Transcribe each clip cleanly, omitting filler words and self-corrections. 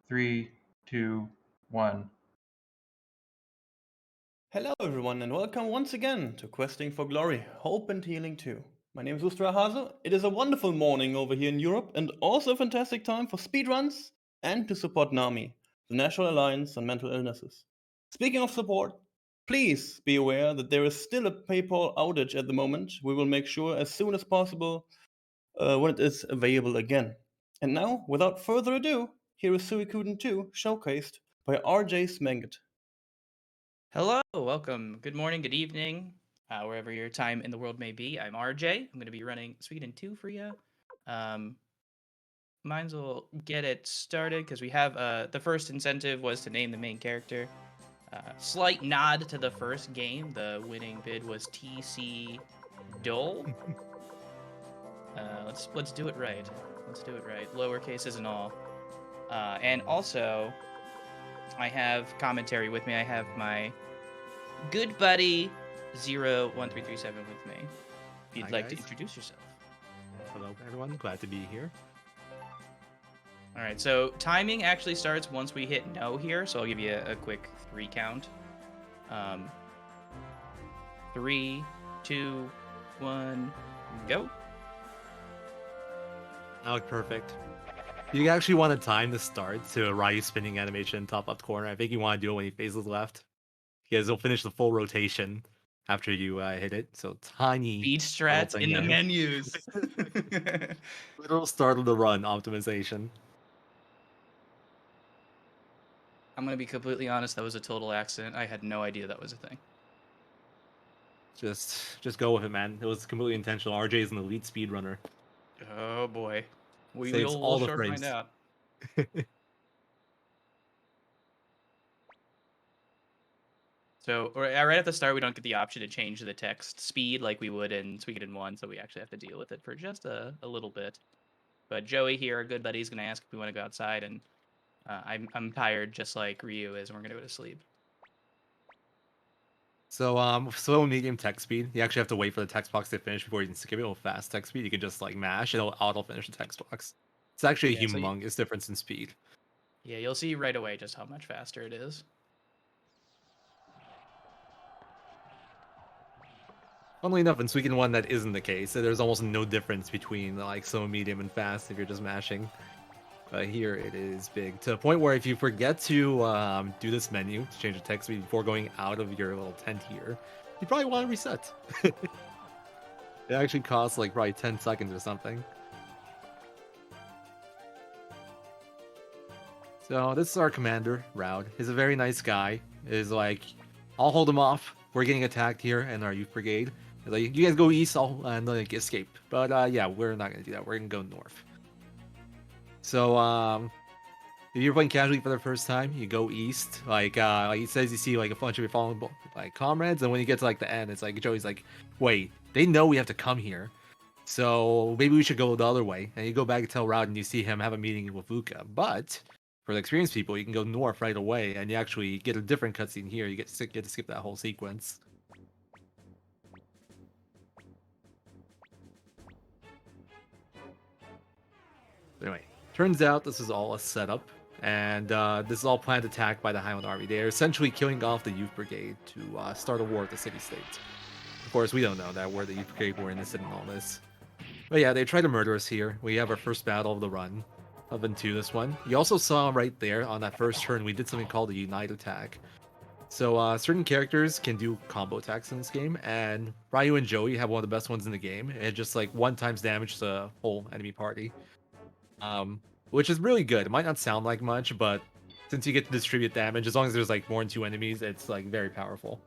3, 2, 1. Hello everyone and welcome once again to Questing for Glory, Hope and Healing 2. My name is Ustra Hazel. It is a wonderful morning over here in Europe and also a fantastic time for speedruns and to support NAMI, the National Alliance on Mental Illnesses. Speaking of support, please be aware that there is still a PayPal outage at the moment. We will make sure as soon as possible when it is available again. And now, without further ado, here is Suikoden 2 showcased by RJsmangit. Hello, welcome. Good morning, good evening, wherever your time in the world may be. I'm RJ. I'm going to be running Suikoden 2 for you. Mine's will get it started because we have the first incentive was to name the main character. Slight nod to the first game. The winning bid was TC Dole. Let's do it right. Let's do it right. Lowercase and all. And also, I have commentary with me. I have my good buddy 01337 with me. If you'd Hi, like to guys. introduce yourself. Hello, everyone. Glad to be here. All right, so timing actually starts once we hit no here, so I'll give you a quick 3 count. 3, 2, 1, go. That looked perfect. You actually want to time the start to a Ryu spinning animation top left corner. I think you want to do it when he faces left, because it'll finish the full rotation after you hit it. So tiny Speed strats in the menus. Literal start of the run optimization. I'm going to be completely honest, that was a total accident. I had no idea that was a thing. Just go with it, man. It was completely intentional. RJ is an elite speedrunner. Oh boy. Saves all the sure frames. find out. So right at the start, we don't get the option to change the text speed like we would in Suikoden 1, so we actually have to deal with it for just a little bit. But Joey here, our good buddy, is going to ask if we want to go outside, and I'm tired just like Ryu is, and we're going to go to sleep. So slow medium text speed. You actually have to wait for the text box to finish before you can skip it. With fast text speed, you can just like mash and it'll auto finish the text box. It's actually a Yeah, so humongous difference in speed. Yeah, you'll see right away just how much faster it is. Funnily enough, in Suikoden 1, that isn't the case. There's almost no difference between like slow, medium, and fast if you're just mashing. But here it is big, to the point where if you forget to do this menu to change the text speed before going out of your little tent here, you probably want to reset. It actually costs like probably 10 seconds or something. So this is our commander, Raud. He's a very nice guy. Is like, I'll hold him off. We're getting attacked here in our youth brigade. He's like, you guys go east, I'll and like escape. But yeah, we're not gonna do that. We're gonna go north. So if you're playing casually for the first time, you go east. Like he says, you see like a bunch of your fallen like comrades, and when you get to like the end, it's like Joey's like, wait, they know we have to come here. So maybe we should go the other way. And you go back and tell Raud, and you see him have a meeting with Vuka. But for the experienced people, you can go north right away, and you actually get a different cutscene here. You get to skip that whole sequence. Anyway, turns out this is all a setup, and this is all planned attack by the Highland Army. They are essentially killing off the Youth Brigade to start a war with the city-states. Of course, we don't know that we're the Youth Brigade, we're innocent in all this. But yeah, they try to murder us here. We have our first battle of the run up into this one. You also saw right there on that first turn, we did something called a Unite attack. So certain characters can do combo attacks in this game, and Ryu and Joey have one of the best ones in the game. It just like 1 times damage to the whole enemy party. Which is really good. It might not sound like much, but since you get to distribute damage, as long as there's like more than 2 enemies, it's like very powerful.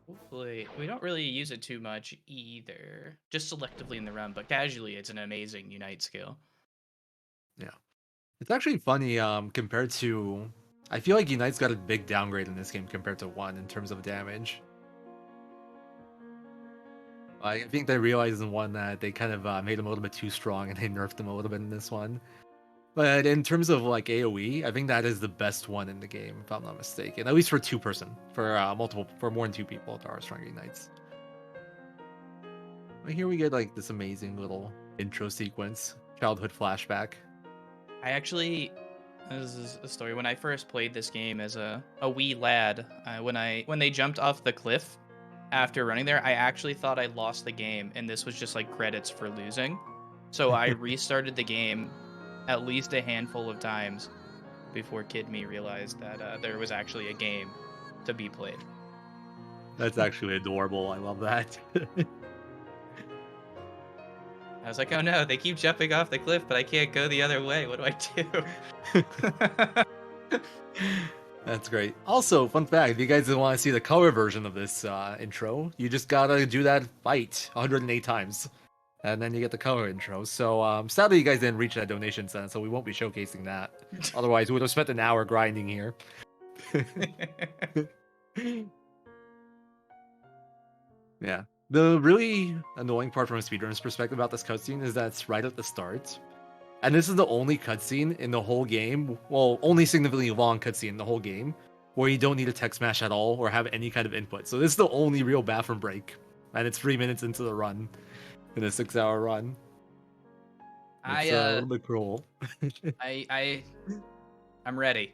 Hopefully, we don't really use it too much either. Just selectively in the run, but casually, it's an amazing Unite skill. Yeah. It's actually funny, compared to... I feel like Unite's got a big downgrade in this game compared to 1 in terms of damage. I think they realized in 1 that they kind of made him a little bit too strong, and they nerfed him a little bit in this one. But in terms of like AoE, I think that is the best one in the game, if I'm not mistaken. At least for 2-person. For more than 2 people, there are stronger Unites. here we get like this amazing little intro sequence, childhood flashback. I actually, this is a story. When I first played this game as a wee lad, when they jumped off the cliff after running there, I actually thought I lost the game, and this was just like credits for losing. So I restarted the game at least a handful of times before Kid Me realized that there was actually a game to be played. That's actually adorable. I love that. I was like, oh no, they keep jumping off the cliff, but I can't go the other way. What do I do? That's great. Also, fun fact, if you guys want to see the color version of this intro, you just gotta do that fight 108 times. And then you get the color intro. So sadly, you guys didn't reach that donation cent, so we won't be showcasing that. Otherwise, we would have spent an hour grinding here. Yeah. The really annoying part from a speedrunner's perspective about this cutscene is that it's right at the start. And this is the only cutscene in the whole game, well, only significantly long cutscene in the whole game, where you don't need a text mash at all or have any kind of input. So this is the only real bathroom break. And it's 3 minutes into the run, in a 6-hour run. It's a little bit cruel. I'm ready.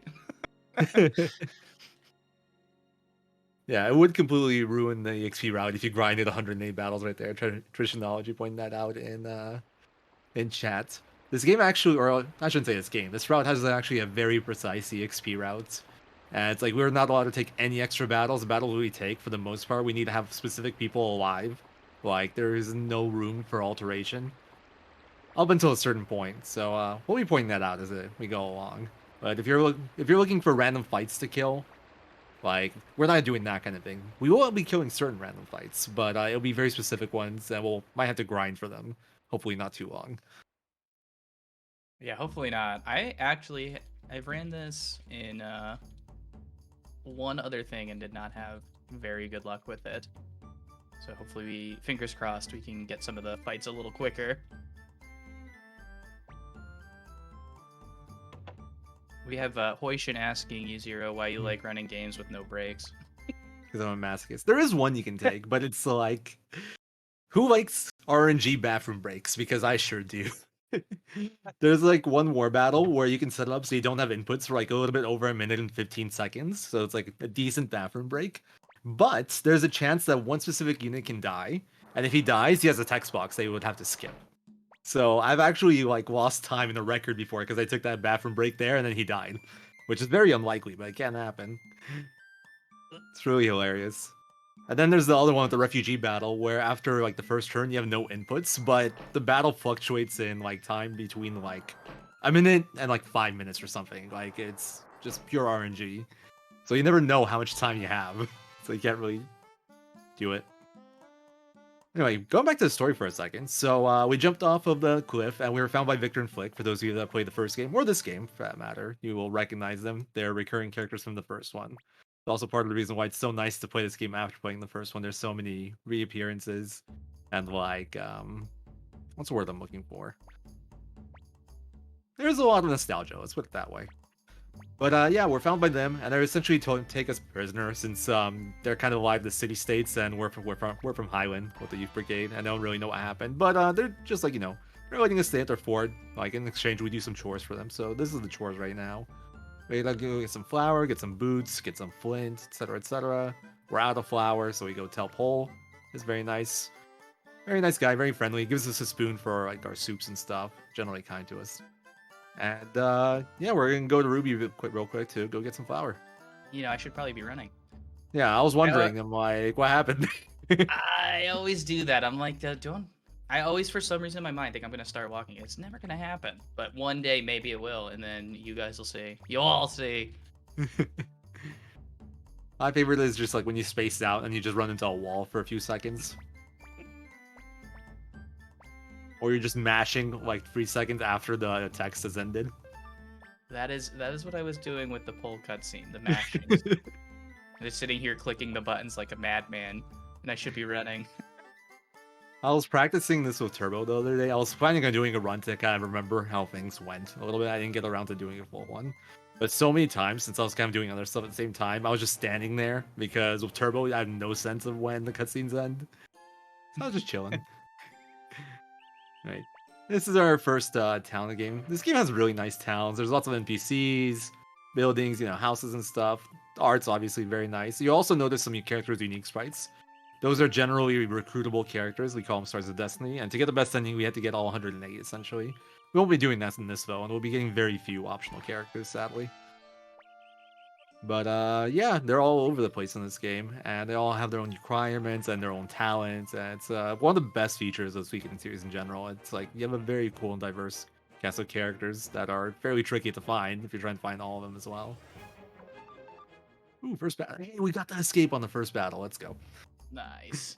Yeah, it would completely ruin the EXP route if you grinded 108 battles right there. Traditionology pointed that out in chat. This game actually, or I shouldn't say this game, this route has actually a very precise EXP route. And it's like we're not allowed to take any extra battles. The battles we take, for the most part, we need to have specific people alive. Like, there is no room for alteration. Up until a certain point. So we'll be pointing that out as we go along. But if you're looking for random fights to kill, like, we're not doing that kind of thing. We will be killing certain random fights, but it'll be very specific ones, and might have to grind for them. Hopefully not too long. Yeah, hopefully not. I've ran this in one other thing and did not have very good luck with it. So hopefully, fingers crossed, we can get some of the fights a little quicker. We have Hoishin asking you, Zero, why you like running games with no breaks. Because I'm a masochist. There is one you can take, but it's like, who likes RNG bathroom breaks? Because I sure do. There's like one war battle where you can set it up so you don't have inputs for like a little bit over 1 minute and 15 seconds. So it's like a decent bathroom break. But there's a chance that one specific unit can die. And if he dies, he has a text box that he would have to skip. So I've actually like lost time in the record before because I took that bathroom break there and then he died. Which is very unlikely, but it can happen. It's really hilarious. And then there's the other one with the refugee battle, where after like the first turn you have no inputs, but the battle fluctuates in like time between like 1 minute and like 5 minutes or something. Like it's just pure RNG. So you never know how much time you have. So you can't really do it. Anyway, going back to the story for a second. So we jumped off of the cliff and we were found by Victor and Flick. For those of you that played the first game, or this game for that matter, you will recognize them. They're recurring characters from the first one. It's also part of the reason why it's so nice to play this game after playing the first one. There's so many reappearances and like, what's the word I'm looking for? There's a lot of nostalgia, let's put it that way. But yeah, we're found by them, and they're essentially take us prisoner since they're kind of alive the city states, and we're from Highland with the Youth Brigade, and they don't really know what happened. But they're just like, you know, they're letting us stay at their fort. Like in exchange, we do some chores for them. So this is the chores right now. We gotta go get some flour, get some boots, get some flint, etc., etc. We're out of flour, so we go tell Pole. He's very nice guy, very friendly. He gives us a spoon for like our soups and stuff. Generally kind to us. And yeah, we're gonna go to Ruby real quick to go get some flour. You know, I should probably be running. Yeah, I was wondering. I'm like, what happened? I always do that. I'm like, I always, for some reason in my mind, think I'm gonna start walking. It's never gonna happen, but one day maybe it will, and then you guys will see. You'll all see. My favorite is just like when you space out and you just run into a wall for a few seconds. Or you're just mashing like 3 seconds after the text has ended. That is what I was doing with the poll cutscene, the mashing. Just sitting here clicking the buttons like a madman, and I should be running. I was practicing this with Turbo the other day. I was planning on doing a run to kind of remember how things went a little bit. I didn't get around to doing a full one. But so many times, since I was kind of doing other stuff at the same time, I was just standing there because with Turbo, I have no sense of when the cutscenes end. So I was just chilling. Right. This is our first town game. This game has really nice towns. There's lots of NPCs, buildings, houses and stuff. The art's obviously very nice. You also notice some characters' unique sprites. Those are generally recruitable characters. We call them Stars of Destiny. And to get the best ending, we had to get all 108, essentially. We won't be doing that in this, though, and we'll be getting very few optional characters, sadly. But yeah, they're all over the place in this game, and they all have their own requirements and their own talents. And it's one of the best features of Suikoden series in general. It's like you have a very cool and diverse cast of characters that are fairly tricky to find if you're trying to find all of them as well. Ooh, first battle. Hey, we got the escape on the first battle. Let's go. Nice.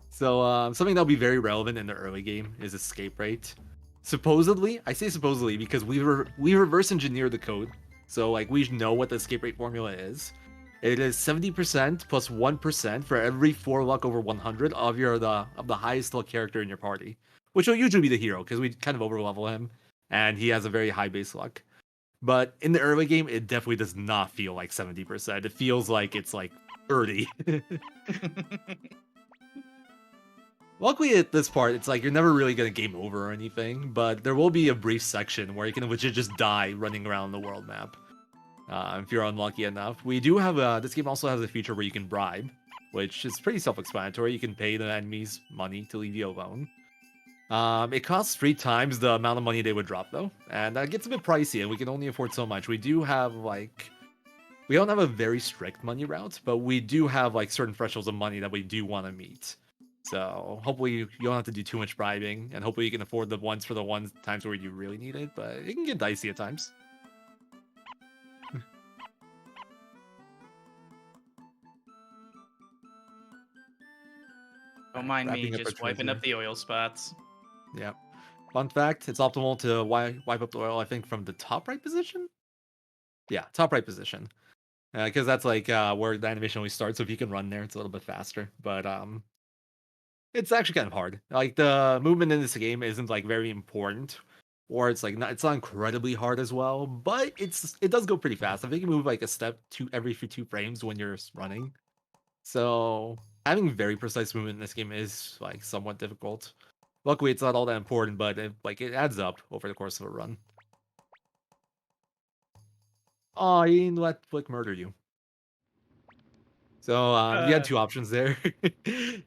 So something that'll be very relevant in the early game is escape rate. Supposedly, I say supposedly because we reverse engineered the code. So, like, we know what the escape rate formula is. It is 70% plus 1% for every 4 luck over 100 of the highest luck character in your party. Which will usually be the hero, because we kind of overlevel him, and he has a very high base luck. But in the early game, it definitely does not feel like 70%. It feels like it's like 30. Luckily at this part, it's like you're never really going to game over or anything, but there will be a brief section where you can legit just die running around the world map. If you're unlucky enough. We do have this game also has a feature where you can bribe, which is pretty self-explanatory. You can pay the enemies money to leave you alone. It costs 3 times the amount of money they would drop though, and that gets a bit pricey and we can only afford so much. We do have we don't have a very strict money route, but we do have like certain thresholds of money that we do want to meet. So hopefully you don't have to do too much bribing, and hopefully you can afford the ones for the times where you really need it, but it can get dicey at times. Don't mind me, Wrapping up just our wiping treasure. up the oil spots. Yeah. Fun fact, it's optimal to wipe up the oil, I think, from the top right position? Yeah, top right position. Because that's like where the animation always starts, so if you can run there, it's a little bit faster. But it's actually kind of hard. Like, the movement in this game isn't, like, very important. Or it's like it's not incredibly hard as well, but it does go pretty fast. I think you move like a step every 2 frames when you're running. So having very precise movement in this game is like somewhat difficult. Luckily, it's not all that important, but it adds up over the course of a run. Oh, you didn't let Flick murder you. So you had 2 options there.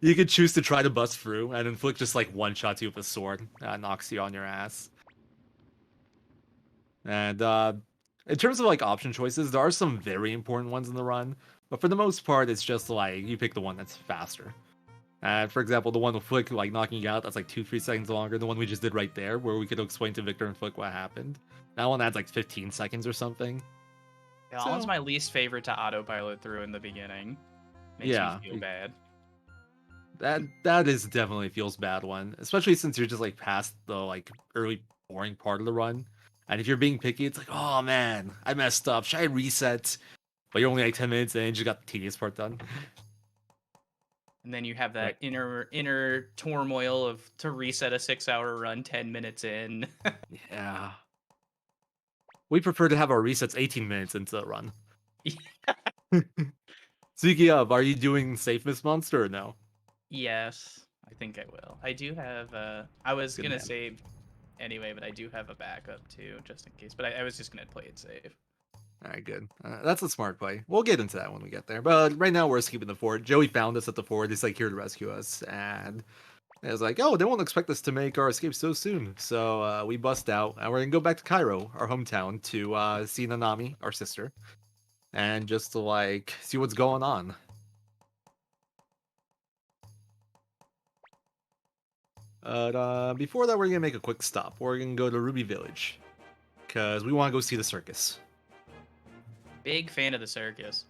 You could choose to try to bust through, and then Flick just like one-shots you with a sword, knocks you on your ass. And in terms of like option choices, there are some very important ones in the run, but for the most part, it's just like you pick the one that's faster. For example, the one with Flick like knocking you out, that's like 2-3 seconds longer. The one we just did right there, where we could explain to Victor and Flick what happened. That one adds like 15 seconds or something. Yeah, that one's my least favorite to autopilot through in the beginning. Makes me feel bad. That is definitely feels bad one, especially since you're just like past the like early boring part of the run. And if you're being picky, it's like, oh man, I messed up. Should I reset? But you're only like 10 minutes and you just got the tedious part done. And then you have that inner turmoil of to reset a 6-hour run 10 minutes in. Yeah. We prefer to have our resets 18 minutes into the run. Yeah. Speaking of, are you doing Safe Miss Monster or no? Yes, I think I will. I do have I was Good gonna man. save anyway, but I do have a backup too, just in case. But I was just gonna play it safe. Alright, good. That's a smart play. We'll get into that when we get there. But right now, we're escaping the fort. Joey found us at the fort. He's like here to rescue us. And I was like, oh, they won't expect us to make our escape so soon. So we bust out. And we're going to go back to Cairo, our hometown, to see Nanami, our sister. And just to, like, see what's going on. But before that, we're going to make a quick stop. We're going to go to Ruby Village. Because we want to go see the circus. Big fan of the circus.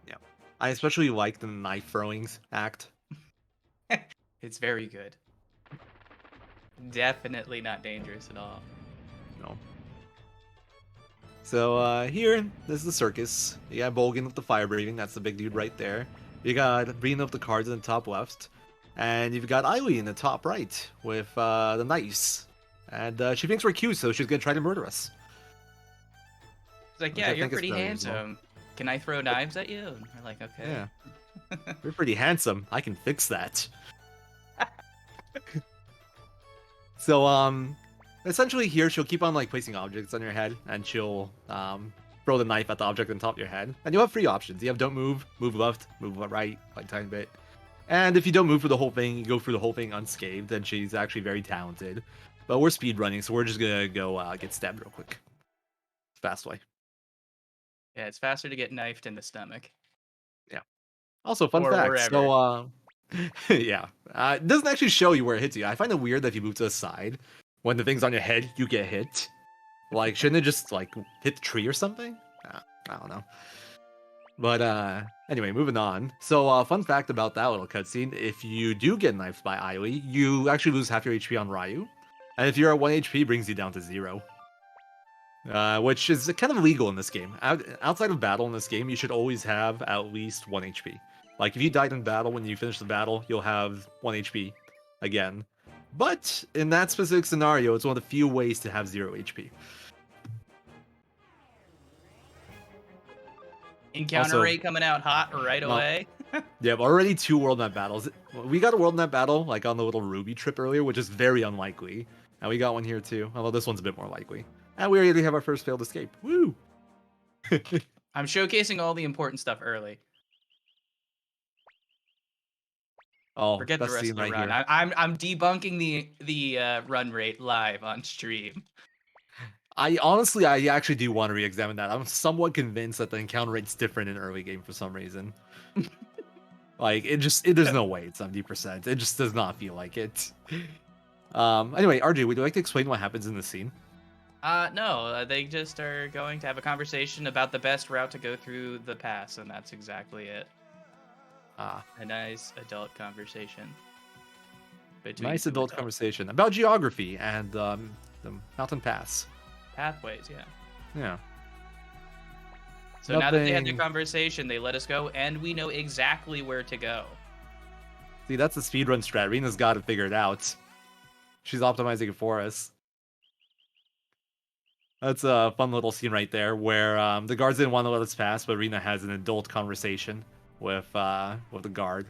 Yeah. I especially like the knife throwings act. It's very good. Definitely not dangerous at all. No. So here, this is the circus. You got Bolgan with the fire breathing, that's the big dude right there. You got Breen with the cards in the top left. And you've got Eileen in the top right with the knives. And she thinks we're cute, so she's gonna try to murder us. It's like, Which yeah, I you're think is pretty brilliant as well. handsome. Can I throw knives at you? And we're like, okay. Yeah. You're pretty handsome. I can fix that. So essentially here she'll keep on like placing objects on your head, and she'll throw the knife at the object on top of your head. And you'll have 3 options. You have don't move, move left, move right, like a tiny bit. And if you don't move for the whole thing, you go through the whole thing unscathed, and she's actually very talented. But we're speedrunning, so we're just gonna go get stabbed real quick. Fast way. Yeah, it's faster to get knifed in the stomach. Also, fun Or fact. wherever. So, yeah, it doesn't actually show you where it hits you. I find it weird that if you move to the side, when the thing's on your head, you get hit. Like, shouldn't it just like hit the tree or something? I don't know. But anyway, moving on. So, fun fact about that little cutscene: if you do get knifed by Aoi, you actually lose half your HP on Ryu, and if you're at 1 HP, brings you down to 0. Which is kind of illegal in this game. Outside of battle in this game, you should always have at least 1 HP. Like, if you died in battle, when you finish the battle, you'll have 1 HP again. But in that specific scenario, it's one of the few ways to have 0 HP. Encounter Also- rate coming out hot right Well, away. Yeah, but already 2 World Map battles. We got a World Map battle, like, on the little Ruby trip earlier, which is very unlikely. And we got one here, too, although this one's a bit more likely. And we already have our first failed escape. Woo! I'm showcasing all the important stuff early. Oh, Forget the best rest scene of the right run. here. I'm debunking the run rate live on stream. I actually do want to re-examine that. I'm somewhat convinced that the encounter rate's different in early game for some reason. Like, there's no way it's 70%. It just does not feel like it. Anyway, RJ, would you like to explain what happens in this scene? No, they just are going to have a conversation about the best route to go through the pass, and that's exactly it. A nice adult conversation. Nice adult conversation about geography and the mountain pass. Pathways, yeah. Yeah. So now that they had the Nothing- conversation, they let us go, and we know exactly where to go. See, that's the speedrun strat. Rena's got it figured out. She's optimizing it for us. That's a fun little scene right there where the guards didn't want to let us pass, but Rena has an adult conversation with the guard.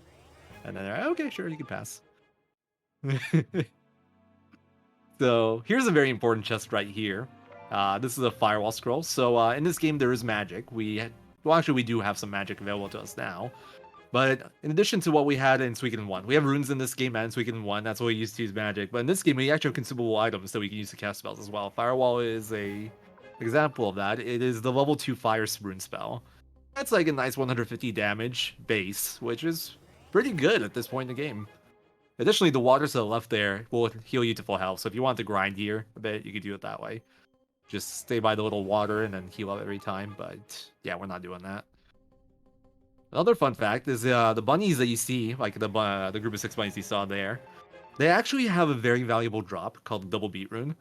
And then they're like, okay, sure, you can pass. So here's a very important chest right here. This is a Firewall Scroll. So in this game, there is magic. We do have some magic available to us now. But in addition to what we had in Suikoden 1, we have runes in this game and in Suikoden 1. That's what we used to use magic. But in this game, we actually have consumable items that we can use to cast spells as well. Firewall is a example of that. It is the level 2 fire rune spell. That's like a nice 150 damage base, which is pretty good at this point in the game. Additionally, the water to the left there will heal you to full health. So if you want to grind here a bit, you could do it that way. Just stay by the little water and then heal up every time. But yeah, we're not doing that. Another fun fact is the bunnies that you see, like the group of 6 bunnies you saw there, they actually have a very valuable drop called the double beat rune.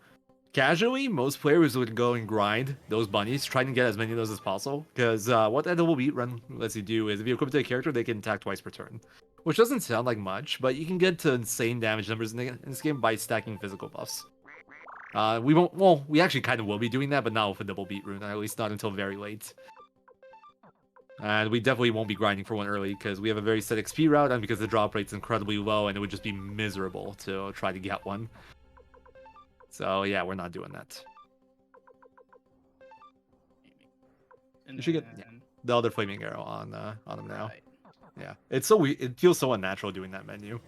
Casually, most players would go and grind those bunnies, trying to get as many of those as possible, because what that double beat run lets you do is if you equip it to a character, they can attack twice per turn. Which doesn't sound like much, but you can get to insane damage numbers in this game by stacking physical buffs. We actually kind of will be doing that, but not with a double beat rune, at least not until very late. And we definitely won't be grinding for one early because we have a very set XP route and because the drop rate's incredibly low and it would just be miserable to try to get one. So yeah, we're not doing that. You should get the other flaming arrow on him now. Right. Yeah, it's so weird. It feels so unnatural doing that menu.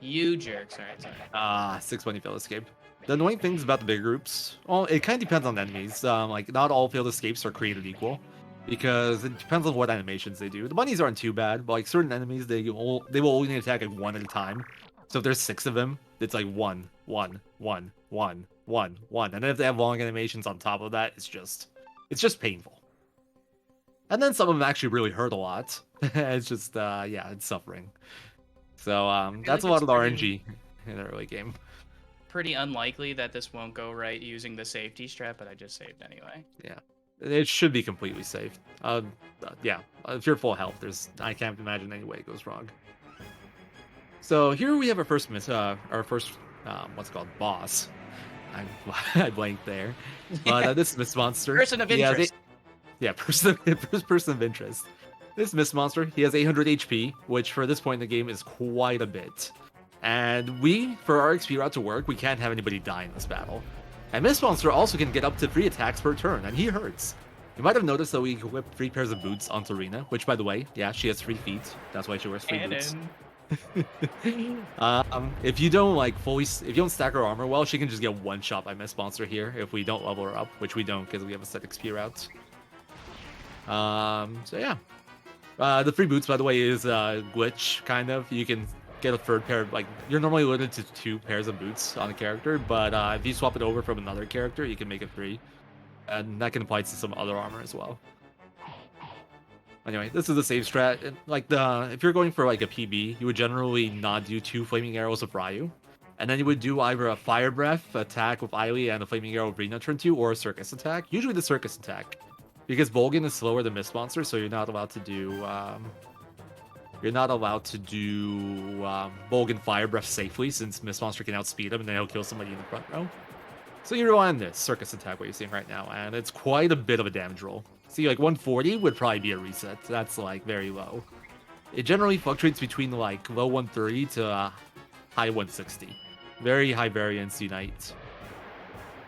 You jerks. Alright, sorry. 6 bunny failed escape. The annoying things about the big groups, well, it kind of depends on the enemies. Like not all failed escapes are created equal, because it depends on what animations they do. The bunnies aren't too bad, but like certain enemies, they will only attack like 1 at a time. So if there's 6 of them, it's like 1, 1, 1, 1, 1, 1, and then if they have long animations on top of that, it's just painful. And then some of them actually really hurt a lot. It's just yeah, it's suffering. So that's a lot of the RNG in the early game. Pretty unlikely that this won't go right using the safety strap, but I just saved anyway. Yeah, it should be completely safe. Yeah, if you're full health, I can't imagine any way it goes wrong. So here we have our first what's it called, boss. I blanked there, but this Mist Monster. Person of interest. Person of interest. This Mist Monster, he has 800 HP, which for this point in the game is quite a bit. And for our XP route to work, we can't have anybody die in this battle. And Mist Monster also can get up to 3 attacks per turn, and he hurts. You might have noticed that we equipped 3 pairs of boots onto Rune, which, by the way, yeah, she has 3 feet. That's why she wears 3 boots. If you don't if you don't stack her armor well, she can just get one shot by Mist Monster here if we don't level her up, which we don't because we have a set XP route. So yeah. The 3 boots, by the way, is glitch, kind of. You can get a 3rd pair, you're normally limited to 2 pairs of boots on a character, but if you swap it over from another character, you can make it 3. And that can apply to some other armor as well. Anyway, this is the same strat. If you're going for a PB, you would generally not do 2 flaming arrows of Ryu. And then you would do either a fire breath attack with Ailey and a flaming arrow of Rina turn 2, or a circus attack. Usually the circus attack. Because Volgin is slower than Mist Monster, so you're not allowed to do Volgin fire breath safely, since Mist Monster can outspeed him and then he'll kill somebody in the front row. So you rely on this circus attack, what you're seeing right now, and it's quite a bit of a damage roll. See, 140 would probably be a reset. That's very low. It generally fluctuates between low 130 to high 160. Very high variance unite.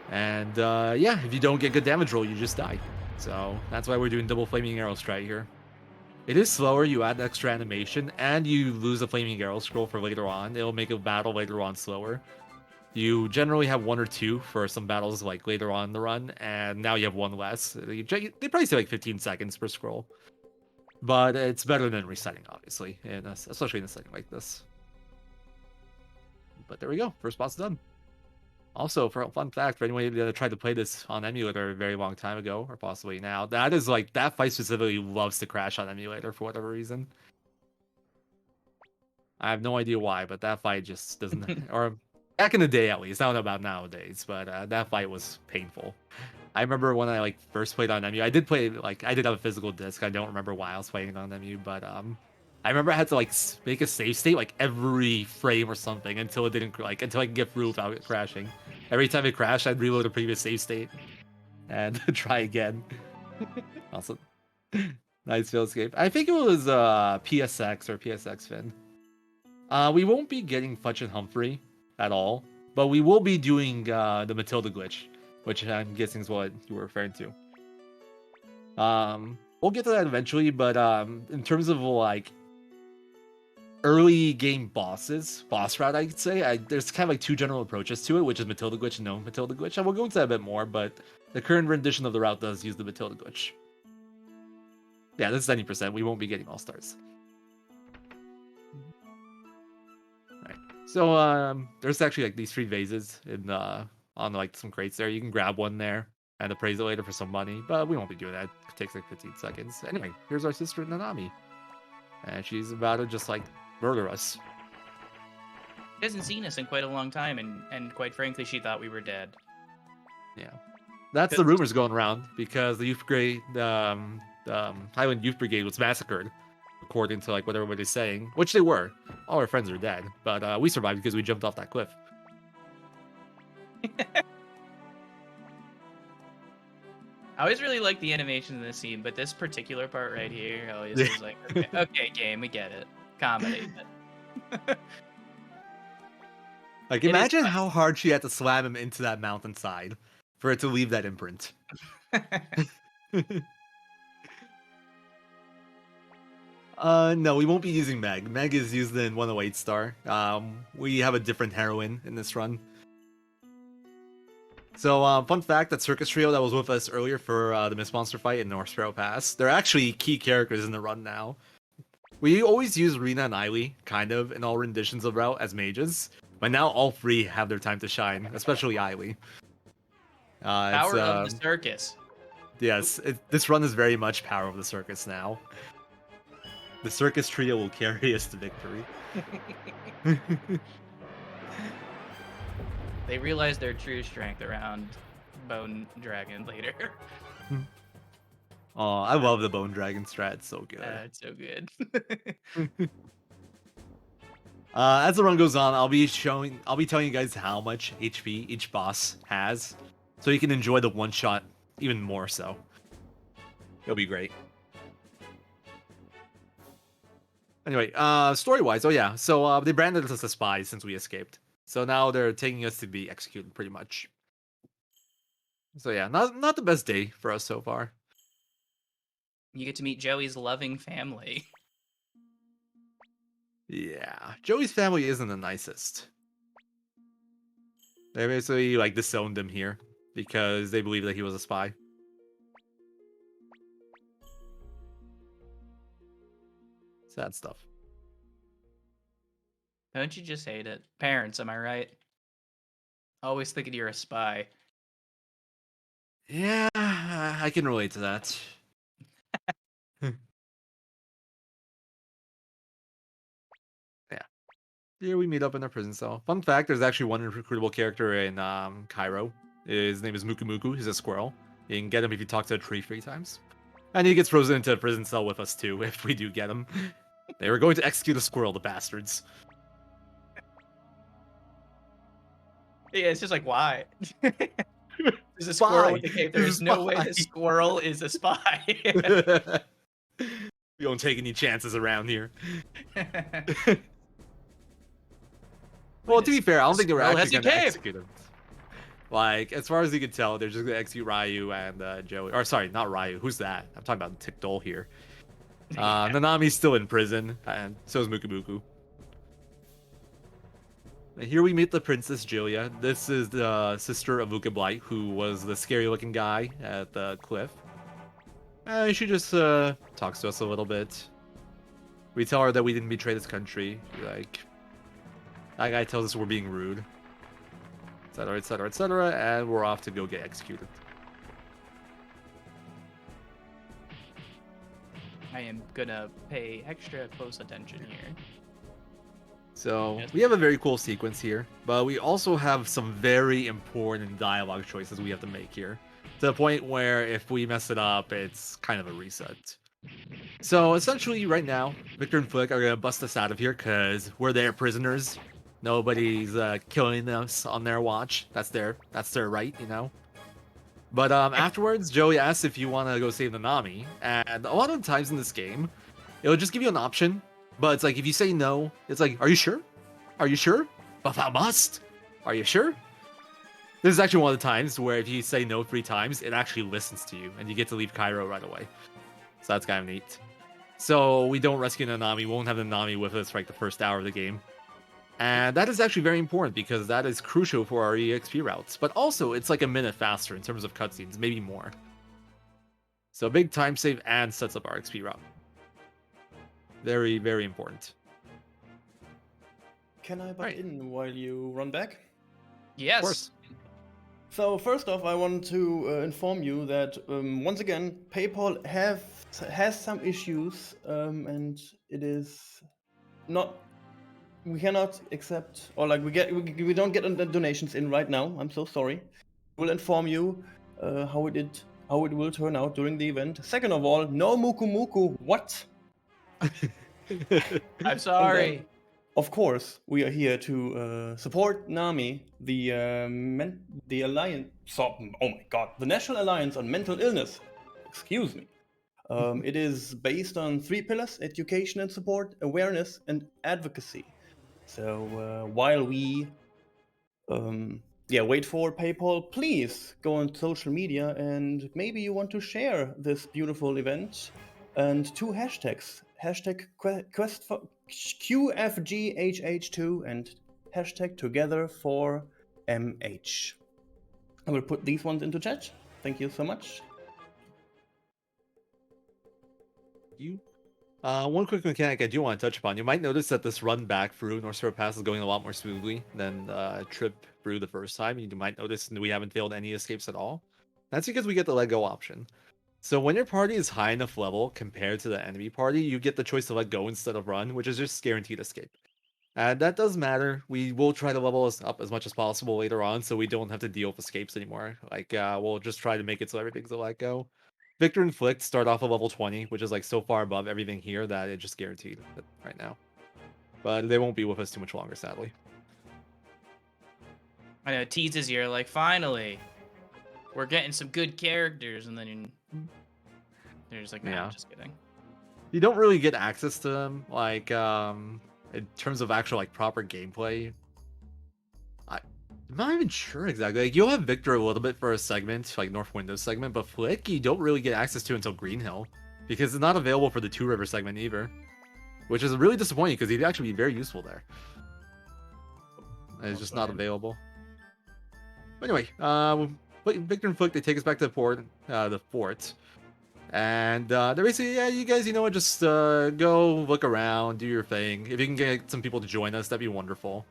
And yeah, if you don't get good damage roll, you just die. So that's why we're doing double flaming arrow strat here. It is slower, you add extra animation, and you lose a flaming arrow scroll for later on. It'll make a battle later on slower. You generally have 1 or 2 for some battles later on in the run, and now you have 1 less. They probably say 15 seconds per scroll. But it's better than resetting, obviously, especially in a setting like this. But there we go, first boss done. Also, for a fun fact, for anyone that tried to play this on emulator a very long time ago, or possibly now, that is that fight specifically loves to crash on emulator for whatever reason. I have no idea why, but that fight just doesn't, or back in the day at least, I don't know about nowadays, but that fight was painful. I remember when I first played on EMU, I did play, I did have a physical disc, I don't remember why I was playing it on EMU, but I remember I had to make a save state every frame or something until it didn't until I could get through without it crashing. Every time it crashed, I'd reload a previous save state and try again. Awesome. Nice field escape. I think it was PSX or PSX Fin. We won't be getting Fudge and Humphrey at all, but we will be doing the Matilda glitch, which I'm guessing is what you were referring to. We'll get to that eventually, but in terms of early game boss route, I'd say there's kind of 2 general approaches to it, which is Matilda glitch and no Matilda glitch, and we'll go into that a bit more, but the current rendition of the route does use the Matilda glitch. Yeah, this is 90%. We won't be getting all stars. Alright, so there's actually these 3 vases in on some crates there. You can grab one there and appraise it later for some money, but we won't be doing that. It takes 15 seconds. Anyway, here's our sister Nanami, and she's about to just murder us. She hasn't seen us in quite a long time, and quite frankly, she thought we were dead. Yeah, that's the rumors going around, because the Youth Brigade, Highland Youth Brigade was massacred, according to what everybody's saying, which they were. All our friends are dead, but we survived because we jumped off that cliff. I always really like the animation in this scene, but this particular part right here always is okay, game, we get it. Comedy. Imagine how hard she had to slam him into that mountainside for it to leave that imprint. No, we won't be using Meg. Meg is used in 108 star. We have a different heroine in this run. So, fun fact, that Circus Trio that was with us earlier for the Mist Monster fight in North Sparrow Pass, they're actually key characters in the run now. We always use Rina and Ailey, kind of, in all renditions of Route as mages, but now all 3 have their time to shine, especially Ailey. Power of the circus. Yes, this run is very much Power of the Circus now. The Circus Trio will carry us to victory. They realize their true strength around Bone Dragon later. Oh, I love the Bone Dragon strat. It's so good. It's so good. As the run goes on, I'll be telling you guys how much HP each boss has, so you can enjoy the one shot even more so. It'll be great. Anyway, story-wise, oh yeah, so they branded us as spies since we escaped. So now they're taking us to be executed, pretty much. So yeah, not the best day for us so far. You get to meet Joey's loving family. Yeah, Joey's family isn't the nicest. They basically like disowned him here because they believe that he was a spy. Sad stuff. Don't you just hate it? Parents, am I right? Always thinking you're a spy. Yeah, I can relate to that. Yeah. Here we meet up in a prison cell. Fun fact, there's actually one recruitable character in Cairo. His name is Muku Muku. He's a squirrel. You can get him if you talk to a tree 3 times. And he gets frozen into a prison cell with us too, if we do get him. They were going to execute a squirrel, the bastards. Yeah, it's just like, why? There's a squirrel with a cape. There is no way the squirrel is a spy. We don't take any chances around here. Well, to be fair, I don't think they were actually going to execute him. Like, as far as you can tell, they're just going to execute Ryu and Joey. Or, sorry, not Ryu. Who's that? I'm talking about Tikdol here. Nanami's still in prison, and so is Muku Muku. And here we meet the Princess Julia. This is the sister of Luca Blight, who was the scary-looking guy at the cliff. She just talks to us a little bit. We tell her that we didn't betray this country. Like, that guy tells us we're being rude, etc., etc., etc., and we're off to go get executed. I am gonna pay extra close attention here. So, we have a very cool sequence here, but we also have some very important dialogue choices we have to make here. To the point where if we mess it up, it's kind of a reset. So, essentially, right now, Victor and Flick are going to bust us out of here because we're their prisoners. Nobody's killing us on their watch. That's their right, you know? But afterwards, Joey asks if you want to go save Nanami, and a lot of the times in this game, it'll just give you an option. But it's like, if you say no, it's like, are you sure? Are you sure? But I must. Are you sure? This is actually one of the times where if you say no 3 times, it actually listens to you, and you get to leave Cairo right away. So that's kind of neat. So we don't rescue Nanami, we won't have Nanami with us for like the first hour of the game. And that is actually very important because that is crucial for our EXP routes. But also, it's like a minute faster in terms of cutscenes, maybe more. So big time save and sets up our XP route. Very, very important. Can I butt in while you run back? Yes. Of course. So first off, I want to inform you that once again, PayPal has some issues, and it is not. We cannot accept, or like we don't get the donations in right now. I'm so sorry. We'll inform you how it will turn out during the event. Second of all, no Muku Muku. What? I'm sorry. Then, of course, we are here to support NAMI, the alliance. Oh my God, the National Alliance on Mental Illness. Excuse me. It is based on 3 pillars: education and support, awareness, and advocacy. So while we wait for PayPal, please go on social media and maybe you want to share this beautiful event and 2 hashtags. Hashtag quest for QFGHH2 and hashtag together for MH. I will put these ones into chat. Thank you so much. One quick mechanic I do want to touch upon. You might notice that this run back through North Shore Pass is going a lot more smoothly than trip through the first time. You might notice we haven't failed any escapes at all. That's because we get the let go option. So when your party is high enough level compared to the enemy party, you get the choice to let go instead of run, which is just guaranteed escape. And that does matter. We will try to level us up as much as possible later on so we don't have to deal with escapes anymore. Like, we'll just try to make it so everything's a let go. Victor and Flick start off at level 20, which is like so far above everything here that it's just guaranteed right now. But they won't be with us too much longer, sadly. I know, it teases you, like, finally, we're getting some good characters, and then they're just like, nah, Yeah. just kidding. you don't really get access to them, like in terms of actual like proper gameplay. I'm not even sure exactly. Like, you'll have Victor a little bit for a segment, like North Windows segment, but Flick you don't really get access to until Green Hill, because it's not available for the Two River segment either, which is really disappointing because he'd actually be very useful there. It's just not available. But anyway, Victor and Flick, they take us back to the fort. And they're basically, yeah, you guys, you know what, just go look around, do your thing. If you can get some people to join us, that'd be wonderful.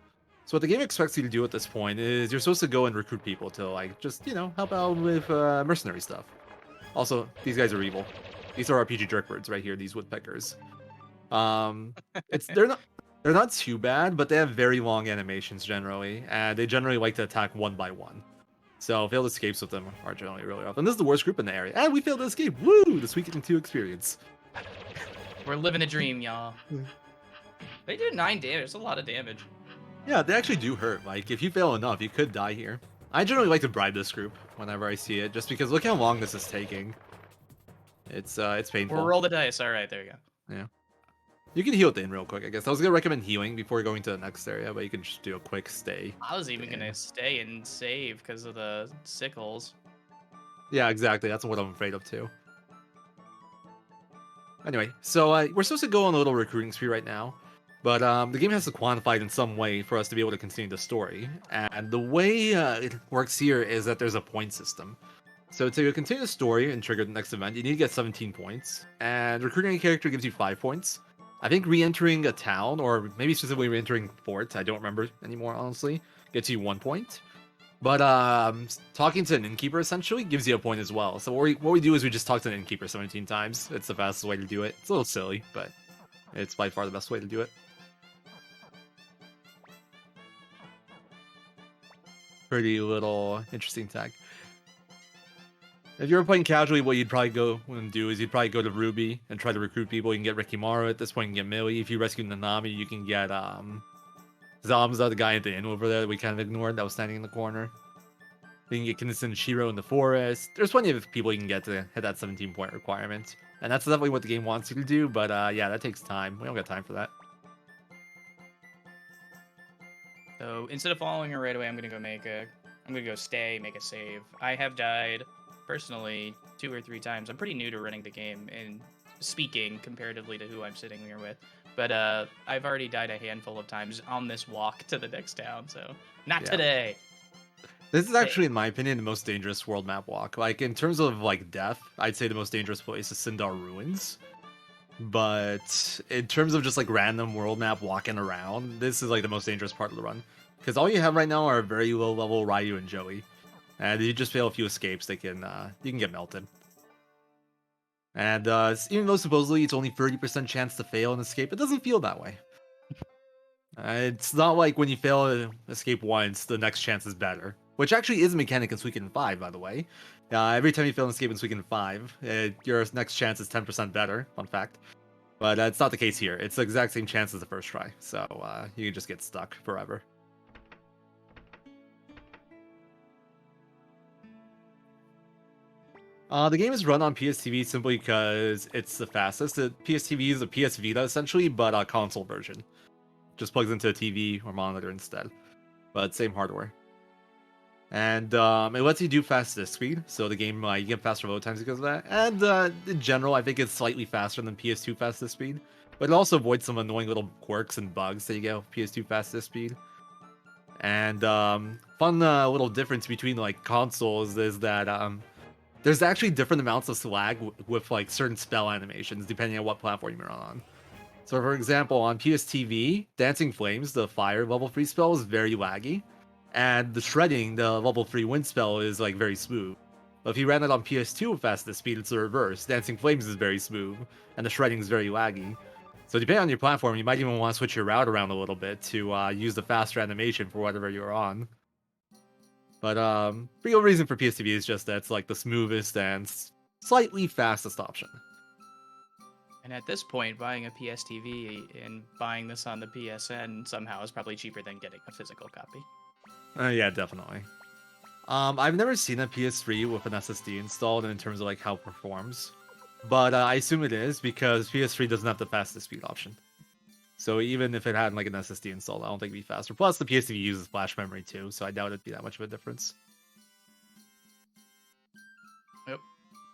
So what the game expects you to do at this point is you're supposed to go and recruit people to, like, just, you know, help out with mercenary stuff. Also, these guys are evil. These are RPG jerkbirds right here, these woodpeckers. They're not too bad, but they have very long animations generally, and they generally like to attack one by one. So failed escapes with them are generally really rough. And this is the worst group in the area. And we failed to escape. Woo! The Suikoden 2 experience. We're living a dream, y'all. They did 9 damage. That's a lot of damage. Yeah, they actually do hurt. Like, if you fail enough, you could die here. I generally like to bribe this group whenever I see it, just because look how long this is taking. It's painful. We'll roll the dice. All right, there you go. Yeah. You can heal it in real quick, I guess. I was gonna recommend healing before going to the next area, but you can just do a quick stay. I was even gonna stay and save because of the sickles. Yeah, exactly. That's what I'm afraid of too. Anyway, so we're supposed to go on a little recruiting spree right now, but the game has to quantify it in some way for us to be able to continue the story. And the way it works here is that there's a point system. So to continue the story and trigger the next event, you need to get 17 points, and recruiting a character gives you 5 points. I think re-entering a town, or maybe specifically re-entering fort, I don't remember anymore, honestly, gets you 1 point. But talking to an innkeeper essentially gives you a point as well. So what we do is we just talk to an innkeeper 17 times. It's the fastest way to do it. It's a little silly, but it's by far the best way to do it. Pretty little interesting tag. If you were playing casually, what you'd probably go and do is you'd probably go to Ruby and try to recruit people. You can get Rikimaru at this point, you can get Millie. If you rescue Nanami, you can get Zamza, the guy at the inn over there that we kind of ignored that was standing in the corner. You can get Kinnison and Shiro in the forest. There's plenty of people you can get to hit that 17-point requirement. And that's definitely what the game wants you to do, but yeah, that takes time. We don't got time for that. So instead of following her right away, I'm gonna go stay, make a save. I have died personally 2 or 3 times. I'm pretty new to running the game and speaking comparatively to who I'm sitting here with. But I've already died a handful of times on this walk to the next town, so not today. This is actually, in my opinion, the most dangerous world map walk. Like, in terms of, like, death, I'd say the most dangerous place is Sindar Ruins. But in terms of just, like, random world map walking around, this is, like, the most dangerous part of the run. Because all you have right now are very low-level Ryu and Joey. And if you just fail a few escapes, you can get melted. And even though supposedly it's only 30% chance to fail an escape, it doesn't feel that way. It's not like when you fail an escape once, the next chance is better. Which actually is a mechanic in Suikoden 5, by the way. Every time you fail an escape in Suikoden 5, your next chance is 10% better, fun fact. But it's not the case here. It's the exact same chance as the first try. So you can just get stuck forever. The game is run on PSTV simply because it's the fastest. The PSTV is a PS Vita essentially, but a console version. Just plugs into a TV or monitor instead, but same hardware. And it lets you do fast disk speed, so the game you get faster load times because of that. And in general, I think it's slightly faster than PS2 fast disk speed, but it also avoids some annoying little quirks and bugs that you get with PS2 fast disk speed. And fun little difference between like consoles is that there's actually different amounts of lag with like certain spell animations depending on what platform you're on. So for example, on PSTV, Dancing Flames, the fire level 3 spell is very laggy, and the shredding, the level 3 wind spell, is like very smooth. But if you ran it on PS2 with fastest speed, it's the reverse. Dancing Flames is very smooth, and the shredding is very laggy. So depending on your platform, you might even want to switch your route around a little bit to use the faster animation for whatever you're on. But the real reason for PSTV is just that it's like the smoothest and slightly fastest option. And at this point, buying a PSTV and buying this on the PSN somehow is probably cheaper than getting a physical copy. Yeah, definitely. I've never seen a PS3 with an SSD installed in terms of like how it performs. but I assume it is because PS3 doesn't have the fastest speed option. So even if it had like an SSD installed, I don't think it'd be faster. Plus, the PS3 uses flash memory too, so I doubt it'd be that much of a difference. Yep.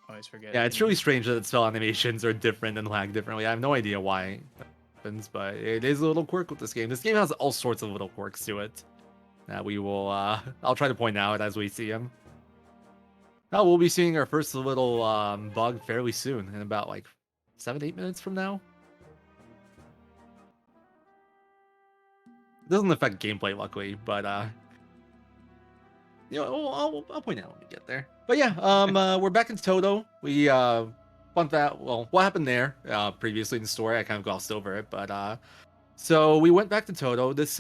Always forget. Yeah, you it's really need- strange that spell animations are different and lag differently. I have no idea why that happens, but it is a little quirk with this game. This game has all sorts of little quirks to it that we will, I'll try to point out as we see them. Now we'll be seeing our first little bug fairly soon, in about like 7-8 minutes from now. It doesn't affect gameplay, luckily, but you know, I'll point out when we get there. But yeah, we're back in Toto. We bumped that. Well, what happened there previously in the story? I kind of glossed over it, but so we went back to Toto. This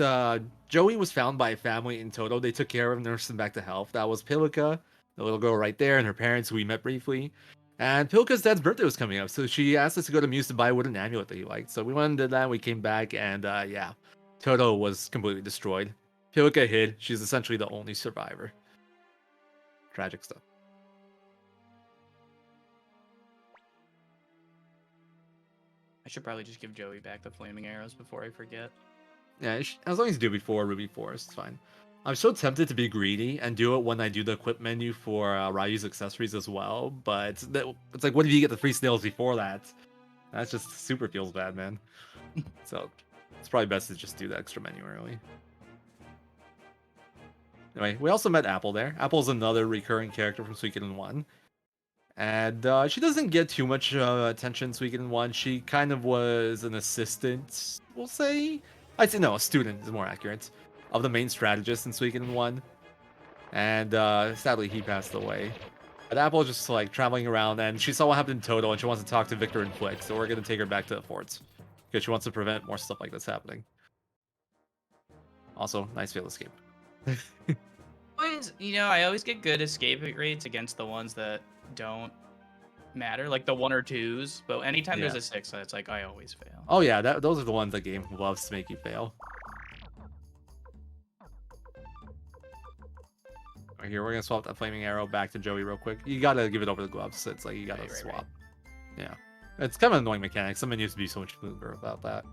Joey was found by a family in Toto. They took care of him, nursed him back to health. That was Pilika, the little girl right there, and her parents, who we met briefly. And Pilika's dad's birthday was coming up, so she asked us to go to Muse to buy a wooden amulet that he liked. So we went and did that. We came back, and yeah, Toto was completely destroyed. Pilika hid. She's essentially the only survivor. Tragic stuff. I should probably just give Joey back the flaming arrows before I forget. Yeah, as long as you do before Ruby Forest, it's fine. I'm so tempted to be greedy and do it when I do the equip menu for Ryu's accessories as well, but it's like, what if you get the free snails before that? That just super feels bad, man. So it's probably best to just do the extra menu early. Anyway, we also met Apple there. Apple's another recurring character from Suikoden 1. And she doesn't get too much attention in Suikoden 1. She kind of was an assistant, we'll say. I'd say no, a student is more accurate, of the main strategist in Suikoden 1. And sadly, he passed away. But Apple is just like traveling around, and she saw what happened in Toto, and she wants to talk to Victor and Flick, so we're going to take her back to the forts. Because she wants to prevent more stuff like this happening. Also, nice fail escape. I always get good escape rates against the ones that don't matter, like the 1 or 2s. But anytime there's Yeah. a 6, it's like I always fail. Oh yeah, those are the ones that game loves to make you fail. Right here, we're gonna swap that flaming arrow back to Joey real quick. You gotta give it over the gloves. So it's like you gotta Right. swap. Yeah, it's kind of an annoying mechanic. Someone used to be so much smoother about that.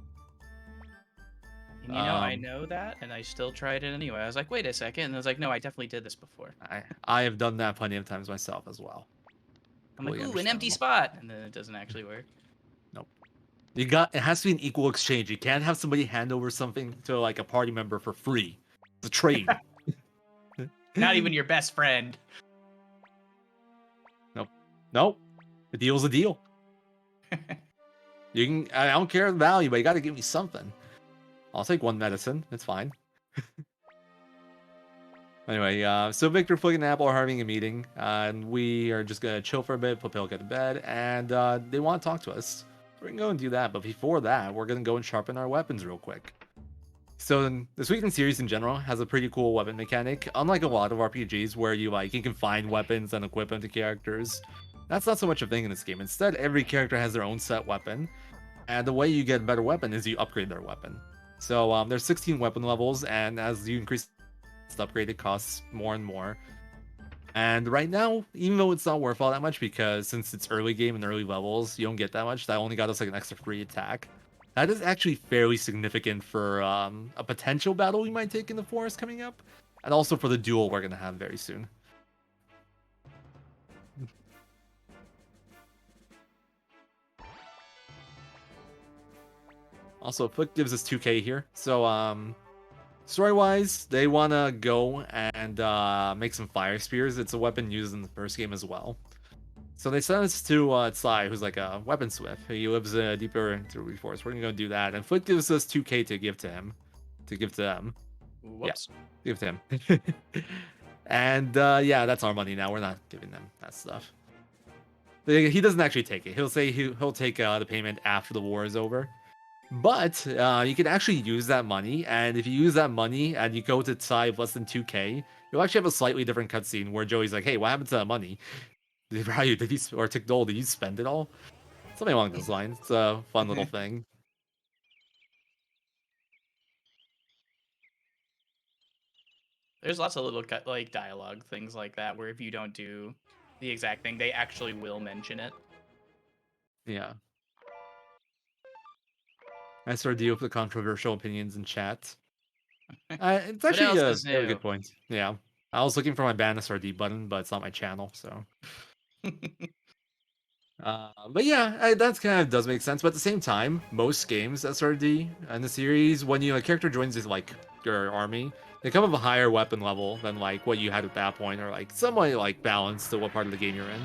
And I know that, and I still tried it anyway. I was like, wait a second, and I was like, no, I definitely did this before. I have done that plenty of times myself as well. I'm like, Completely ooh, an empty understandable. spot, and then it doesn't actually work. Nope. It has to be an equal exchange. You can't have somebody hand over something to like a party member for free. It's a trade. Not even your best friend. Nope. The deal's a deal. You can. I don't care the value, but you got to give me something. I'll take 1 medicine. It's fine. Anyway, so Victor, Flick, and Apple are having a meeting, and we are just gonna chill for a bit, put Pilka to bed, and they want to talk to us. We're gonna go and do that, but before that, we're gonna go and sharpen our weapons real quick. So the Suikoden series in general has a pretty cool weapon mechanic. Unlike a lot of RPGs where you can find weapons and equip them to characters, that's not so much a thing in this game. Instead, every character has their own set weapon, and the way you get a better weapon is you upgrade their weapon. So there's 16 weapon levels, and as you increase the upgrade, it costs more and more. And right now, even though it's not worth all that much, because since it's early game and early levels, you don't get that much. That only got us like an extra free attack. That is actually fairly significant for a potential battle we might take in the forest coming up, and also for the duel we're gonna have very soon. Also, Flick gives us 2k here. So, story-wise, they want to go and make some fire spears. It's a weapon used in the first game as well. So they sent us to Tsai, who's like a weaponsmith. He lives deeper into Ruby Forest. We're going to go do that. And Flick gives us 2k to give to him. To give to them. Whoops. Yeah, give to him. And yeah, that's our money now. We're not giving them that stuff. He doesn't actually take it. He'll say he'll take the payment after the war is over. But you can actually use that money, and if you use that money and you go to Tsai of less than 2k, you'll actually have a slightly different cutscene where Joey's like, hey, what happened to that money? Ryu, did you, or Tickdole, did you spend it all? Something along those lines. It's a fun little thing. There's lots of little like dialogue things like that where if you don't do the exact thing, they actually will mention it. Yeah. SRD with the controversial opinions in chat. It's What actually else a is very new? good point. Yeah. I was looking for my ban SRD button, but it's not my channel, so. But yeah, that's kind of does make sense. But at the same time, most games SRD in the series, when a character joins his like your army, they come with a higher weapon level than like what you had at that point, or like somewhat like balanced to what part of the game you're in.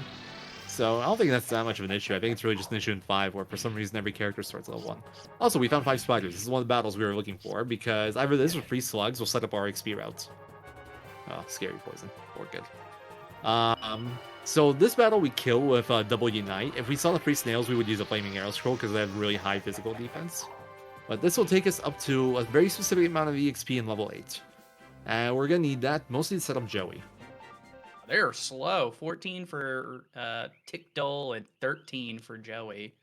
So I don't think that's that much of an issue. I think it's really just an issue in 5, where for some reason every character starts level 1. Also, we found 5 spiders. This is one of the battles we were looking for, because either this or free slugs will set up our XP routes. Oh, scary poison. Or good. So this battle we kill with double unite. If we saw the free snails, we would use a flaming arrow scroll because they have really high physical defense. But this will take us up to a very specific amount of EXP in level 8. And we're gonna need that mostly to set up Joey. They're slow. 14 for Tickdole and 13 for Joey.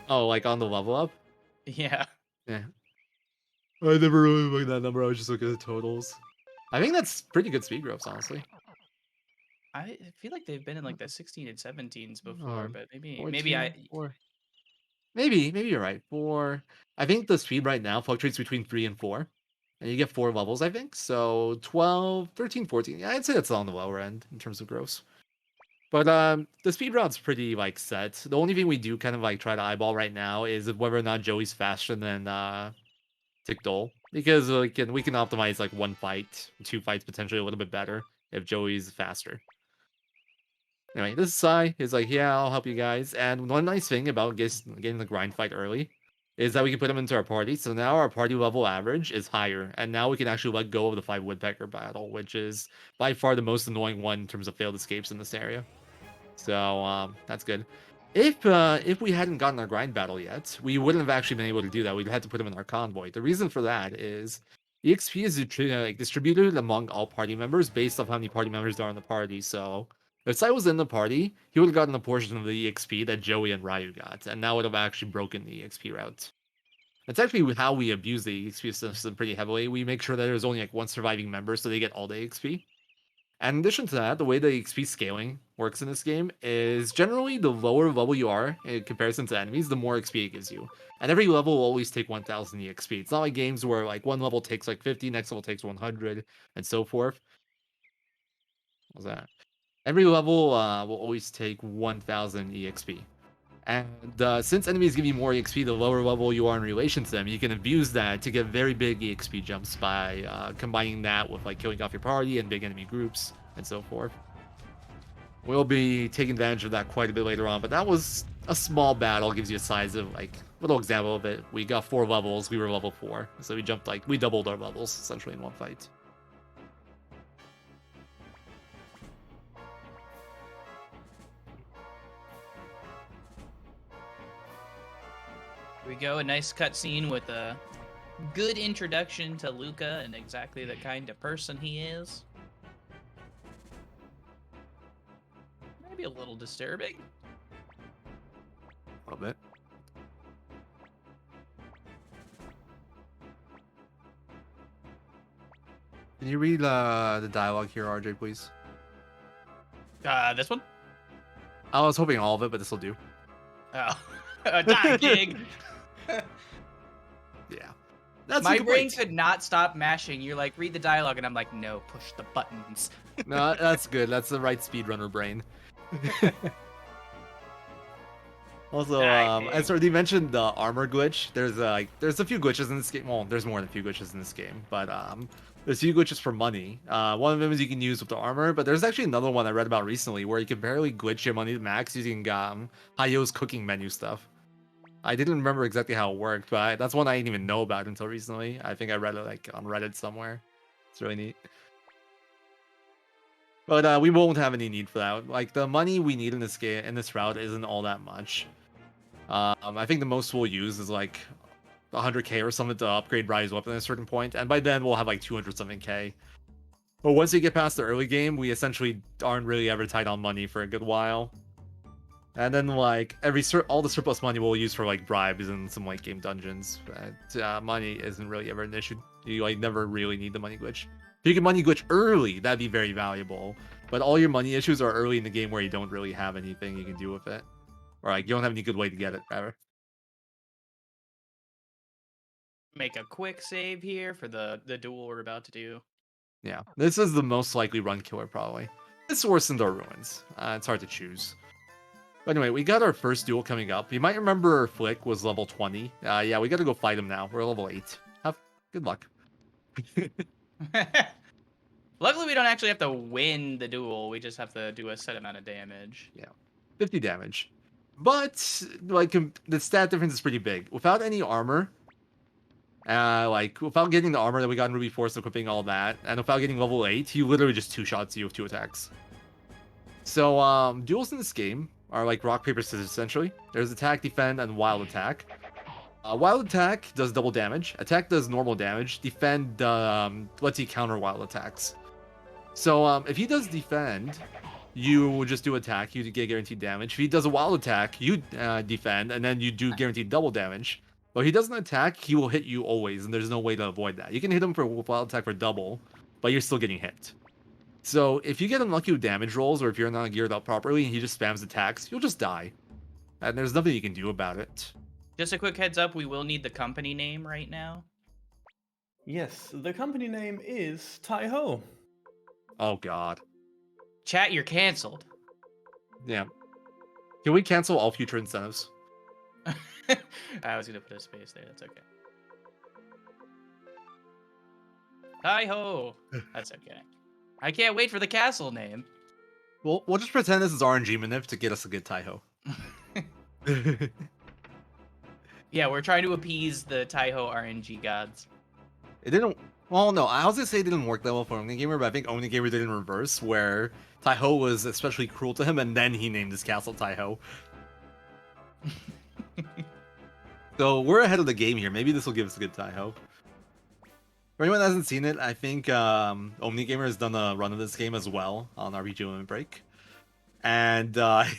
Oh, like on the level up? Yeah. Yeah. I never really looked at that number. I was just looking at the totals. I think that's pretty good speed growths, honestly. I feel like they've been in like the 16 and 17s before, Um, but maybe 14, 4. Maybe you're right. 4. I think the speed right now fluctuates between 3 and 4. And you get 4 levels, I think. So 12, 13, 14. Yeah, I'd say that's on the lower end in terms of growth. But the speed route's pretty like set. The only thing we do kind of like try to eyeball right now is whether or not Joey's faster than Tickdole. Because we can optimize like 1 fight, 2 fights potentially a little bit better if Joey's faster. Anyway, this Sai is like, yeah, I'll help you guys. And one nice thing about getting the grind fight early is that we can put him into our party. So now our party level average is higher. And now we can actually let go of the 5 Woodpecker battle, which is by far the most annoying one in terms of failed escapes in this area. So that's good. If we hadn't gotten our grind battle yet, we wouldn't have actually been able to do that. We'd had to put him in our convoy. The reason for that is EXP is distributed among all party members based off how many party members there are in the party. So if Sai was in the party, he would have gotten a portion of the EXP that Joey and Ryu got, and that would have actually broken the EXP route. That's actually how we abuse the EXP system pretty heavily. We make sure that there's only like 1 surviving member, so they get all the EXP. And in addition to that, the way the XP scaling works in this game is generally the lower level you are in comparison to enemies, the more XP it gives you. And every level will always take 1000 EXP. It's not like games where like one level takes like 50, next level takes 100, and so forth. What's that? Every level will always take 1000 EXP. And since enemies give you more EXP the lower level you are in relation to them, you can abuse that to get very big EXP jumps by combining that with like killing off your party and big enemy groups and so forth. We'll be taking advantage of that quite a bit later on, but that was a small battle, gives you a size of like little example of it. We got 4 levels, we were level 4, so we doubled our levels essentially in one fight. Here we go, a nice cutscene with a good introduction to Luca and exactly the kind of person he is. Maybe a little disturbing. A little bit. Can you read the dialogue here, RJ, please? This one? I was hoping all of it, but this will do. Oh, die, Gig. Yeah. That's My brain could not stop mashing. You're like, read the dialogue, and I'm like, no, push the buttons. No, that's good. That's the right speedrunner brain. Also, as already mentioned, the armor glitch. There's a few glitches in this game. Well, there's more than a few glitches in this game, but there's a few glitches for money. One of them is you can use with the armor, but there's actually another one I read about recently where you can barely glitch your money to max using Hayo's cooking menu stuff. I didn't remember exactly how it worked, but that's one I didn't even know about until recently. I think I read it like on Reddit somewhere. It's really neat. But we won't have any need for that. Like the money we need in this game, in this route, isn't all that much. I think the most we'll use is like 100k or something to upgrade Ryu's weapon at a certain point, and by then we'll have like 200 something k. But once we get past the early game, we essentially aren't really ever tight on money for a good while. And then like all the surplus money we'll use for like bribes and some late game dungeons. But money isn't really ever an issue. You like never really need the money glitch. If you can money glitch early, that'd be very valuable. But all your money issues are early in the game where you don't really have anything you can do with it. Or like you don't have any good way to get it, rather. Make a quick save here for the duel we're about to do. Yeah, this is the most likely run killer, probably. It's worse than the ruins. It's hard to choose. But anyway, we got our first duel coming up. You might remember Flick was level 20. Yeah, we gotta go fight him now. We're level 8. Have good luck. Luckily, we don't actually have to win the duel. We just have to do a set amount of damage. Yeah, 50 damage. But, like, the stat difference is pretty big. Without any armor, like, without getting the armor that we got in Ruby Force, equipping all that, and without getting level 8, he literally just two-shots you with 2 attacks. So, duels in this game are like rock, paper, scissors, essentially. There's attack, defend, and wild attack. Wild attack does double damage. Attack does normal damage. Defend lets you counter wild attacks. So, if he does defend, you will just do attack. You get guaranteed damage. If he does a wild attack, you defend, and then you do guaranteed double damage. But if he doesn't attack, he will hit you always, and there's no way to avoid that. You can hit him for wild attack for double, but you're still getting hit. So if you get unlucky with damage rolls, or if you're not geared up properly and he just spams attacks, you'll just die. And there's nothing you can do about it. Just a quick heads up, we will need the company name right now. Yes, the company name is Tai-Ho. Oh god. Chat, you're canceled. Yeah. Can we cancel all future incentives? I was gonna put a space there, that's okay. Hi-ho! That's okay. I can't wait for the castle name. We'll just pretend this is RNG manip to get us a good Tai-Ho. Yeah, we're trying to appease the Tai-Ho RNG gods. It didn't... Well, no, I was gonna say it didn't work that well for Omnigamer, but I think Omnigamer did in reverse, where Tai-Ho was especially cruel to him, and then he named his castle Tai-Ho. So we're ahead of the game here. Maybe this will give us a good Tai-Ho. For anyone that hasn't seen it, I think Omnigamer has done a run of this game as well on RPG Limit Break. And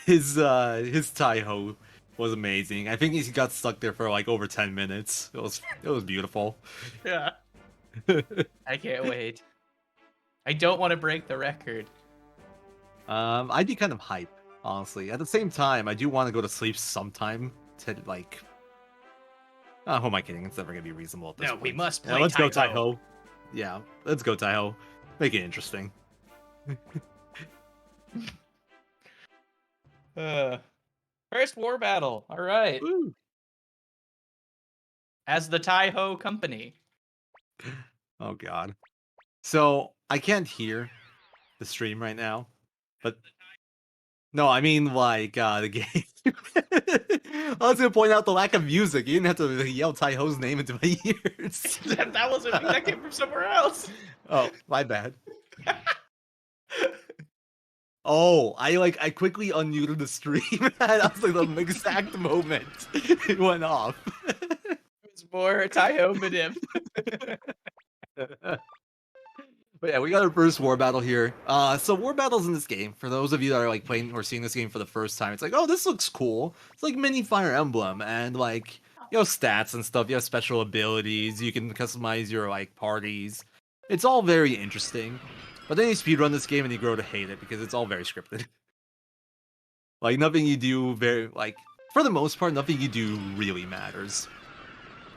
his Tai-Ho was amazing. I think he got stuck there for like over 10 minutes. It was beautiful. Yeah. I can't wait. I don't want to break the record. I'd be kind of hype, honestly. At the same time, I do want to go to sleep sometime to like... who am I kidding? It's never gonna be reasonable at this point. We must play Yeah, let's go Tai-Ho. Tai-Ho. Yeah, let's go Tai-Ho. Make it interesting. First war battle. All right. Woo. As the Tai-Ho company. Oh god. So I can't hear the stream right now, but no, I mean like the game. I was gonna point out the lack of music. You didn't have to yell Tai-Ho's name into my ears. That wasn't that came from somewhere else. Oh, my bad. Oh, I quickly unmuted the stream. That was like the exact moment it went off. It's more Tai-Ho manip. But yeah, we got our first war battle here. So war battles in this game, for those of you that are like playing or seeing this game for the first time, it's like, oh, this looks cool. It's like mini Fire Emblem, and like, you know, stats and stuff. You have special abilities. You can customize your like parties. It's all very interesting. But then you speedrun this game and you grow to hate it because it's all very scripted. Like nothing you do for the most part, nothing you do really matters.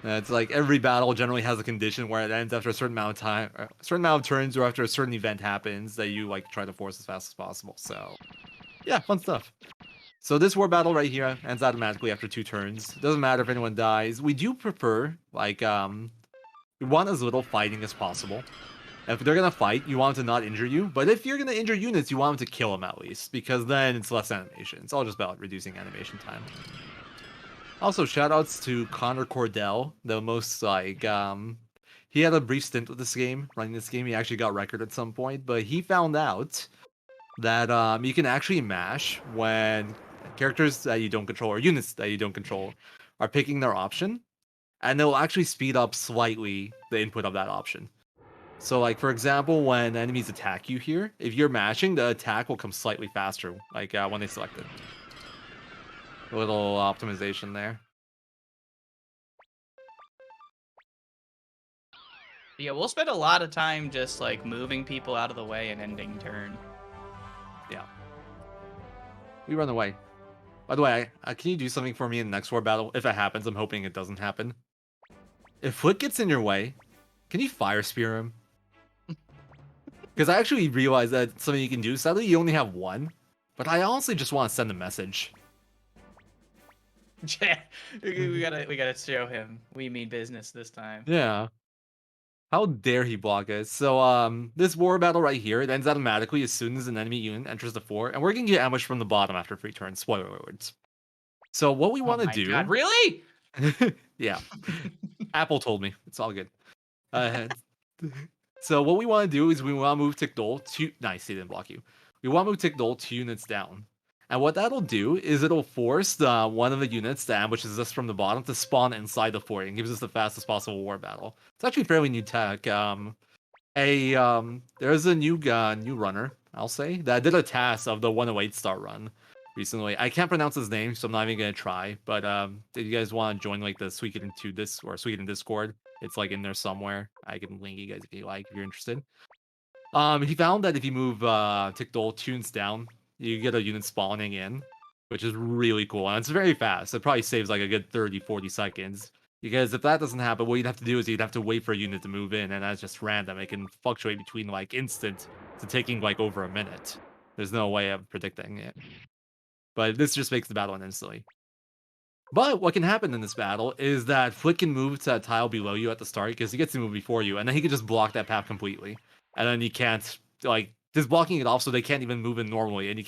It's like every battle generally has a condition where it ends after a certain amount of time, a certain amount of turns, or after a certain event happens that you like try to force as fast as possible. So, yeah, fun stuff. So this war battle right here ends automatically after 2 turns. Doesn't matter if anyone dies. We do prefer we want as little fighting as possible. If they're gonna fight, you want them to not injure you. But if you're gonna injure units, you want them to kill them at least, because then it's less animation. It's all just about reducing animation time. Also, shoutouts to Connor Cordell, the most he had a brief stint with this game, running this game. He actually got record at some point, but he found out that you can actually mash when characters that you don't control or units that you don't control are picking their option, and they'll actually speed up slightly the input of that option. So, like, for example, when enemies attack you here, if you're mashing, the attack will come slightly faster, like when they select it. A little optimization there. Yeah, we'll spend a lot of time just like moving people out of the way and ending turn. Yeah. We run away. By the way, can you do something for me in the next war battle? If it happens, I'm hoping it doesn't happen. If Flick gets in your way, can you fire spear him? Because I actually realized that something you can do. Sadly, you only have one. But I honestly just want to send a message. Yeah, we gotta show him we mean business this time. Yeah. How dare he block us? So, this war battle right here, it ends automatically as soon as an enemy unit enters the fort, and we're gonna get ambushed from the bottom after 3 turns. Spoiler alerts. So what we want to do... God, really? Yeah. Apple told me. It's all good. So what we want to do is we want to move Tickdol to... Nice, he didn't block you. We want to move Tickdol 2 units down. And what that'll do is it'll force one of the units that ambushes us from the bottom to spawn inside the fort and gives us the fastest possible war battle. It's actually fairly new tech. There's a new runner, I'll say, that did a task of the 108 star run recently. I can't pronounce his name, so I'm not even gonna try. But if you guys want to join like the Suikoden 2 Suikoden Discord, it's like in there somewhere. I can link you guys if you like, if you're interested. He found that if you move Tickdol tunes down, you get a unit spawning in, which is really cool. And it's very fast. It probably saves like a good 30-40 seconds. Because if that doesn't happen, what you'd have to do is you'd have to wait for a unit to move in, and that's just random. It can fluctuate between like instant to taking like over a minute. There's no way of predicting it. But this just makes the battle end instantly. But what can happen in this battle is that Flick can move to a tile below you at the start because he gets to move before you, and then he can just block that path completely. And then you can't like just blocking it off so they can't even move in normally, and you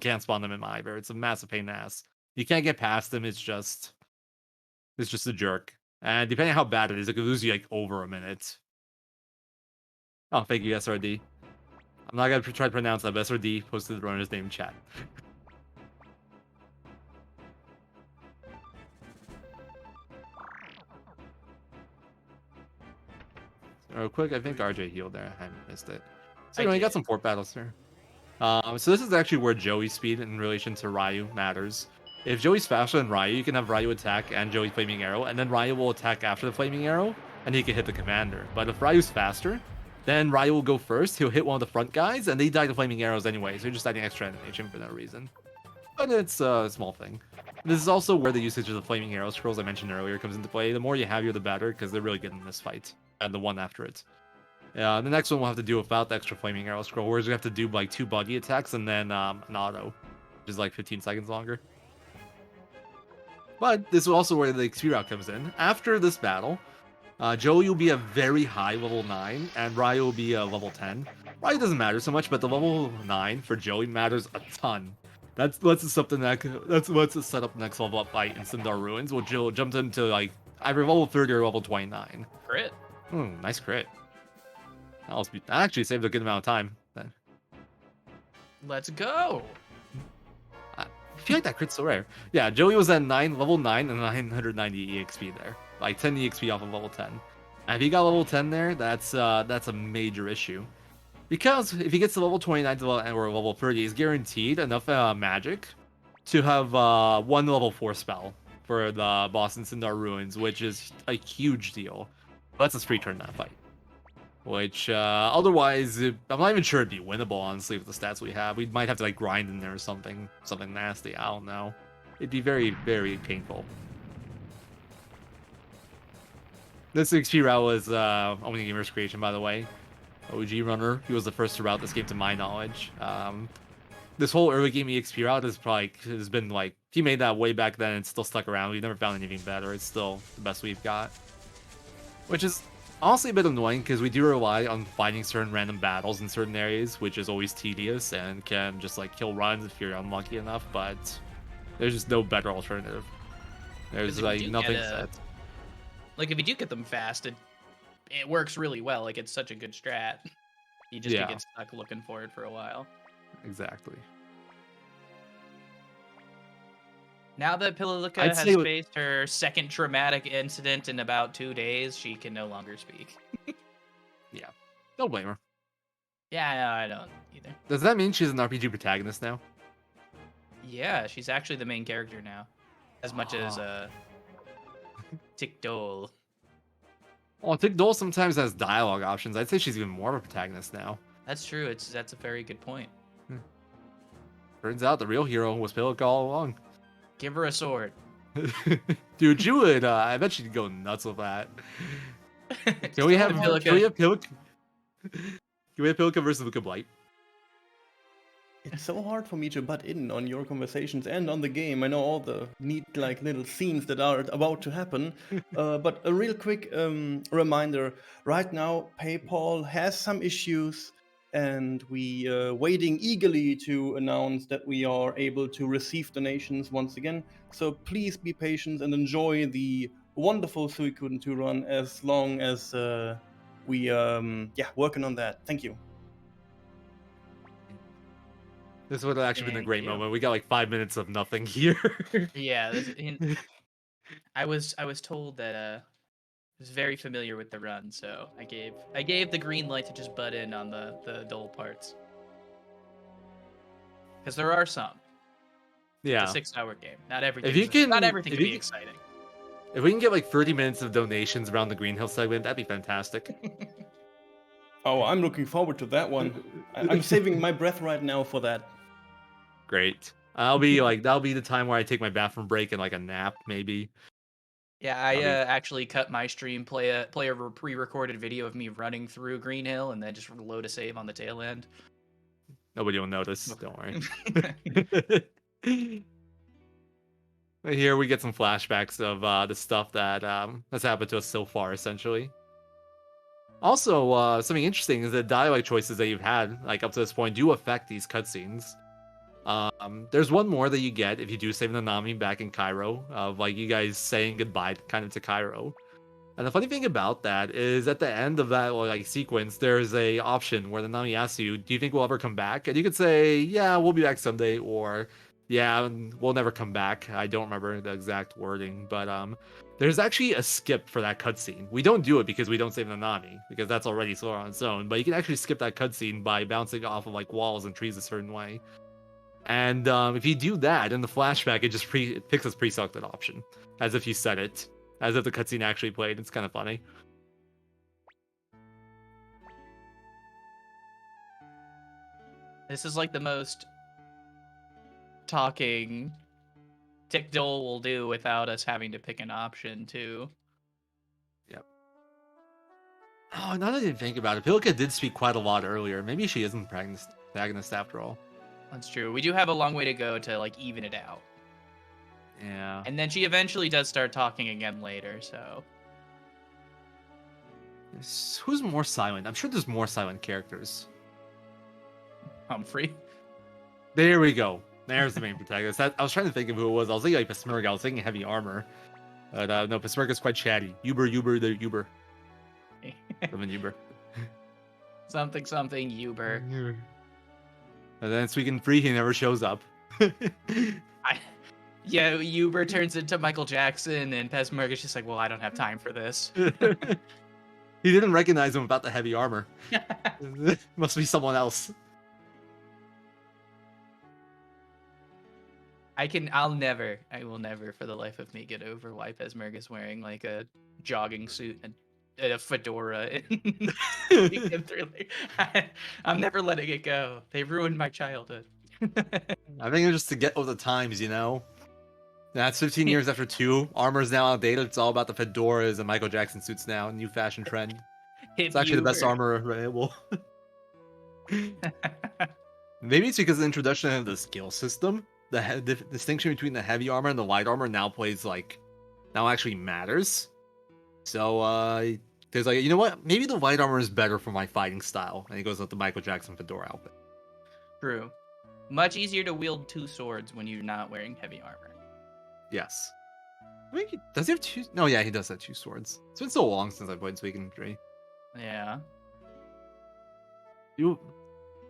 can't spawn them in either. It's a massive pain in the ass. You can't get past them, it's just a jerk. And depending on how bad it is, it could lose you like over a minute. Oh, thank you, SRD. I'm not gonna try to pronounce that, but SRD posted the runner's name in chat. Real quick, I think RJ healed there. I missed it. So anyway, you got some fort battles here. So this is actually where Joey's speed in relation to Ryu matters. If Joey's faster than Ryu, you can have Ryu attack and Joey Flaming Arrow, and then Ryu will attack after the Flaming Arrow, and he can hit the commander. But if Ryu's faster, then Ryu will go first, he'll hit one of the front guys, and they die to Flaming Arrows anyway, so you're just adding extra animation for no reason. But it's a small thing. This is also where the usage of the Flaming Arrow scrolls I mentioned earlier comes into play. The more you have here, the better, because they're really good in this fight. And the one after it. The next one we'll have to do without the extra Flaming Arrow scroll, whereas we have to do like 2 buggy attacks and then an auto, which is like 15 seconds longer. But this is also where the XP route comes in. After this battle, Joey will be a very high level 9, and Ryu will be a level 10. Ryu doesn't matter so much, but the level 9 for Joey matters a ton. That's lets us set up the next level up fight in Sindar Ruins, which will jump into like either level 30 or level 29. Crit. Nice crit. That actually saved a good amount of time. Let's go. I feel like that crit's so rare. Yeah, Joey was at level 9 and 990 EXP there. Like 10 EXP off of level 10. And if he got level 10 there, that's a major issue. Because if he gets to level 29 or level 30, he's guaranteed enough magic to have one level 4 spell for the boss in Sindar Ruins, which is a huge deal. Lets us free turn that fight. Which, otherwise, I'm not even sure it'd be winnable, honestly, with the stats we have. We might have to, like, grind in there or something nasty. I don't know. It'd be very, very painful. This XP route was Omni Gamer's creation, by the way. OG runner. He was the first to route this game to my knowledge. This whole early game EXP route has been, like, he made that way back then and it's still stuck around. We've never found anything better. It's still the best we've got. Which is honestly a bit annoying because we do rely on fighting certain random battles in certain areas, which is always tedious and can just like kill runs if you're unlucky enough, but there's just no better alternative. There's like nothing set. Like if you do get them fast, it works really well. Like it's such a good strat. You just get stuck looking for it for a while. Exactly. Now that Piluluka has faced her second traumatic incident in about 2 days, she can no longer speak. Yeah. Don't blame her. Yeah, no, I don't either. Does that mean she's an RPG protagonist now? Yeah, she's actually the main character now. As much as Tickdol. Well, Tickdol sometimes has dialogue options. I'd say she's even more of a protagonist now. That's true. That's a very good point. Turns out the real hero was Piluluka all along. Give her a sword. Dude, you would. I bet you'd go nuts with that. Can we have Pilica. Pilica? Can we have Pilica versus Luca Blight? It's so hard for me to butt in on your conversations and on the game. I know all the neat, like, little scenes that are about to happen. But a real quick reminder: right now, PayPal has some issues, and we waiting eagerly to announce that we are able to receive donations once again. So please be patient and enjoy the wonderful Suikoden 2 run as long as we working on that. Thank you. This would have actually been a Thank great you. moment. We got like 5 minutes of nothing here. Yeah, I was told that I was very familiar with the run, so I gave the green light to just butt in on the dull parts. Because there are some. Yeah. It's a 6-hour game. Not everything. can- not everything if can you be can- exciting. If we can get like 30 minutes of donations around the Green Hill segment, that'd be fantastic. Oh, I'm looking forward to that one. I'm saving my breath right now for that. Great. That'll be the time where I take my bathroom break and like a nap, maybe. Yeah, I That'll be- actually cut my stream, play a pre-recorded video of me running through Green Hill, and then just load a save on the tail end. Nobody will notice. Don't worry. Here we get some flashbacks of the stuff that has happened to us so far, essentially. Also, something interesting is the dialogue choices that you've had, like up to this point, do affect these cutscenes. There's one more that you get if you do save Nanami back in Cairo, of like you guys saying goodbye kind of to Cairo. And the funny thing about that is at the end of that like sequence, there's a option where Nanami asks you, "Do you think we'll ever come back?" And you could say, "Yeah, we'll be back someday," or "Yeah, we'll never come back." I don't remember the exact wording, but there's actually a skip for that cutscene. We don't do it because we don't save Nanami, because that's already slow on its own. But you can actually skip that cutscene by bouncing off of like walls and trees a certain way. And if you do that in the flashback, it just it picks this pre-selected option, as if you said it, as if the cutscene actually played. It's kind of funny. This is like the most talking Tick Dole will do without us having to pick an option too. Yep. Oh, now that I didn't think about it, Pilica did speak quite a lot earlier. Maybe she isn't protagonist after all. That's true. We do have a long way to go to like even it out. Yeah. And then she eventually does start talking again later, so. Who's more silent? I'm sure there's more silent characters. Humphrey. There we go. There's the main protagonist. I was trying to think of who it was. I was thinking like Pesmerga. I was thinking heavy armor. But no, Pesmerga's quite chatty. Uber, the Uber. Something Uber. something Uber. And then Suikoden 3, he never shows up. Yeah, Uber turns into Michael Jackson, and Pesmerga's just like, well, I don't have time for this. He didn't recognize him without the heavy armor. Must be someone else. I will never for the life of me get over why Pesmerga's wearing like a jogging suit and a fedora in I'm never letting it go. They ruined my childhood. I think it's just to get with the times, you know? That's 15 years after 2. Armor's now outdated. It's all about the fedoras and Michael Jackson suits now. New fashion trend. It's actually the best armor available. Maybe it's because of the introduction of the skill system. The distinction between the heavy armor and the light armor now actually matters. So, there's like, you know what? Maybe the light armor is better for my fighting style. And he goes with the Michael Jackson fedora outfit. True. Much easier to wield 2 swords when you're not wearing heavy armor. Yes. Wait, does he have 2? No, yeah, he does have 2 swords. It's been so long since I played Suikoden 3. Yeah.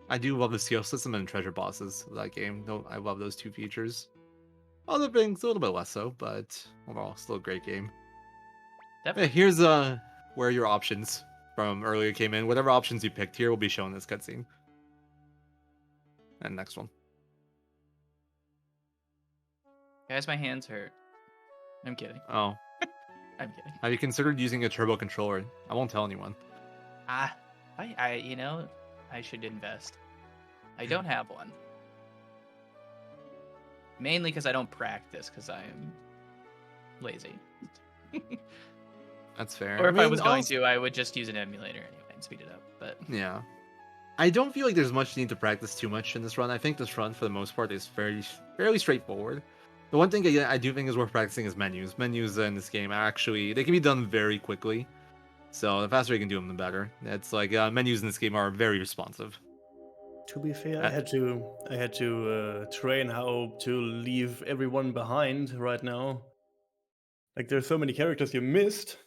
I do love the skill system and treasure bosses of that game. I love those 2 features. Other things, a little bit less so, but overall, still a great game. Definitely. Hey, here's where your options from earlier came in. Whatever options you picked here will be shown in this cutscene. And next one. Guys, my hands hurt. I'm kidding. Oh. I'm kidding. Have you considered using a turbo controller? I won't tell anyone. I should invest. I don't have one. Mainly because I don't practice because I am lazy. That's fair. Or if I mean, was going honest- to, I would just use an emulator anyway and speed it up. But Yeah. I don't feel like there's much need to practice too much in this run. I think this run, for the most part, is fairly straightforward. The one thing I do think is worth practicing is menus. Menus in this game are actually, they can be done very quickly. So the faster you can do them, the better. It's like menus in this game are very responsive. To be fair, Uh, I had to train how to leave everyone behind right now. Like there's so many characters you missed.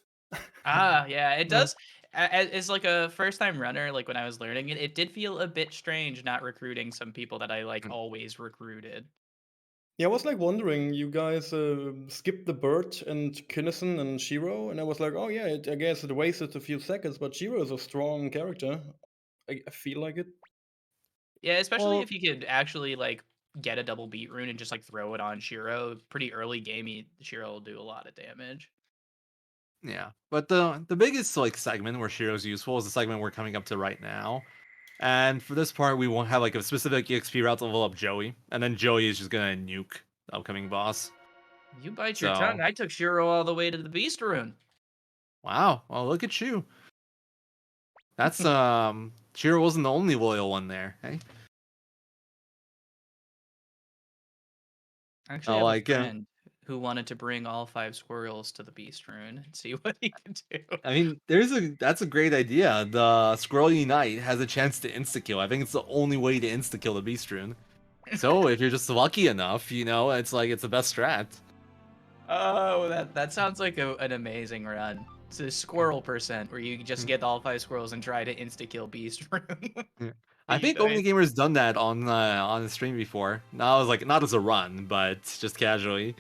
yeah, it Yeah. does. As like a first time runner, like when I was learning it, it did feel a bit strange not recruiting some people that I like always recruited. Yeah, I was like wondering, you guys skipped the Bert and Kinnison and Shiro, and I was like, oh yeah, I guess it wasted a few seconds, but Shiro is a strong character. I feel like it. Yeah, especially Well- if you could actually like get a double beat rune and just like throw it on Shiro. Pretty early gamey, Shiro will do a lot of damage. Yeah, but the biggest like segment where Shiro's useful is the segment we're coming up to right now. And for this part, we won't have like a specific EXP route to level up Joey, and then Joey is just gonna nuke the upcoming boss. You bite your So- tongue. I took Shiro all the way to the beast rune. Wow, well look at you. That's Shiro wasn't the only loyal one there, hey? Actually, I Oh, have like a friend who wanted to bring all 5 squirrels to the beast rune and see what he could do. I mean, that's a great idea. The Scroll Unite has a chance to insta kill. I think it's the only way to insta kill the Beast Rune. So if you're just lucky enough, it's like it's the best strat. Oh, that sounds like an amazing run. It's a squirrel percent where you just get all 5 squirrels and try to insta kill beast rune. Yeah. I think OmniGamer's done that on the stream before. Now I was like, not as a run, but just casually.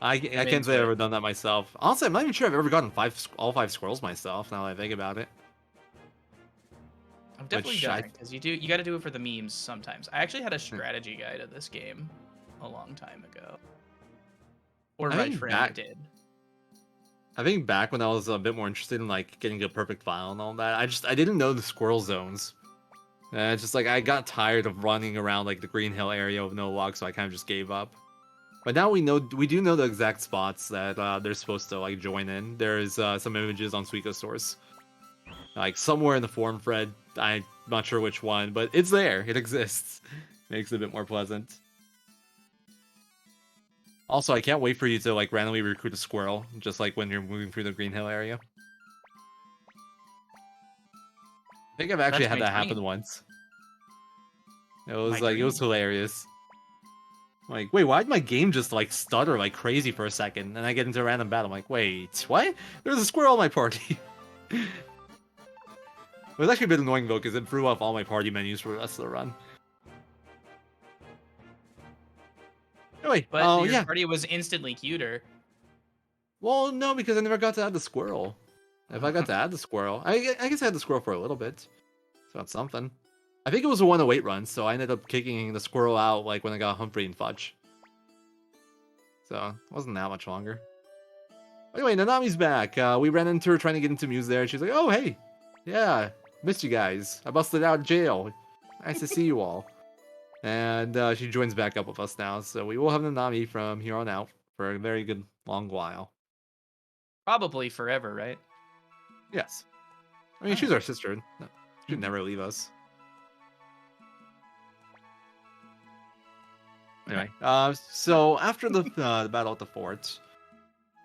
I can't say I've ever done that myself. Honestly, I'm not even sure I've ever gotten all 5 squirrels myself. Now that I think about it. I've definitely Which done I- it because you got to do it for the memes sometimes. I actually had a strategy guide of this game a long time ago, or I my think friend did. I think back when I was a bit more interested in like getting a perfect file and all that, I didn't know the squirrel zones. It's just like I got tired of running around like the Green Hill area with no luck, so I kind of just gave up. But now we do know the exact spots that they're supposed to like join in. There's some images on Suikoden source, like somewhere in the forum thread. I'm not sure which one, but it's there. It exists. Makes it a bit more pleasant. Also, I can't wait for you to like randomly recruit a squirrel, just like when you're moving through the Green Hill area. I think I've actually That's had my that dream. happen once. It was My like it was dream. hilarious. Like, wait, why did my game just like stutter like crazy for a second? And I get into a random battle. I'm like, wait, what? There's a squirrel in my party. It was actually a bit annoying though, because it threw off all my party menus for the rest of the run. Anyway, But your yeah. party was instantly cuter. Well, no, because I never got to add the squirrel. If I got to add the squirrel, I guess I had the squirrel for a little bit. So that's something. I think it was a 108 run, so I ended up kicking the squirrel out like when I got Humphrey and Fudge. So it wasn't that much longer. Anyway, Nanami's back. We ran into her trying to get into Muse there. She's like, oh, hey. Yeah, missed you guys. I busted out of jail. Nice to see you all. And she joins back up with us now, so we will have Nanami from here on out for a very good long while. Probably forever, right? Yes. I mean, she's our sister. She'd never leave us. Anyway, so after the battle at the fort,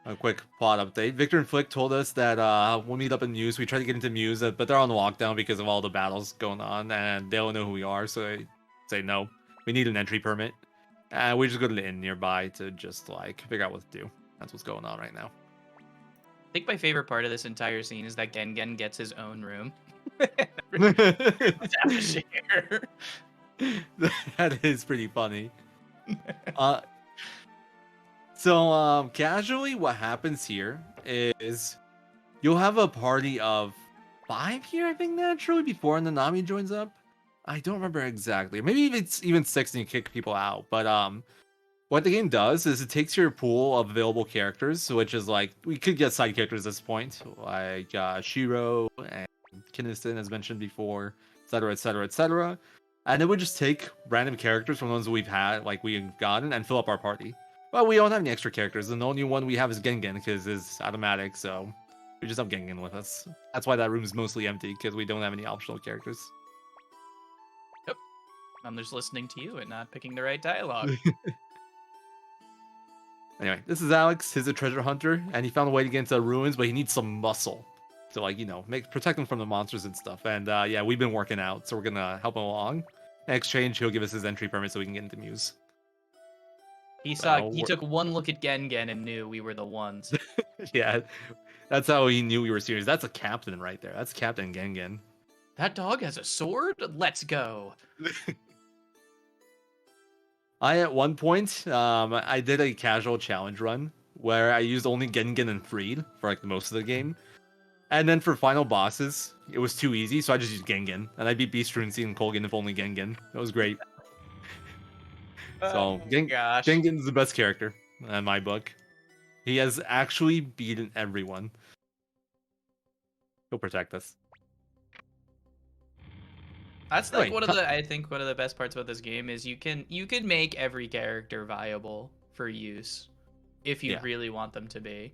a quick plot update. Victor and Flick told us that we'll meet up in Muse. We tried to get into Muse, but they're on lockdown because of all the battles going on, and they don't know who we are, so they say no. We need an entry permit. And we just go to the inn nearby to just, like, figure out what to do. That's what's going on right now. I think my favorite part of this entire scene is that Gengen gets his own room. Have to share. That is pretty funny. So casually what happens here is you'll have a party of 5 here, I think, naturally, before Nanami joins up. I don't remember exactly. Maybe it's even 6 and you kick people out. But what the game does is it takes your pool of available characters, which is like, we could get side characters at this point, like Shiro and Kinnison, as mentioned before, etc., etc., etc. And it would just take random characters from the ones that we've had, like we've gotten, and fill up our party. But we don't have any extra characters, and the only one we have is Gengen, because it's automatic, so we just have Gengen with us. That's why that room is mostly empty, because we don't have any optional characters. Yep. I'm just listening to you and not picking the right dialogue. Anyway, this is Alex. He's a treasure hunter, and he found a way to get into the ruins, but he needs some muscle to, like, protect him from the monsters and stuff. And yeah, we've been working out, so we're gonna help him along. In exchange, he'll give us his entry permit so we can get into Muse. He Well, took one look at Gengen and knew we were the ones. Yeah, that's how he knew we were serious. That's a captain right there. That's Captain Gengen. That dog has a sword? Let's go. At one point, I did a casual challenge run where I used only Gengen and Freed for like most of the game. And then for final bosses, it was too easy, so I just used Gengen. And I beat Beast Runesi and Colgan with only Gengen. That was great. So, Gosh. Gengen's the best character in my book. He has actually beaten everyone. He'll protect us. That's like Wait, I think one of the best parts about this game is you can make every character viable for use if you really want them to be.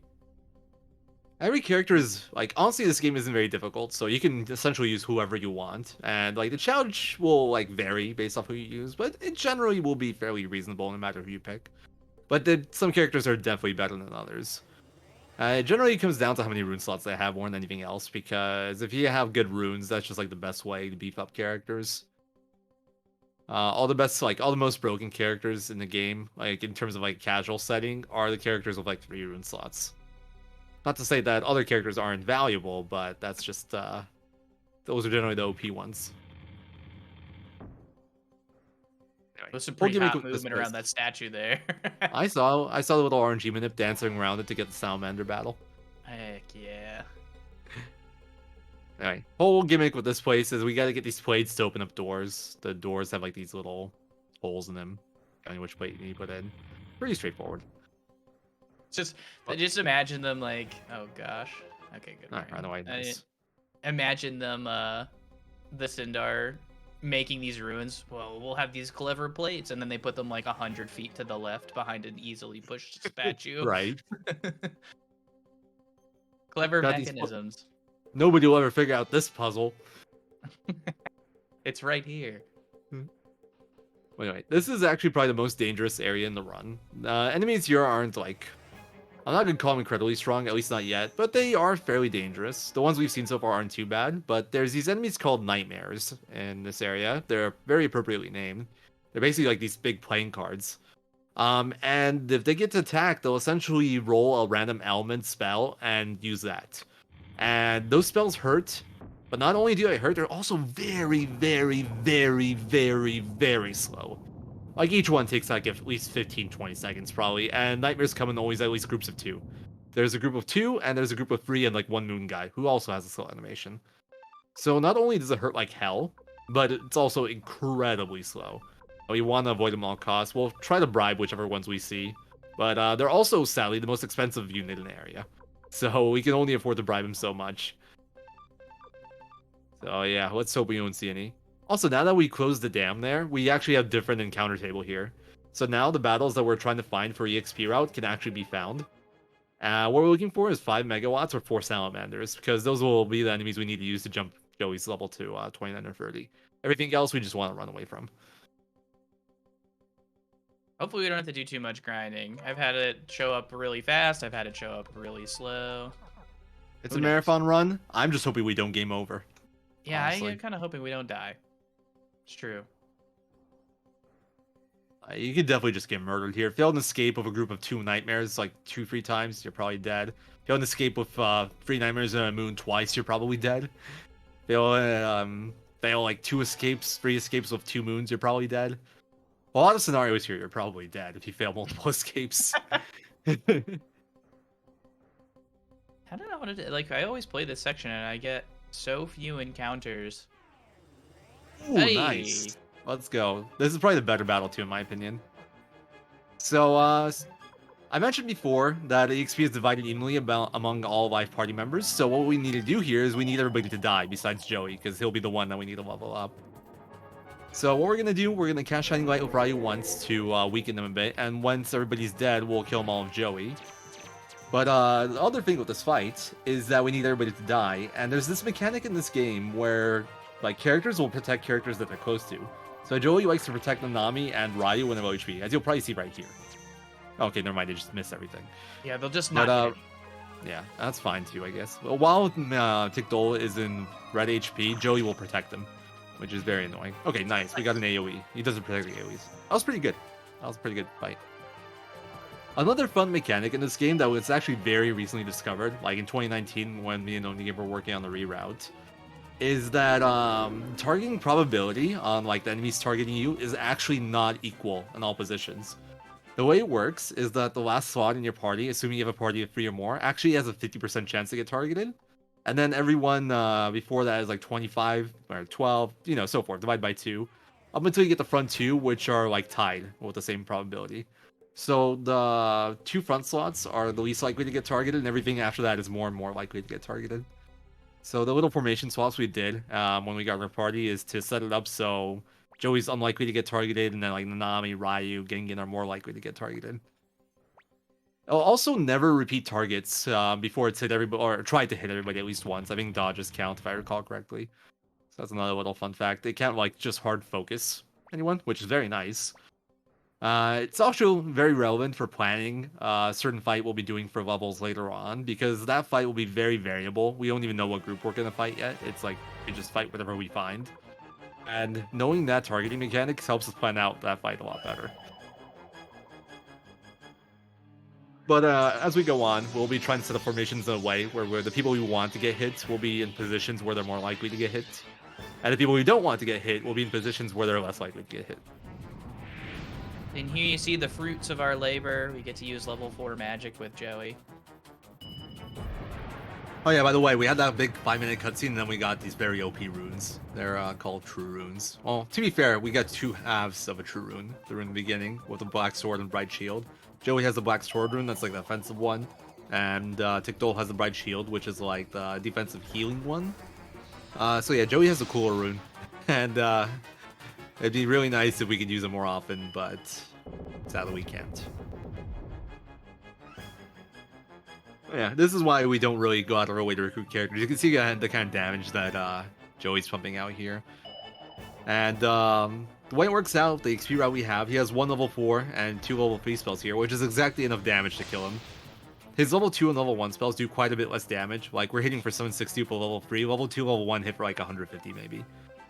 Every character is, like, honestly, this game isn't very difficult, so you can essentially use whoever you want. And, like, the challenge will, like, vary based off who you use, but it generally will be fairly reasonable no matter who you pick. But some characters are definitely better than others. It generally comes down to how many rune slots they have more than anything else, because if you have good runes, that's just, like, the best way to beef up characters. All the most broken characters in the game, like, in terms of, like, casual setting, are the characters with, like, 3 rune slots. Not to say that other characters aren't valuable, but that's just, those are generally the OP ones. Anyway, There's some pretty hot movement around that statue there. I saw the little RNG manip dancing around it to get the salamander battle. Heck yeah. Anyway, whole gimmick with this place is we gotta get these plates to open up doors. The doors have, like, these little holes in them, depending which plate you need to put in. Pretty straightforward. Just imagine them like, oh gosh. Okay, good. Alright, run away. Nice. Imagine them, the Sindar making these ruins. Well, we'll have these clever plates, and then they put them like 100 feet to the left behind an easily pushed statue. Right. Clever mechanisms. Nobody will ever figure out this puzzle. It's right here. Anyway, this is actually probably the most dangerous area in the run. Enemies here aren't, like, I'm not going to call them incredibly strong, at least not yet, but they are fairly dangerous. The ones we've seen so far aren't too bad, but there's these enemies called Nightmares in this area. They're very appropriately named. They're basically like these big playing cards. And if they get to attack, they'll essentially roll a random element spell and use that. And those spells hurt, but not only do they hurt, they're also very, very, very, very, very slow. Like, each one takes, like, at least 15-20 seconds, probably, and Nightmares come in always at least groups of 2. There's a group of 2, and there's a group of 3, and, like, one moon guy, who also has a slow animation. So not only does it hurt like hell, but it's also incredibly slow. We want to avoid them at all costs. We'll try to bribe whichever ones we see, but they're also, sadly, the most expensive unit in the area. So we can only afford to bribe them so much. So yeah, let's hope we don't see any. Also, now that we closed the dam there, we actually have different encounter table here. So now the battles that we're trying to find for EXP route can actually be found. What we're looking for is 5 megawatts or 4 salamanders, because those will be the enemies we need to use to jump Joey's level to 29 or 30. Everything else we just want to run away from. Hopefully we don't have to do too much grinding. I've had it show up really fast. I've had it show up really slow. It's a marathon run. I'm just hoping we don't game over. Yeah, honestly. I'm kind of hoping we don't die. It's true. You could definitely just get murdered here. If you had an escape of a group of 2 nightmares like 2-3 times, you're probably dead. If you had an escape with 3 nightmares and a moon twice, you're probably dead. If you fail like 2 escapes, 3 escapes with 2 moons, you're probably dead. A lot of scenarios here, you're probably dead if you fail multiple escapes. I don't know what it is. Like, I always play this section and I get so few encounters. Ooh, Hey. nice. Let's go. This is probably the better battle too, in my opinion. So, I mentioned before that EXP is divided evenly among all 5 party members. So what we need to do here is we need everybody to die besides Joey, because he'll be the one that we need to level up. So what we're gonna do, we're gonna cast Shining Light with Ryu once to weaken them a bit, and once everybody's dead, we'll kill them all with Joey. But the other thing with this fight is that we need everybody to die, and there's this mechanic in this game where like characters will protect characters that they're close to. So Joey likes to protect Nanami and Ryu when they're low HP, as you'll probably see right here. Okay, never mind, they just missed everything. Yeah, they'll just But not. yeah, that's fine too, I guess. Well, while Tikdol is in red HP, Joey will protect them, which is very annoying. Okay, nice. We got an AoE. He doesn't protect the AoEs. That was pretty good. That was a pretty good fight. Another fun mechanic in this game that was actually very recently discovered, like in 2019 when me and OnlyGame were working on the reroute, is that targeting probability on like the enemies targeting you is actually not equal in all positions. The way it works is that the last slot in your party, assuming you have a party of 3 or more, actually has a 50% chance to get targeted. And then everyone before that is like 25 or 12, you know, so forth, divided by 2. Up until you get the front 2, which are like tied with the same probability. So the 2 front slots are the least likely to get targeted, and everything after that is more and more likely to get targeted. So the little formation swaps we did when we got our party is to set it up so Joey's unlikely to get targeted, and then like Nanami, Ryu, Gengen are more likely to get targeted. I'll also never repeat targets before it's hit everybody, or try to hit everybody at least once. I think dodges count if I recall correctly. So that's another little fun fact. They can't like just hard focus anyone, which is very nice. It's also very relevant for planning a certain fight we'll be doing for levels later on, because that fight will be very variable. We don't even know what group we're going to fight yet. It's like we just fight whatever we find. And knowing that targeting mechanics helps us plan out that fight a lot better. But as we go on, we'll be trying to set up formations in a way where the people we want to get hit will be in positions where they're more likely to get hit. And the people we don't want to get hit will be in positions where they're less likely to get hit. And here you see the fruits of our labor. We get to use level 4 magic with Joey. Oh yeah, by the way, we had that big 5-minute cutscene, and then we got these very OP runes. They're called true runes. Well, to be fair, we got 2 halves of a true rune. The rune in the beginning with a black sword and bright shield. Joey has the black sword rune, that's like the offensive one. And Tikdol has the bright shield, which is like the defensive healing one. So yeah, Joey has a cooler rune. And it'd be really nice if we could use it more often, but sadly we can't. Yeah, this is why we don't really go out of our way to recruit characters. You can see the kind of damage that Joey's pumping out here. And the way it works out, the XP route we have, he has 1 level 4 and 2 level 3 spells here, which is exactly enough damage to kill him. His level 2 and level 1 spells do quite a bit less damage. Like, we're hitting for 760 for level 3. Level 2, level 1 hit for like 150 maybe.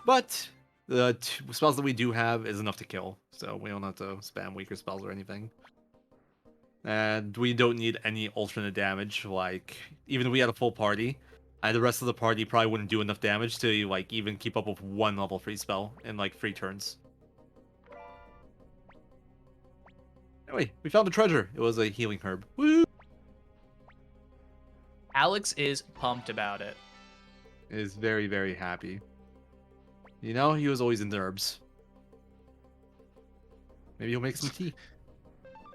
But the 2 spells that we do have is enough to kill, so we don't have to spam weaker spells or anything. And we don't need any alternate damage. Like, even if we had a full party, and the rest of the party probably wouldn't do enough damage to like even keep up with 1 level 3 spell in like 3 turns. Anyway, we found a treasure. It was a healing herb. Woo! Alex is pumped about it. Is very, very happy. You know, he was always into herbs. Maybe he'll make some tea.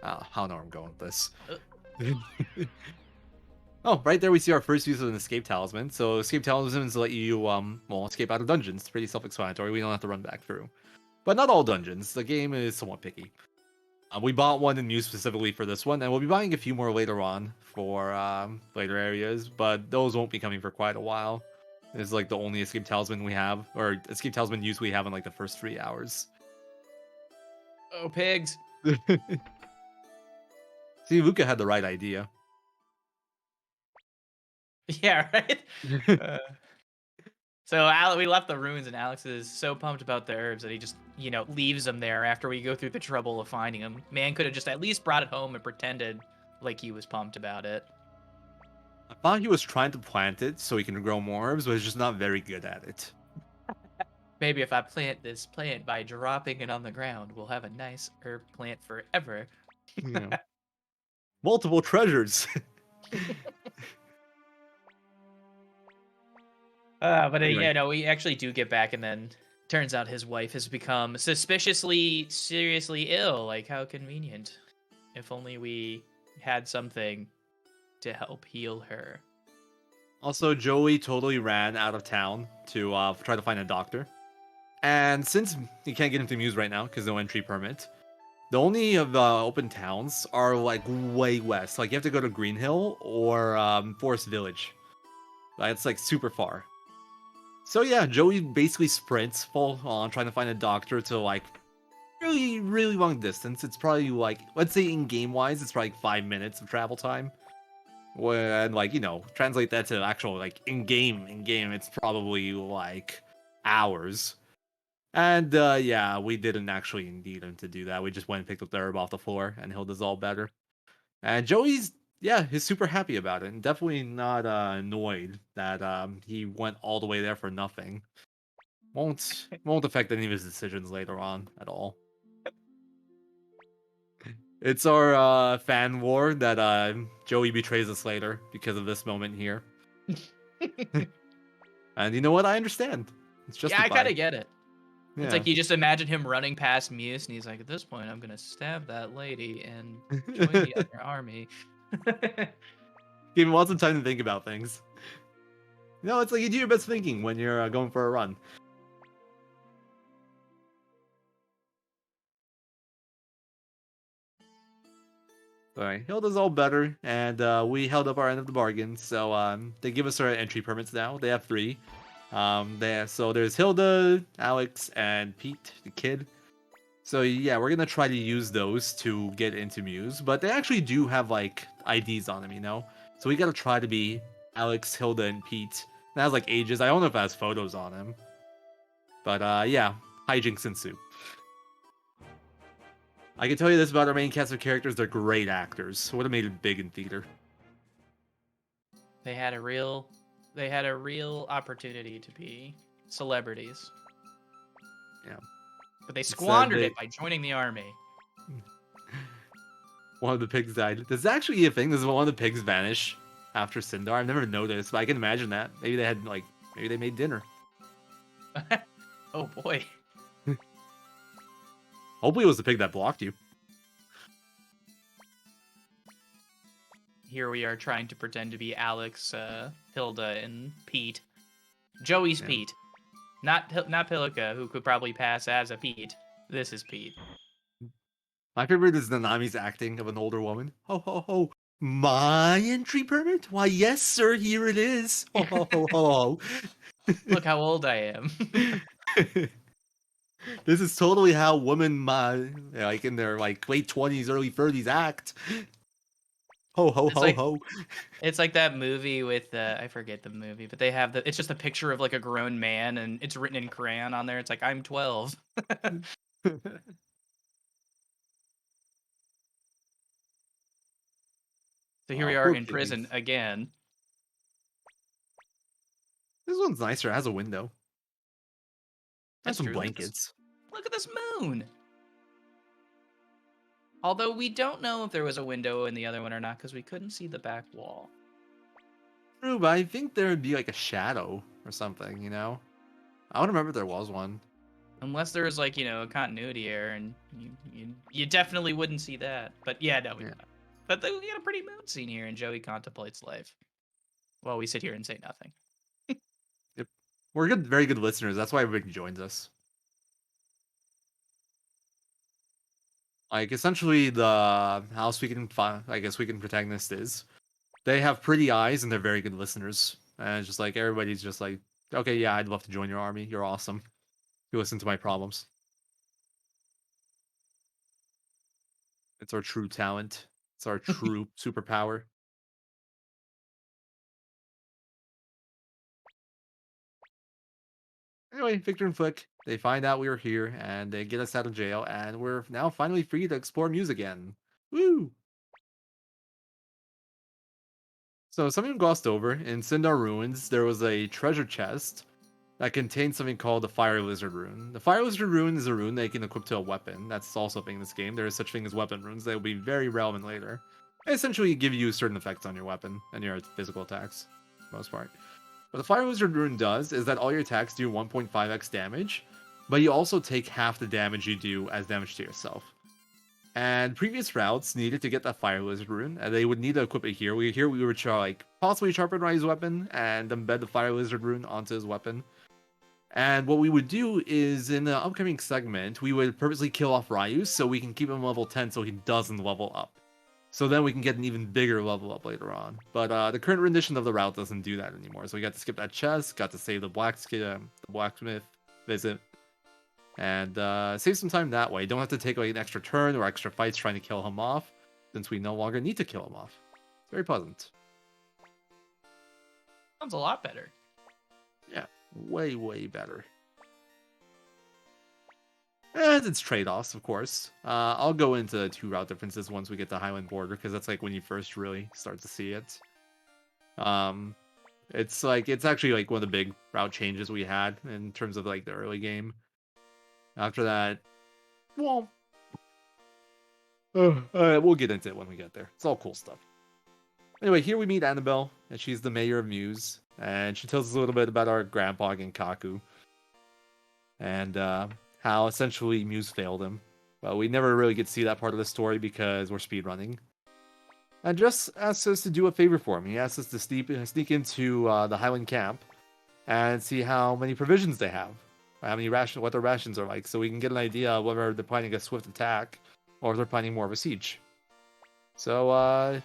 I don't know where I'm going with this. Oh, right there we see our first use of an escape talisman. So escape talismans let you, escape out of dungeons. It's pretty self-explanatory. We don't have to run back through. But not all dungeons. The game is somewhat picky. We bought one in Muse specifically for this one, and we'll be buying a few more later on for later areas, but those won't be coming for quite a while. It's like the only escape talisman we have, or escape talisman use we have in like the first 3 hours. Oh, pigs. See, Luca had the right idea. Yeah, right? So we left the ruins, and Alex is so pumped about the herbs that he just, leaves them there after we go through the trouble of finding them. Man could have just at least brought it home and pretended like he was pumped about it. I thought he was trying to plant it so he can grow more herbs, but he's just not very good at it. Maybe if I plant this plant by dropping it on the ground, we'll have a nice herb plant forever. Yeah. Multiple treasures. But Anyway. we actually do get back, and then turns out his wife has become suspiciously, seriously ill. Like, how convenient. If only we had something to help heal her. Also, Joey totally ran out of town to try to find a doctor. And since you can't get into Muse right now because no entry permit, the only of the open towns are like way west. Like you have to go to Green Hill or Forest Village. Like, it's like super far. So yeah, Joey basically sprints full on trying to find a doctor to like really, really long distance. It's probably like, let's say in game wise, it's probably like 5 minutes of travel time. When like, you know, translate that to actual like in game, it's probably like hours. And yeah, we didn't actually need him to do that. We just went and picked up the herb off the floor and he'll dissolve better. And Joey's he's super happy about it and definitely not annoyed that he went all the way there for nothing. Won't affect any of his decisions later on at all. It's our fan war that Joey betrays us later because of this moment here. And you know what? I understand. It's just Yeah, I kind of get it. Yeah. It's like you just imagine him running past Muse, and he's like, at this point, I'm going to stab that lady and join the other army. Give him lots of time to think about things. No, it's like you do your best thinking when you're going for a run. Alright, Hilda's all better, and we held up our end of the bargain, so they give us our entry permits now. They have 3. So there's Hilda, Alex, and Pete, the kid. So yeah, we're gonna try to use those to get into Muse, but they actually do have like IDs on them, you know? So we gotta try to be Alex, Hilda, and Pete. That has like ages. I don't know if it has photos on him. But yeah, hijinks ensue. I can tell you this about our main cast of characters, they're great actors. Would have made it big in theater. They had a real opportunity to be celebrities. Yeah. But they squandered it by joining the army. One of the pigs died. This is actually a thing. This is one of the pigs vanish after Sindar. I've never noticed, but I can imagine that. Maybe they had maybe they made dinner. Oh boy. Hopefully it was the pig that blocked you. Here we are trying to pretend to be Alex, Hilda, and Pete. Joey's Pete. Not Pilika, who could probably pass as a Pete. This is Pete. My favorite is Nanami's acting of an older woman. Ho ho ho. My entry permit? Why yes, sir, here it is. Ho ho ho ho. Look how old I am. This is totally how women like in their like late 20s, early 30s act. Ho ho ho ho. It's like that movie with I forget the movie, but they have it's just a picture of like a grown man and it's written in crayon on there. It's like I'm 12. So here we are in prison again. This one's nicer. It has a window. Has some true. blankets. Look at this moon. Although we don't know if there was a window in the other one or not because we couldn't see the back wall. True, but I think there would be like a shadow or something, you know? I don't remember if there was one. Unless there was like, you know, a continuity error and you definitely wouldn't see that. But yeah, no, we don't. But we got a pretty moon scene here and Joey contemplates life. While we sit here and say nothing. Yep. We're very good listeners. That's why everybody joins us. Like, essentially, the house we can protagonist is, they have pretty eyes and they're very good listeners. And it's just like, everybody's just like, okay, yeah, I'd love to join your army. You're awesome. You listen to my problems. It's our true talent. It's our true superpower. Anyway, Victor and Flick, they find out we were here, and they get us out of jail, and we're now finally free to explore Muse again. Woo! So, something glossed over, in Sindar Ruins, there was a treasure chest that contained something called the Fire Lizard Rune. The Fire Lizard Rune is a rune that you can equip to a weapon. That's also a thing in this game. There is such thing as weapon runes that will be very relevant later. They essentially give you certain effects on your weapon and your physical attacks, for the most part. What the Fire Lizard Rune does is that all your attacks do 1.5x damage, but you also take half the damage you do as damage to yourself. And previous routes needed to get that Fire Lizard Rune, and they would need to equip it here. We would possibly sharpen Rai's weapon and embed the Fire Lizard Rune onto his weapon. And what we would do is, in the upcoming segment, we would purposely kill off Ryu so we can keep him level 10 so he doesn't level up. So then we can get an even bigger level up later on. But the current rendition of the route doesn't do that anymore. So we got to skip that chest, got to save the blacksmith visit, and save some time that way. Don't have to take like an extra turn or extra fights trying to kill him off, since we no longer need to kill him off. It's very pleasant. Sounds a lot better. Yeah, way, way better. And it's trade-offs, of course. I'll go into 2 route differences once we get to Highland Border, because that's like when you first really start to see it. It's actually like one of the big route changes we had in terms of like the early game. After that, well, we'll get into it when we get there. It's all cool stuff. Anyway, here we meet Annabelle, and she's the mayor of Muse, and she tells us a little bit about our grandpa Genkaku, and how essentially Muse failed him. But we never really get to see that part of the story because we're speedrunning. And just asks us to do a favor for him. He asks us to sneak into the Highland camp and see how many provisions they have, what their rations are like, so we can get an idea of whether they're planning a swift attack or if they're planning more of a siege. So,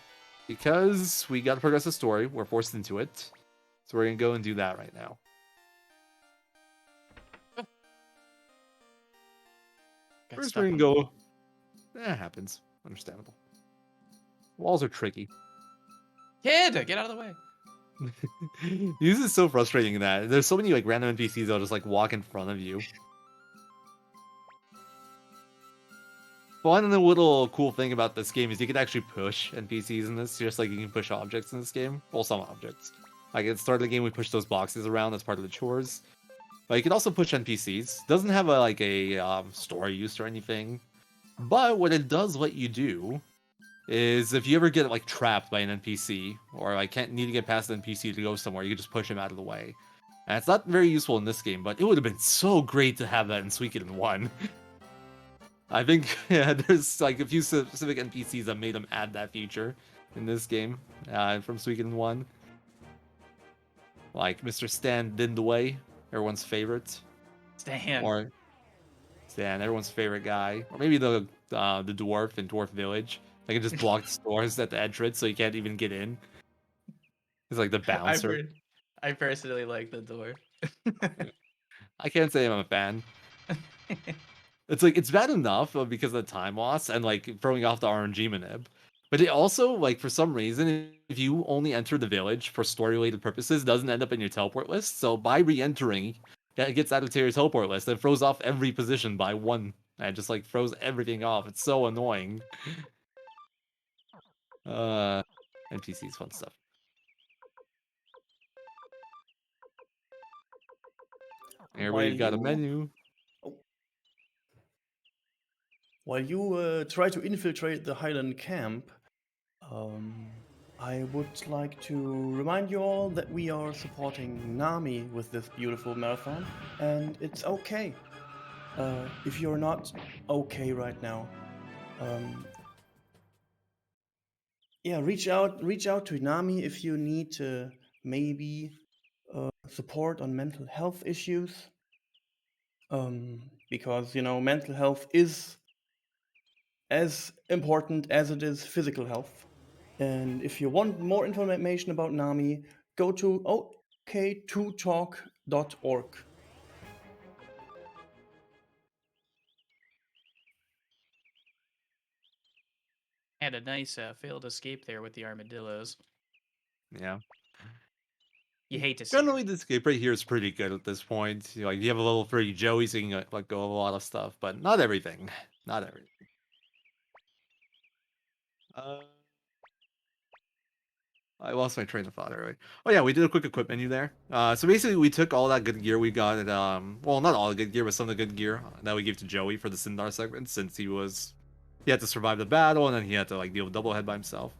because we got to progress the story, we're forced into it. So we're going to go and do that right now. First, we're going to go... That happens. Understandable. Walls are tricky. Kid, get out of the way. This is so frustrating in that there's so many like random NPCs that'll just like walk in front of you. One little cool thing about this game is you can actually push NPCs in this, just like you can push objects in this game. Well, some objects. Like at the start of the game, we push those boxes around as part of the chores. But you can also push NPCs. Doesn't have a story use or anything. But what it does let you do is if you ever get like trapped by an NPC or like need to get past an NPC to go somewhere, you can just push him out of the way. And it's not very useful in this game, but it would have been so great to have that in Suikoden 1. I think there's like a few specific NPCs that made them add that feature in this game from Suikoden 1. Like Mr. Stan Dindaway, everyone's favorite. Stan. Or Stan, everyone's favorite guy. Or maybe the dwarf in Dwarf Village. They can just block the stores at the entrance so you can't even get in. He's like the bouncer. I personally like the dwarf. I can't say I'm a fan. It's like it's bad enough because of the time loss and like throwing off the RNG manip. But it also, like, for some reason, if you only enter the village for story-related purposes, it doesn't end up in your teleport list. So by re-entering, it gets added to your teleport list and throws off every position by 1. And just, like, throws everything off. It's so annoying. NPCs, fun stuff. Here we've got a menu. While you try to infiltrate the Highland camp, I would like to remind you all that we are supporting Nami with this beautiful marathon, and it's okay. If you're not okay right now, yeah, reach out to Nami if you need maybe support on mental health issues, because mental health is as important as it is physical health. And if you want more information about Nami, go to ok2talk.org. Had a nice failed escape there with the armadillos. Yeah. You hate to see Generally, the escape right here is pretty good at this point. Like, you have a level 30 Joey, so you can let go of a lot of stuff, but not everything. Not everything. I lost my train of thought earlier. Oh yeah, we did a quick equip menu there. So basically, we took all that good gear we got at, well, not all the good gear, but some of the good gear that we gave to Joey for the Sindar segment, since he had to survive the battle, and then he had to, like, deal with double head by himself.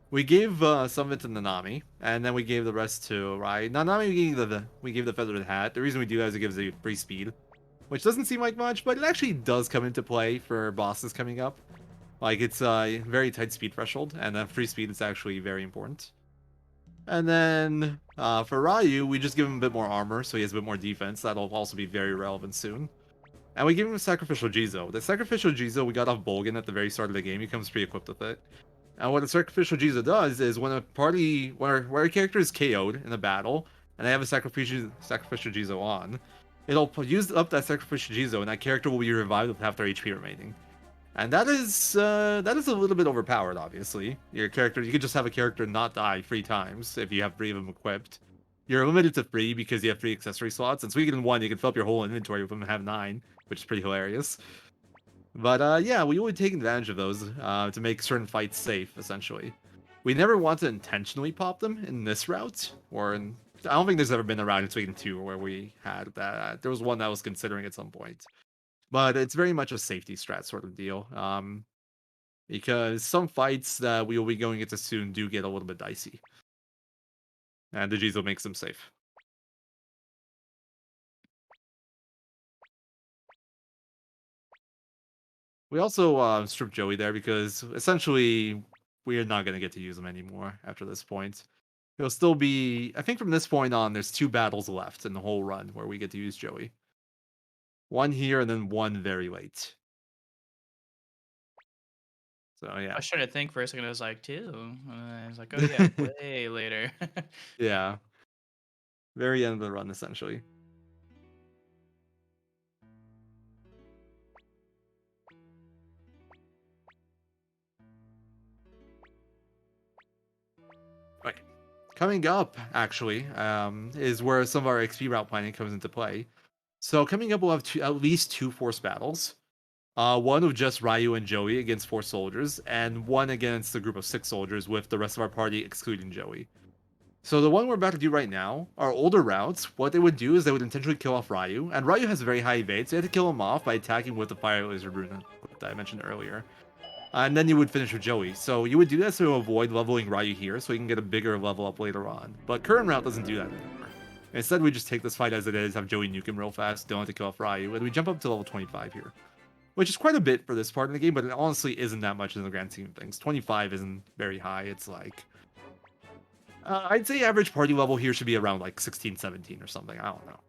We gave some of it to Nanami, and then we gave the rest to Rai. Nanami, we gave the feathered hat. The reason we do that is it gives a free speed, which doesn't seem like much, but it actually does come into play for bosses coming up. Like, it's a very tight speed threshold, and free speed is actually very important. And then for Ryu, we just give him a bit more armor, so he has a bit more defense. That'll also be very relevant soon. And we give him a Sacrificial Jizo. The Sacrificial Jizo we got off Bolgan at the very start of the game. He comes pre-equipped with it. And what the Sacrificial Jizo does is when where a character is KO'd in a battle, and they have a Sacrificial Jizo on, it'll use up that Sacrificial Jizo, and that character will be revived with half their HP remaining. And that is a little bit overpowered, obviously. Your character, you could just have a character not die 3 times if you have 3 of them equipped. You're limited to 3 because you have 3 accessory slots, and Suikoden 1, you can fill up your whole inventory with them and have 9, which is pretty hilarious. But yeah, we would take advantage of those to make certain fights safe, essentially. We never want to intentionally pop them in this route, or in... I don't think there's ever been a route in Suikoden 2 where we had that. There was one that I was considering at some point. But it's very much a safety strat sort of deal. Because some fights that we will be going into soon do get a little bit dicey. And the Jizo makes them safe. We also stripped Joey there because essentially we are not going to get to use him anymore after this point. He'll still be... I think from this point on, there's 2 battles left in the whole run where we get to use Joey. One here and then one very late. So yeah. I was trying to think for a second. I was like, 2. I was like, oh yeah, way later. Yeah. Very end of the run, essentially. Right. Coming up, actually, is where some of our XP route planning comes into play. So coming up, we'll have at least 2 force battles. One with just Ryu and Joey against 4 soldiers, and one against a group of 6 soldiers with the rest of our party excluding Joey. So the one we're about to do right now, our older routes, what they would do is they would intentionally kill off Ryu, and Ryu has very high evade, so you have to kill him off by attacking with the fire laser Rune that I mentioned earlier. And then you would finish with Joey. So you would do that to avoid leveling Ryu here, so you can get a bigger level up later on. But current route doesn't do that anymore. Instead, we just take this fight as it is, have Joey nuke him real fast, don't have to kill off Ryu, and we jump up to level 25 here. Which is quite a bit for this part of the game, but it honestly isn't that much in the grand scheme of things. 25 isn't very high, it's like... I'd say average party level here should be around like 16, 17 or something, I don't know.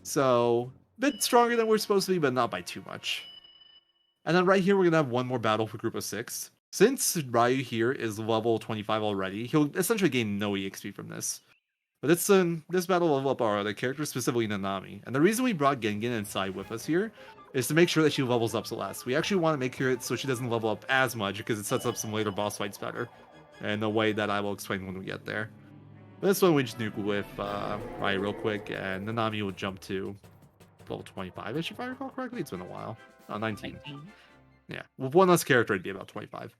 So, a bit stronger than we're supposed to be, but not by too much. And then right here, we're going to have one more battle for group of 6. Since Ryu here is level 25 already, he'll essentially gain no EXP from this. But this battle will level up our other character, specifically Nanami. And the reason we brought Gengen inside with us here is to make sure that she levels up so less. We actually want to make sure so she doesn't level up as much, because it sets up some later boss fights better. In a way that I will explain when we get there. This one we just nuke with Ryu real quick, and Nanami will jump to level 25-ish, if I recall correctly. It's been a while. 19. Yeah, with one less character, it'd be about 25.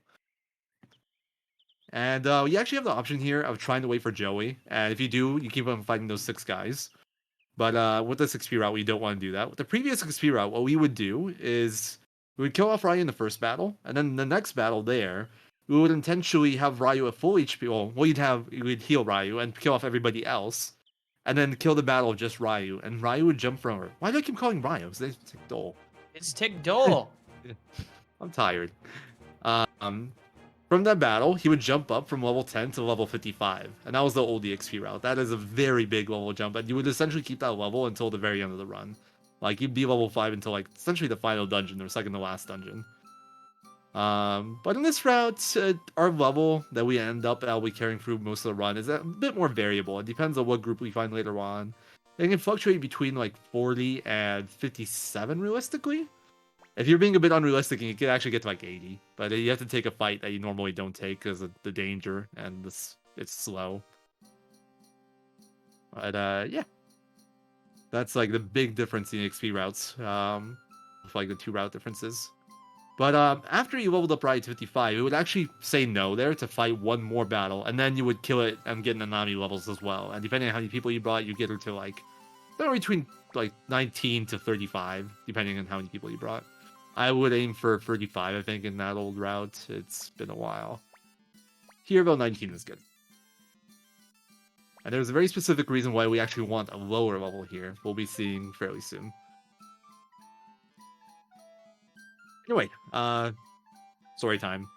And you actually have the option here of trying to wait for Joey. And if you do, you keep on fighting those 6 guys. But with this XP route, we don't want to do that. With the previous XP route, what we would do is we would kill off Ryu in the first battle, and then the next battle there, we would intentionally have Ryu at full HP. Well, we'd heal Ryu and kill off everybody else, and then kill the battle of just Ryu. And Ryu would jump from her. Why do I keep calling Ryu? It's Tick Dole. It's Tick Dole. I'm tired. From that battle, he would jump up from level 10 to level 55, and that was the old EXP route. That is a very big level jump, and you would essentially keep that level until the very end of the run. Like, you'd be level 5 until, like, essentially the final dungeon, or second to last dungeon. But in this route, our level that we end up at, we carrying through most of the run, is a bit more variable. It depends on what group we find later on. It can fluctuate between, like, 40 and 57, realistically. If you're being a bit unrealistic, you can actually get to like 80, but you have to take a fight that you normally don't take because of the danger and it's slow. But yeah, that's like the big difference in XP routes, with like the 2 route differences. But after you leveled up Ryu to 55, it would actually say no there to fight one more battle, and then you would kill it and get Nanami levels as well. And depending on how many people you brought, you get her to like somewhere between like 19 to 35, depending on how many people you brought. I would aim for 35, I think, in that old route. It's been a while. Here, about 19 is good. And there's a very specific reason why we actually want a lower level here. We'll be seeing fairly soon. Anyway, story time.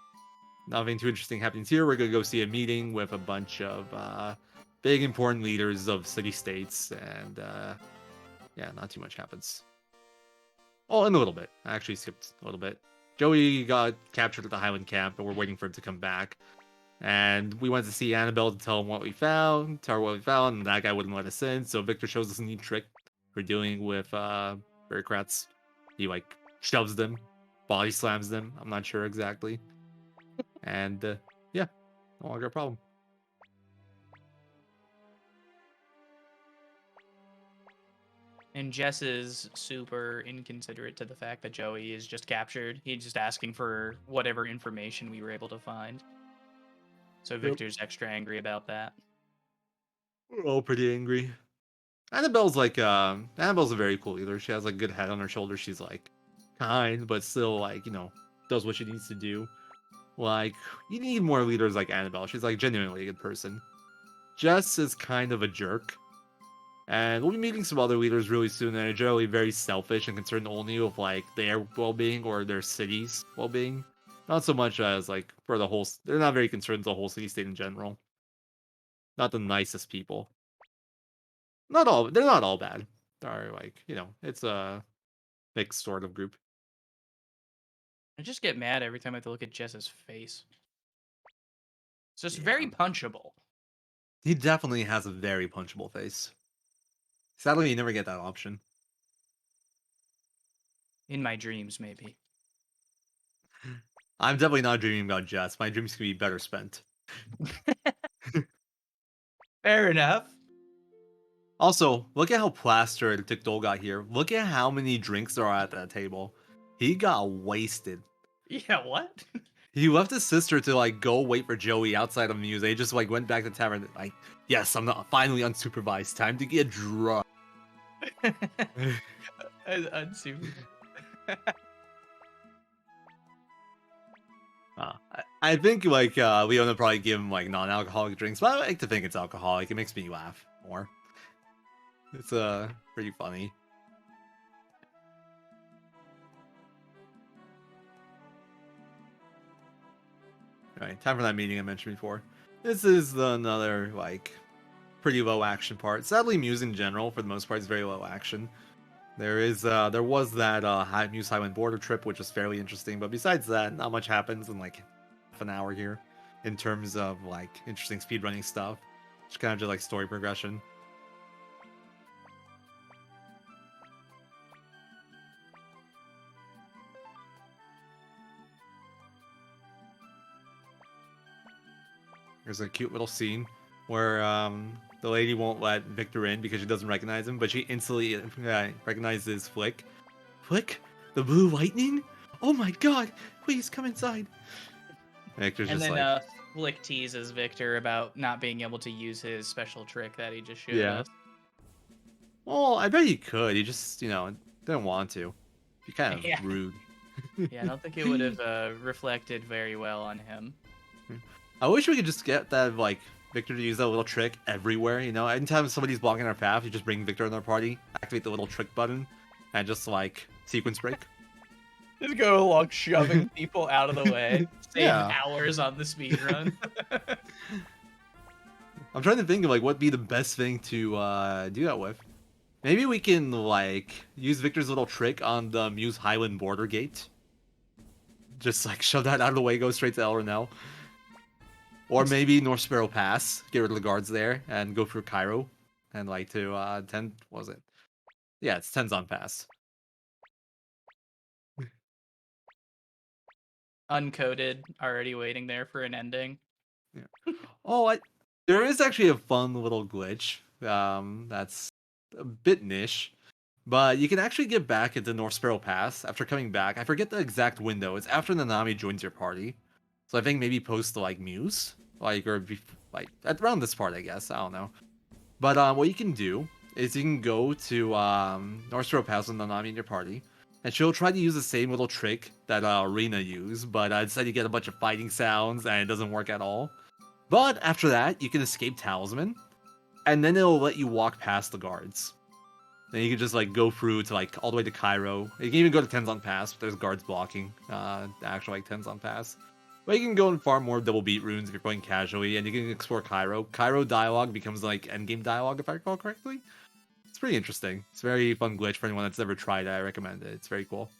Nothing too interesting happens here. We're going to go see a meeting with a bunch of big important leaders of city-states, and yeah, not too much happens. Oh, in a little bit. I actually skipped a little bit. Joey got captured at the Highland camp, and we're waiting for him to come back. And we went to see Annabelle to tell him what we found, and that guy wouldn't let us in. So Victor shows us a neat trick for dealing with bureaucrats. He like shoves them, body slams them. I'm not sure exactly. And yeah, no longer a problem. And Jess is super inconsiderate to the fact that Joey is just captured. He's just asking for whatever information we were able to find. So Victor's extra angry about that. We're all pretty angry. Annabelle's Annabelle's a very cool leader. She has like good head on her shoulders. She's like kind, but still like, does what she needs to do. Like, you need more leaders like Annabelle. She's like genuinely a good person. Jess is kind of a jerk. And we'll be meeting some other leaders really soon that are generally very selfish and concerned only with like their well-being or their city's well-being. Not so much as like for the whole. They're not very concerned with the whole city-state in general. Not the nicest people. They're not all bad. They're like, it's a mixed sort of group. I just get mad every time I have to look at Jess's face. It's just Yeah. very punchable. He definitely has a very punchable face. Sadly, you never get that option. In my dreams, maybe. I'm definitely not dreaming about Jess. My dreams can be better spent. Fair enough. Also, look at how plastered Tikdol got here. Look at how many drinks there are at that table. He got wasted. Yeah, what? He left his sister to like go wait for Joey outside of Muse. They just like went back to the tavern. Like, yes, I'm not finally unsupervised. Time to get drunk. Unsupervised. I think like Leona probably give him like non-alcoholic drinks, but I like to think it's alcoholic. It makes me laugh more. It's pretty funny. Alright, time for that meeting I mentioned before. This is another like pretty low action part. Sadly, Muse in general, for the most part, is very low action. There was that Muse Highland border trip, which was fairly interesting, but besides that, not much happens in like half an hour here in terms of like interesting speedrunning stuff. Just kind of just like story progression. There's a cute little scene where the lady won't let Victor in because she doesn't recognize him, but she instantly recognizes Flick. Flick? The blue lightning? Oh my god! Please come inside. Victor's And just then like... Flick teases Victor about not being able to use his special trick that he just showed us. Well, I bet he could. He just, didn't want to. Be kind of Yeah. rude. Yeah, I don't think it would have reflected very well on him. I wish we could just get that, like, Victor to use that little trick everywhere, Anytime somebody's blocking our path, you just bring Victor in our party, activate the little trick button, and just, like, sequence break. Just go along shoving people out of the way. Save Yeah. hours on the speedrun. I'm trying to think of, like, what'd be the best thing to do that with. Maybe we can, like, use Victor's little trick on the Muse Highland border gate. Just, like, shove that out of the way, go straight to El Renel. Or maybe North Sparrow Pass, get rid of the guards there, and go through Cairo. And, like, to 10, what was it? Yeah, it's Tenzon Pass. Uncoded, already waiting there for an ending. Yeah. Oh, there is actually a fun little glitch. That's a bit niche. But you can actually get back into North Sparrow Pass after coming back. I forget the exact window. It's after Nanami joins your party. So I think maybe post to like Muse, like at around this part, I guess. I don't know. But what you can do is you can go to North Sparrow Pass with Nanami in your party, and she'll try to use the same little trick that Rune used, but instead you get a bunch of fighting sounds and it doesn't work at all. But after that, you can escape Talisman, and then it'll let you walk past the guards. Then you can just like go through to like all the way to Cairo. You can even go to Tenzon Pass, but there's guards blocking the actual like Tenzon Pass. But you can go and farm more double beat runes if you're playing casually, and you can explore Cairo. Cairo dialogue becomes like endgame dialogue, if I recall correctly. It's pretty interesting. It's a very fun glitch for anyone that's ever tried it. I recommend it. It's very cool.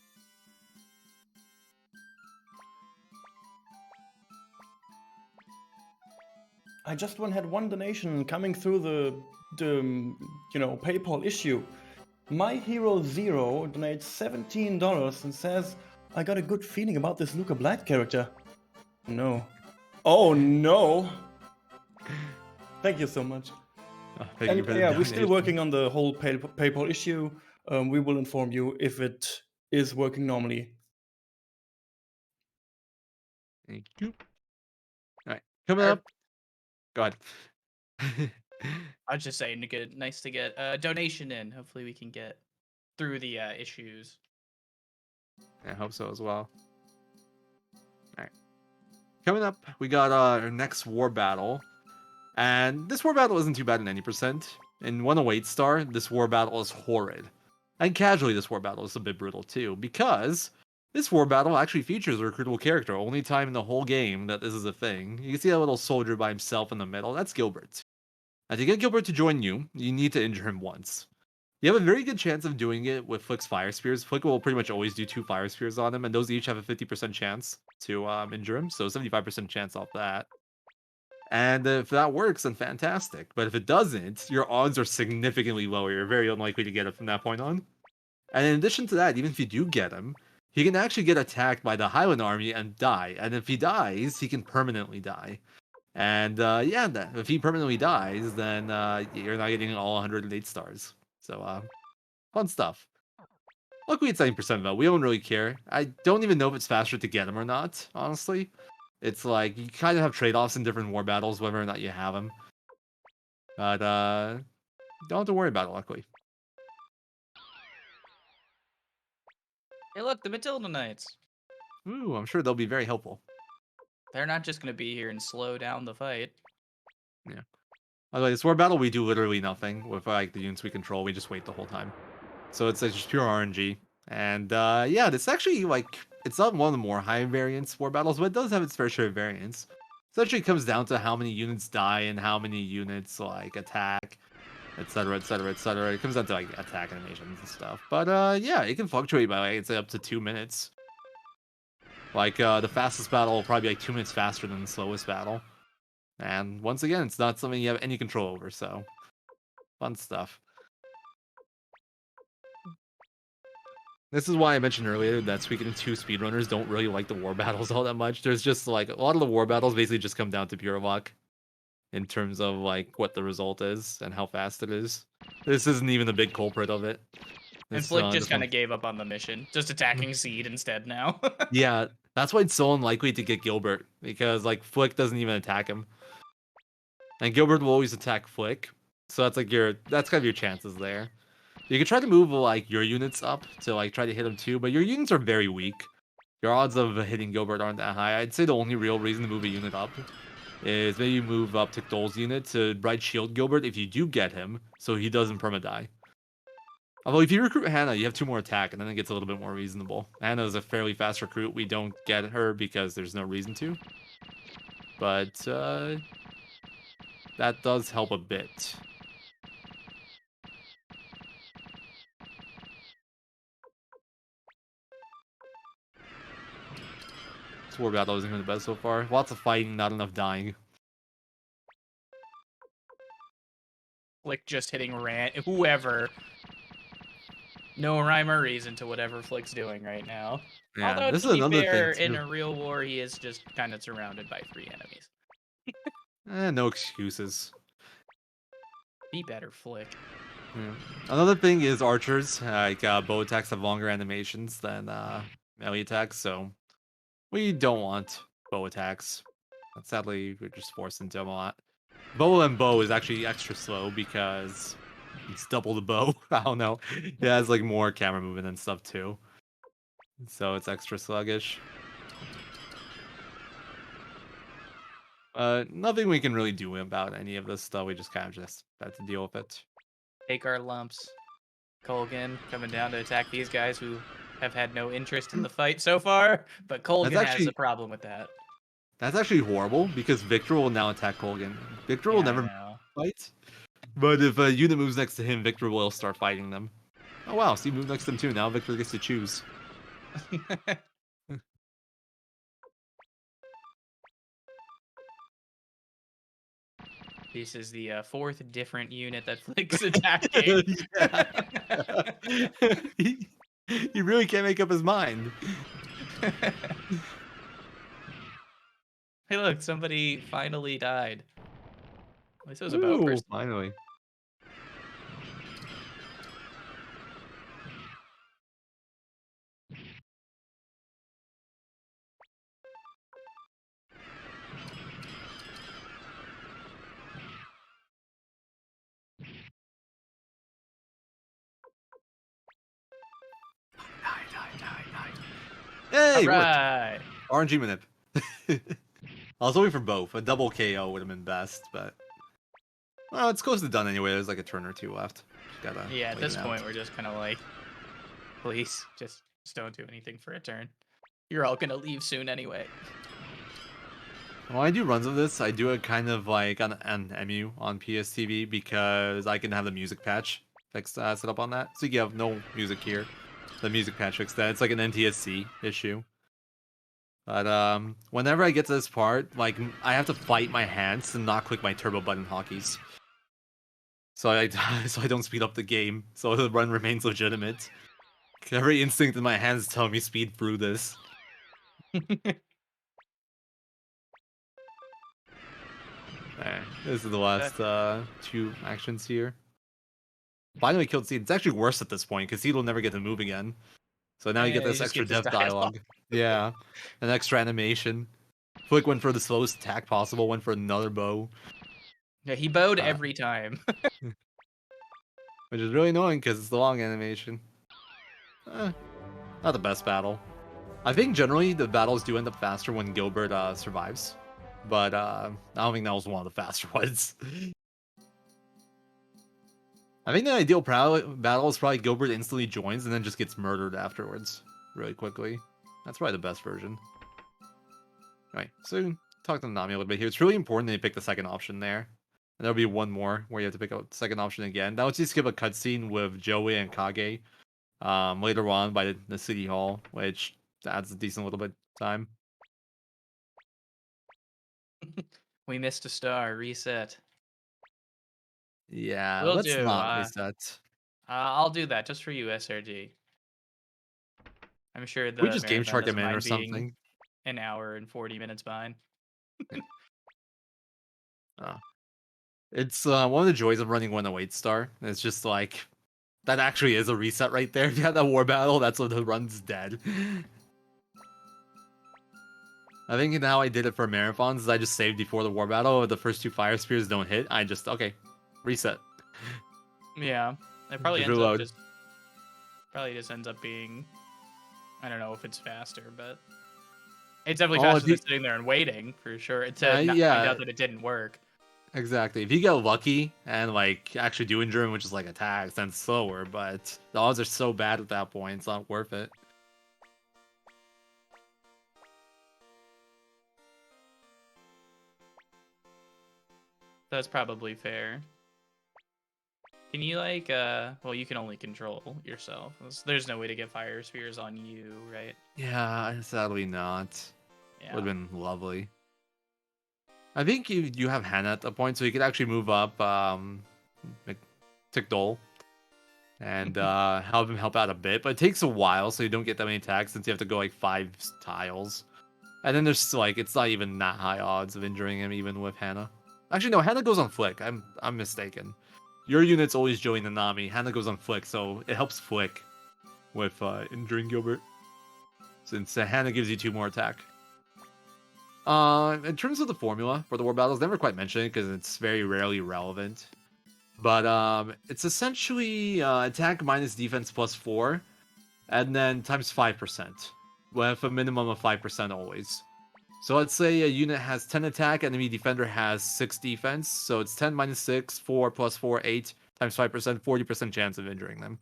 I just had one donation coming through the PayPal issue. My Hero Zero donates $17 and says, "I got a good feeling about this Luca Black character." No. Oh no. Thank you so much. Thank you for the yeah, we're still donation. working on the whole PayPal issue. We will inform you if it is working normally. Thank you. All right, coming up. Go ahead. I was just saying, nice to get a donation in. Hopefully, we can get through the issues. I hope so as well. All right. Coming up, we got our next war battle. And this war battle isn't too bad in any percent. In 108 star, this war battle is horrid. And casually, this war battle is a bit brutal too, because this war battle actually features a recruitable character. Only time in the whole game that this is a thing. You can see that little soldier by himself in the middle. That's Gilbert. And to get Gilbert to join you, you need to injure him once. You have a very good chance of doing it with Flick's Fire Spears. Flick will pretty much always do 2 Fire Spears on him, and those each have a 50% chance to injure him, so 75% chance off that. And if that works, then fantastic. But if it doesn't, your odds are significantly lower. You're very unlikely to get it from that point on. And in addition to that, even if you do get him, he can actually get attacked by the Highland army and die. And if he dies, he can permanently die. And if he permanently dies, then you're not getting all 108 stars. So, fun stuff. Luckily, it's 90% though. We don't really care. I don't even know if it's faster to get him or not, honestly. It's like, you kind of have trade-offs in different war battles, whether or not you have them. But, don't have to worry about it, luckily. Hey, look, the Matilda Knights. Ooh, I'm sure they'll be very helpful. They're not just going to be here and slow down the fight. Yeah. By the way, this war battle, we do literally nothing. With, like, the units we control, we just wait the whole time. So it's like just pure RNG. And, yeah, this actually, like, it's not one of the more high variance war battles, but it does have its fair share of variance. So it actually comes down to how many units die and how many units, like, attack, etc., etc., etc. It comes down to, like, attack animations and stuff. But, yeah, it can fluctuate by, like, I'd say up to 2 minutes. Like, the fastest battle will probably be, like, 2 minutes faster than the slowest battle. And, once again, it's not something you have any control over, so... fun stuff. This is why I mentioned earlier that Suikoden 2 speedrunners don't really like the war battles all that much. There's just, like, a lot of the war battles basically just come down to pure luck. In terms of, like, what the result is and how fast it is. This isn't even a big culprit of it. And Flick just kind of gave up on the mission. Just attacking Seed instead now. Yeah, that's why it's so unlikely to get Gilbert. Because, like, Flick doesn't even attack him. And Gilbert will always attack Flick. So that's, like, that's kind of your chances there. You can try to move, like, your units up to, like, try to hit him too, but your units are very weak. Your odds of hitting Gilbert aren't that high. I'd say the only real reason to move a unit up is maybe move up Tickdoll's unit to Bright Shield Gilbert if you do get him, so he doesn't perma-die. Although if you recruit Hannah, you have 2 more attack, and then it gets a little bit more reasonable. Hannah is a fairly fast recruit. We don't get her because there's no reason to. But, that does help a bit. This war battle isn't even the best so far. Lots of fighting, not enough dying. Flick just hitting whoever. No rhyme or reason to whatever Flick's doing right now. Yeah, Although, this to is be another fair, thing in too. a real war, he is just kind of surrounded by 3 enemies. No excuses. Be better, Flick. Yeah. Another thing is archers. Like, bow attacks have longer animations than melee attacks, so we don't want bow attacks. But sadly, we're just forced into them a lot. Bow is actually extra slow because it's double the bow. I don't know. It has, like, more camera movement and stuff too. So it's extra sluggish. Nothing we can really do about any of this stuff. We just kind of just have to deal with it. Take our lumps. Colgan coming down to attack these guys who have had no interest in the fight so far, but Colgan has a problem with that. That's actually horrible because Victor will now attack Colgan. Victor will Yeah, I never know. fight. But if a unit moves next to him, Victor will start fighting them. Oh wow, Steve moved next to him too. Now Victor gets to choose. This is the fourth different unit that Flick's attacking. He really can't make up his mind. Hey, look, somebody finally died. At least it was a bow Ooh, person. finally. Hey, All it worked. right. RNG manip. I was hoping for both. A double KO would have been best, but well, it's close to done anyway. There's like a turn or two left. Just gotta Yeah, at wait this it point, out. we're just kind of like, please, just don't do anything for a turn. You're all gonna leave soon anyway. When I do runs of this, I do it kind of like on an MU on PSTV because I can have the music patch fixed set up on that. So you have no music here. The music patch fixed that. It's like an NTSC issue. But whenever I get to this part, like I have to fight my hands to not click my turbo button hockeys. So I so I don't speed up the game. So the run remains legitimate. Every instinct in my hands tell me speed through this. Alright, this is the last two actions here. Finally killed Seed. It's actually worse at this point because Seed will never get to move again. So now you get Yeah, this just extra get this death dialogue. Yeah, an extra animation. Flick went for the slowest attack possible. Went for another bow, Yeah, he bowed Uh, every time. which is really annoying because it's the long animation. Not the best battle. I think generally the battles do end up faster when Gilbert survives, but I don't think that was one of the faster ones. I think the ideal battle is probably Gilbert instantly joins and then just gets murdered afterwards, really quickly. That's probably the best version. Alright, so talk to Nanami a little bit here. It's really important that you pick the second option there. And there'll be one more where you have to pick a second option again. That would just give a cutscene with Joey and Kage later on by the city hall, which adds a decent little bit of time. We missed a star. Reset. Yeah, Will let's do. not reset. I'll do that just for you, SRG. I'm sure We the just game marathon shark him doesn't in or mind being something. an hour and 40 minutes behind. It's one of the joys of running 108 star. It's just like that actually is a reset right there. If you had that war battle, that's when the run's dead. I think how I did it for marathons is I just saved before the war battle. If the first two fire spears don't hit, I just reset. Yeah, it probably Just ends up reload. just ends up being, I don't know if it's faster, but it's definitely Oh, faster than sitting there and waiting for sure. To not find yeah, out that it didn't work. exactly. If you get lucky and like actually do injure him, which is like attacks, then it's slower. But the odds are so bad at that point, it's not worth it. That's probably fair. Can you like well, you can only control yourself. There's no way to get fire spheres on you, right? Yeah, sadly not. Yeah. Would have been lovely. I think you have Hannah at the point, so you could actually move up Tickdole and help him help out a bit. But it takes a while, so you don't get that many attacks since you have to go like 5 tiles. And then there's like it's not even that high odds of injuring him even with Hannah. Actually, no, Hannah goes on Flick. I'm mistaken. Your unit's always join Nanami. Hannah goes on Flick, so it helps Flick with injuring Gilbert. Since Hannah gives you 2 more attack. In terms of the formula for the war battles, never quite mentioned it because it's very rarely relevant. But it's essentially attack minus defense plus 4, and then times 5%, with a minimum of 5% always. So let's say a unit has 10 attack, enemy defender has 6 defense, so it's 10 minus 6, 4 plus 4, 8, times 5%, 40% chance of injuring them.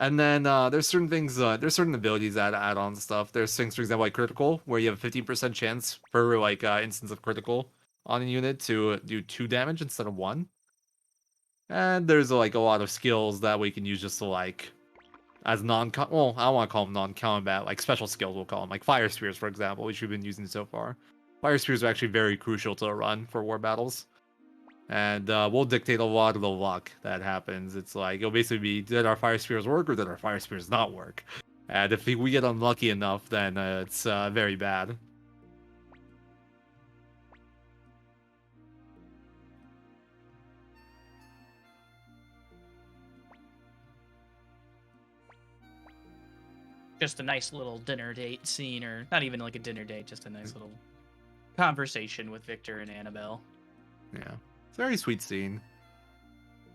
And then there's certain things, there's certain abilities that add on stuff. There's things, for example, like critical, where you have a 15% chance per like instance of critical on a unit to do 2 damage instead of 1. And there's like a lot of skills that we can use just to like as well, I don't want to call them non-combat, like special skills we'll call them, like fire spears, for example, which we've been using so far. Fire spears are actually very crucial to a run for war battles. And we'll dictate a lot of the luck that happens. It's like, it'll basically be, did our fire spears work or did our fire spears not work? And if we get unlucky enough, then it's very bad. Just a nice little dinner date scene, or not even like a dinner date, just a nice little conversation with Victor and Annabelle. Yeah, it's a very sweet scene.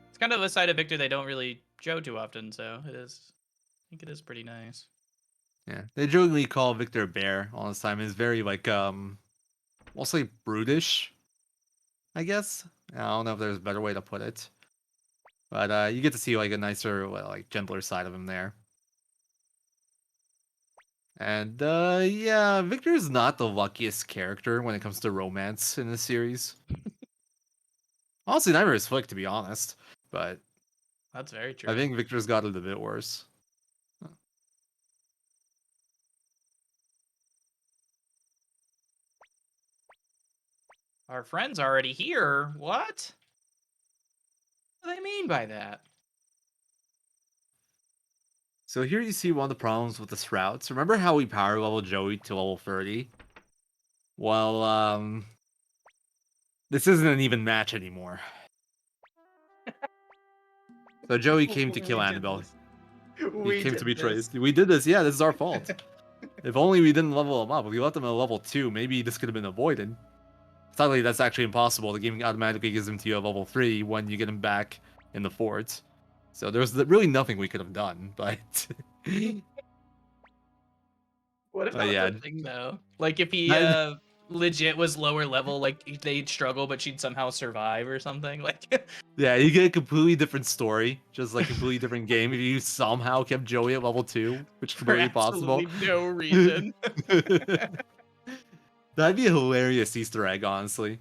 It's kind of a side of Victor they don't really show too often, so it is. I think it is pretty nice. Yeah, they jokingly call Victor a bear all this time. It's very like we'll say brutish, I guess. I don't know if there's a better way to put it, but you get to see like a nicer, like gentler side of him there. And yeah, Victor is not the luckiest character when it comes to romance in this series. Honestly, never his flick, to be honest. But That's very true. I think Victor's got it a bit worse. Our friend's already here. What? What do they mean by that? So here you see one of the problems with the Sprouts. Remember how we power level Joey to level 30? Well, this isn't an even match anymore. So Joey came to kill Annabelle. He came to betray us. We did this, yeah, this is our fault. If only we didn't level him up. If we left him at level 2, maybe this could have been avoided. Sadly, that's actually impossible. The game automatically gives him to you at level 3 when you get him back in the fort. So there's really nothing we could have done, but... What if that yeah. was a thing, though? Like, if he legit was lower level, like, they'd struggle, but she'd somehow survive or something? Like... Yeah, you get a completely different story, just like completely different game if you somehow kept Joey at level 2, which is completely possible. No reason. That'd be a hilarious Easter egg, honestly.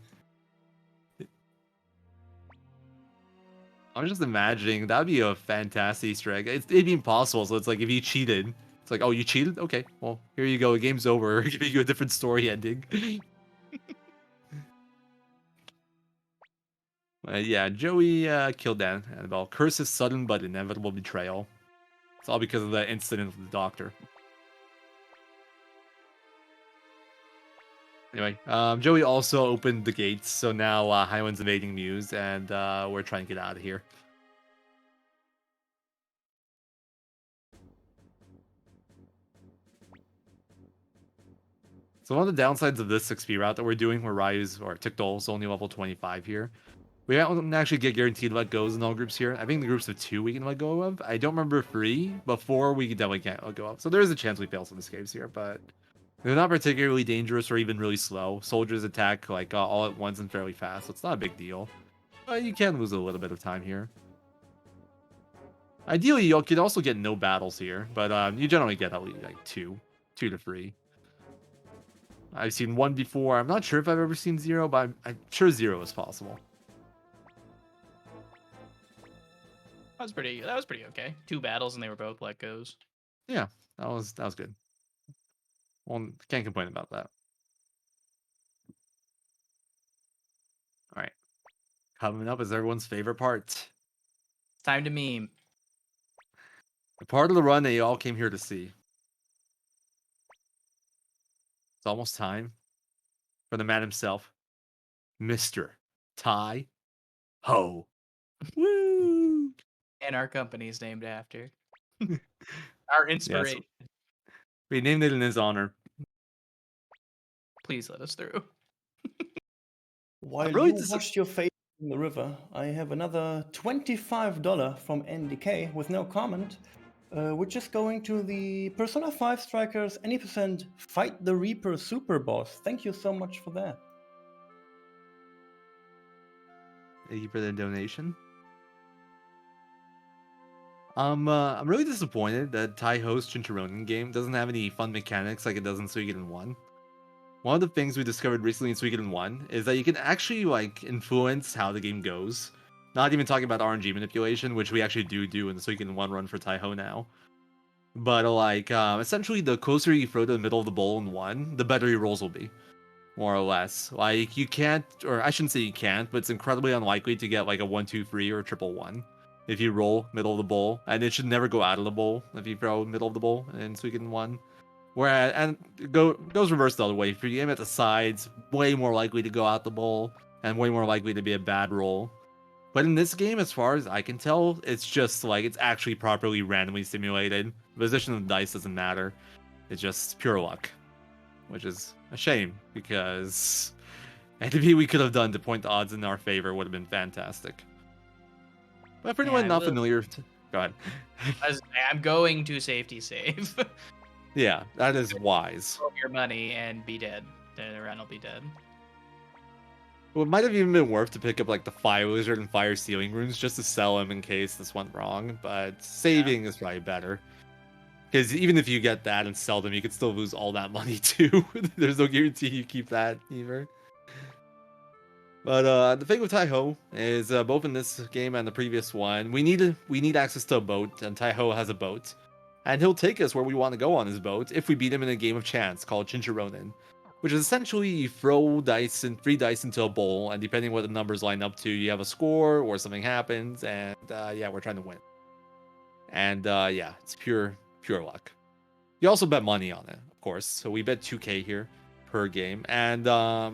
I'm just imagining that'd be a fantastic Easter egg. It'd be impossible, so it's like if you cheated, it's like, oh, you cheated? Okay, well, here you go. The game's over. We're giving you a different story ending. Yeah, Joey killed Annabelle. Curse's sudden but inevitable betrayal. It's all because of that incident with the doctor. Anyway, Joey also opened the gates, so now Highland's invading Muse, and we're trying to get out of here. So one of the downsides of this 6P route that we're doing, where Ryu's or Tickdol's only level 25 here, we don't actually get guaranteed let goes in all groups here. I think the groups of 2 we can let go of. I don't remember 3, but 4 we definitely can't let go of. So there is a chance we fail some escapes here, but they're not particularly dangerous or even really slow. Soldiers attack like all at once and fairly fast, so it's not a big deal. But you can lose a little bit of time here. Ideally, you could also get no battles here, but you generally get at least like 2 to 3. I've seen 1 before. I'm not sure if I've ever seen 0, but I'm sure 0 is possible. That was pretty okay. 2 battles and they were both let goes. Yeah, that was good. Well, can't complain about that. All right. Coming up is everyone's favorite part. It's time to meme. The part of the run that you all came here to see. It's almost time for the man himself, Mr. Tai Ho. Woo! And our company's named after. Our inspiration. Yes. We named it in his honor. Please let us through. While really you washed your face in the river, I have another $25 from NDK with no comment, which is going to the Persona 5 Strikers Any% Fight the Reaper Super Boss. Thank you so much for that. Thank you for the donation. I'm really disappointed that Taiho's Chinchoronin game doesn't have any fun mechanics like it does in Suikoden 1. One of the things we discovered recently in Suikoden 1 is that you can actually like influence how the game goes. Not even talking about RNG manipulation, which we actually do in the Suikoden 1 run for Taiho now. But like essentially the closer you throw to the middle of the bowl in 1, the better your rolls will be. More or less. Like you can't, or I shouldn't say you can't, but it's incredibly unlikely to get like a 1-2-3 or a triple 1 if you roll middle of the bowl, and it should never go out of the bowl if you throw middle of the bowl in Suikoden 1. Whereas, and goes reverse the other way. If you aim at the sides, way more likely to go out the bowl, and way more likely to be a bad roll. But in this game, as far as I can tell, it's just like it's actually properly randomly simulated. The position of the dice doesn't matter. It's just pure luck, which is a shame because anything we could have done to point the odds in our favor would have been fantastic. But for anyone Yeah, not well- familiar, go ahead. I'm going to safety save. Yeah, that is wise. Roll your money and be dead. Then Ren will be dead. Well, it might have even been worth to pick up like the Fire Lizard and Fire Sealing runes just to sell them in case this went wrong, but saving is probably better. Because even if you get that and sell them, you could still lose all that money too. There's no guarantee you keep that either. But the thing with Taiho is both in this game and the previous one, we need access to a boat, and Taiho has a boat. And he'll take us where we want to go on his boat if we beat him in a game of chance called Chinchoronin, which is essentially you throw dice and 3 dice into a bowl, and depending what the numbers line up to, you have a score or something happens, and yeah, we're trying to win. And yeah, it's pure luck. You also bet money on it, of course. So we bet 2k here per game, and a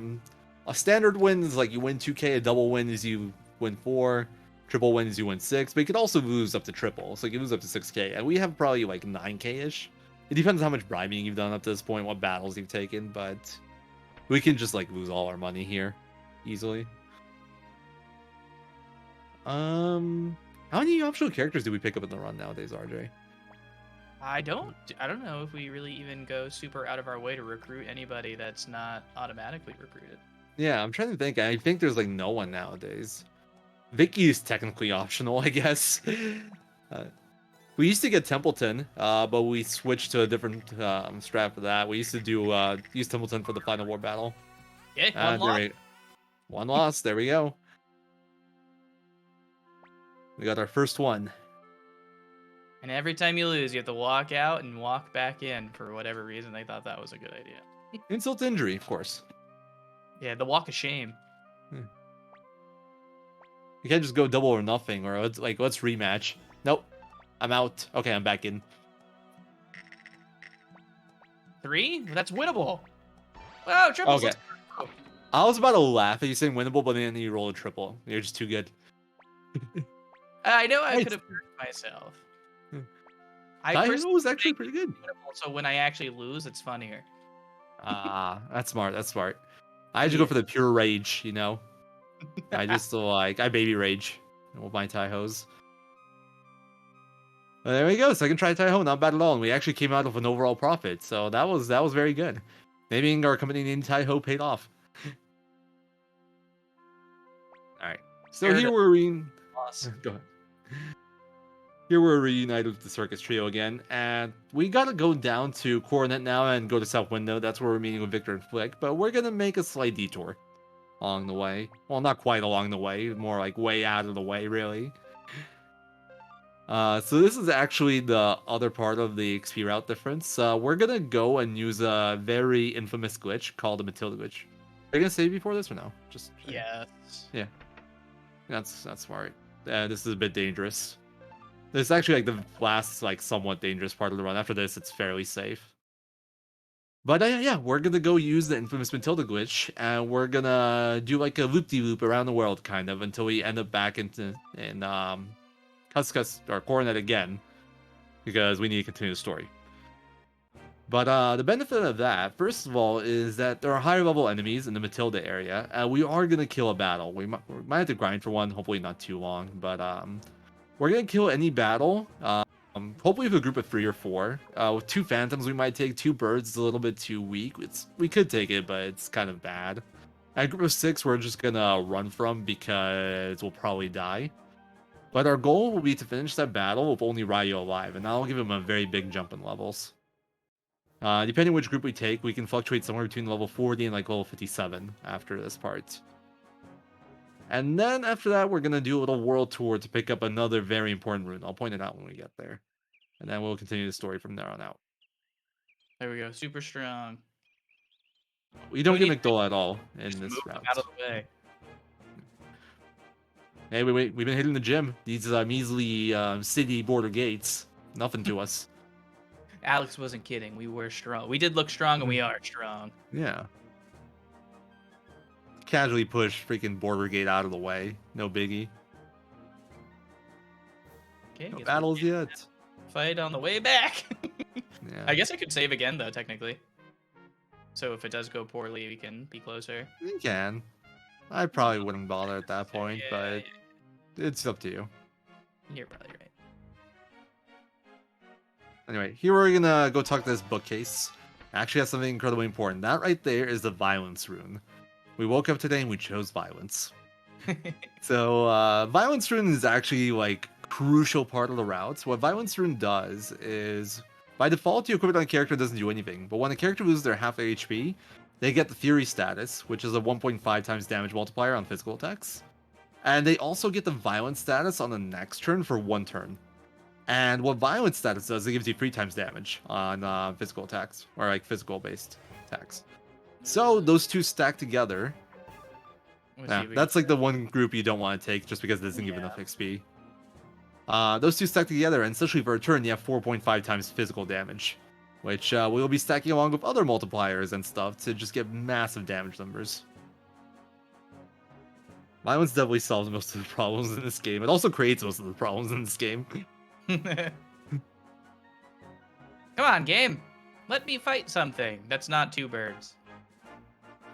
standard win is like you win 2k, a double win is you win 4, triple win is you win 6, but you could also lose up to triple, so you can lose up to 6k, and we have probably like 9k-ish. It depends on how much bribing you've done up to this point, what battles you've taken, but we can just like lose all our money here easily. How many optional characters do we pick up in the run nowadays, RJ? I don't know if we really even go super out of our way to recruit anybody that's not automatically recruited. Yeah, I'm trying to think. I think there's like no one nowadays. Vicky is technically optional, I guess. We used to get Templeton, but we switched to a different strat for that. We used to do use Templeton for the final war battle. Yeah, One loss. There we go. We got our first one. And every time you lose, you have to walk out and walk back in for whatever reason. They thought that was a good idea. Insult to injury, of course. Yeah, the walk of shame. You can't just go double or nothing, or let's rematch. Nope, I'm out. Okay, I'm back in. 3? That's winnable. Oh, triple. Okay. I was about to laugh at you saying winnable, but then you roll a triple. You're just too good. I know I Nice. could have hurt myself. I personally was actually think pretty good. it's winnable, so when I actually lose, it's funnier. That's smart. That's smart. I had to go for the pure rage, you know. I just I baby rage with my Taihos. But there we go. Second try Taiho, not bad at all. And we actually came out with an overall profit, so that was very good. Maybe our company named Taiho paid off. All right. So Fair here enough. we're Loss. Go ahead. Here we're reunited with the Circus Trio again, and we gotta go down to Coronet now and go to South Window. That's where we're meeting with Victor and Flick, but we're gonna make a slight detour along the way. Well, not quite along the way, more like way out of the way, really. So this is actually the other part of the XP route difference. We're gonna go and use a very infamous glitch called the Matilda glitch. Are you gonna save before this or no? Just Yes. yeah. That's smart. This is a bit dangerous. This is actually like the last like somewhat dangerous part of the run. After this, it's fairly safe. But yeah, we're gonna go use the infamous Matilda glitch, and we're gonna do like a loop-de-loop around the world, kind of, until we end up back in Cuscus or Coronet again, because we need to continue the story. But the benefit of that, first of all, is that there are higher level enemies in the Matilda area, and we are gonna kill a battle. We might have to grind for one, hopefully not too long, but we're gonna kill any battle. Hopefully with a group of 3 or 4. With 2 phantoms, we might take 2 birds. It's a little bit too weak. We could take it, but it's kind of bad. At a group of 6, we're just gonna run from because we'll probably die. But our goal will be to finish that battle with only Ryu alive, and that'll give him a very big jump in levels. Depending which group we take, we can fluctuate somewhere between level 40 and like level 57 after this part. And then after that, we're going to do a little world tour to pick up another very important rune. I'll point it out when we get there. And then we'll continue the story from there on out. There we go. Super strong. We don't We get need to McDole at all in Just this move them route. out of the way. Hey, we've been hitting the gym. These measly city border gates. Nothing to us. Alex wasn't kidding. We were strong. We did look strong, and we are strong. Yeah. Casually push freaking border gate out of the way. No biggie. Okay, No guess we battles can yet. fight on the way back. Yeah. I guess I could save again, though, technically. So if it does go poorly, we can be closer. You can. I probably wouldn't bother at that point, Yeah, but it's up to you. you're probably right. Anyway, here we're gonna go talk to this bookcase. Actually has something incredibly important. That right there is the violence rune. We woke up today and we chose violence. So violence rune is actually like crucial part of the routes. What violence rune does is by default you equip it on a character, doesn't do anything. But when a character loses their half HP, they get the Fury status, which is a 1.5 times damage multiplier on physical attacks. And they also get the violence status on the next turn for 1 turn. And what violence status does, it gives you 3 times damage on physical attacks, or like physical based attacks. So those two stack together. Let's Yeah, see if we that's can- like the one group you don't want to take just because it doesn't give Yeah. enough XP. Those two stack together, and especially for a turn, you have 4.5 times physical damage, which we'll be stacking along with other multipliers and stuff to just get massive damage numbers. Violence definitely solves most of the problems in this game. It also creates most of the problems in this game. Come on, game. Let me fight something that's not 2 birds.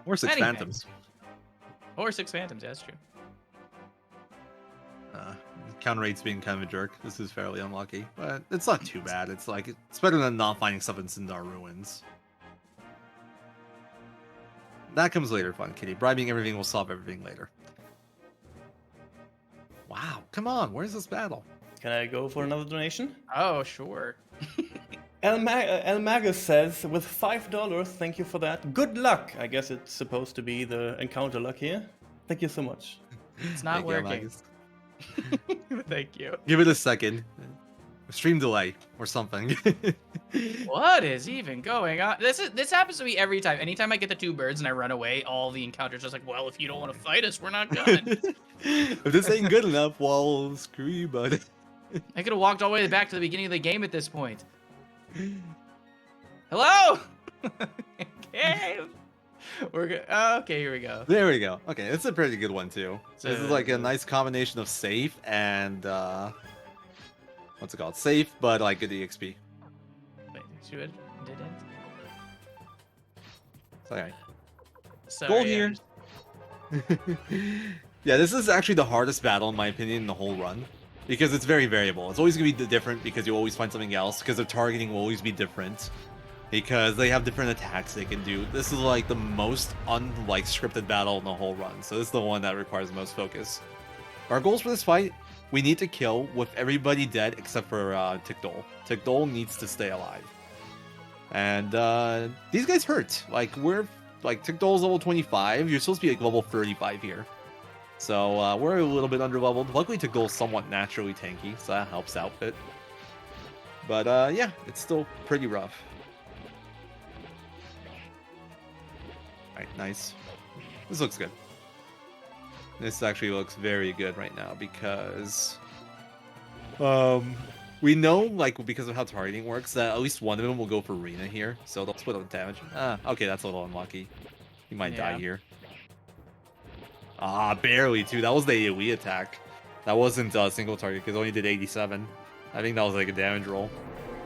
Or 6 Anything. phantoms. Or 6 phantoms, that's true. Counter rate's being kind of a jerk. This is fairly unlucky, but it's not too bad. It's like it's better than not finding stuff in Sindar ruins. That comes later, fun kitty. Bribing everything will solve everything later. Wow, come on, where's this battle? Can I go for another donation? Oh, sure. El Magus says, with $5, thank you for that. Good luck. I guess it's supposed to be the encounter luck here. Thank you so much. It's not Thank you, working. Magus. Thank you. Give it a second. Stream delay or something. What is even going on? This happens to me every time. Anytime I get the 2 birds and I run away, all the encounters just like, well, if you don't want to fight us, we're not done. If this ain't good enough, well, screw you, bud. I could have walked all the way back to the beginning of the game at this point. Hello? Game. We're good. Okay, here we go. There we go. Okay, it's a pretty good one too. This is like a So- nice combination of safe and what's it called? Safe, but like good EXP. Wait, should didn't. So, anyway. Sorry, Goal I here. Yeah, this is actually the hardest battle in my opinion in the whole run. Because it's very variable. It's always going to be different because you always find something else. Because their targeting will always be different. Because they have different attacks they can do. This is like the most unlike scripted battle in the whole run. So this is the one that requires the most focus. Our goals for this fight, we need to kill with everybody dead except for Tikdol. Tikdol needs to stay alive. And these guys hurt. Like Tikdol's level 25. You're supposed to be like level 35 here. So we're a little bit underleveled. Luckily, Tikdol's somewhat naturally tanky, so that helps out a bit. But yeah, it's still pretty rough. Alright, nice. This looks good. This actually looks very good right now because we know, like, because of how targeting works, that at least one of them will go for Rune here, so they'll split up the damage. Okay, that's a little unlucky. He might die Yeah. here. Barely, too. That was the AoE attack. That wasn't a single target, because it only did 87. I think that was like a damage roll.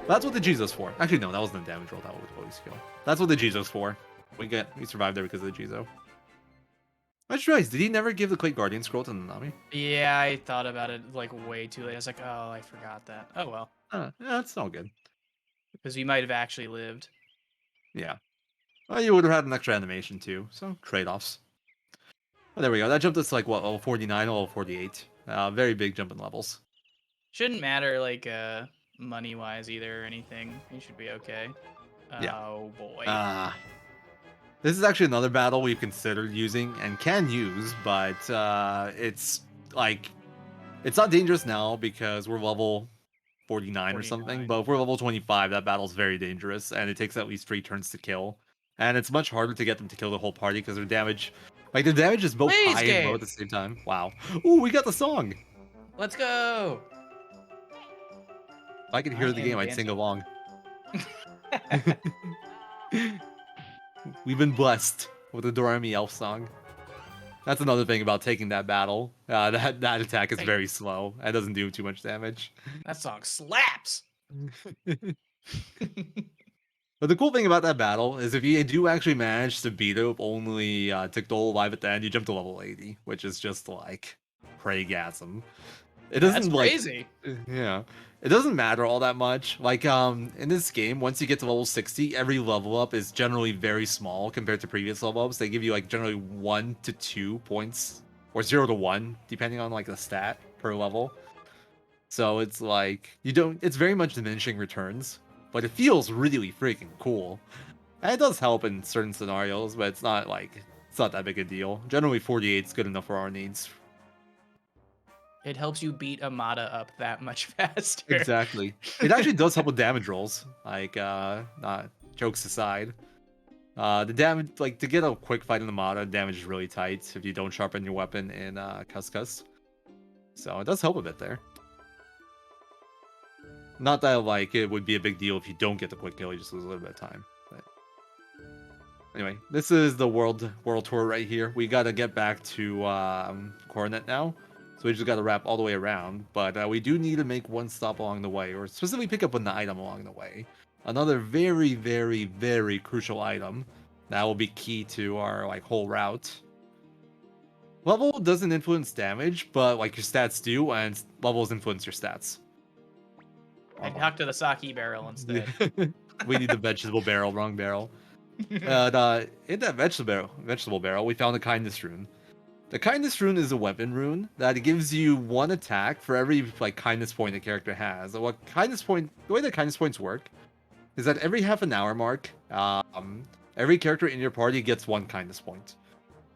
That's what the Jizo's for. Actually, no, that wasn't a damage roll. That was always kill. That's what the Jizo's for. We survived there because of the Jizo. I just realized, did he never give the Quake Guardian scroll to Nanami? Yeah, I thought about it like way too late. I was like, oh, I forgot that. Oh well, Yeah, that's all good. because we might have actually lived. Yeah. Well, you would have had an extra animation too, so trade-offs. Oh, there we go. That jumped us like, what, level 49, level 48. Very big jump in levels. Shouldn't matter like money wise either or anything. You should be okay. Yeah. Oh boy. This is actually another battle we've considered using and can use, but it's like it's not dangerous now because we're level 49 or something. 49. But if we're level 25, that battle's very dangerous, and it takes at least 3 turns to kill. And it's much harder to get them to kill the whole party because their damage is both Please, high and low game. at the same time. Wow. Ooh, we got the song. Let's go. If I could hear I the am game, I'd sing dancing. along. We've been blessed with the Doremi Elf song. That's another thing about taking that battle. That attack is Hey. very slow and doesn't do too much damage. That song slaps. But the cool thing about that battle is if you do actually manage to beat it with only Tickdole alive at the end, you jump to level 80, which is just like preygasm. It doesn't That's like crazy. yeah. It doesn't matter all that much. Like in this game, once you get to level 60, every level up is generally very small compared to previous level ups. They give you like generally 1 to 2 points or 0 to 1 depending on like the stat per level. So it's like it's very much diminishing returns, but it feels really freaking cool. And it does help in certain scenarios, but it's not that big a deal. Generally 48 is good enough for our needs. It helps you beat Amada up that much faster. Exactly. It actually does help with damage rolls. Like, not jokes aside. The damage, like, to get a quick fight in the Mata, damage is really tight if you don't sharpen your weapon in Cuscus. So it does help a bit there. Not that, like, it would be a big deal if you don't get the quick kill, you just lose a little bit of time. But anyway, this is the world tour right here. We gotta get back to Coronet now. So we just got to wrap all the way around, but we do need to make one stop along the way, or specifically pick up an item along the way. Another very, very, very crucial item that will be key to our whole route. Level doesn't influence damage, but like your stats do, and levels influence your stats. I talked to the sake barrel instead. We need the vegetable barrel, wrong barrel. In that vegetable barrel, we found a kindness rune. The kindness rune is a weapon rune that gives you 1 attack for every kindness point a character has. The way that kindness points work is that every half an hour mark, every character in your party gets 1 kindness point.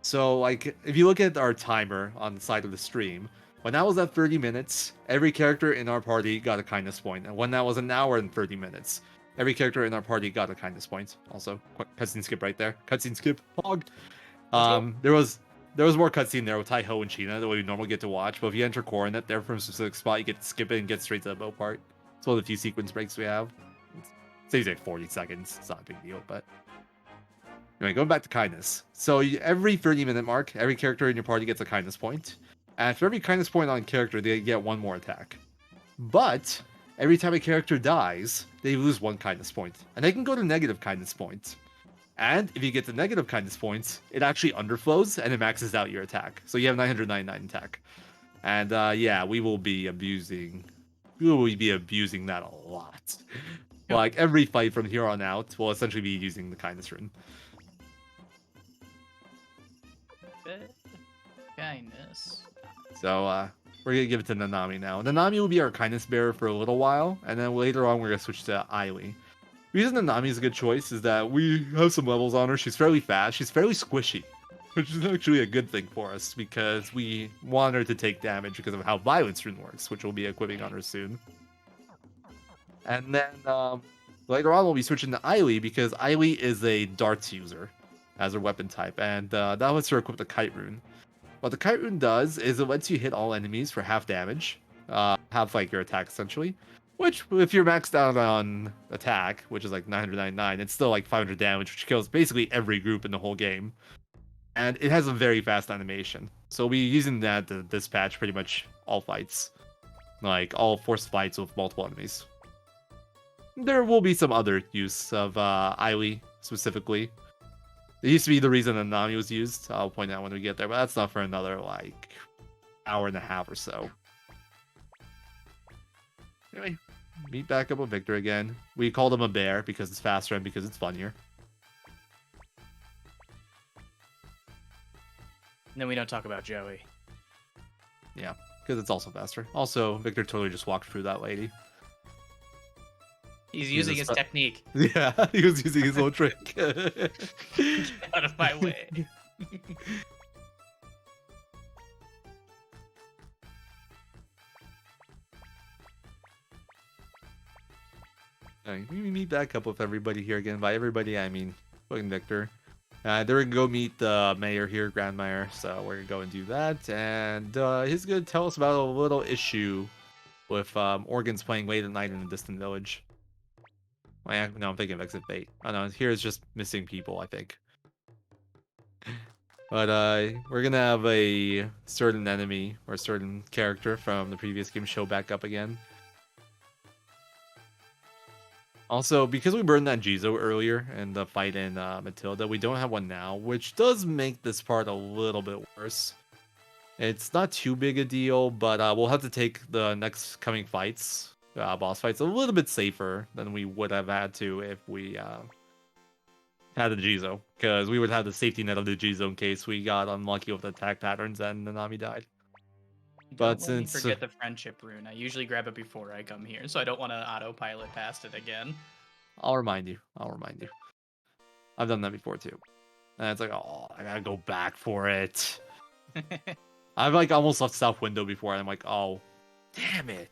So if you look at our timer on the side of the stream, when that was at 30 minutes, every character in our party got a kindness point, and when that was an hour and 30 minutes, every character in our party got a kindness point. Also, cutscene skip right there. Cutscene skip. Hog. There was more cutscene there with Tai-Ho and China that we normally get to watch, but if you enter Coronet there from a specific spot, you get to skip it and get straight to the boat part. It's one of the few sequence breaks we have. It saves like 40 seconds. It's not a big deal, but anyway, going back to kindness. So every 30-minute mark, every character in your party gets a kindness point, and for every kindness point on a character, they get 1 more attack. But every time a character dies, they lose 1 kindness point, and they can go to negative kindness points. And if you get to negative kindness points, it actually underflows and it maxes out your attack. So you have 999 attack. And yeah, we will be abusing that a lot. Like every fight from here on out will essentially be using the kindness rune. Kindness. So we're gonna give it to Nanami now. Nanami will be our kindness bearer for a little while, and then later on we're gonna switch to Aili. The reason Nanami is a good choice is that we have some levels on her. She's fairly fast. She's fairly squishy, which is actually a good thing for us because we want her to take damage because of how Violence Rune works, which we'll be equipping on her soon. And then later on we'll be switching to Aili because Aili is a darts user as her weapon type, and that lets her equip the Kite Rune. What the Kite Rune does is it lets you hit all enemies for half damage, half your attack essentially. Which, if you're maxed out on attack, which is 999, it's still 500 damage, which kills basically every group in the whole game. And it has a very fast animation. So we'll be using that to dispatch pretty much all fights. All forced fights with multiple enemies. There will be some other use of Aili, specifically. It used to be the reason Nanami was used. I'll point out when we get there, but that's not for another, hour and a half or so. Anyway, meet back up with Victor again. We called him a bear because it's faster and because it's funnier. And then we don't talk about Joey. Yeah. because it's also faster. Also, Victor totally just walked through that lady. He's using his technique. Yeah, he was using his little trick. Get out of my way. Alright, we meet back up with everybody here again. By everybody, I mean fucking Victor. They're gonna go meet the mayor here, Grand Mayor. So we're gonna go and do that, and he's gonna tell us about a little issue with organs playing late at night in a distant village. No, I'm thinking of Exit Fate. Oh no, here it's just missing people, I think. But we're gonna have a certain enemy or a certain character from the previous game show back up again. Also, because we burned that Jizo earlier in the fight in Matilda, we don't have one now, which does make this part a little bit worse. It's not too big a deal, but we'll have to take the next coming fights, boss fights, a little bit safer than we would have had to if we had the Jizo, because we would have the safety net of the Jizo in case we got unlucky with attack patterns and Nanami died. But Don't let me since forget the friendship rune. I usually grab it before I come here, so I don't want to autopilot past it again. I'll remind you. I've done that before too. And it's like, oh, I gotta go back for it. I've like almost left South Window before, and I'm like, oh, damn it.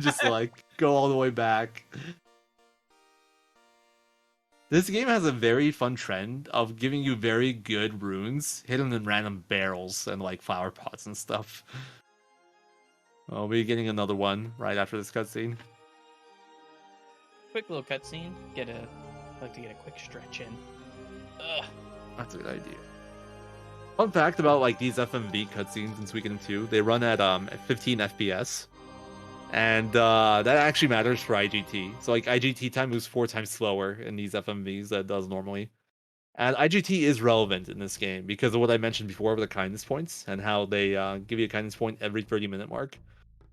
Just like go all the way back. This game has a very fun trend of giving you very good runes hidden in random barrels and like flower pots and stuff. I'll be getting another one right after this cutscene. Quick little cutscene. Like to get a quick stretch in. Ugh. That's a good idea. Fun fact about like these FMV cutscenes in Suikoden 2, they run at 15 FPS. And that actually matters for IGT. So like IGT time moves 4 times slower in these FMVs than it does normally. And IGT is relevant in this game because of what I mentioned before with the kindness points and how they give you a kindness point every 30-minute mark.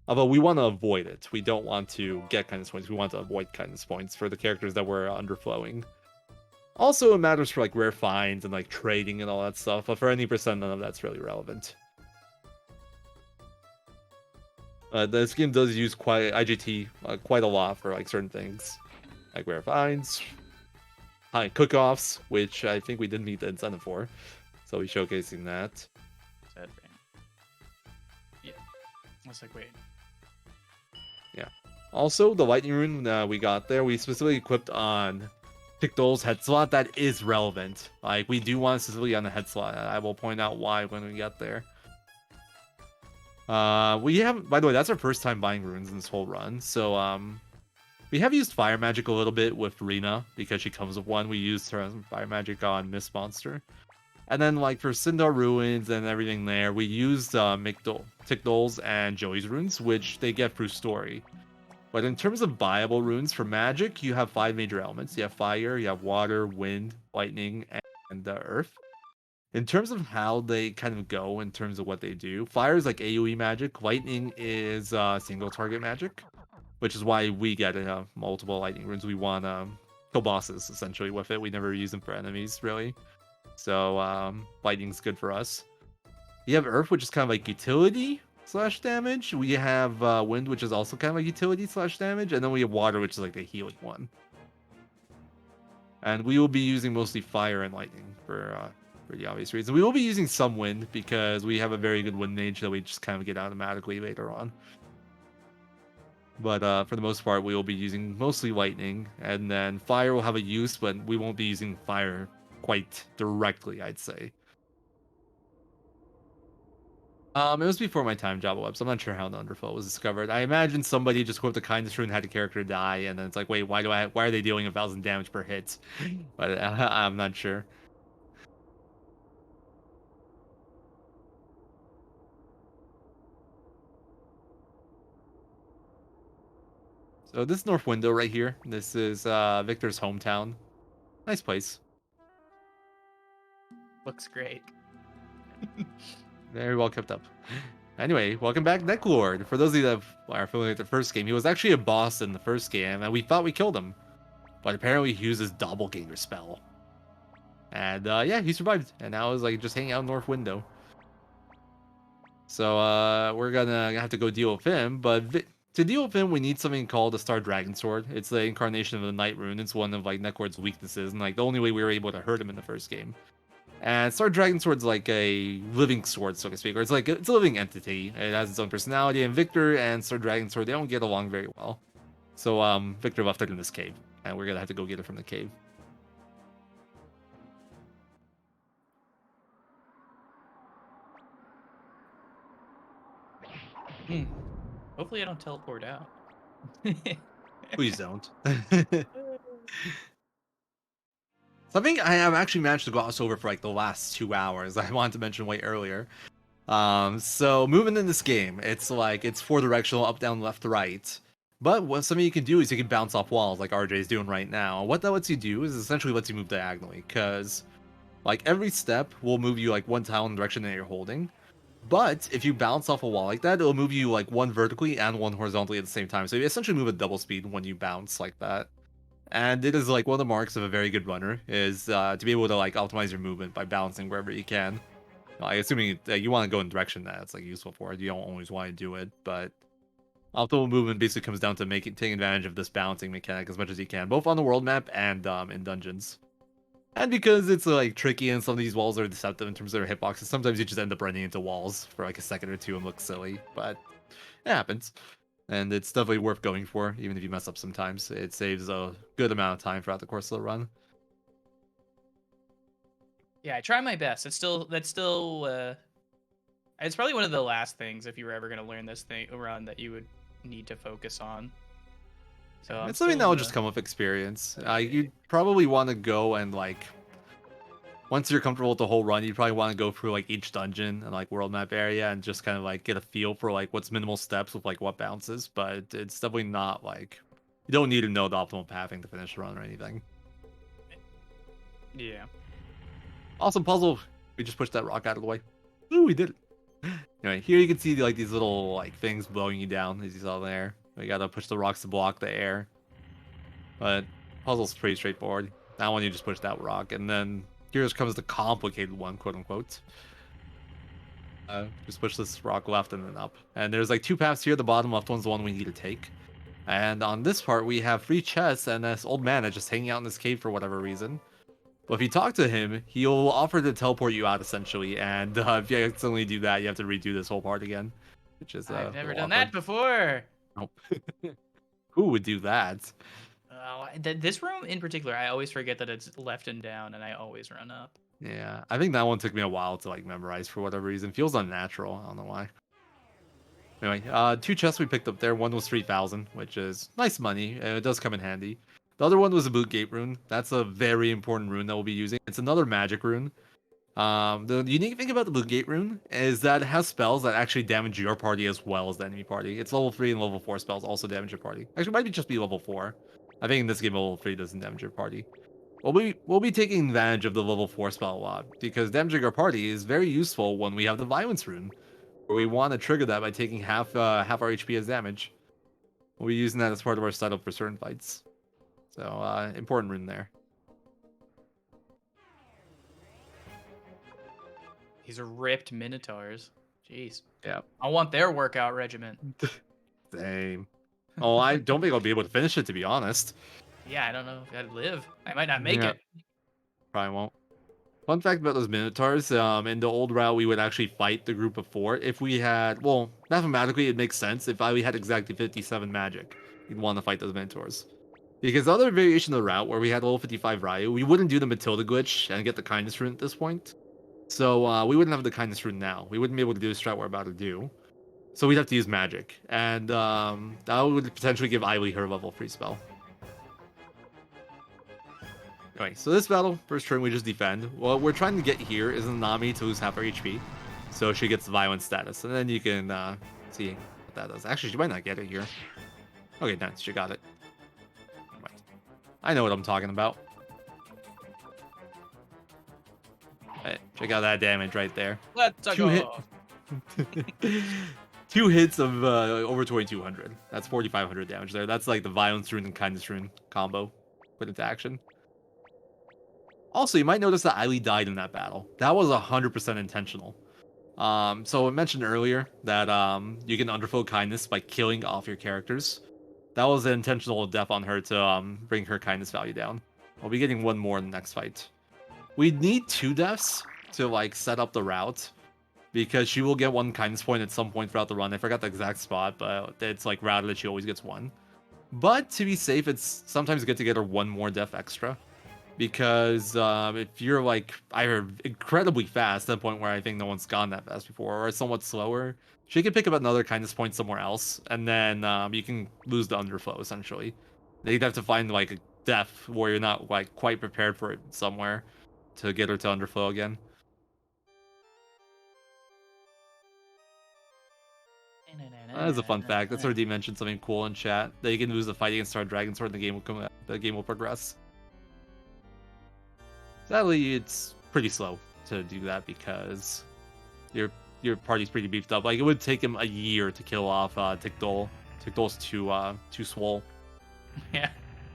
Although we want to avoid it. We don't want to get kindness points. We want to avoid kindness points for the characters that we're underflowing. Also, it matters for like rare finds and like trading and all that stuff. But for any percent, none of that's really relevant. This game does use IGT quite a lot for like certain things, like rare finds, high cook-offs, which I think we didn't meet the incentive for, so we're showcasing that. Yeah, I was like, wait. Yeah. Also, the lightning rune we got there, we specifically equipped on Pictol's head slot. That is relevant. Like we do want it specifically on the head slot. I will point out why when we get there. We have, by the way, that's our first time buying runes in this whole run. So, we have used fire magic a little bit with Rune because she comes with one. We used her fire magic on Miss Monster. And then, like, for Sindar ruins and everything there, we used Ticdol's and Joey's runes, which they get through story. But in terms of buyable runes for magic, you have 5 major elements. You have fire, you have water, wind, lightning, and earth. In terms of how they kind of go in terms of what they do, fire is like AoE magic, lightning is single target magic, which is why we get multiple lightning runes. We want kill bosses essentially with it. We never use them for enemies really, so lightning's good for us. You have earth, which is kind of like utility / damage. We have wind, which is also kind of like utility / damage, and then we have water, which is like the healing one. And we will be using mostly fire and lightning for the obvious reason. We will be using some wind because we have a very good wind mage that we just kind of get automatically later on. But for the most part, we will be using mostly lightning, and then fire will have a use, but we won't be using fire quite directly, I'd say. It was before my time Java Web, so I'm not sure how the Underflow was discovered. I imagine somebody just equipped the kindness rune, had a character die, and then it's like, wait, why are they dealing 1,000 damage per hit? But I'm not sure. So this North Window right here, this is Victor's hometown. Nice place. Looks great. Very well kept up. Anyway, welcome back, Necklord. For those of you that are familiar with the first game, he was actually a boss in the first game, and we thought we killed him. But apparently he uses Doppelganger spell. And yeah, he survived. And now he's like just hanging out in North Window. So we're gonna have to go deal with him. But to deal with him, we need something called the Star Dragon Sword. It's the incarnation of the Night Rune. It's one of like Necord's weaknesses, and like the only way we were able to hurt him in the first game. And Star Dragon Sword's like a living sword, so to speak, or it's a living entity. It has its own personality. And Victor and Star Dragon Sword, they don't get along very well. So Victor left it in this cave, and we're gonna have to go get it from the cave. Hopefully I don't teleport out. Please don't. Something I have actually managed to gloss over for like the last 2 hours, I wanted to mention way earlier. So moving in this game, it's like it's 4-directional, up, down, left, right. But what something you can do is you can bounce off walls like RJ is doing right now. What that lets you do is essentially lets you move diagonally, because like every step will move you like one tile in the direction that you're holding. But if you bounce off a wall like that, it'll move you like one vertically and one horizontally at the same time. So you essentially move at double speed when you bounce like that. And it is like one of the marks of a very good runner is to be able to like optimize your movement by bouncing wherever you can. Like, assuming you want to go in the direction that's like useful for it, you don't always want to do it, but optimal movement basically comes down to taking advantage of this bouncing mechanic as much as you can, both on the world map and in dungeons. And because it's like tricky and some of these walls are deceptive in terms of their hitboxes, sometimes you just end up running into walls for like a second or two and look silly, but it happens. And it's definitely worth going for, even if you mess up sometimes. It saves a good amount of time throughout the course of the run. Yeah, I try my best. It's probably one of the last things if you were ever gonna learn this run that you would need to focus on. So it's something that will just come with experience. You'd probably want to go and like once you're comfortable with the whole run, you probably want to go through like each dungeon and like world map area and just kind of like get a feel for like what's minimal steps with like what bounces. But it's definitely not like you don't need to know the optimal pathing to finish the run or anything. Yeah. Awesome puzzle. We just pushed that rock out of the way. Ooh, we did it. Anyway, here you can see like these little like things blowing you down as you saw there. We gotta push the rocks to block the air. But puzzle's pretty straightforward. That one you just push that rock, and then here comes the complicated one, quote unquote. Just push this rock left and then up. And there's like 2 paths here. The bottom left one's the one we need to take. And on this part, we have 3 chests and this old man is just hanging out in this cave for whatever reason. But if you talk to him, he'll offer to teleport you out essentially. And if you accidentally do that, you have to redo this whole part again. Which is I've never done awkward. that before. Nope. Who would do that? This room in particular, I always forget that it's left and down, and I always run up. Yeah, I think that one took me a while to like memorize for whatever reason. Feels unnatural. I don't know why. Anyway, 2 chests we picked up there. One was 3,000, which is nice money. It does come in handy. The other one was a boot gate rune. That's a very important rune that we'll be using. It's another magic rune. The unique thing about the boot gate rune is that it has spells that actually damage your party as well as the enemy party. It's level 3 and level 4 spells also damage your party. Actually, it might just be level 4. I think in this game, level 3 doesn't damage your party. We'll be taking advantage of the level 4 spell a lot, because damaging our party is very useful when we have the violence rune, where we want to trigger that by taking half our HP as damage. We'll be using that as part of our setup for certain fights. So, important rune there. These are ripped minotaurs. Jeez. Yeah. I want their workout regimen. Same. Oh, I don't think I'll be able to finish it, to be honest. Yeah, I don't know if I'd live. I might not make Yeah. it. Probably won't. Fun fact about those Minotaurs, in the old route, we would actually fight the group of 4 if we had, well, mathematically it makes sense. If we had exactly 57 magic, you'd want to fight those Minotaurs. Because the other variation of the route, where we had level 55 Ryu, we wouldn't do the Matilda glitch and get the Kindness rune at this point. So we wouldn't have the Kindness rune now. We wouldn't be able to do the strat we're about to do. So we'd have to use magic. And that would potentially give Eily her level 3 spell. Anyway, so this battle, first turn we just defend. What we're trying to get here is Nanami to lose half her HP. So she gets violent status. And then you can see what that does. Actually, she might not get it here. Okay, nice, she got it. Right. I know what I'm talking about. Right, check out that damage right there. Let's go. 2 hits of over 2,200. That's 4,500 damage there. That's like the violence rune and kindness rune combo put into action. Also, you might notice that Eily died in that battle. That was 100% intentional. So I mentioned earlier that you can underflow kindness by killing off your characters. That was an intentional death on her to bring her kindness value down. I'll be getting one more in the next fight. We need 2 deaths to like set up the route, because she will get 1 kindness point at some point throughout the run. I forgot the exact spot, but it's like routed that she always gets 1. But to be safe, it's sometimes good to get her 1 more death extra, because if you're like either incredibly fast to the point where I think no one's gone that fast before, or somewhat slower, she can pick up another kindness point somewhere else, and then you can lose the underflow essentially. Then you'd have to find like a death where you're not like quite prepared for it somewhere to get her to underflow again. That is a fun fact. That's already mentioned something cool in chat, that you can lose the fight against our Dragon Sword and the game will progress. Sadly, it's pretty slow to do that because your party's pretty beefed up. Like, it would take him a year to kill off Tickdol. Tickdol's too swole. Yeah.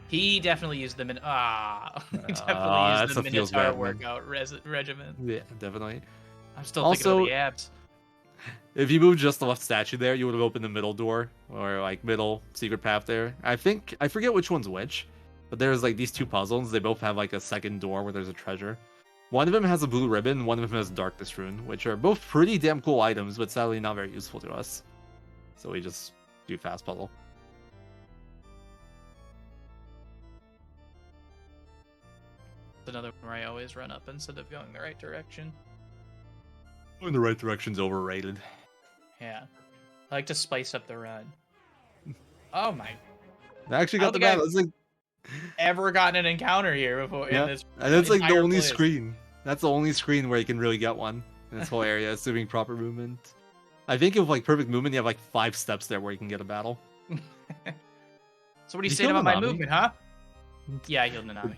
He definitely used the definitely used that's the a feels Minotaur bad, man. workout regimen. Yeah, definitely. I'm still thinking Also, of the abs. if you move just the left statue there, you would have opened the middle door, or like middle secret path there. I forget which one's which, but there's like these 2 puzzles. They both have like a second door where there's a treasure. One of them has a blue ribbon, one of them has Darkness Rune, which are both pretty damn cool items, but sadly not very useful to us. So we just do fast puzzle. Another one where I always run up instead of going the right direction. Going the right direction's overrated. Yeah. I like to spice up the run. Oh my. I actually I got don't the think battle. It's like, Ever gotten an encounter here before yeah, in this and it's like the entire only place. screen. That's the only screen where you can really get one in this whole area, assuming proper movement. I think if like perfect movement, you have like 5 steps there where you can get a battle. So what do you You say killed about my Nanami? movement, huh? Yeah, I healed Nanami.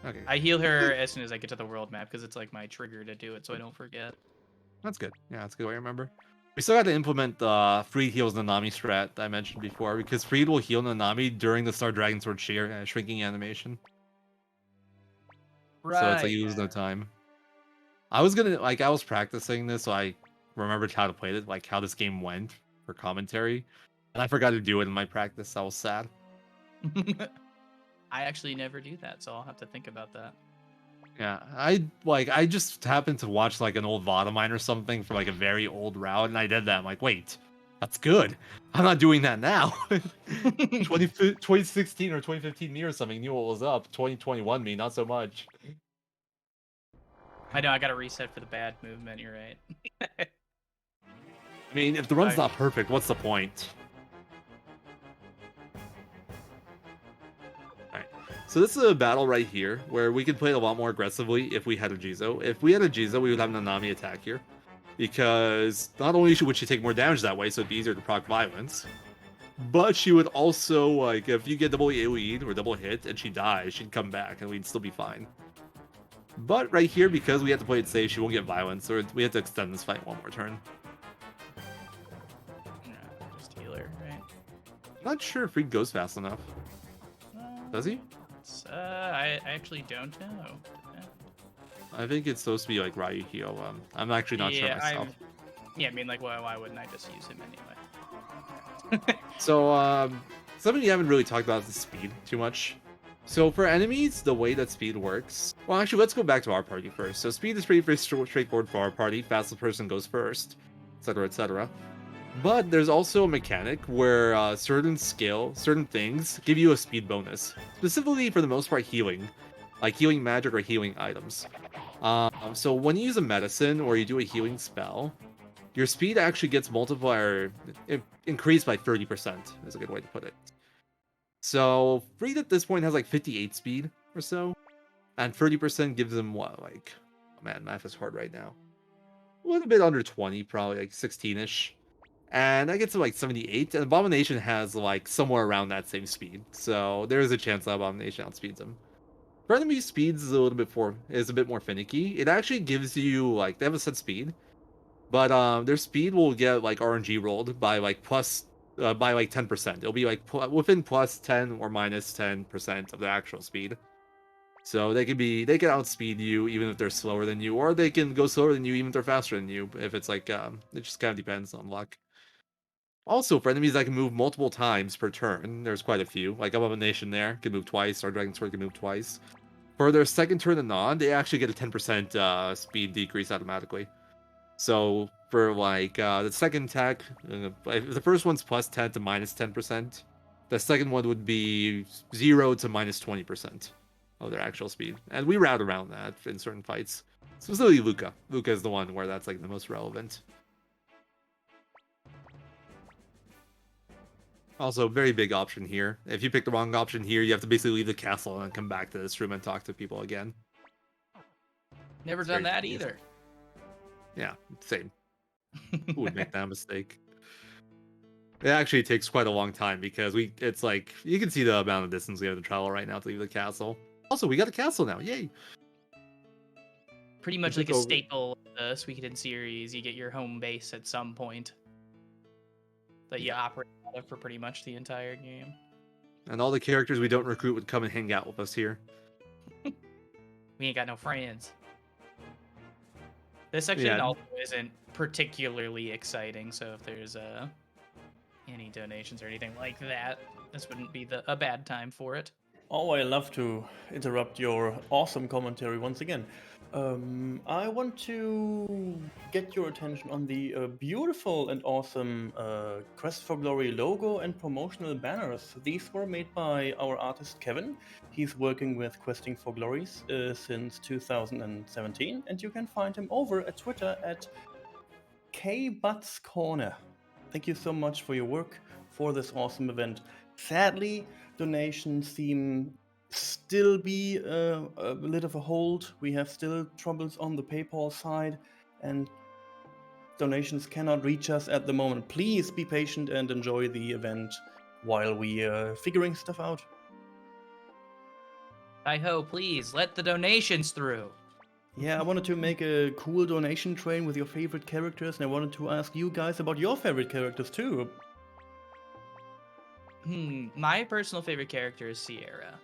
Okay, I heal her as soon as I get to the world map because it's like my trigger to do it so I don't forget. that's good. Yeah, that's a good way to remember. We still got to implement the Freed heals Nanami strat that I mentioned before, because Freed will heal Nanami during the Star Dragon Sword shrinking animation. Right. So it's like you lose no time. I was practicing this, so I remembered how to play it, like how this game went for commentary, and I forgot to do it in my practice. I was sad. I actually never do that, so I'll have to think about that. Yeah, I just happened to watch like an old VOD of mine or something for like a very old route, and I did that. I'm like, wait, that's good. I'm not doing that now. 2016 or 2015 me or something knew what was up. 2021 me, not so much. I know I gotta reset for the bad movement. You're right. I mean, if the run's I- not perfect, what's the point? Alright, so this is a battle right here where we could play it a lot more aggressively if we had a Jizo. If we had a Jizo, we would have Nanami attack here, because not only would she take more damage that way, so it'd be easier to proc violence, but she would also, like, if you get double AoE'd or double hit and she dies, she'd come back and we'd still be fine. But right here, because we have to play it safe, she won't get violence, so we have to extend this fight 1 more turn. Yeah, just heal her, right? I'm not sure if Freed goes fast enough. Does he? I actually don't know. I think it's supposed to be like Ryu heal. I'm actually not sure myself. Yeah, I mean, like, why wouldn't I just use him anyway? So, something you haven't really talked about is the speed too much. So for enemies, the way that speed works... Well, actually, let's go back to our party first. So speed is pretty straightforward for our party. Fastest person goes first, etc., etc. But there's also a mechanic where certain things give you a speed bonus. Specifically, for the most part, healing. Like healing magic or healing items. So when you use a medicine or you do a healing spell, your speed actually gets increased by 30%, is a good way to put it. So Freed at this point has like 58 speed or so, and 30% gives him what, like, oh man, math is hard right now. A little bit under 20, probably like 16-ish. And that gets to like 78, and Abomination has like somewhere around that same speed. So there is a chance that Abomination outspeeds him. For enemy speeds is a bit more finicky. It actually gives you, like, they have a set speed, but their speed will get like RNG rolled by like 10%. It'll be like within plus 10 or minus 10% of the actual speed. So they can outspeed you even if they're slower than you, or they can go slower than you even if they're faster than you. If it's like it just kind of depends on luck. Also, for enemies that can move multiple times per turn, there's quite a few. Like Abomination there can move twice, or Dragon Sword can move twice. For their second turn and on, they actually get a 10% speed decrease automatically. So for like the second attack, if the first one's plus 10 to minus 10%, the second one would be 0 to minus 20% of their actual speed. And we route around that in certain fights. Specifically Luca. Luca is the one where that's like the most relevant. Also, very big option here. If you pick the wrong option here, you have to basically leave the castle and come back to this room and talk to people again. Never It's done very that confusing. either. Yeah, same. Who would make that mistake? It actually takes quite a long time because it's like, you can see the amount of distance we have to travel right now to leave the castle. Also, we got a castle now, yay! Pretty much took like a over- staple of the Suikoden series. You get your home base at some point that you operate out of for pretty much the entire game. And all the characters we don't recruit would come and hang out with us here. We ain't got no friends. This section Yeah. also isn't particularly exciting, so if there's any donations or anything like that, this wouldn't be a bad time for it. Oh, I love to interrupt your awesome commentary once again. I want to get your attention on the beautiful and awesome Quest for Glory logo and promotional banners. These were made by our artist Kevin. He's working with Questing for Glories since 2017, and you can find him over at Twitter at KButsCorner. Thank you so much for your work for this awesome event. Sadly, donations seem still be a bit of a hold. We have still troubles on the PayPal side, and donations cannot reach us at the moment. Please be patient and enjoy the event while we figuring stuff out. Hi-ho, please, let the donations through. Yeah, I wanted to make a cool donation train with your favorite characters, and I wanted to ask you guys about your favorite characters too. My personal favorite character is Sierra.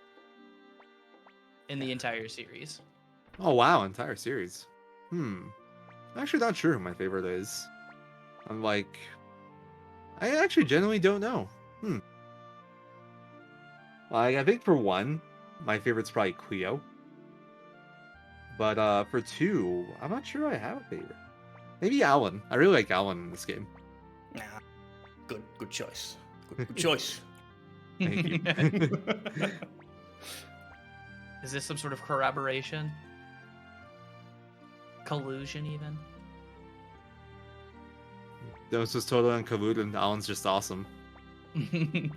In the entire series. Oh wow, entire series. I'm actually not sure who my favorite is. I actually genuinely don't know. Like, I think for one, my favorite's probably Cleo. But for two, I'm not sure I have a favorite. Maybe Alan. I really like Alan in this game. Nah, good choice. Good choice. Thank you. Is this some sort of corroboration? Collusion, even? This was totally uncolluded, and Alan's just awesome. There's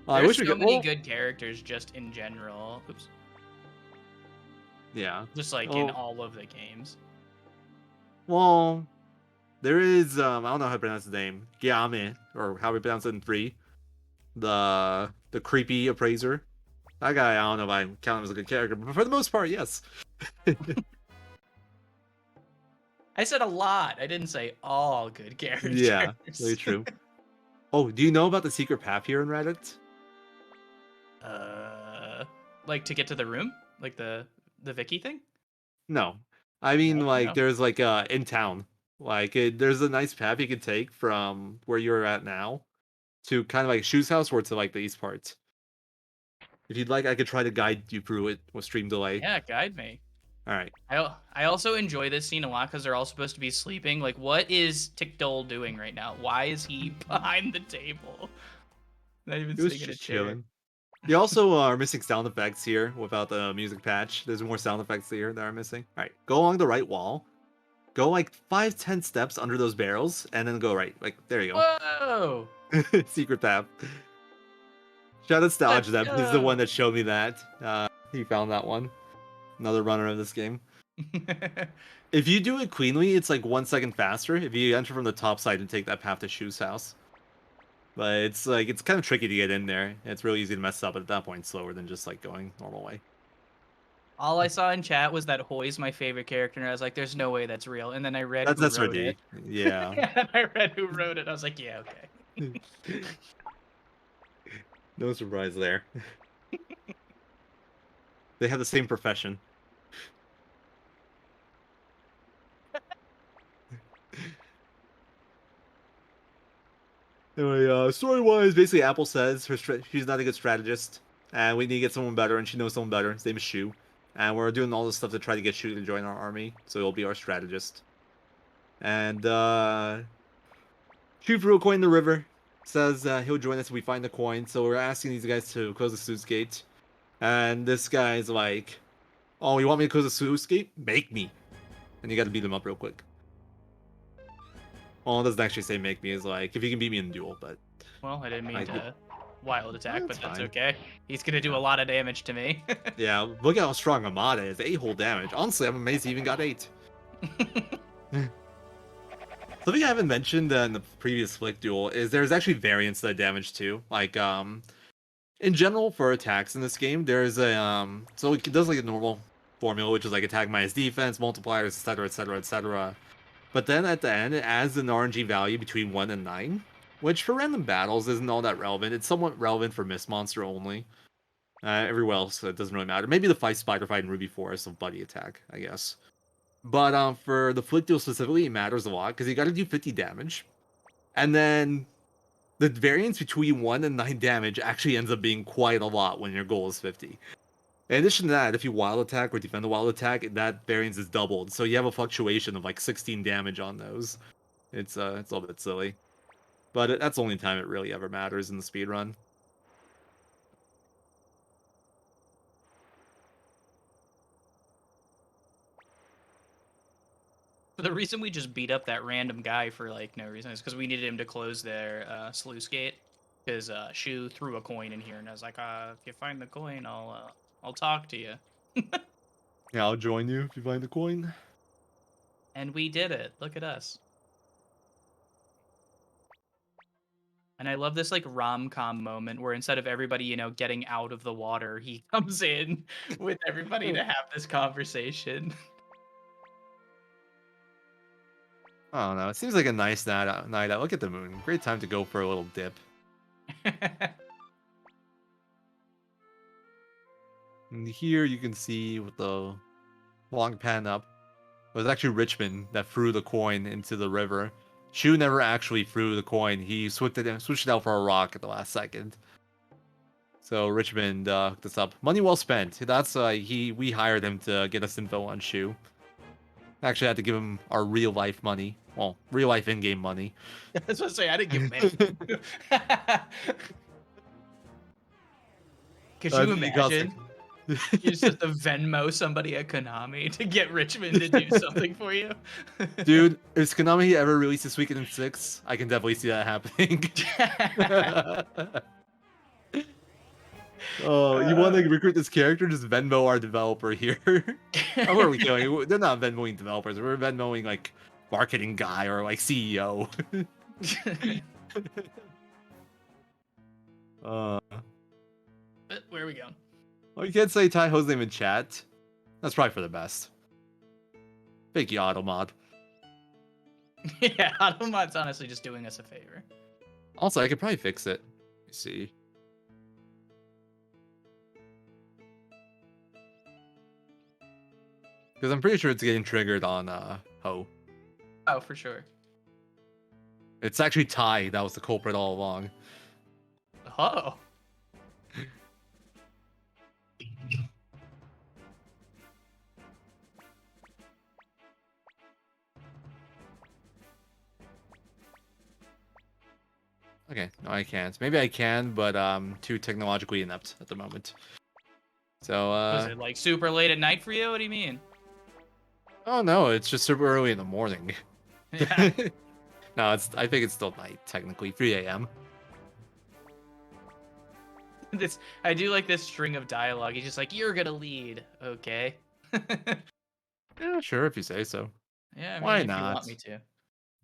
I wish we so could. many good characters just in general. Oops. Yeah. Just like in all of the games. Well, there is I don't know how to pronounce his name. Gyame, or how we pronounce it in 3. The creepy appraiser. That guy, I don't know if I count him as a good character, but for the most part, yes. I said a lot. I didn't say all good characters. Yeah, very true. Oh, do you know about the secret path here in Reddit? Like to get to the room? Like the Vicky thing? No. I mean, No. there's in town. There's a nice path you can take from where you're at now to kind of like Shoe's house or to like the east part. If you'd like, I could try to guide you through it with stream delay. Yeah, guide me. All right. I also enjoy this scene a lot because they're all supposed to be sleeping. Like, what is Tickdole doing right now? Why is he behind the table? Not even He was sitting in a just chair. chilling. You also are missing sound effects here without the music patch. There's more sound effects here that are missing. All right, go along the right wall. Go like 5-10 steps under those barrels, and then go right. Like, there you Whoa! go. Secret path. Shout out to Let's Ajdeb. He's the go. one that showed me that. He found that one. Another runner of this game. If you do it cleanly, it's like 1 second faster if you enter from the top side and take that path to Shoe's house. But it's kind of tricky to get in there. It's really easy to mess up, but at that point, it's slower than just like going normal way. All I saw in chat was that Hoy's my favorite character, and I was like, "There's no way that's real." And then I read That's who wrote SRD. it. Yeah. And I read who wrote it. I was like, "Yeah, okay." No surprise there. They have the same profession. Anyway, story-wise, basically Apple says she's not a good strategist, and we need to get someone better, and she knows someone better. His name is Shu, and we're doing all this stuff to try to get Shu to join our army, so he'll be our strategist. And Shu threw a coin in the river. Says he'll join us if we find the coin. So we're asking these guys to close the sluice gate, and this guy's like, "Oh, you want me to close the sluice gate? Make me!" And you got to beat him up real quick. Well, it doesn't actually say make me. It's like, if you can beat me in a duel, but... Well, I didn't mean I to wild attack, but that's fine. okay. He's gonna do a lot of damage to me. Yeah, look at how strong Amada is. 8 whole damage. Honestly, I'm amazed he even got 8. Something I haven't mentioned in the previous Flick duel is there's actually variance to the damage too. Like, in general, for attacks in this game, there's a, so it does like a normal formula, which is like attack minus defense, multipliers, etc., etc., etc. But then at the end, it adds an RNG value between 1 and 9, which for random battles isn't all that relevant. It's somewhat relevant for Mist Monster only. Everywhere else, it doesn't really matter. Maybe the fight Spider Fight and Ruby Forest of Buddy Attack, I guess. But for the Flick duel specifically, it matters a lot, because you gotta do 50 damage. And then the variance between 1 and 9 damage actually ends up being quite a lot when your goal is 50. In addition to that, if you wild attack or defend the wild attack, that variance is doubled. So you have a fluctuation of like 16 damage on those. It's a little bit silly. But that's the only time it really ever matters in the speedrun. The reason we just beat up that random guy for like no reason is because we needed him to close their sluice gate. Because Shu threw a coin in here, and I was like, if you find the coin, I'll talk to you. Yeah, I'll join you if you find the coin. And we did it. Look at us. And I love this like rom-com moment where instead of everybody, getting out of the water, he comes in with everybody to have this conversation. I don't know. It seems like a nice night out. Look at the moon. Great time to go for a little dip. And here you can see with the long pan up, it was actually Richmond that threw the coin into the river. Shu never actually threw the coin. He switched it out for a rock at the last second. So Richmond hooked us up. Money well spent. That's we hired him to get us info on Shu. Actually, I had to give him our real life money. Well, real life in-game money. That's what I say. I didn't give him any. Could you imagine? You just have to Venmo somebody at Konami to get Richmond to do something for you. Dude, if Konami ever releases Suikoden 6, I can definitely see that happening. Oh, you want to recruit this character? Just Venmo our developer here. Oh, what are we doing? They're not Venmoing developers. We're Venmoing like marketing guy or like CEO. But where are we going? Well, you can't say Taiho's name in chat. That's probably for the best. Thank you, Automod. Yeah, Automod's honestly just doing us a favor. Also, I could probably fix it. Let me see. Because I'm pretty sure it's getting triggered on Ho. Oh, for sure. It's actually Tai that was the culprit all along. Oh. Okay, no, I can't. Maybe I can, but I'm too technologically inept at the moment. So, Was it like super late at night for you? What do you mean? Oh no, it's just super early in the morning. Yeah. No, I think it's still night, technically. 3 a.m. I do like this string of dialogue. He's just like, "You're gonna lead, okay?" Yeah, sure, if you say so. Yeah, I mean, Why if not? you want me to.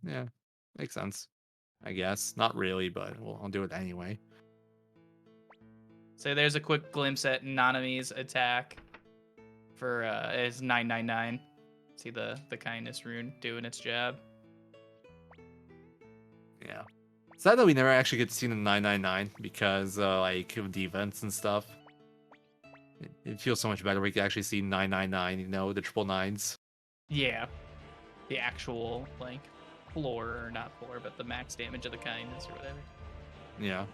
Yeah, makes sense. I guess. Not really, but well, I'll do it anyway. So there's a quick glimpse at Nanami's attack for his 999. See the kindness rune doing its job. Yeah. Sad that we never actually get to see the 999 because like of defense and stuff. It feels so much better. We can actually see 999, you know, the triple nines. Yeah. The actual, like, floor, or not floor, but the max damage of the kindness or whatever. Yeah.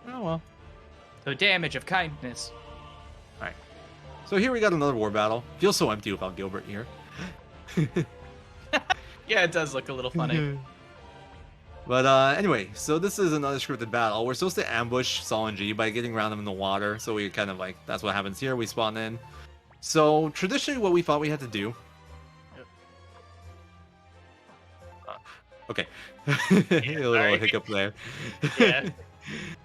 Oh well. So damage of kindness. Alright. So here we got another war battle. Feels so empty without Gilbert here. Yeah, it does look a little funny. But anyway, so this is another scripted battle. We're supposed to ambush Sol G by getting around them in the water. So we kind of like, that's what happens here. We spawn in. So traditionally what we thought we had to do. Okay. A little sorry. hiccup there. Yeah.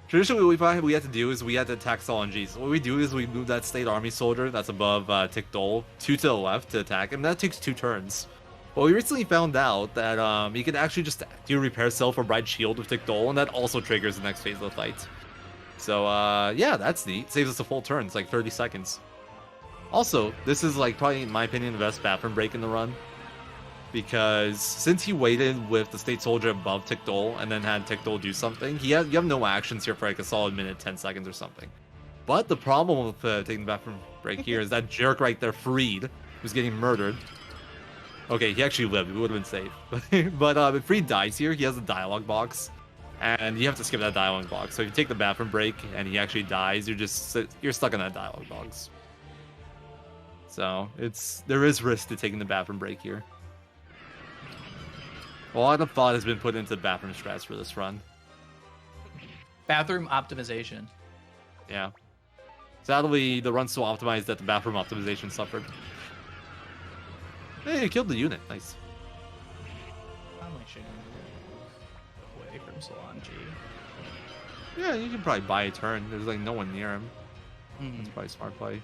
Traditionally what we thought we had to do is we had to attack Sol G. So what we do is we move that state army soldier that's above Tikdol 2 to the left to attack him. That takes 2 turns. Well, we recently found out that you can actually just do repair cell for Bright Shield with Tikdol, and that also triggers the next phase of the fight. So, yeah, that's neat. Saves us a full turn. It's like 30 seconds. Also, this is like probably, in my opinion, the best bathroom break in the run. Because since he waited with the State Soldier above Tikdol and then had Tikdol do something, you have no actions here for like a solid minute, 10 seconds or something. But the problem with taking the bathroom break here is that jerk right there, Freed, who's getting murdered. Okay, he actually lived. It would have been safe. But if Freed dies here, he has a dialogue box. And you have to skip that dialogue box. So if you take the bathroom break and he actually dies, you're stuck in that dialogue box. So there is risk to taking the bathroom break here. A lot of thought has been put into bathroom strats for this run. Bathroom optimization. Yeah. Sadly, the run's so optimized that the bathroom optimization suffered. Hey, you killed the unit. Nice. Probably should move away from Solange. Yeah, you can probably buy a turn. There's like no one near him. Mm-hmm. That's probably a smart play.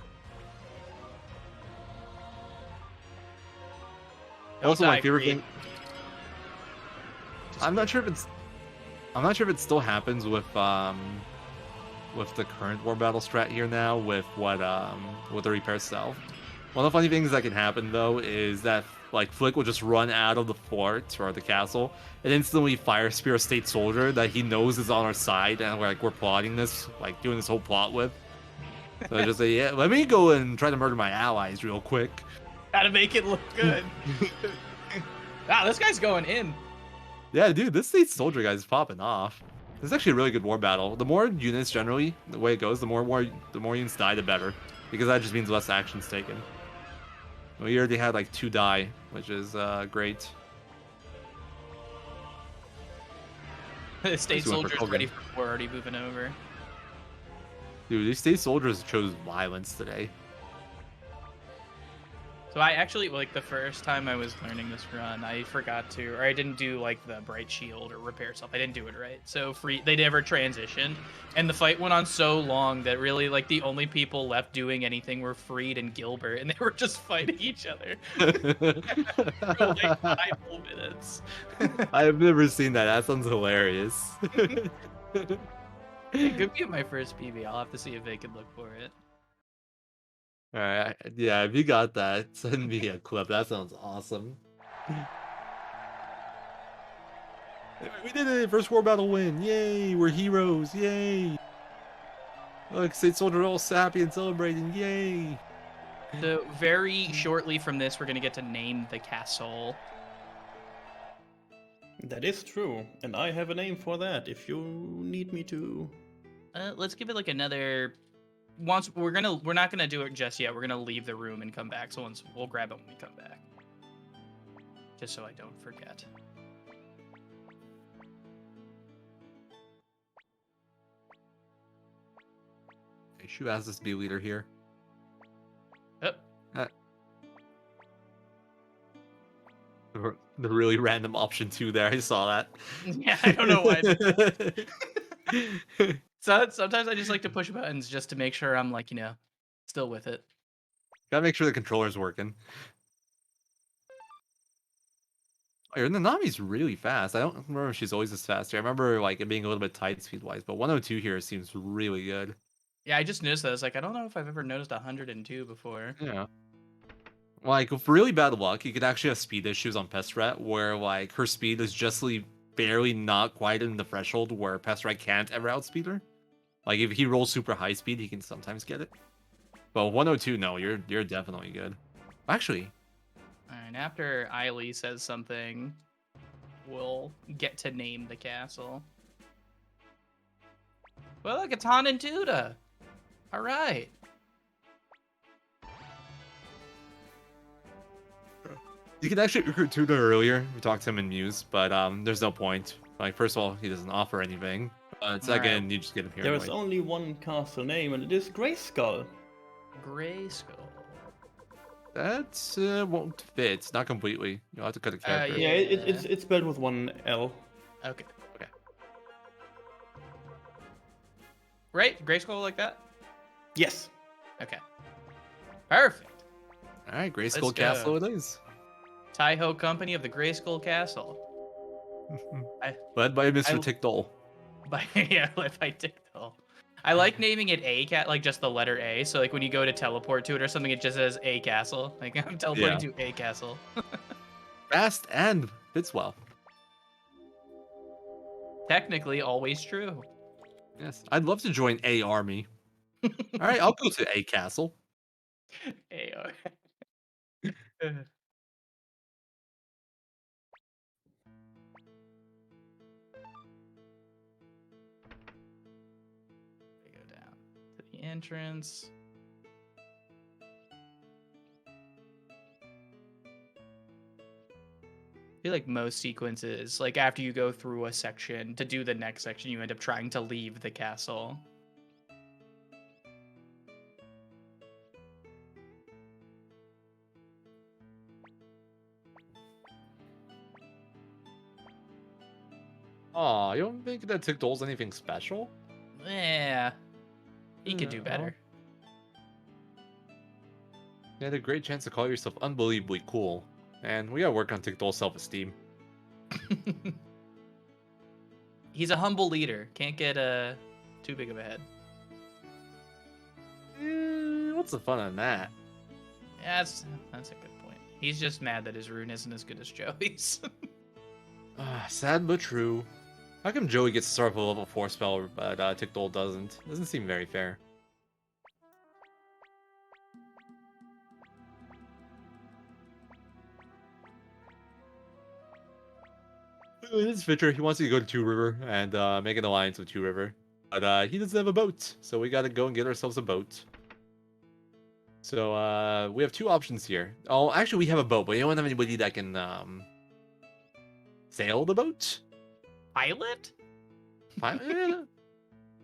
Also, my favorite thing. I'm not sure if it still happens with the current war battle strat here now with the repair cell. One of the funny things that can happen though is that like Flick will just run out of the fort or the castle and instantly fire spear a state soldier that he knows is on our side and we're plotting this, like doing this whole plot with. So I just say, yeah, let me go and try to murder my allies real quick. Gotta make it look good. Wow, this guy's going in. Yeah, dude, this state soldier guy's popping off. This is actually a really good war battle. The more units generally, the way it goes, the more units die, the better. Because that just means less actions taken. We already had like 2 die, which is great. The state soldier's ready for war, already moving over. Dude, these state soldiers chose violence today. So I actually, like, the first time I was learning this run, I forgot to, or I didn't do, like, the Bright Shield or repair stuff. I didn't do it right. So they never transitioned. And the fight went on so long that really, like, the only people left doing anything were Freed and Gilbert, and they were just fighting each other for, like, 5 whole minutes. I've never seen that. That sounds hilarious. It could be my first PB. I'll have to see if they can look for it. Alright, yeah, if you got that, send me a clip. That sounds awesome. We did it! First war battle win! Yay! We're heroes! Yay! Look, state soldiers are all happy and celebrating! Yay! So very shortly from this, we're gonna get to name the castle. That is true, and I have a name for that if you need me to. Let's give it like another. We're not gonna do it just yet. We're gonna leave the room and come back. So we'll grab it when we come back, just so I don't forget. Okay, Shu asked us to be leader here. Oh. The really random option 2 there. I saw that. Yeah, I don't know why. So sometimes I just like to push buttons just to make sure I'm like, still with it. Gotta make sure the controller's working. Oh, your Nanami's really fast. I don't remember if she's always this fast here. I remember like it being a little bit tight speed-wise, but 102 here seems really good. Yeah, I just noticed that. I was like, I don't know if I've ever noticed 102 before. Yeah. Like, with really bad luck, you could actually have speed issues on Pestrat, where, like, her speed is just barely not quite in the threshold where Pestrat can't ever outspeed her. Like, if he rolls super high speed, he can sometimes get it. But 102, no, you're definitely good. Actually, And after Eiley says something, we'll get to name the castle. Well, look, it's Han and Duda. All right. you can actually recruit Tuda earlier. We talked to him in Muse, but there's no point. Like, first of all, he doesn't offer anything. Second, you just get him here. There is anyway. only one castle name, and it is Grayskull. Grayskull. That won't fit. Not completely. You'll have to cut a character. Yeah, it's spelled with one L. Okay. Right? Grayskull like that? Yes. Okay. Perfect. All right, Let's Grayskull go. Castle it is. Taiho Company of the Grayskull Castle. Led by Mr. Tickdole. Led by Tickdole. I like naming it A cat, like just the letter A. So like when you go to teleport to it or something, it just says A Castle. Like I'm teleporting to A Castle. Fast and fits well. Technically, always true. Yes, I'd love to join A Army. All right, I'll go to A Castle. A. Go down to the entrance. I feel like most sequences, like after you go through a section to do the next section, you end up trying to leave the castle. Aw, you don't think that Tickdole's anything special? Yeah, he could do No. better. You had a great chance to call yourself unbelievably cool. And we gotta work on Tickdole's self-esteem. He's a humble leader. Can't get too big of a head. What's the fun in that? Yeah, that's a good point. He's just mad that his rune isn't as good as Joey's. Sad but true. How come Joey gets to start with a level 4 spell, but Tickdole doesn't? Doesn't seem very fair. In his future, he wants to go to Two River and make an alliance with Two River. But he doesn't have a boat, so we gotta go and get ourselves a boat. So we have two options here. Oh, actually, we have a boat, but we don't have anybody that can sail the boat. Pilot?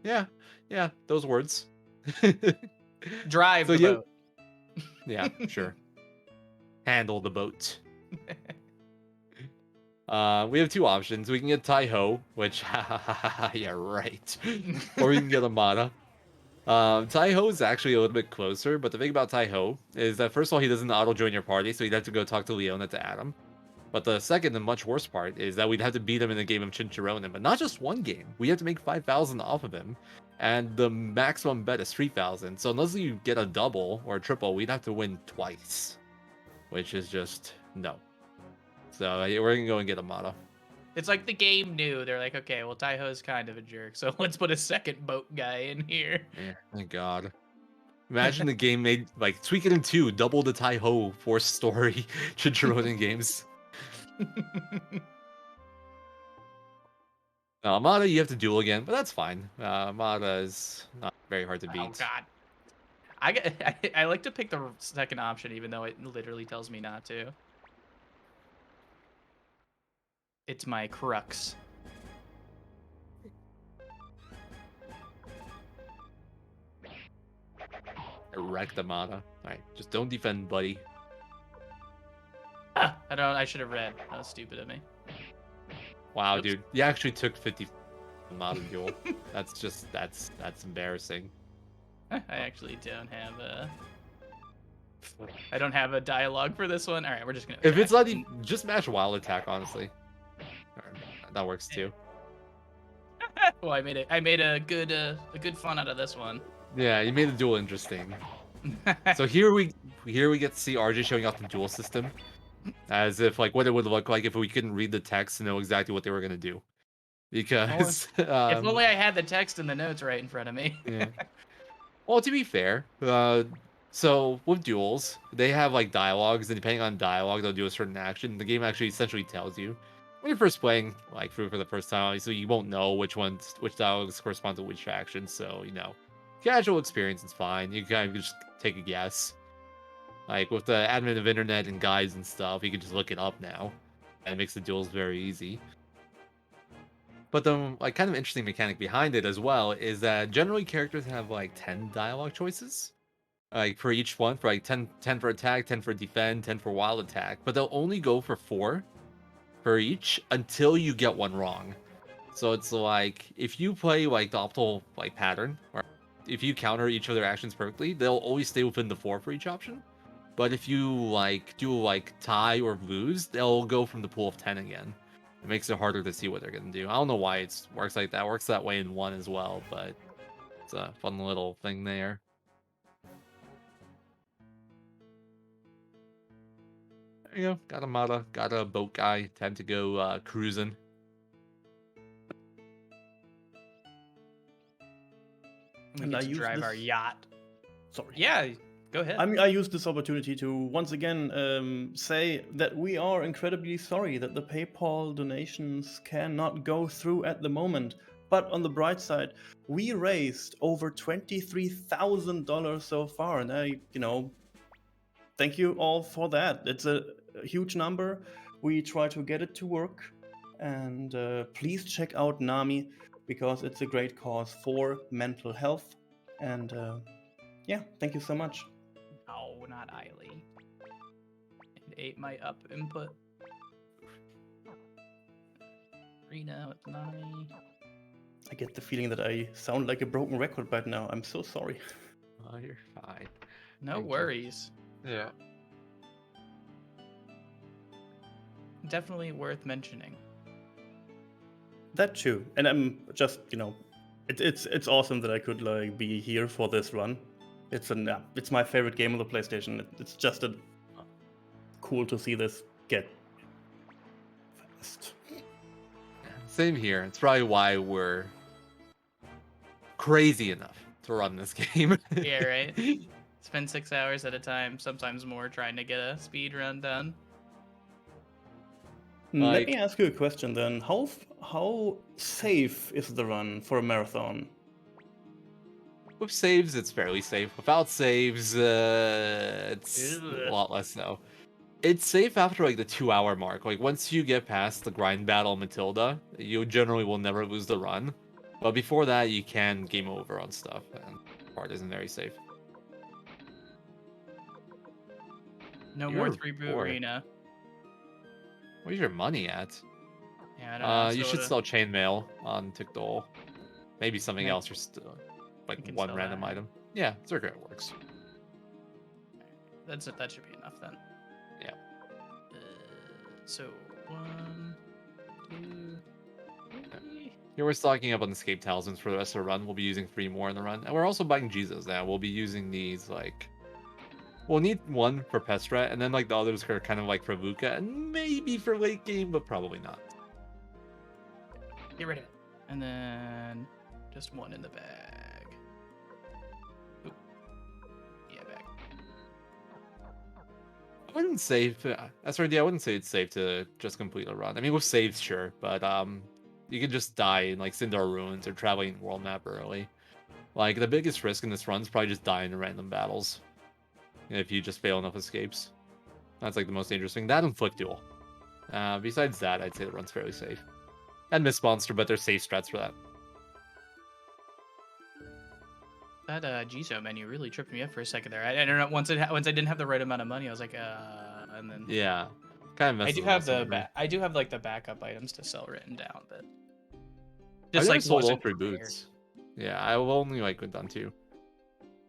Yeah, those words. Drive So the you- boat. Yeah, sure. Handle the boat. We have two options. We can get Taiho, which, yeah, right. Or we can get Amada. Taiho is actually a little bit closer, but the thing about Taiho is that first of all, he doesn't auto-join your party, so you'd have to go talk to Leona to add him. But the second and much worse part is that we'd have to beat him in a game of Chinchironin, but not just one game. We have to make 5,000 off of him, and the maximum bet is 3,000. So unless you get a double or a triple, we'd have to win twice, which is just no. So we're gonna go and get Amada. It's like the game knew. They're like, okay, well, Taiho's kind of a jerk, so let's put a second boat guy in here. Yeah, thank God. Imagine the game made like Suikoden 2 double the Taiho Force story Chinchironin games. Now, Amada, you have to duel again, but that's fine. Amada is not very hard to beat. Oh God, I like to pick the second option, even though it literally tells me not to. It's my crux. Wrecked Amada. Alright, just don't defend, buddy. I should have read. That was stupid of me. Wow, Oops. dude. You actually took 50 Amada duel. That's embarrassing. I actually don't have I don't have a dialogue for this one. All right, we're just gonna. If it's not even, just match Wild Attack, honestly. That works too. Well, I made a good fun out of this one. Yeah, you made the duel interesting. So here we get to see RJ showing off the duel system, as if like what it would look like if we couldn't read the text and know exactly what they were gonna do. Because if only I had the text and the notes right in front of me. yeah. Well, to be fair, So with duels, they have like dialogues, and depending on dialogue, they'll do a certain action. The game actually essentially tells you when you're first playing like through for the first time. Obviously, you won't know which dialogues correspond to which action. So casual experience is fine. You kind of just take a guess. Like with the advent of internet and guides and stuff, you can just look it up now, and it makes the duels very easy. But the like kind of interesting mechanic behind it as well is that generally characters have like 10 dialogue choices. Like for each one, for like 10 for attack, 10 for defend, 10 for wild attack, but they'll only go for 4 for each until you get one wrong. So it's like if you play like the optimal like pattern, or if you counter each of their actions perfectly, they'll always stay within the 4 for each option. But if you like do like tie or lose, they'll go from the pool of 10 again. It makes it harder to see what they're gonna do. I don't know why it works like that. It works that way in 1 as well, but it's a fun little thing there. There you go. Got a Mata, got a boat guy. Time to go cruising. We And get I to use drive our this- yacht. Sorry. Yeah, go ahead. I use this opportunity to once again say that we are incredibly sorry that the PayPal donations cannot go through at the moment. But on the bright side, we raised over $23,000 so far, and thank you all for that. It's a huge number. We try to get it to work, and please check out NAMI because it's a great cause for mental health. And yeah, thank you so much. No, not Eiley. It ate my up input. Rena with Nanami. I get the feeling that I sound like a broken record right now. I'm so sorry. Oh, you're fine. No Thank you. worries. Yeah. Definitely worth mentioning. That too. And I'm just, it's awesome that I could like be here for this run. It's my favorite game on the PlayStation. It's just cool to see this get fast. Same here. It's probably why we're crazy enough to run this game. Yeah, right? Spend 6 hours at a time, sometimes more, trying to get a speed run done. Let me ask you a question then. How safe is the run for a marathon? With saves, it's fairly safe. Without saves, it's a lot less so. It's safe after like the 2-hour mark. Like once you get past the grind battle Matilda, you generally will never lose the run. But before that, you can game over on stuff, and the part isn't very safe. No You're more 3-boot poor. arena. Where's your money at? Yeah, I don't know. You should soda. sell chainmail on TikTok. Maybe something Maybe. else, or like can one sell random that. item. Yeah, circuit works. That should be enough then. Yeah. So 1, 2, 3. Here we're stocking up on escape talismans for the rest of the run. We'll be using 3 more in the run, and we're also buying Jesus now. We'll be using these like. We'll need 1 for Pestra, and then like the others are kind of like for Luca, and maybe for late game, but probably not. Get rid of it. And then just 1 in the bag. Oop. Yeah, bag. I wouldn't say, SRD, I wouldn't say it's safe to just complete a run. I mean, with saves, sure, but you can just die in like Sindar Ruins or traveling world map early. Like the biggest risk in this run is probably just dying in random battles. If you just fail enough escapes. That's like the most dangerous thing. That and Flick Duel. Besides that, I'd say the run's fairly safe. And Miss Monster, but there's safe strats for that. That Jizo menu really tripped me up for a second there. I don't know. Once I didn't have the right amount of money, I was like, and then Yeah, kind of messes I do have like the backup items to sell written down, but Just just like sold all wasn't 3 prepared. boots. Yeah, I've only like done 2.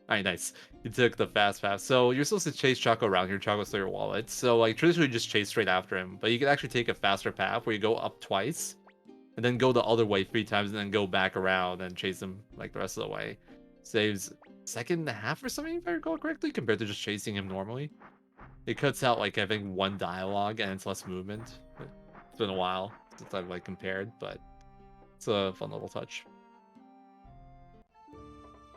Alright, nice. You took the fast path. So you're supposed to chase Choco around here. Choco stole your wallet. So like traditionally you just chase straight after him, but you can actually take a faster path where you go up twice, and then go the other way 3 times, and then go back around and chase him like the rest of the way. Saves 1.5 or something if I recall correctly, compared to just chasing him normally. It cuts out like I think 1 dialogue and it's less movement. It's been a while since I've like compared, but it's a fun little touch.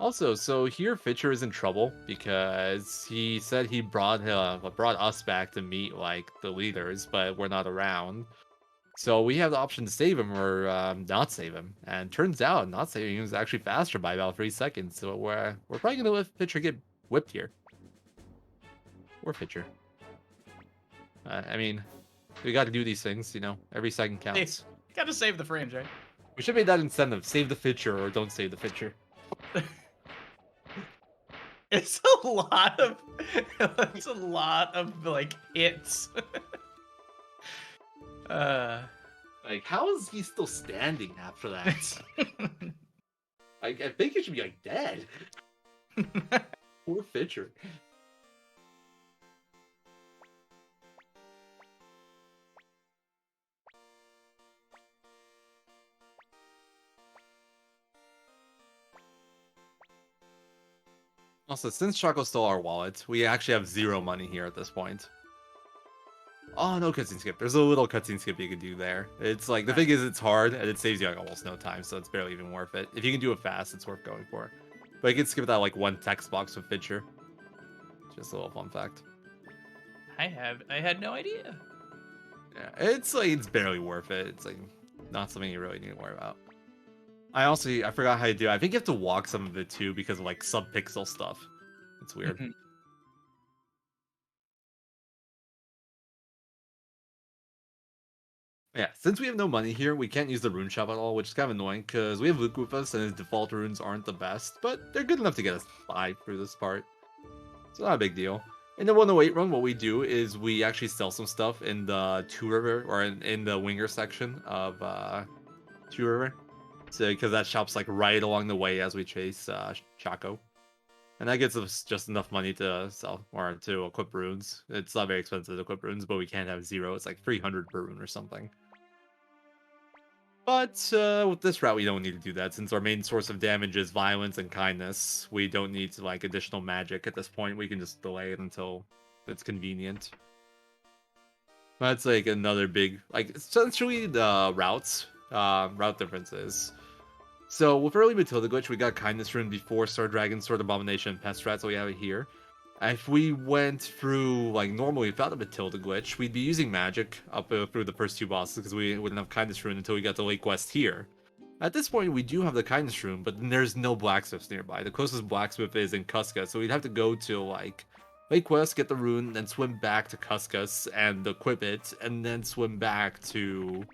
Also, so here Fitcher is in trouble because he said he brought us back to meet like the leaders, but we're not around. So we have the option to save him or not save him. And turns out not saving him is actually faster by about 3 seconds. So we're probably gonna let Fitcher get whipped here. Or Fitcher. I mean, we got to do these things, you know. Every second counts. Gotta save the frames, right? We should make that incentive: save the Fitcher or don't save the Fitcher. It's a lot of like hits. Like, how is he still standing after that? I think he should be like dead. Poor Fitcher. Also, since Choco stole our wallet, we actually have 0 money here at this point. Oh, no cutscene skip. There's a little cutscene skip you can do there. It's like, the thing is, it's hard, and it saves you like almost no time, so it's barely even worth it. If you can do it fast, it's worth going for. But you can skip that like 1 text box with Fitcher. Just a little fun fact. I had no idea. Yeah, it's like, it's barely worth it. It's like, not something you really need to worry about. I forgot how to do it. I think you have to walk some of it too because of like sub-pixel stuff. It's weird. Yeah, since we have no money here, we can't use the rune shop at all, which is kind of annoying because we have Luke with us and his default runes aren't the best, but they're good enough to get us by through this part. So not a big deal. In the 108 run, what we do is we actually sell some stuff in the Two River, or in the Winger section of Two River. So, because that shop's like right along the way as we chase Chaco. And that gets us just enough money to sell, or to equip runes. It's not very expensive to equip runes, but we can't have 0. It's like 300 per rune or something. But with this route, we don't need to do that. Since our main source of damage is violence and kindness, we don't need to like additional magic at this point. We can just delay it until it's convenient. That's like another big, like, essentially the route differences. So with early Matilda glitch, we got kindness rune before Star Dragon, Sword Abomination, and Pest Rat, so we have it here. If we went through, like, normally without the Matilda glitch, we'd be using magic up through the first 2 bosses because we wouldn't have kindness rune until we got to Lake West here. At this point, we do have the kindness rune, but then there's no blacksmiths nearby. The closest blacksmith is in Cusca, so we'd have to go to, like, Lake West, get the rune, then swim back to Cuscas and equip it, and then swim back to...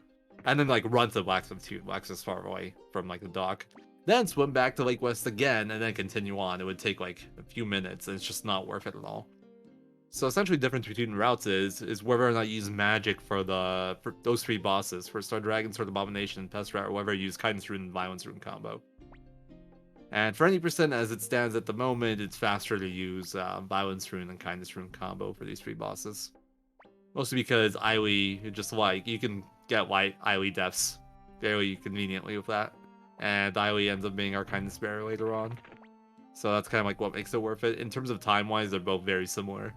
And then, like, run to the blacksmith too. Blacksmith's far away from, like, the dock. Then swim back to Lake West again, and then continue on. It would take, like, a few minutes, and it's just not worth it at all. So essentially the difference between routes is whether or not you use magic for those 3 bosses. For Star Dragon, Sword Abomination, Pest Rat, or whether you use Kindness Rune and Violence Rune combo. And for any percent as it stands at the moment, it's faster to use Violence Rune and Kindness Rune combo for these 3 bosses. Mostly because Eily, just like, you can get white Eily deaths fairly conveniently with that. And Eily ends up being our kindness bearer later on. So that's kind of like what makes it worth it. In terms of time-wise, they're both very similar.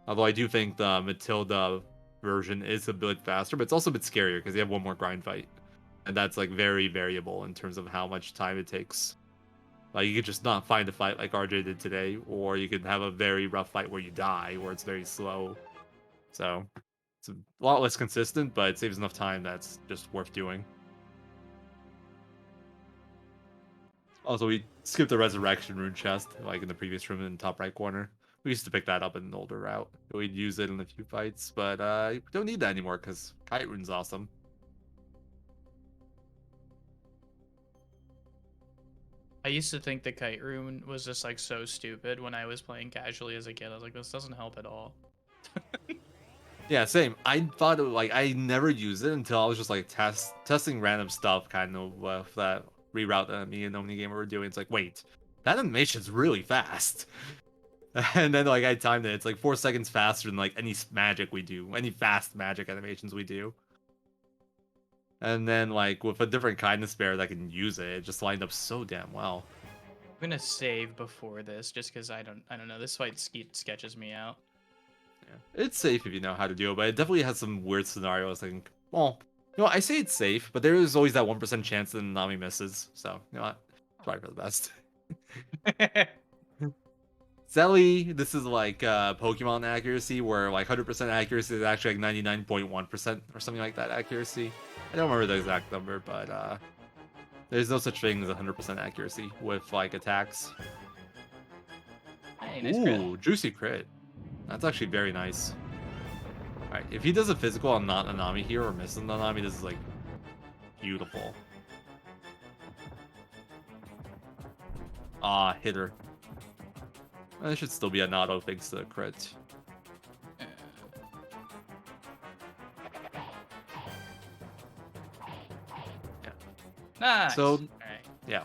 Although I do think the Matilda version is a bit faster, but it's also a bit scarier because you have 1 more grind fight. And that's like very variable in terms of how much time it takes. Like, you could just not find a fight like RJ did today, or you could have a very rough fight where you die, where it's very slow. So it's a lot less consistent, but it saves enough time that's just worth doing. Also, we skipped the Resurrection rune chest, like in the previous room in the top right corner. We used to pick that up in an older route. We'd use it in a few fights, but we don't need that anymore because Kite Rune's awesome. I used to think the Kite Rune was just like so stupid when I was playing casually as a kid. I was like, this doesn't help at all. Yeah, same. I thought it, like, I never used it until I was just like testing random stuff, kind of with that reroute that me and Omni Gamer were doing. It's like, wait, that animation's really fast. And then like I timed it. It's like 4 seconds faster than like any magic we do, any fast magic animations we do. And then like with a different kindness bearer that can use it, it just lined up so damn well. I'm gonna save before this just because I don't know. This fight sketches me out. Yeah, it's safe if you know how to do it, but it definitely has some weird scenarios. I think, well, you know, I say it's safe, but there is always that 1% chance that Nanami misses. So you know what, it's probably for the best. Sadly, this is like Pokemon accuracy, where like 100% accuracy is actually like 99.1% or something like that accuracy. I don't remember the exact number, but there's no such thing as 100% accuracy with like attacks. Hey, nice crit. Ooh, juicy crit. That's actually very nice. Alright, if he does a physical on not Nanami here or misses Nanami, this is like beautiful. Ah, hit her. That should still be a not thanks to the crit. Nice. So, Alright. yeah.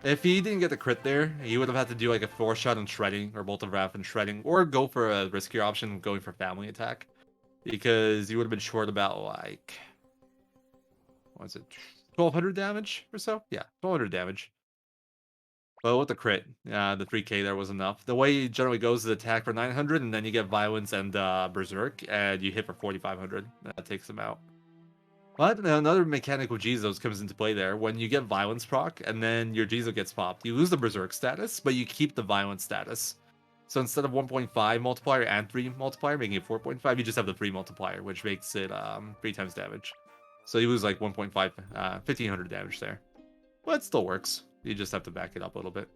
If he didn't get the crit there, he would have had to do like a 4-shot on shredding or bolt of wrath and shredding, or go for a riskier option going for family attack. Because you would have been short about like, what is it, 1200 damage or so? Yeah, 1200 damage. But with the crit, the 3k there was enough. The way it generally goes is attack for 900, and then you get violence and berserk, and you hit for 4500. That takes him out. But another mechanic with Jizos comes into play there. When you get violence proc, and then your Jizo gets popped, you lose the berserk status, but you keep the violence status. So instead of 1.5 multiplier and 3 multiplier, making it 4.5, you just have the 3 multiplier, which makes it 3 times damage. So you lose like 1.5, 1500 damage there. But it still works. You just have to back it up a little bit.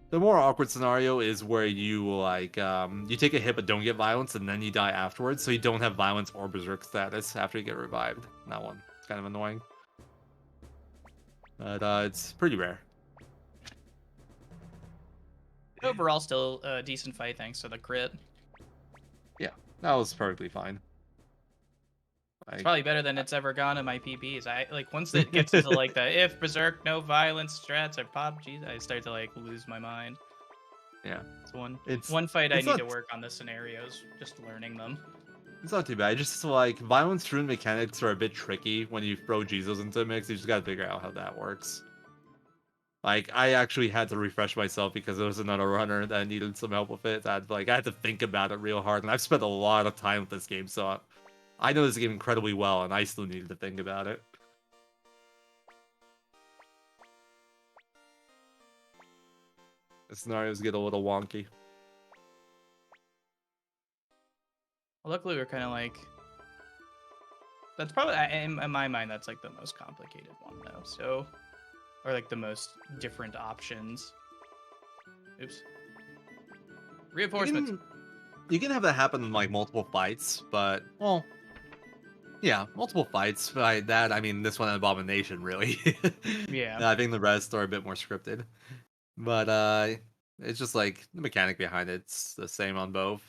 The more awkward scenario is where you like you take a hit but don't get violence, and then you die afterwards, so you don't have violence or berserk status after you get revived. That one, it's kind of annoying. But it's pretty rare. Overall, still a decent fight thanks to the crit. Yeah, that was perfectly fine. It's probably better than it's ever gone in my PBs. I like once it gets to like the if berserk no violence strats or pop, geez, I start to like lose my mind. Yeah, it's one fight I it's need not, to work on the scenarios, just learning them. It's not too bad. Just like violence rune mechanics are a bit tricky when you throw Jizos into the mix. You just gotta figure out how that works. Like I actually had to refresh myself because there was another runner that needed some help with it. I had to think about it real hard, and I've spent a lot of time with this game, so I know this game incredibly well, and I still needed to think about it. The scenarios get a little wonky. Well, luckily we're kind of like. That's probably in my mind. That's like the most complicated one though. So, or like the most different options. Oops. Reinforcements. You can have that happen in like multiple fights, but well. Yeah, multiple fights. By that, I mean this one Abomination, really. Yeah. I think the rest are a bit more scripted. But it's just like the mechanic behind it's the same on both.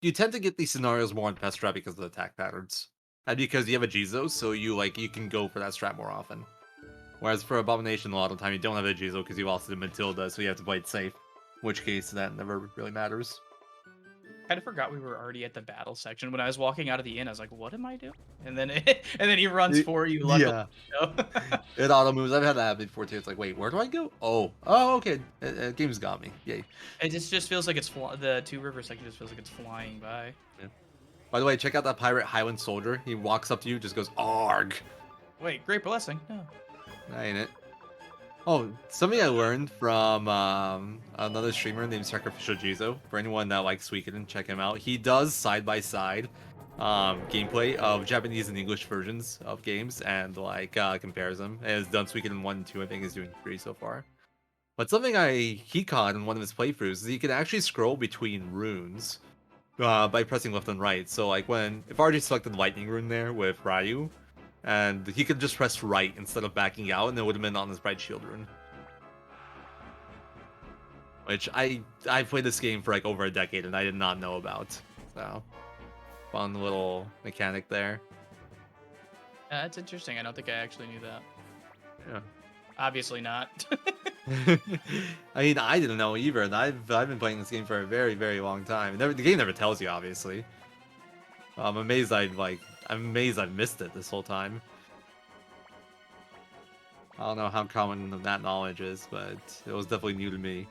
You tend to get these scenarios more on pest strat because of the attack patterns. And because you have a Jizo, so you can go for that strat more often. Whereas for Abomination, a lot of the time you don't have a Jizo because you lost the Matilda, so you have to play it safe. In which case that never really matters. Kind of forgot we were already at the battle section. When I was walking out of the inn, I was like, "What am I doing?" And then he runs for you. Luckily. Yeah. It auto moves. I've had that happen before too. It's like, wait, where do I go? Oh, okay. Game's got me. Yay. It just feels like it's the Two River section just feels like it's flying by. Yeah. By the way, check out that pirate Highland soldier. He walks up to you, just goes arg. Wait, great blessing. No. That ain't it. Oh, something I learned from another streamer named Sacrificial Jizo. For anyone that likes Suikoden, check him out. He does side-by-side gameplay of Japanese and English versions of games and compares them. And has done Suikoden 1 and 2, I think he's doing 3 so far. But something he caught in one of his playthroughs is he can actually scroll between runes by pressing left and right. So like if RJ selected Lightning Rune there with Ryu, and he could just press right instead of backing out, and it would have been on his Bright Shield rune. Which I played this game for like over a decade, and I did not know about. So, fun little mechanic there. That's interesting. I don't think I actually knew that. Yeah. Obviously not. I mean, I didn't know either, and I've been playing this game for a very, very long time. The game never tells you, obviously. I'm amazed I've missed it this whole time. I don't know how common that knowledge is, but it was definitely new to me.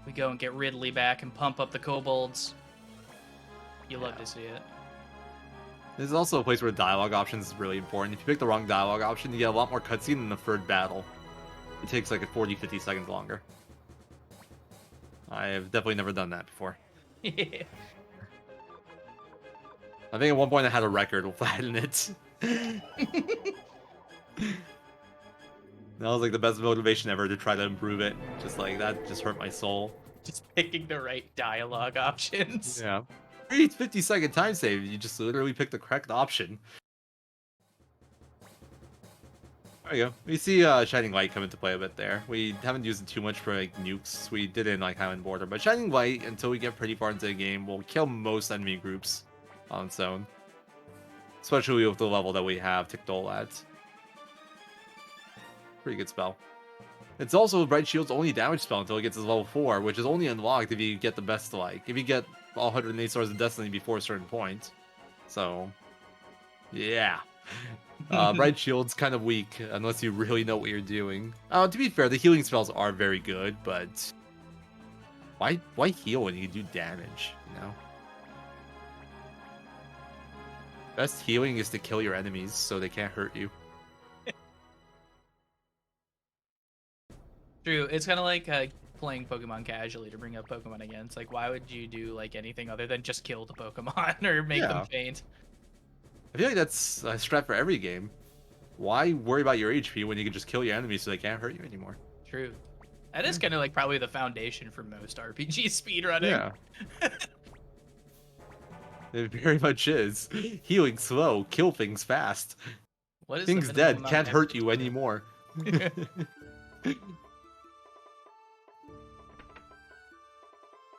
We go and get Ridley back and pump up the kobolds. You love to see it. This is also a place where dialogue options is really important. If you pick the wrong dialogue option, you get a lot more cutscene in the third battle. It takes like 40-50 seconds longer. I have definitely never done that before. Yeah. I think at one point I had a record with that in it. That was like the best motivation ever to try to improve it. Just like that just hurt my soul. Just picking the right dialogue options. Yeah. 50-second time save. You just literally pick the correct option. There you go. We see Shining Light come into play a bit there. We haven't used it too much for like nukes. We did it in like Highland Border, but Shining Light, until we get pretty far into the game, will kill most enemy groups on its own. Especially with the level that we have Tickdole at. Pretty good spell. It's also Bright Shield's only damage spell until it gets to level 4, which is only unlocked if you get the best, like, if you get all 108 Stars of Destiny before a certain point. So, yeah. Bright Shield's kind of weak, unless you really know what you're doing. To be fair, the healing spells are very good, but why heal when you do damage, you know? Best healing is to kill your enemies so they can't hurt you. True. It's kind of like playing Pokemon casually, to bring up Pokemon again. It's like, why would you do like anything other than just kill the Pokemon or make them faint? I feel like that's a strat for every game. Why worry about your HP when you can just kill your enemies so they can't hurt you anymore? True. That is kind of like probably the foundation for most RPG speedrunning. Yeah. It very much is. Healing slow, kill things fast. What is things dead, can't hurt you anymore.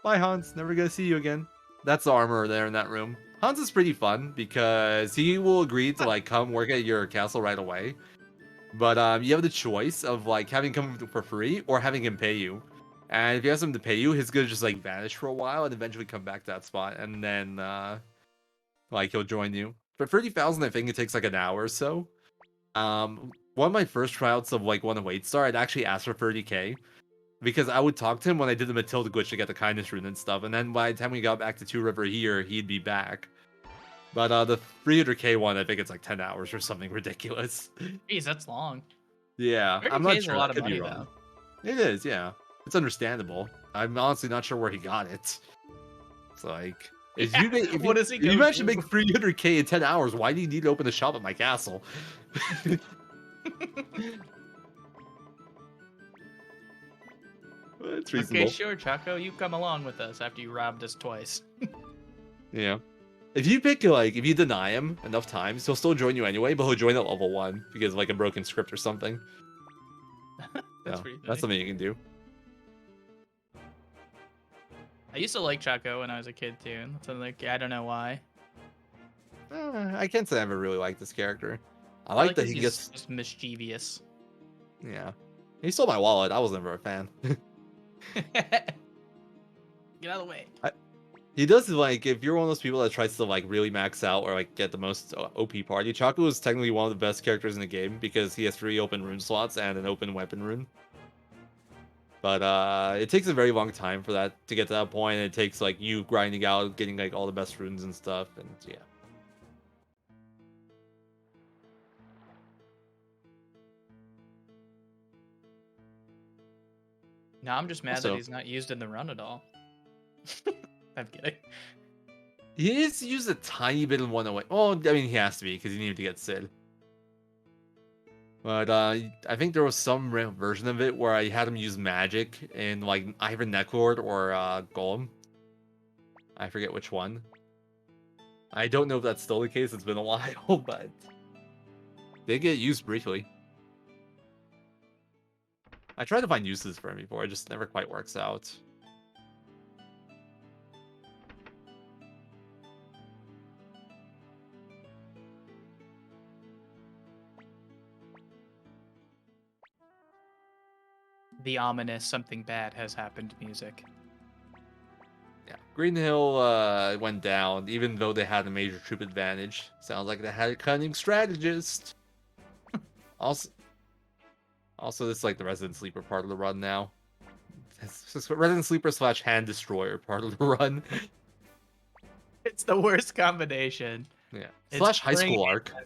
Bye, Hans. Never gonna see you again. That's the armor there in that room. Hans is pretty fun because he will agree to like come work at your castle right away. But you have the choice of like having him come for free or having him pay you. And if you ask him to pay you, he's gonna just like vanish for a while and eventually come back to that spot, and then like he'll join you. For 30,000, I think it takes like an hour or so. One of my first tryouts of like 108 star, I'd actually asked for 30k. Because I would talk to him when I did the Matilda glitch to get the kindness rune and stuff, and then by the time we got back to Two River here, he'd be back. But the 300k one, I think it's like 10 hours or something ridiculous. Jeez, that's long. Yeah, I'm not sure. A lot of Could money, be wrong. though. It is, yeah. It's understandable. I'm honestly not sure where he got it. It's like, if you make, What does he go you managed to to? make 300k in 10 hours, why do you need to open a shop at my castle? It's reasonable. Okay, sure, Chaco. You come along with us after you robbed us twice. Yeah. If you pick, like, if you deny him enough times, he'll still join you anyway, but he'll join at level 1 because of, like, a broken script or something. That's Yeah, pretty funny. that's something you can do. I used to like Chaco when I was a kid, too. So, like, I don't know why. I can't say I ever really liked this character. I like that he he's gets... just mischievous. Yeah. He stole my wallet. I was never a fan. Get out of the way. He does, like, if you're one of those people that tries to, like, really max out or, like, get the most OP party, Chaco is technically one of the best characters in the game because he has 3 open rune slots and an open weapon rune. But it takes a very long time for that to get to that point, and it takes, like, you grinding out, getting, like, all the best runes and stuff, and yeah. No, I'm just mad Also- that he's not used in the run at all. I'm kidding. He is used a tiny bit in 108. Well, I mean, he has to be because he needed to get Sid. But I think there was some version of it where I had him use magic in like either Necklord or Golem. I forget which one. I don't know if that's still the case. It's been a while, but they get used briefly. I tried to find uses for him before. It just never quite works out. The ominous something bad has happened music. Yeah, Green Hill went down, even though they had a major troop advantage. Sounds like they had a cunning strategist. Also, this is like the Resident Sleeper part of the run now. It's Resident Sleeper / Hand Destroyer part of the run. It's the worst combination. Yeah. It's Slash high bringing school it arc. as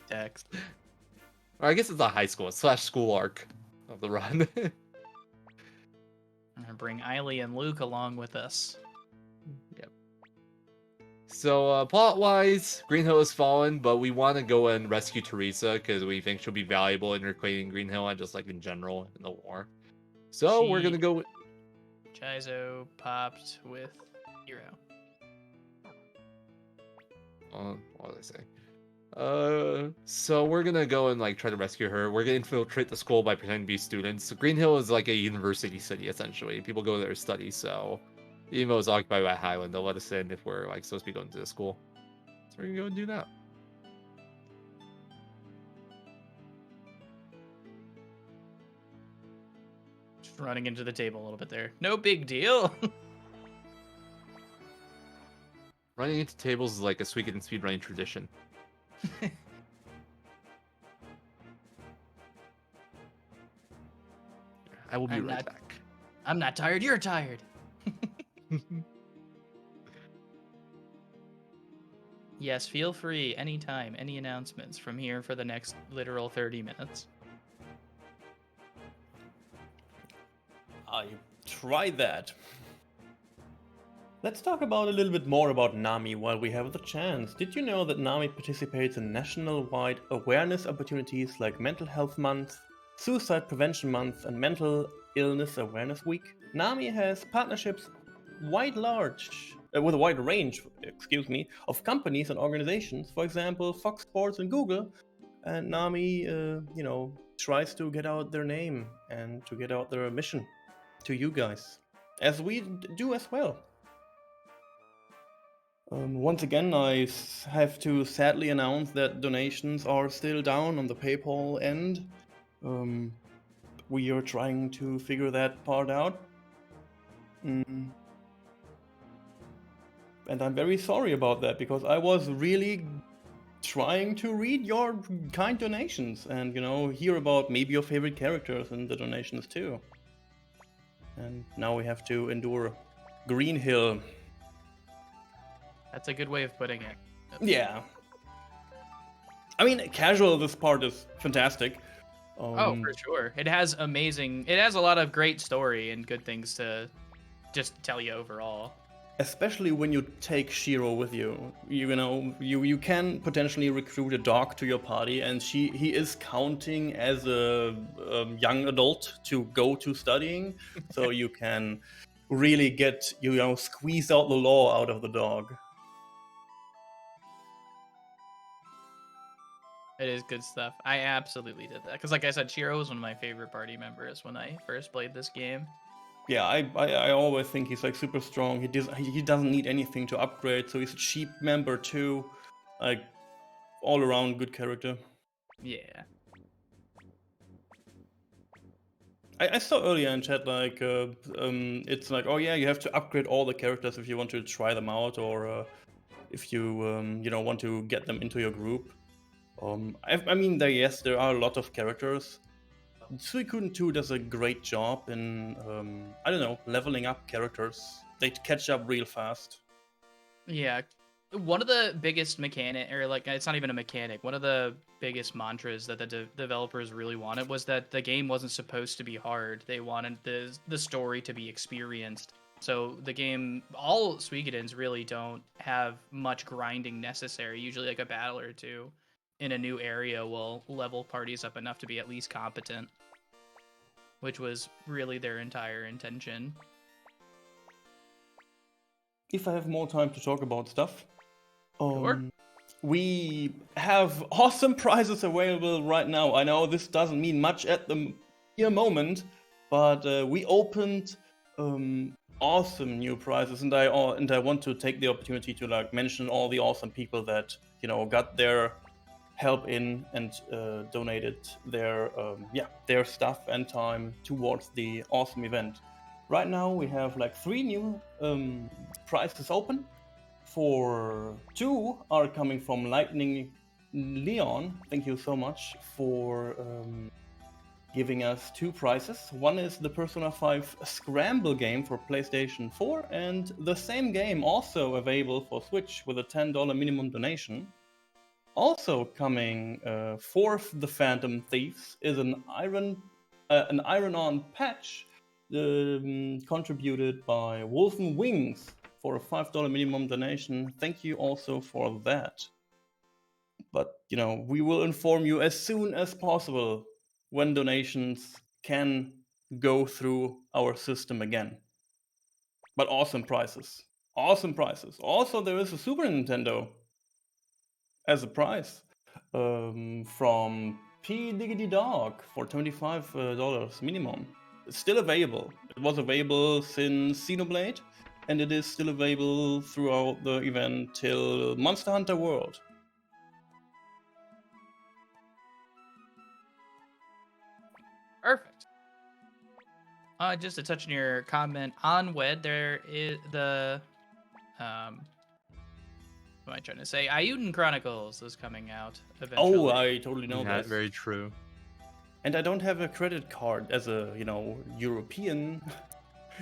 text. Or I guess it's not high school. It's slash school arc of the run. I'm gonna bring Eiley and Luke along with us. So plot-wise, Green Hill has fallen, but we want to go and rescue Teresa because we think she'll be valuable in reclaiming Green Hill and just like in general in the war. So we're gonna go. Chizo popped with Hero. What did I say? So we're gonna go and like try to rescue her. We're gonna infiltrate the school by pretending to be students. So Green Hill is like a university city essentially. People go there to study. So even though it's occupied by Highland, they'll let us in if we're like supposed to be going to the school. So we're gonna go and do that. Just running into the table a little bit there. No big deal. Running into tables is like a Suikoden speedrunning tradition. I will be right back. I'm not tired, you're tired. Yes, feel free anytime, any announcements from here for the next literal 30 minutes. I tried that. Let's talk about a little bit more about NAMI while we have the chance. Did you know that NAMI participates in national-wide awareness opportunities like Mental Health Month, Suicide Prevention Month, and Mental Illness Awareness Week? NAMI has partnerships with a wide range, of companies and organizations. For example, Fox Sports and Google. And NAMI, tries to get out their name and to get out their mission to you guys, as we do as well. Once again, I have to sadly announce that donations are still down on the PayPal end. We are trying to figure that part out. And I'm very sorry about that, because I was really trying to read your kind donations and, hear about maybe your favorite characters in the donations too. And now we have to endure Green Hill. That's a good way of putting it. Yeah. I mean, casual, this part is fantastic. Oh, for sure. It has a lot of great story and good things to just tell you overall. Especially when you take Shiro with you. You can potentially recruit a dog to your party, and he is counting as a young adult to go to studying. So you can really get, squeeze out the law out of the dog. It is good stuff. I absolutely did that. Because like I said, Shiro was one of my favorite party members when I first played this game. Yeah, I always think he's like super strong. He doesn't need anything to upgrade, so he's a cheap member too. Like, all around good character. Yeah. I saw earlier in chat like it's like, oh yeah, you have to upgrade all the characters if you want to try them out, or if you want to get them into your group. I mean, there are a lot of characters. Suikoden 2 does a great job in, leveling up characters. They catch up real fast. Yeah. One of the biggest it's not even a mechanic, one of the biggest mantras that the developers really wanted was that the game wasn't supposed to be hard. They wanted the story to be experienced. So the game, all Suikodens really don't have much grinding necessary. Usually like a battle or two in a new area will level parties up enough to be at least competent, which was really their entire intention. If I have more time to talk about stuff, Sure. We have awesome prizes available right now. I know this doesn't mean much at the moment, but we opened awesome new prizes, and I want to take the opportunity to mention all the awesome people that got their help in and donated their stuff and time towards the awesome event. Right now we have 3 new prizes open. 2 are coming from Lightning Leon. Thank you so much for giving us 2 prizes. One is the Persona 5 Scramble game for PlayStation 4, and the same game also available for Switch with a $10 minimum donation. Also coming forth the Phantom Thieves is an iron-on patch contributed by Wolfen Wings for a $5 minimum donation. Thank you also for that. But, we will inform you as soon as possible when donations can go through our system again. But awesome prices. Awesome prices. Also, there is a Super Nintendo as a prize from P Diggity Dog for $25 minimum. It's still available. It was available since Xenoblade, and it is still available throughout the event till Monster Hunter World. Perfect. Just to touch on your comment on WED, there is the what am I trying to say? Ayuden Chronicles is coming out eventually. Oh, I totally know Yeah, that. very true. And I don't have a credit card as a, European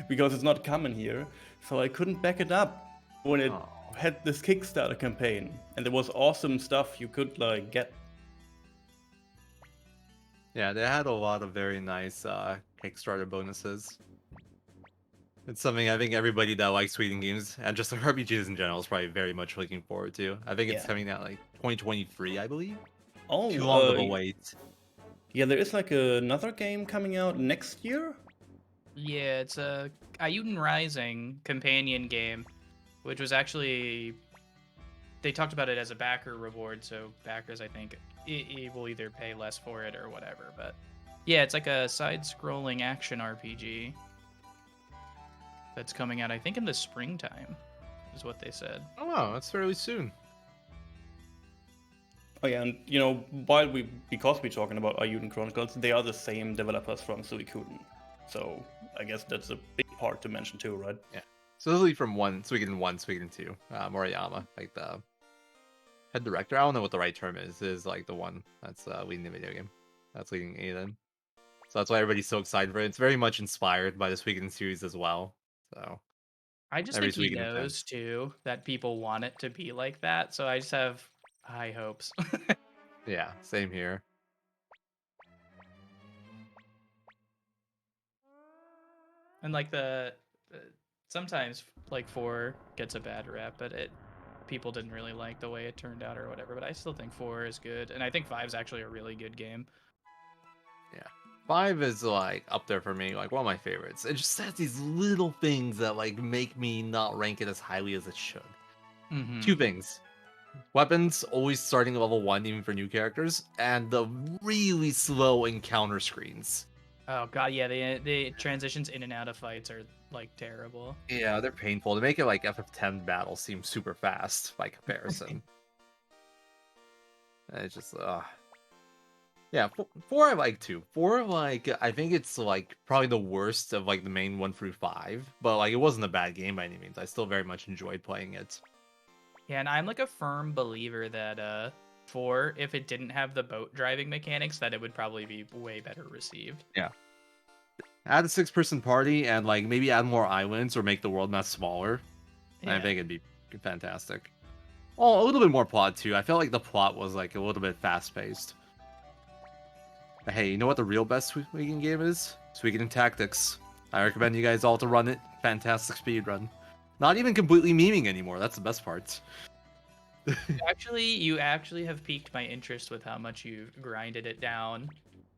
because it's not common here. So I couldn't back it up when it had this Kickstarter campaign. And there was awesome stuff you could get. Yeah, they had a lot of very nice Kickstarter bonuses. It's something I think everybody that likes Sweden games and just RPGs in general is probably very much looking forward to. I think it's coming out 2023, I believe. Oh, too long of a wait. Yeah, there is another game coming out next year. Yeah, it's a Ayuden Rising companion game, which was actually they talked about it as a backer reward, so backers I think it will either pay less for it or whatever. But yeah, it's like a side-scrolling action RPG that's coming out I think in the springtime, is what they said. Oh wow, that's fairly soon. Oh yeah, and because we're talking about Ayuden Chronicles, they are the same developers from Suikoden, so I guess that's a big part to mention too, right? Yeah. So this will be from Suikoden 1, Suikoden 2, Moriyama, like the head director. I don't know what the right term is the one that's leading the video game. That's leading Aiden. So that's why everybody's so excited for it. It's very much inspired by the Suikoden series as well. So I just think he knows too that people want it to be like that, so I just have high hopes. Yeah, same here. And sometimes 4 gets a bad rep, but people didn't really like the way it turned out or whatever. But I still think 4 is good, and I think 5 is actually a really good game. Yeah, 5 is up there for me, one of my favorites. It just has these little things that make me not rank it as highly as it should. Mm-hmm. 2 things. Weapons always starting at level 1 even for new characters, and the really slow encounter screens. Oh god, yeah, the transitions in and out of fights are terrible. Yeah, they're painful. To make it FF10 battles seem super fast by comparison. It's just yeah, 4 I like too. 4 I think it's probably the worst of the main 1 through 5, but it wasn't a bad game by any means. I still very much enjoyed playing it. Yeah, and I'm a firm believer that 4, if it didn't have the boat driving mechanics, that it would probably be way better received. Yeah. Add a 6-person party and maybe add more islands or make the world map smaller. Yeah. I think it'd be fantastic. Oh, a little bit more plot too. I felt like the plot was a little bit fast paced. But hey, you know what the real best Suikoden game is? Suikoden Tactics. I recommend you guys all to run it. Fantastic speedrun. Not even completely memeing anymore. That's the best part. You actually have piqued my interest with how much you've grinded it down.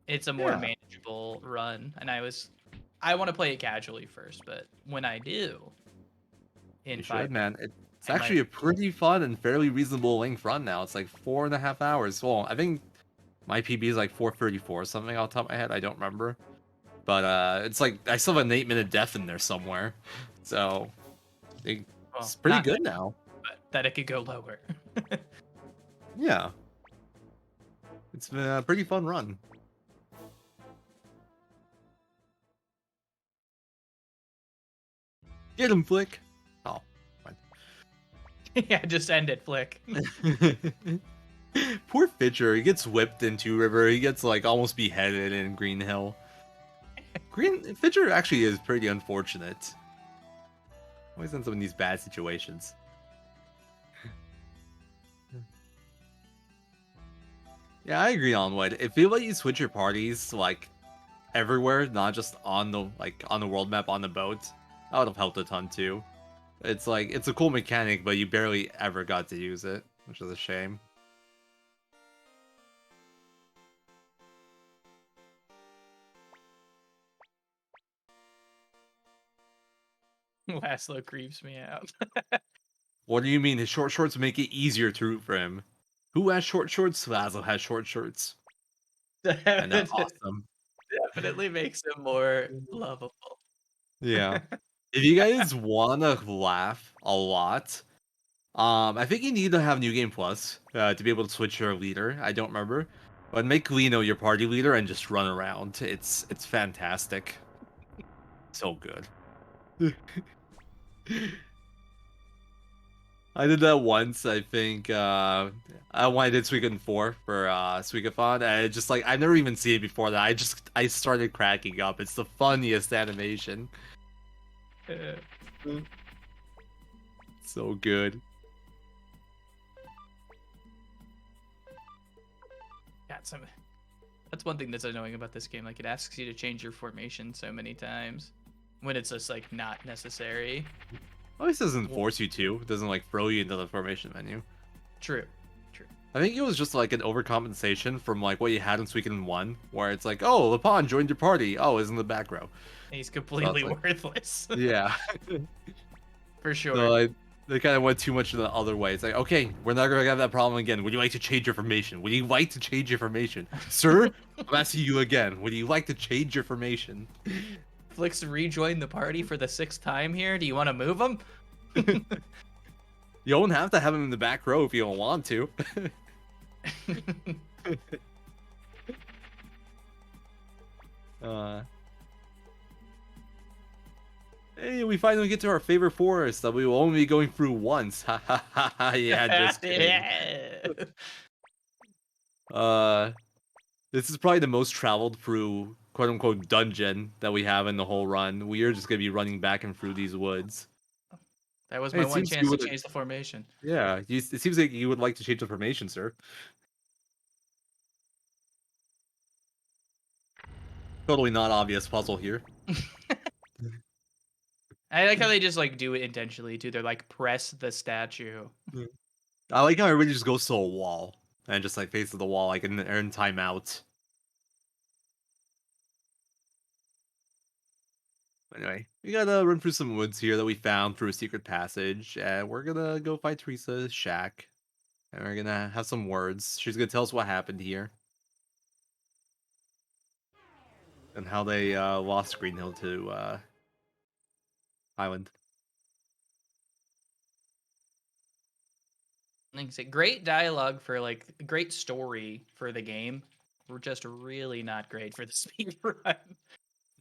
It's a more manageable run, and I want to play it casually first, but when I do, you should, man. It's actually a pretty fun and fairly reasonable length run now. It's 4.5 hours. Well, I think my PB is 4:34 or something off the top of my head. I don't remember, but it's I still have an 8-minute death in there somewhere, so it's pretty good now. But that it could go lower. Yeah, it's been a pretty fun run. Get him, Flick. Oh, fine. Yeah, just end it, Flick. Poor Fitcher. He gets whipped in Two River. He gets almost beheaded in Green Hill. Fitcher actually is pretty unfortunate. Always ends up in these bad situations. Yeah, I agree on Wood. If you let you switch your parties like everywhere, not just on the world map on the boat, that would have helped a ton too. It's like it's a cool mechanic, but you barely ever got to use it, which is a shame. Laszlo creeps me out. What do you mean? His short shorts make it easier to root for him. Who has short shorts? Lazo has short shorts, and they're awesome. Definitely makes him more lovable. Yeah. If you guys wanna laugh a lot, I think you need to have New Game Plus to be able to switch your leader. I don't remember, but make Lino your party leader and just run around. It's fantastic. So good. I did that once, I think, when I did Suikoden 4 for Suikoden, and it just like I've never even seen it before that. I started cracking up. It's the funniest animation. So good. Yeah, that's one thing that's annoying about this game. Like, it asks you to change your formation so many times when it's just like not necessary. At least it doesn't force you to. It doesn't like throw you into the formation menu. True. I think it was just like an overcompensation from like what you had in Suikoden 1, where it's like, oh, Lapon joined your party. Oh, is in the back row. He's completely like- worthless. Yeah. For sure. So they kind of went too much in the other way. It's like, okay, we're not gonna have that problem again. Would you like to change your formation? Would you like to change your formation, sir? I'm asking you again. Would you like to change your formation? Flicks rejoined the party for the 6th time here. Do you want to move him? You don't have to have him in the back row if you don't want to. Hey, we finally get to our favorite forest that we will only be going through once. Ha ha ha ha. Yeah, just kidding. Yeah. This is probably the most traveled through quote unquote dungeon that we have in the whole run. We are just gonna be running back and through these woods. That was Hey, my it one seems chance you to would- change the formation. Yeah, it seems like you would like to change the formation, sir. Totally not obvious puzzle here. I like how they just like do it intentionally too. They're like press the statue. I like how everybody just goes to a wall and just like faces the wall like in timeout. Anyway, we gotta run through some woods here that we found through a secret passage, and we're gonna go find Teresa's shack, and we're gonna have some words. She's gonna tell us what happened here, and how they lost Green Hill to Highland. Like I said, great dialogue for like great story for the game. We're just really not great for the speed run.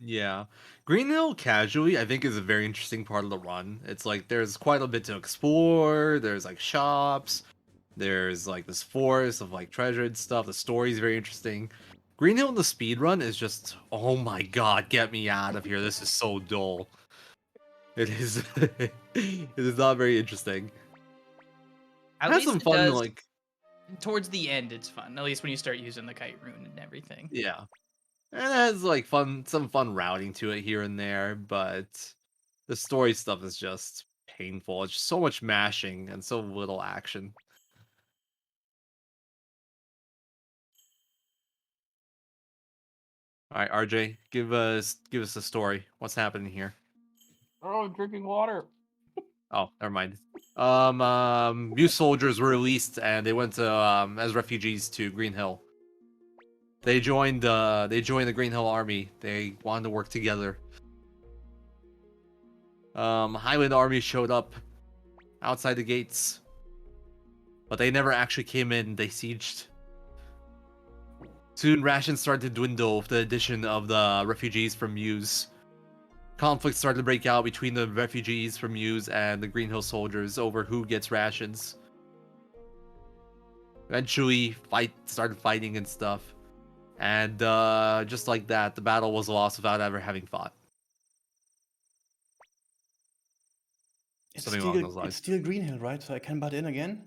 Yeah, Green Hill casually, I think, is a very interesting part of the run. It's like there's quite a bit to explore. There's like shops. There's like this forest of like treasure and stuff. The story's very interesting. Green Hill in the speed run is just, oh my god, get me out of here. This is so dull. It is it is not very interesting. At Has least some it fun does, like towards the end, it's fun. At least when you start using the kite rune and everything. yeah. And it has like some fun routing to it here and there, but the story stuff is just painful. It's just so much mashing and so little action. All right, RJ, give us a story. What's happening here? Oh, I'm drinking water. Oh, never mind. Muse soldiers were released and they went to as refugees to Green Hill. They joined the Green Hill army. They wanted to work together. Highland army showed up outside the gates, but they never actually came in. They sieged. Soon rations started to dwindle with the addition of the refugees from Muse. Conflict started to break out between the refugees from Muse and the Green Hill soldiers over who gets rations. Eventually, started fighting and stuff. And just like that, the battle was lost without ever having fought. It's Something still, along those it's lines. still Green Hill, right? So I can butt in again?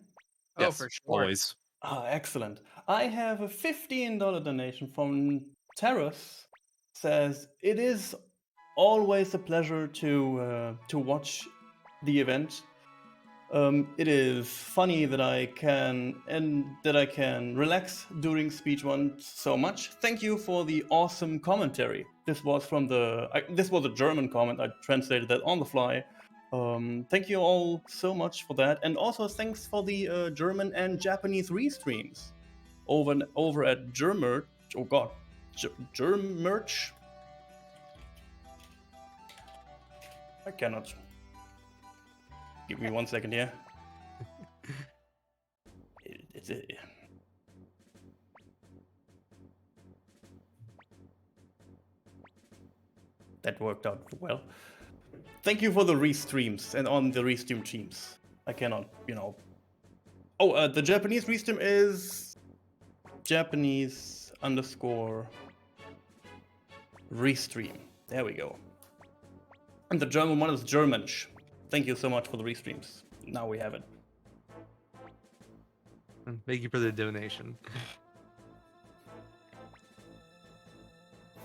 Oh, Yes, for sure. always. Excellent. I have a $15 donation from Terrace. Says it is always a pleasure to watch the event. It is funny that I can relax during speech one so much. Thank you for the awesome commentary. This was this was a German comment. I translated that on the fly. Thank you all so much for that, and also thanks for the German and Japanese restreams over at Germerch. Oh God, Germerch. I cannot. Give me 1 second here. That worked out well. Thank you for the restreams and on the restream teams. I cannot, Oh, the Japanese restream is Japanese_restream. There we go. And the German one is Germansch. Thank you so much for the restreams. Now we have it. Thank you for the donation.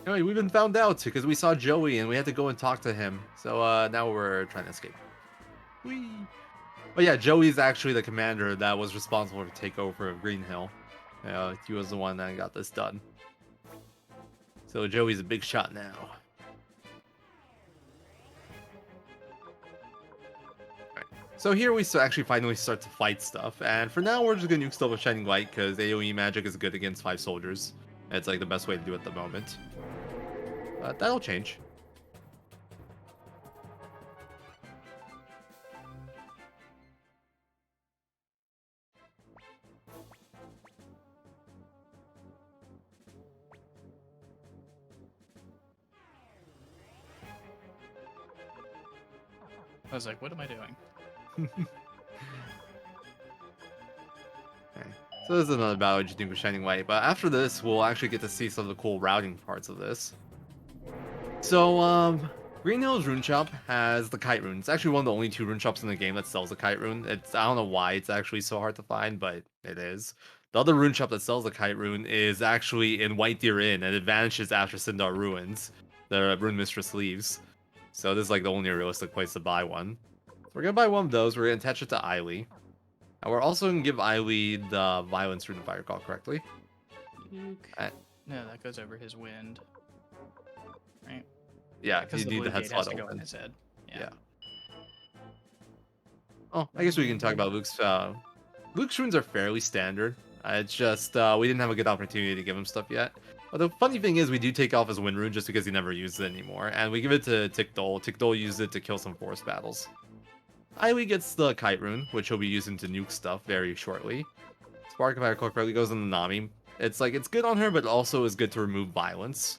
Anyway, we've been found out because we saw Joey and we had to go and talk to him. So now we're trying to escape. Whee! But yeah, Joey's actually the commander that was responsible for the takeover of Green Hill. He was the one that got this done. So Joey's a big shot now. So here we actually finally start to fight stuff, and for now we're just gonna nuke stuff with Shining Light because AoE magic is good against 5 soldiers. It's like the best way to do it at the moment. But that'll change. I was like, what am I doing? Okay. So this is another battle you do with Shining Light, but after this we'll actually get to see some of the cool routing parts of this. So Green Hill's rune shop has the kite rune. It's actually one of the only 2 rune shops in the game that sells the kite rune. I don't know why it's actually so hard to find, but it is. The other rune shop that sells the kite rune is actually in White Deer Inn, and it vanishes after Sindar ruins. The rune mistress leaves. So this is like the only realistic place to buy one. So we're gonna buy one of those. We're gonna attach it to Eiley. And we're also gonna give Eiley the violence rune if I recall correctly. No, that goes over his wind. Right? Yeah, Because you the need blue the head gate has slot to go in open. his head. Yeah. Oh, I guess we can talk about Luke's. Luke's runes are fairly standard. It's just we didn't have a good opportunity to give him stuff yet. But the funny thing is, we do take off his wind rune just because he never uses it anymore, and we give it to Tikdol. Tikdol uses it to kill some forest battles. Eiley gets the kite rune, which he'll be using to nuke stuff very shortly. Spark, if I recall correctly, goes on the Nanami. It's good on her, but also is good to remove violence,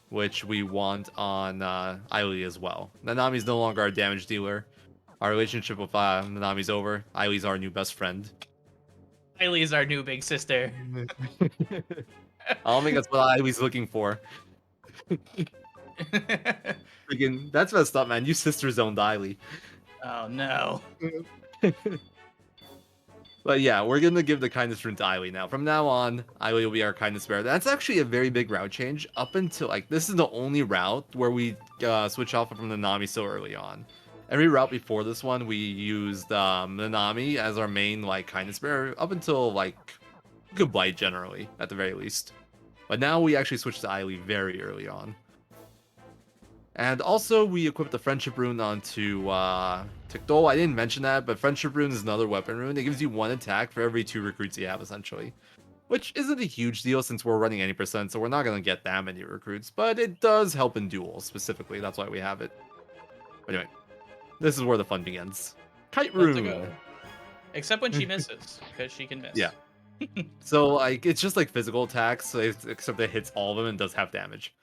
which we want on Eiley as well. Nanami's no longer our damage dealer. Our relationship with Nanami's over. Eiley's our new best friend. Eiley is our new big sister. I don't think that's what Eiley's looking for. Freaking, that's messed up, man. You sister zoned Eiley. Oh no. But yeah, we're gonna give the kindness rune to Eiley now. From now on, Eiley will be our kindness bearer. That's actually a very big route change. Up until this is the only route where we switch off from the Nanami so early on. Every route before this one, we used Nanami as our main kindness bearer up until good blight generally, at the very least. But now we actually switch to Eiley very early on. And also, we equipped the Friendship Rune onto Tikdol. I didn't mention that, but Friendship Rune is another weapon rune. It gives you 1 attack for every 2 recruits you have, essentially. Which isn't a huge deal since we're running any percent, so we're not going to get that many recruits. But it does help in duels, specifically. That's why we have it. But anyway, this is where the fun begins. Kite Rune! Except when she misses, because she can miss. Yeah. So, it's just like physical attacks, except it hits all of them and does half damage.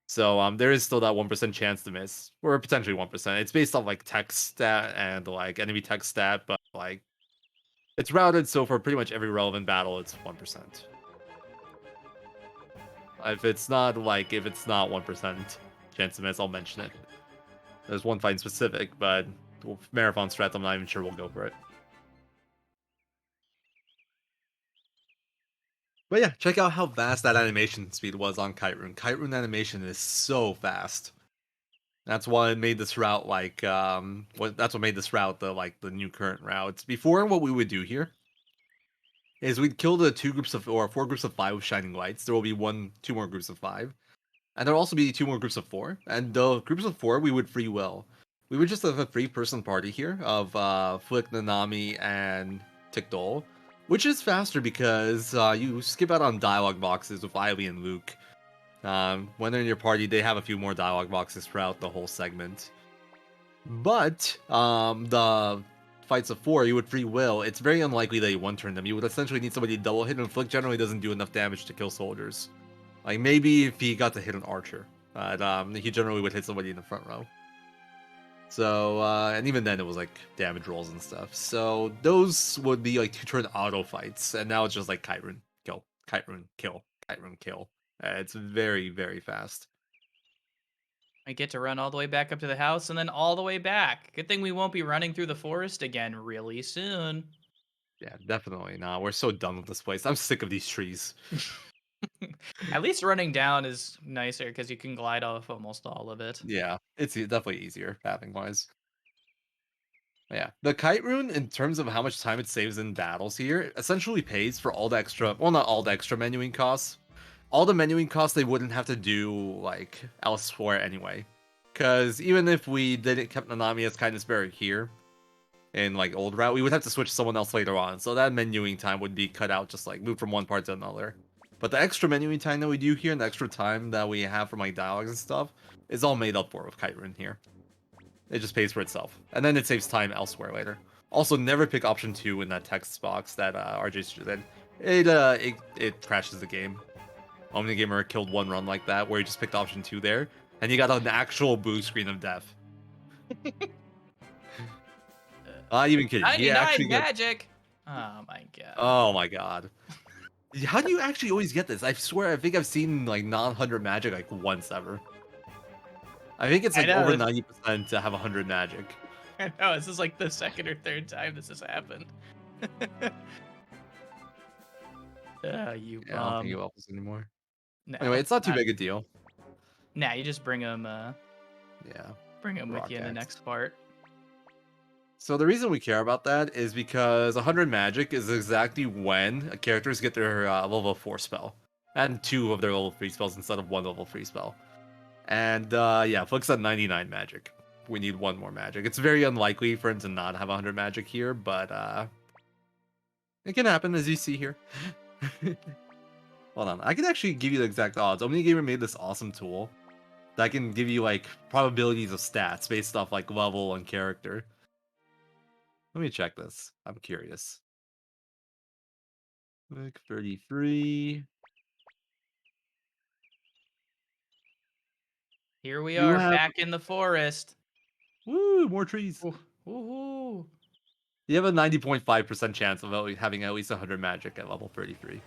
So there is still that 1% chance to miss, or potentially 1%. It's based off tech stat and enemy tech stat, but it's routed so for pretty much every relevant battle, it's 1%. If it's not 1% chance to miss, I'll mention it. There's one fight in specific, but marathon strats, I'm not even sure we'll go for it. But yeah, check out how fast that animation speed was on Kite Rune. Kite Rune animation is so fast. That's why it made this route that's what made this route the new current route. Before, what we would do here is we'd kill the 4 groups of 5 with shining lights. There will be 2 more groups of 5. And there'll also be 2 more groups of 4. And the groups of 4 we would free will. We would just have a 3-person party here of Flick, Nanami, and Tikdol, which is faster because you skip out on dialogue boxes with Ivy and Luke. When they're in your party, they have a few more dialogue boxes throughout the whole segment. But the fights of 4, you would free will. It's very unlikely that you one-turn them. You would essentially need somebody to double hit, and Flick generally doesn't do enough damage to kill soldiers. Like, maybe if he got to hit an archer. But he generally would hit somebody in the front row. So, and even then it was like damage rolls and stuff. So those would be like 2-turn auto fights. And now it's just like Kite Rune, kill, Kite Rune, kill, Kite Rune, kill. It's very, very fast. I get to run all the way back up to the house and then all the way back. Good thing we won't be running through the forest again really soon. Yeah, definitely. Nah, we're so done with this place. I'm sick of these trees. At least running down is nicer because you can glide off almost all of it. Yeah, it's definitely easier pathing wise. Yeah, the Kite Rune, in terms of how much time it saves in battles here, essentially pays for all the extra, well, not all the extra menuing costs. All the menuing costs they wouldn't have to do, like, elsewhere anyway. Because even if we didn't kept Nanami as Kindness Bearer here, in, like, old route, we would have to switch to someone else later on. So that menuing time would be cut out, just, like, move from one part to another. But the extra menuing time that we do here, and the extra time that we have from, like, dialogues and stuff, is all made up for with Kite Rune here. It just pays for itself. And then it saves time elsewhere later. Also, never pick option 2 in that text box that RJ said. It crashes the game. Omnigamer killed one run like that, where he just picked option 2 there, and he got an actual blue screen of death. Even kidding. He 99 actually magic! Oh my god. Oh my god. How do you actually always get this? I swear, I think I've seen like non-100 magic like once ever. I think it's like over 90% to have 100 magic. I know, this is like the second or third time this has happened. You Yeah, I don't think you help us anymore. No, Anyway, it's not too big a deal. Nah, you just bring them Yeah. with you in the Rock next part. So the reason we care about that is because 100 magic is exactly when characters get their level 4 spell. And 2 of their level 3 spells instead of 1 level 3 spell. And yeah, Flick's at 99 magic. We need 1 more magic. It's very unlikely for him to not have 100 magic here, but it can happen, as you see here. Hold on, I can actually give you the exact odds. Omnigamer made this awesome tool that can give you like probabilities of stats based off like level and character. Let me check this. I'm curious. Like 33. Here we You are, have- back in the forest. Woo, more trees. Woohoo! You have a 90.5% chance of having at least 100 magic at level 33.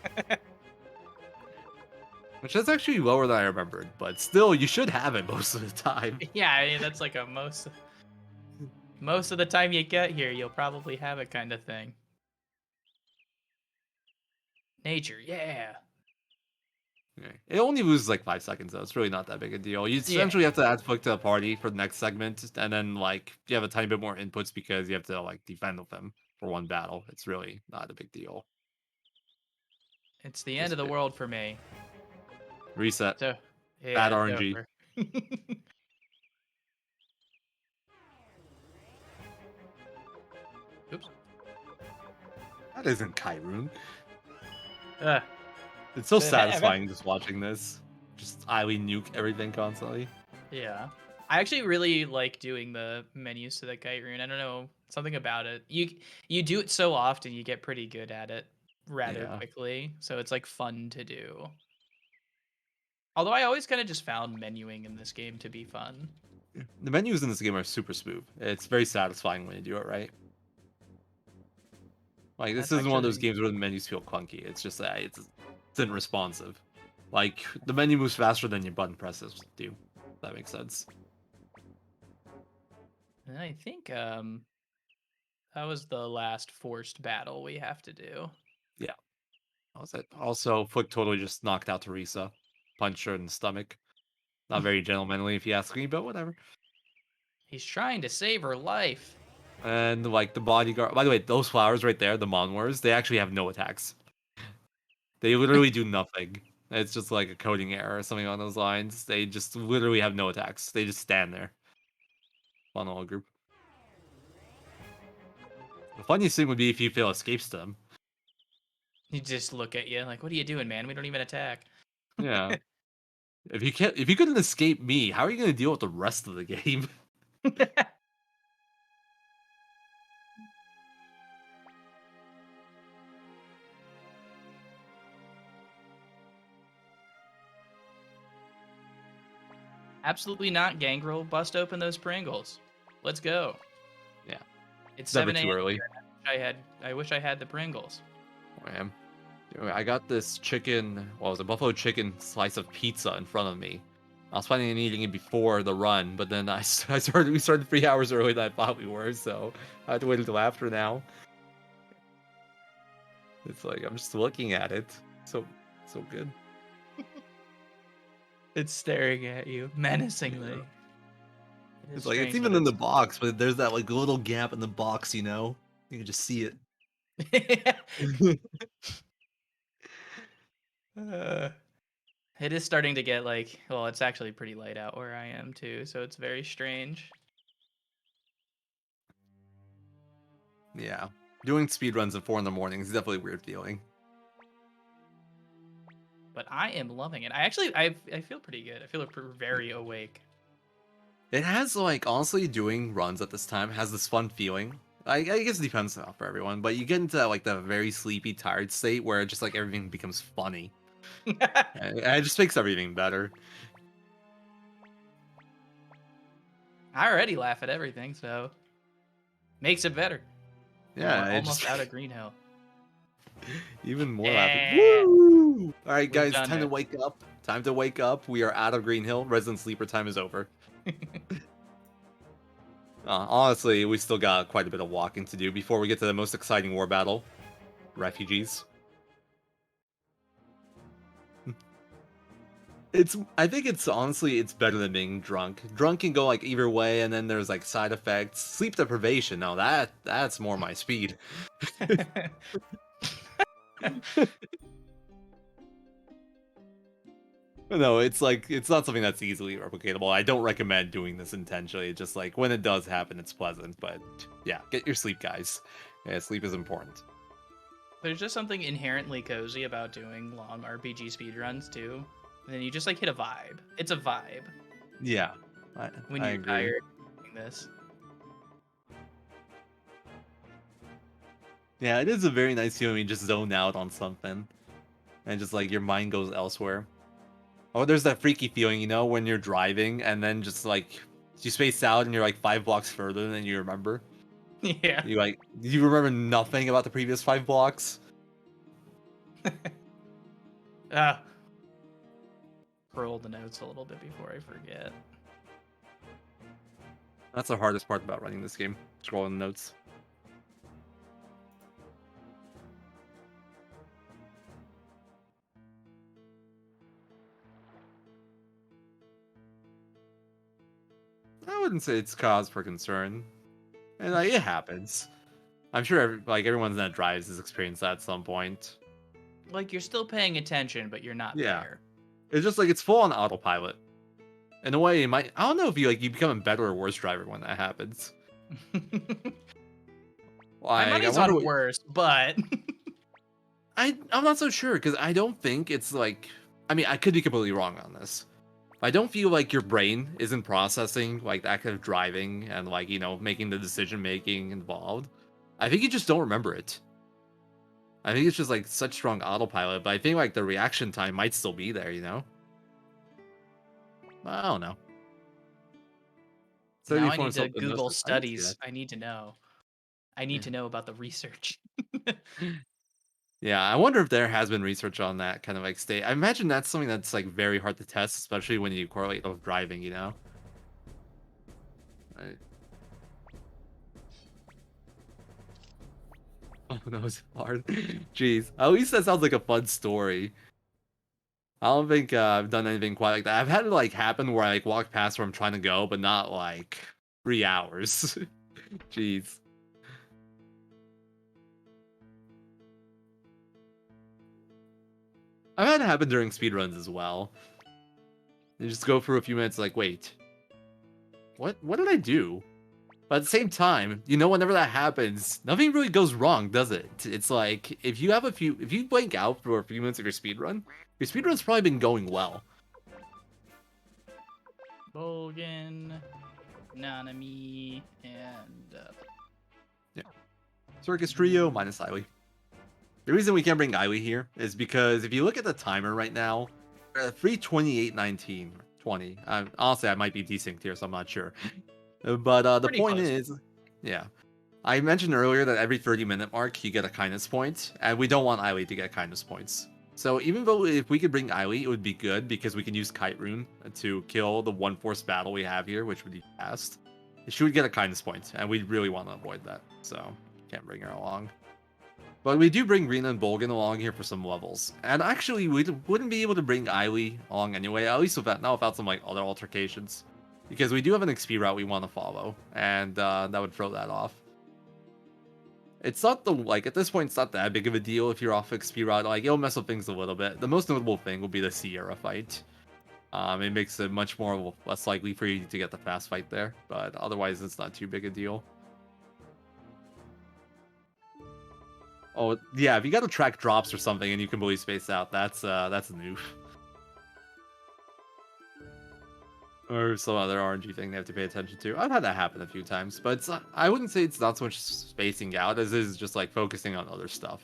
Which is actually lower than I remembered, but still, you should have it most of the time. Yeah, I mean, that's like a most of the time you get here, you'll probably have it kind of thing. Nature, yeah. Okay. It only loses like 5 seconds though. It's really not that big a deal. You essentially have to add Flick to the party for the next segment, and then like you have a tiny bit more inputs because you have to like defend with them for 1 battle. It's really not a big deal. It's the end of the world for me. Reset. So, yeah, Bad RNG. Oops. That isn't Kite Rune. Uh, It's so But satisfying just watching this. Just highly nuke everything constantly. yeah. I actually really like doing the menus to the Kite Rune. I don't know, something about it. You do it so often, you get pretty good at it rather quickly. So it's like fun to do. Although I always kind of just found menuing in this game to be fun. The menus in this game are super smooth. It's very satisfying when you do it right. Like, this isn't one of those games where the menus feel clunky. It's just that it's unresponsive. Like, the menu moves faster than your button presses do. If that makes sense. And I think that was the last forced battle we have to do. Yeah. Also, Foot totally just knocked out Teresa. Punched her in the stomach. Not very gentlemanly if you ask me, but whatever. He's trying to save her life. And like the bodyguard. By the way, those flowers right there, the Monwars, they actually have no attacks. They literally do nothing. It's just like a coding error or something on those lines. They just literally have no attacks. They just stand there. Fun little group. The funniest thing would be if you fail escapes them. He just look at you like, "What are you doing, man? We don't even attack." Yeah. If you couldn't escape me, how are you gonna deal with the rest of the game? Absolutely not, Gangrel. Bust open those Pringles. Let's go. Yeah. It's Never 7 too a.m. early. I wish I had the Pringles. I am. I got this chicken, well, it was a buffalo chicken slice of pizza in front of me. I was planning on eating it before the run, but then we started 3 hours earlier than I thought we were, so I had to wait until after now. It's like I'm just looking at it. So good. It's staring at you menacingly. Yeah. It is It's like it's strange even that in the box, but there's that like little gap in the box, you know? You can just see it. It is starting to get like, well, it's actually pretty light out where I am too, so it's very strange. Yeah. Doing speedruns at 4 in the morning is definitely a weird feeling. But I am loving it. I feel pretty good. I feel very awake. It has like honestly doing runs at this time has this fun feeling. I guess it depends for everyone, but you get into like the very sleepy, tired state where just like everything becomes funny. And it just makes everything better. I already laugh at everything, so makes it better. Yeah, We're it almost just out of Green Hill. even more laughing. Yeah. Woo! All right, We've guys, done time to it. wake up. Time to wake up. We are out of Green Hill. Resident sleeper time is over. Honestly, we still got quite a bit of walking to do before we get to the most exciting war battle. Refugees. I think it's honestly it's better than being drunk. Drunk can go like either way, and then there's like side effects. Sleep deprivation, no, that's more my speed. No, it's like it's not something that's easily replicatable. I don't recommend doing this intentionally. It's just like when it does happen, it's pleasant. But yeah, get your sleep, guys. Yeah, sleep is important. There's just something inherently cozy about doing long RPG speedruns too. And then you just like hit a vibe. It's a vibe Yeah, when I you're agree. tired doing this. Yeah, it is a very nice feeling when you just zone out on something, and just like your mind goes elsewhere. Oh, there's that freaky feeling, you know, when you're driving and then just like you space out and you're like 5 blocks further than you remember. Yeah. You remember nothing about the previous 5 blocks. Scroll the notes a little bit before I forget. That's the hardest part about running this game. Scrolling notes. I wouldn't say it's cause for concern, and like, it happens. I'm sure everyone that drives has experienced that at some point. Like you're still paying attention, but you're not Yeah. there. It's just like it's full on autopilot. In a way, it might. I don't know if you become a better or worse driver when that happens. My money's on worse, but I'm not so sure because I don't think it's like. I mean, I could be completely wrong on this. I don't feel like your brain isn't processing like that kind of driving and like making the decision making involved. I think you just don't remember it. I think it's just like such strong autopilot, but I think like the reaction time might still be there, you know? I don't know. now I need to Google studies. I need to know. I need to know about the research. Yeah, I wonder if there has been research on that kind of like state. I imagine that's something that's like very hard to test, especially when you correlate with driving, you know? Right. No, it's hard. Jeez. At least that sounds like a fun story. I don't think I've done anything quite like that. I've had it like happen where I like walk past where I'm trying to go, but not like 3 hours. Jeez. I've had it happen during speedruns as well. You just go for a few minutes like, wait, what did I do? But at the same time, you know, whenever that happens, nothing really goes wrong, does it? It's like, if you blank out for a few minutes of your speedrun's probably been going well. Bogan, Nanami, and Circus Trio minus Iwi. The reason we can't bring Iwi here is because if you look at the timer right now, we're at 3:28:19, 20. Honestly, I might be desynced here, so I'm not sure. But the Pretty point close. is, yeah. I mentioned earlier that every 30-minute mark, you get a kindness point, and we don't want Iwi to get kindness points. So even though if we could bring Iwi, it would be good because we can use Kite Rune to kill the one force battle we have here, which would be fast. She would get a kindness point, and we really want to avoid that, so can't bring her along. But we do bring Rune and Bolgan along here for some levels. And actually, we wouldn't be able to bring Iwi along anyway, at least without some like other altercations. Because we do have an XP route we want to follow, and that would throw that off. It's not at this point, it's not that big of a deal if you're off XP route. Like, it'll mess with things a little bit. The most notable thing will be the Sierra fight. It makes it much less likely for you to get the fast fight there, but otherwise it's not too big a deal. Oh, yeah, if you gotta track drops or something and you can bully space out, that's a noof. Or some other RNG thing they have to pay attention to. I've had that happen a few times, but I wouldn't say it's not so much spacing out as it is just like focusing on other stuff.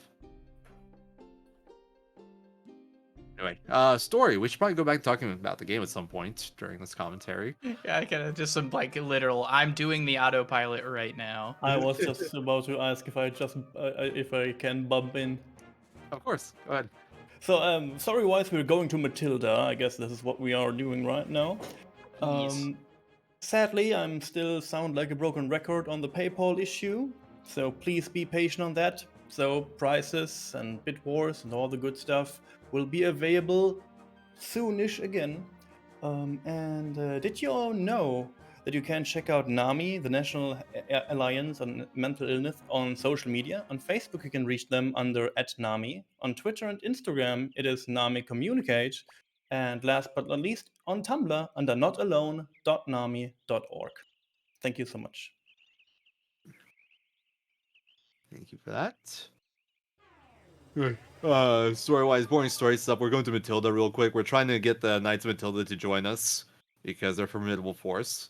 Anyway, story. We should probably go back to talking about the game at some point during this commentary. Yeah, I kind of just some like literal. I'm doing the autopilot right now. I was just about to ask if if I can bump in. Of course, go ahead. So, story-wise, we're going to Matilda. I guess this is what we are doing right now. Yes. Sadly, I'm still sound like a broken record on the PayPal issue, so please be patient on that. So prices and bit wars and all the good stuff will be available soonish again. Did you all know that you can check out NAMI, the National Alliance on Mental Illness, on social media? On Facebook, you can reach them under @NAMI. On Twitter and Instagram, it is NAMI Communicate. And last but not least, on Tumblr under notalone.nami.org. Thank you so much. Thank you for that. Story-wise, boring story stuff. We're going to Matilda real quick. We're trying to get the Knights of Matilda to join us because they're a formidable force.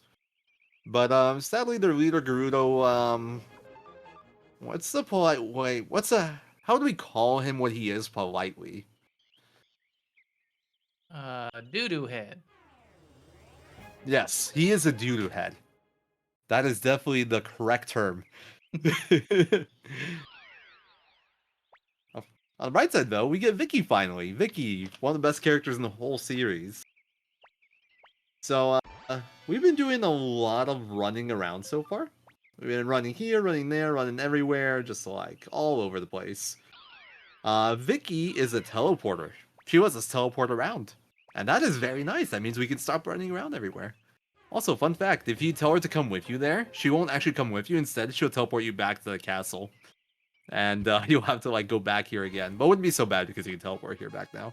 But sadly, their leader Gerudo, what's the polite way? How do we call him what he is politely? Doo-doo head. Yes, he is a doo-doo head. That is definitely the correct term. On the bright side, though, we get Vicky finally. Vicky, one of the best characters in the whole series. So, we've been doing a lot of running around so far. We've been running here, running there, running everywhere, just like all over the place. Vicky is a teleporter. She lets us teleport around. And that is very nice. That means we can stop running around everywhere. Also, fun fact, if you tell her to come with you there, she won't actually come with you. Instead, she'll teleport you back to the castle. And you'll have to like go back here again. But it wouldn't be so bad because you can teleport here back now.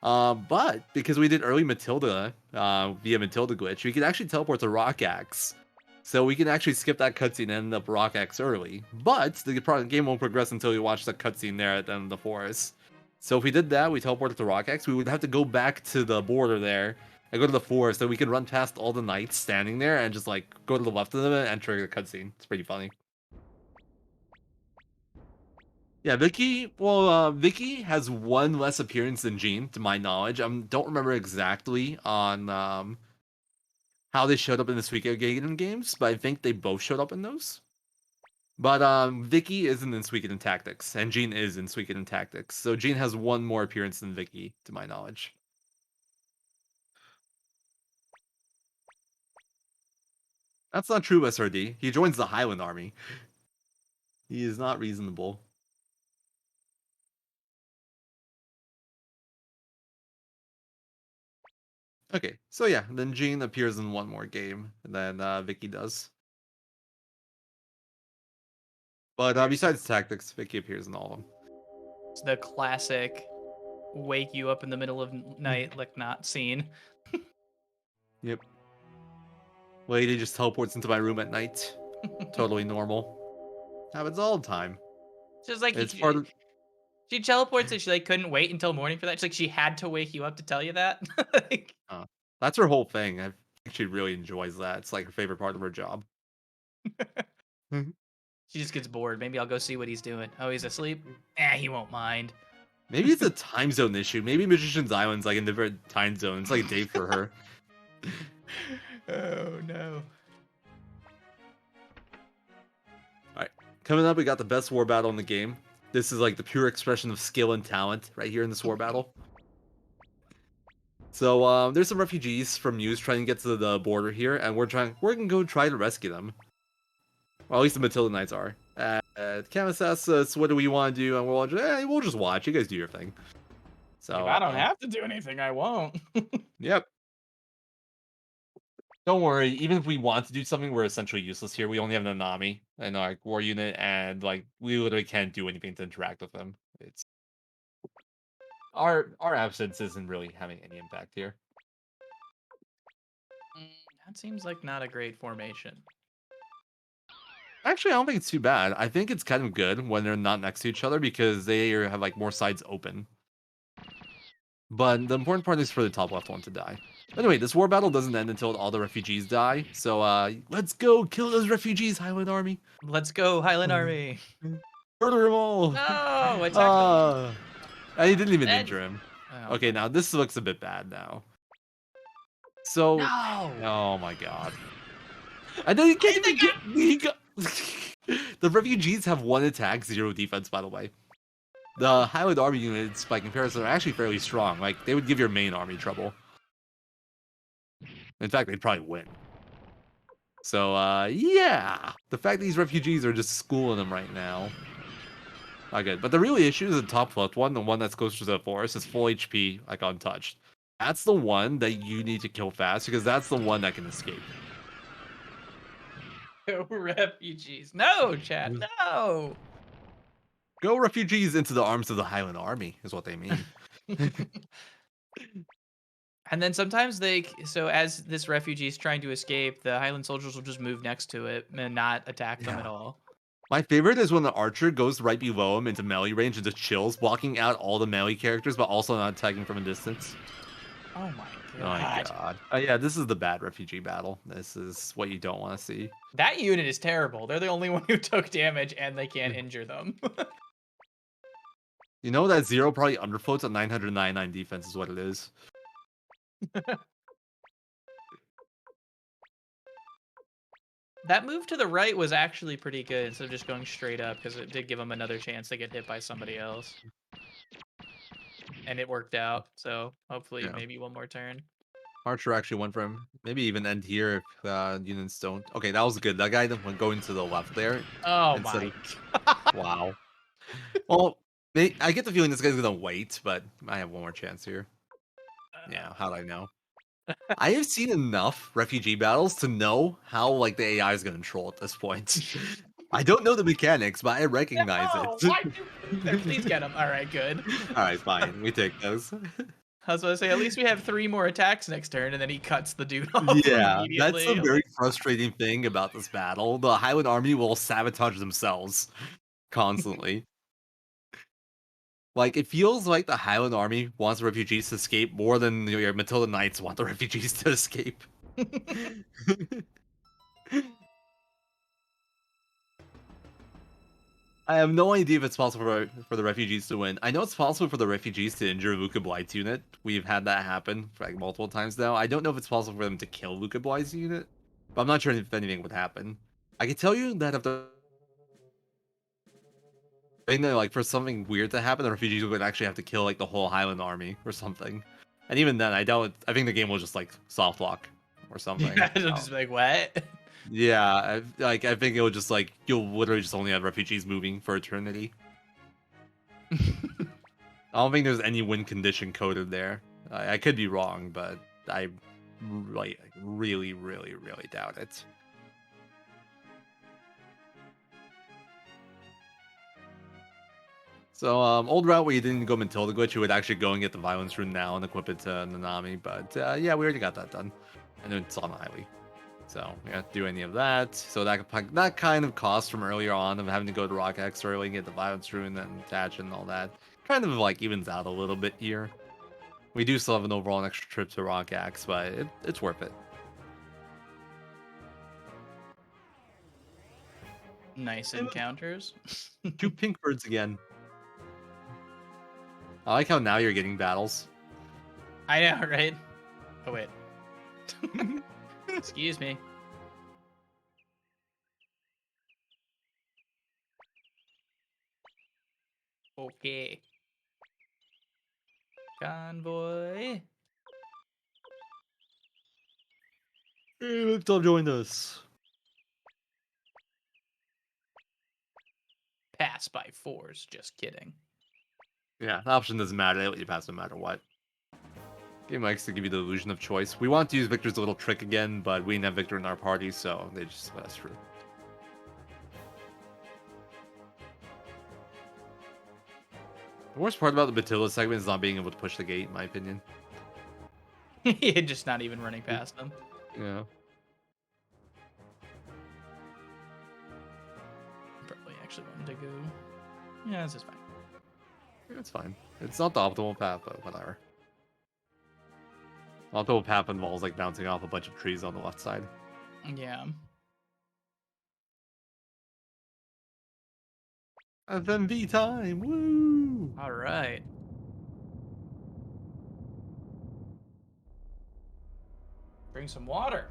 But because we did early Matilda via Matilda glitch, we can actually teleport to Rock Axe. So we can actually skip that cutscene and end up Rock Axe early. But the game won't progress until you watch the cutscene there at the end of the forest. So if we did that, we teleported to Rock Axe, we would have to go back to the border there and go to the forest, so we can run past all the knights standing there and just like go to the left of them and enter the cutscene. It's pretty funny. Yeah, Vicky. Well, Vicky has one less appearance than Jean, to my knowledge. I don't remember exactly on how they showed up in the Suikoden games, but I think they both showed up in those. But Vicky isn't in Suikoden Tactics, and Jean is in Suikoden Tactics. So Jean has one more appearance than Vicky, to my knowledge. That's not true, SRD. He joins the Highland Army. He is not reasonable. Okay, so yeah, then Jean appears in one more game, and then Vicky does. But besides tactics, Vicky appears in all of them. It's the classic wake you up in the middle of night, like not scene. Yep. Lady just teleports into my room at night. Totally normal. Happens all the time. Just like It's part of... she teleports and she like couldn't wait until morning for that. She's like she had to wake you up to tell you that. Like, That's her whole thing. I think she really enjoys that. It's like her favorite part of her job. she just gets bored. Maybe I'll go see what he's doing. Oh, he's asleep? He won't mind. Maybe it's a time zone issue. Maybe Magician's Island's like in different time zones. It's like a day for her. Oh no. Alright. Coming up, we got the best war battle in the game. This is like the pure expression of skill and talent right here in this war battle. So there's some refugees from Muse trying to get to the border here, and we're gonna go try to rescue them. Well, at least the Matilda Knights are. Camus asks us, what do we want to do? And we're all just, we'll just watch. You guys do your thing. So if I don't have to do anything, I won't. Yep. Don't worry. Even if we want to do something, we're essentially useless here. We only have Nanami in our war unit, and like we literally can't do anything to interact with them. It's our absence isn't really having any impact here. That seems like not a great formation. Actually, I don't think it's too bad. I think it's kind of good when they're not next to each other because they have like more sides open. But the important part is for the top left one to die. Anyway, this war battle doesn't end until all the refugees die. So let's go kill those refugees, Highland Army. Let's go, Highland Army. Murder them all. No, attack them. And he didn't even injure him. Oh. Okay, now this looks a bit bad now. So, No. Oh my god. I know you can't even get me. The refugees have 1 attack, 0 defense, by the way. The Highland Army units, by comparison, are actually fairly strong. Like, they would give your main army trouble. In fact, they'd probably win. So, yeah. The fact that these refugees are just schooling them right now. Not good. But the real issue is the top left one, the one that's closer to the forest, is full HP, like untouched. That's the one that you need to kill fast, because that's the one that can escape. Go refugees. No, Chad, no. Go refugees into the arms of the Highland Army, is what they mean. And then sometimes so as this refugee is trying to escape, the Highland soldiers will just move next to it and not attack them at all. My favorite is when the archer goes right below him into melee range and just chills, blocking out all the melee characters, but also not attacking from a distance. Oh my god. Oh my god. Yeah, this is the bad refugee battle. This is what you don't want to see. That unit is terrible. They're the only one who took damage and they can't injure them. You know that 0 probably underfloats at 999 defense is what it is. That move to the right was actually pretty good instead of just going straight up, because it did give them another chance to get hit by somebody else. And it worked out, so hopefully maybe one more turn. Archer actually went for him. Maybe even end here if units don't. Okay, that was good. That guy went going to the left there. Oh my god. Wow. Well, I get the feeling this guy's gonna wait, but I have one more chance here. Yeah, how'd I know? I have seen enough refugee battles to know how like the AI is gonna troll at this point. I don't know the mechanics, but I recognize it. Please get him. All right, good. All right, fine. We take those. I was going to say, at least we have 3 more attacks next turn, and then he cuts the dude off. Yeah, that's a very frustrating thing about this battle. The Highland Army will sabotage themselves constantly. Like, it feels like the Highland Army wants the refugees to escape more than your Matilda Knights want the refugees to escape. I have no idea if it's possible for the refugees to win. I know it's possible for the refugees to injure Luca Blight's unit. We've had that happen for like multiple times now. I don't know if it's possible for them to kill Luca Blight's unit, but I'm not sure if anything would happen. I can tell you that if the thing that like for something weird to happen, the refugees would actually have to kill like the whole Highland Army or something. And even then, I think the game will just like soft lock or something. Yeah, it'll just be like, what? Yeah, I think it'll just like you'll literally just only have refugees moving for eternity. I don't think there's any win condition coded there. I could be wrong, but I like really doubt it. So, old route where you didn't go Matilda glitch, you would actually go and get the Violence Rune now and equip it to Nanami. But yeah, we already got that done, and it's on the highway. So we don't have to do any of that. So that kind of cost from earlier on of having to go to Rock X early and get the Violence Rune and attach and all that kind of like evens out a little bit here. We do still have an overall extra trip to Rock X, but it's worth it. Nice encounters. 2 pink birds again. I like how now you're getting battles. I know, right? Oh wait. Excuse me. Okay. Convoy. Hey, Victor joined us. Pass by 4s. Just kidding. Yeah, the option doesn't matter. They let you pass no matter what. Game likes to give you the illusion of choice. We want to use Victor's little trick again, but we didn't have Victor in our party, so they just let us through. The worst part about the Batilla segment is not being able to push the gate, in my opinion. Just not even running past them. Yeah. Probably actually wanted to go. Yeah, this is fine. It's fine. It's not the optimal path, but whatever. Optimal path involves like bouncing off a bunch of trees on the left side. Yeah. FMV time! Woo! All right. Bring some water.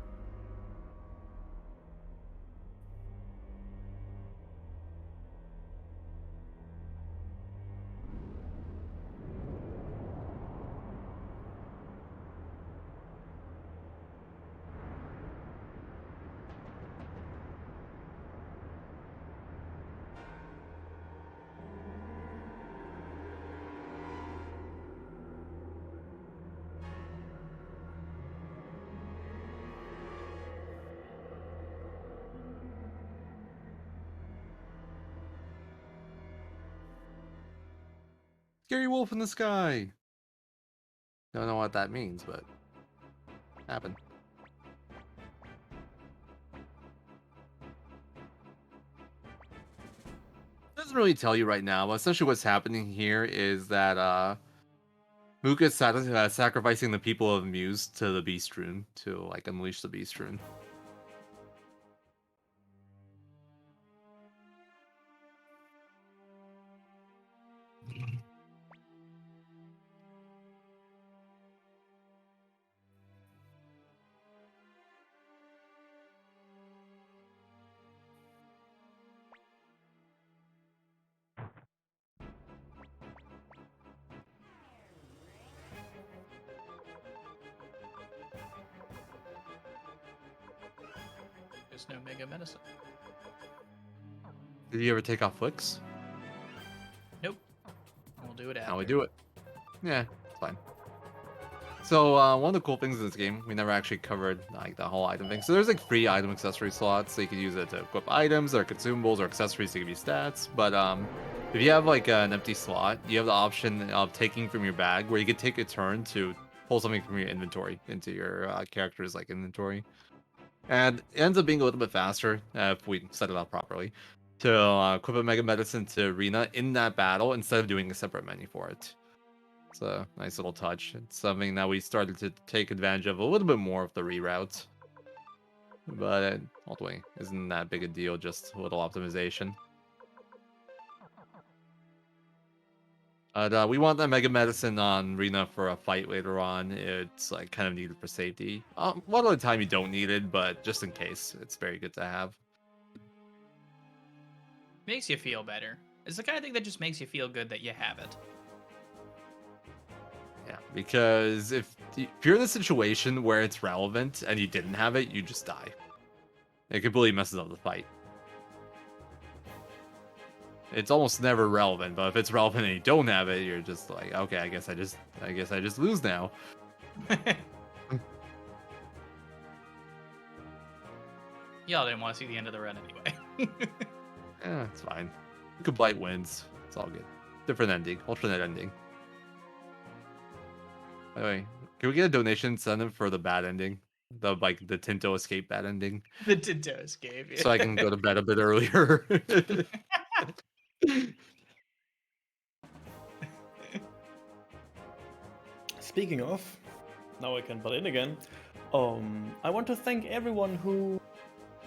Scary wolf in the sky! Don't know what that means, but happened. Doesn't really tell you right now, but essentially what's happening here is that Mook is sacrificing the people of Muse to the Beast Rune to like unleash the Beast Rune. There's no mega medicine. Did you ever take off flicks? Nope. We'll do it after. Now we do it. Yeah, it's fine. So one of the cool things in this game, we never actually covered like the whole item thing. So there's like free item accessory slots, so you can use it to equip items or consumables or accessories to give you stats. But if you have like an empty slot, you have the option of taking from your bag, where you can take a turn to pull something from your inventory into your character's like inventory. And it ends up being a little bit faster if we set it up properly to equip a Mega Medicine to Rina in that battle instead of doing a separate menu for it. It's a nice little touch. It's something that we started to take advantage of a little bit more of the reroute. But it ultimately isn't that big a deal, just a little optimization. But we want that Mega Medicine on Rina for a fight later on. It's like kind of needed for safety. A lot of the time you don't need it, but just in case, it's very good to have. Makes you feel better. It's the kind of thing that just makes you feel good that you have it. Yeah, because if you're in a situation where it's relevant and you didn't have it, you just die. It completely messes up the fight. It's almost never relevant, but if it's relevant and you don't have it, you're just like, okay, I guess I just lose now. Y'all didn't want to see the end of the run anyway. Yeah, it's fine. Good Blight wins. It's all good. Different ending. Alternate ending. By the way, can we get a donation incentive for the bad ending? The Tinto escape bad ending? The Tinto escape. Yeah. So I can go to bed a bit earlier. Speaking of, now I can butt in again. I want to thank everyone who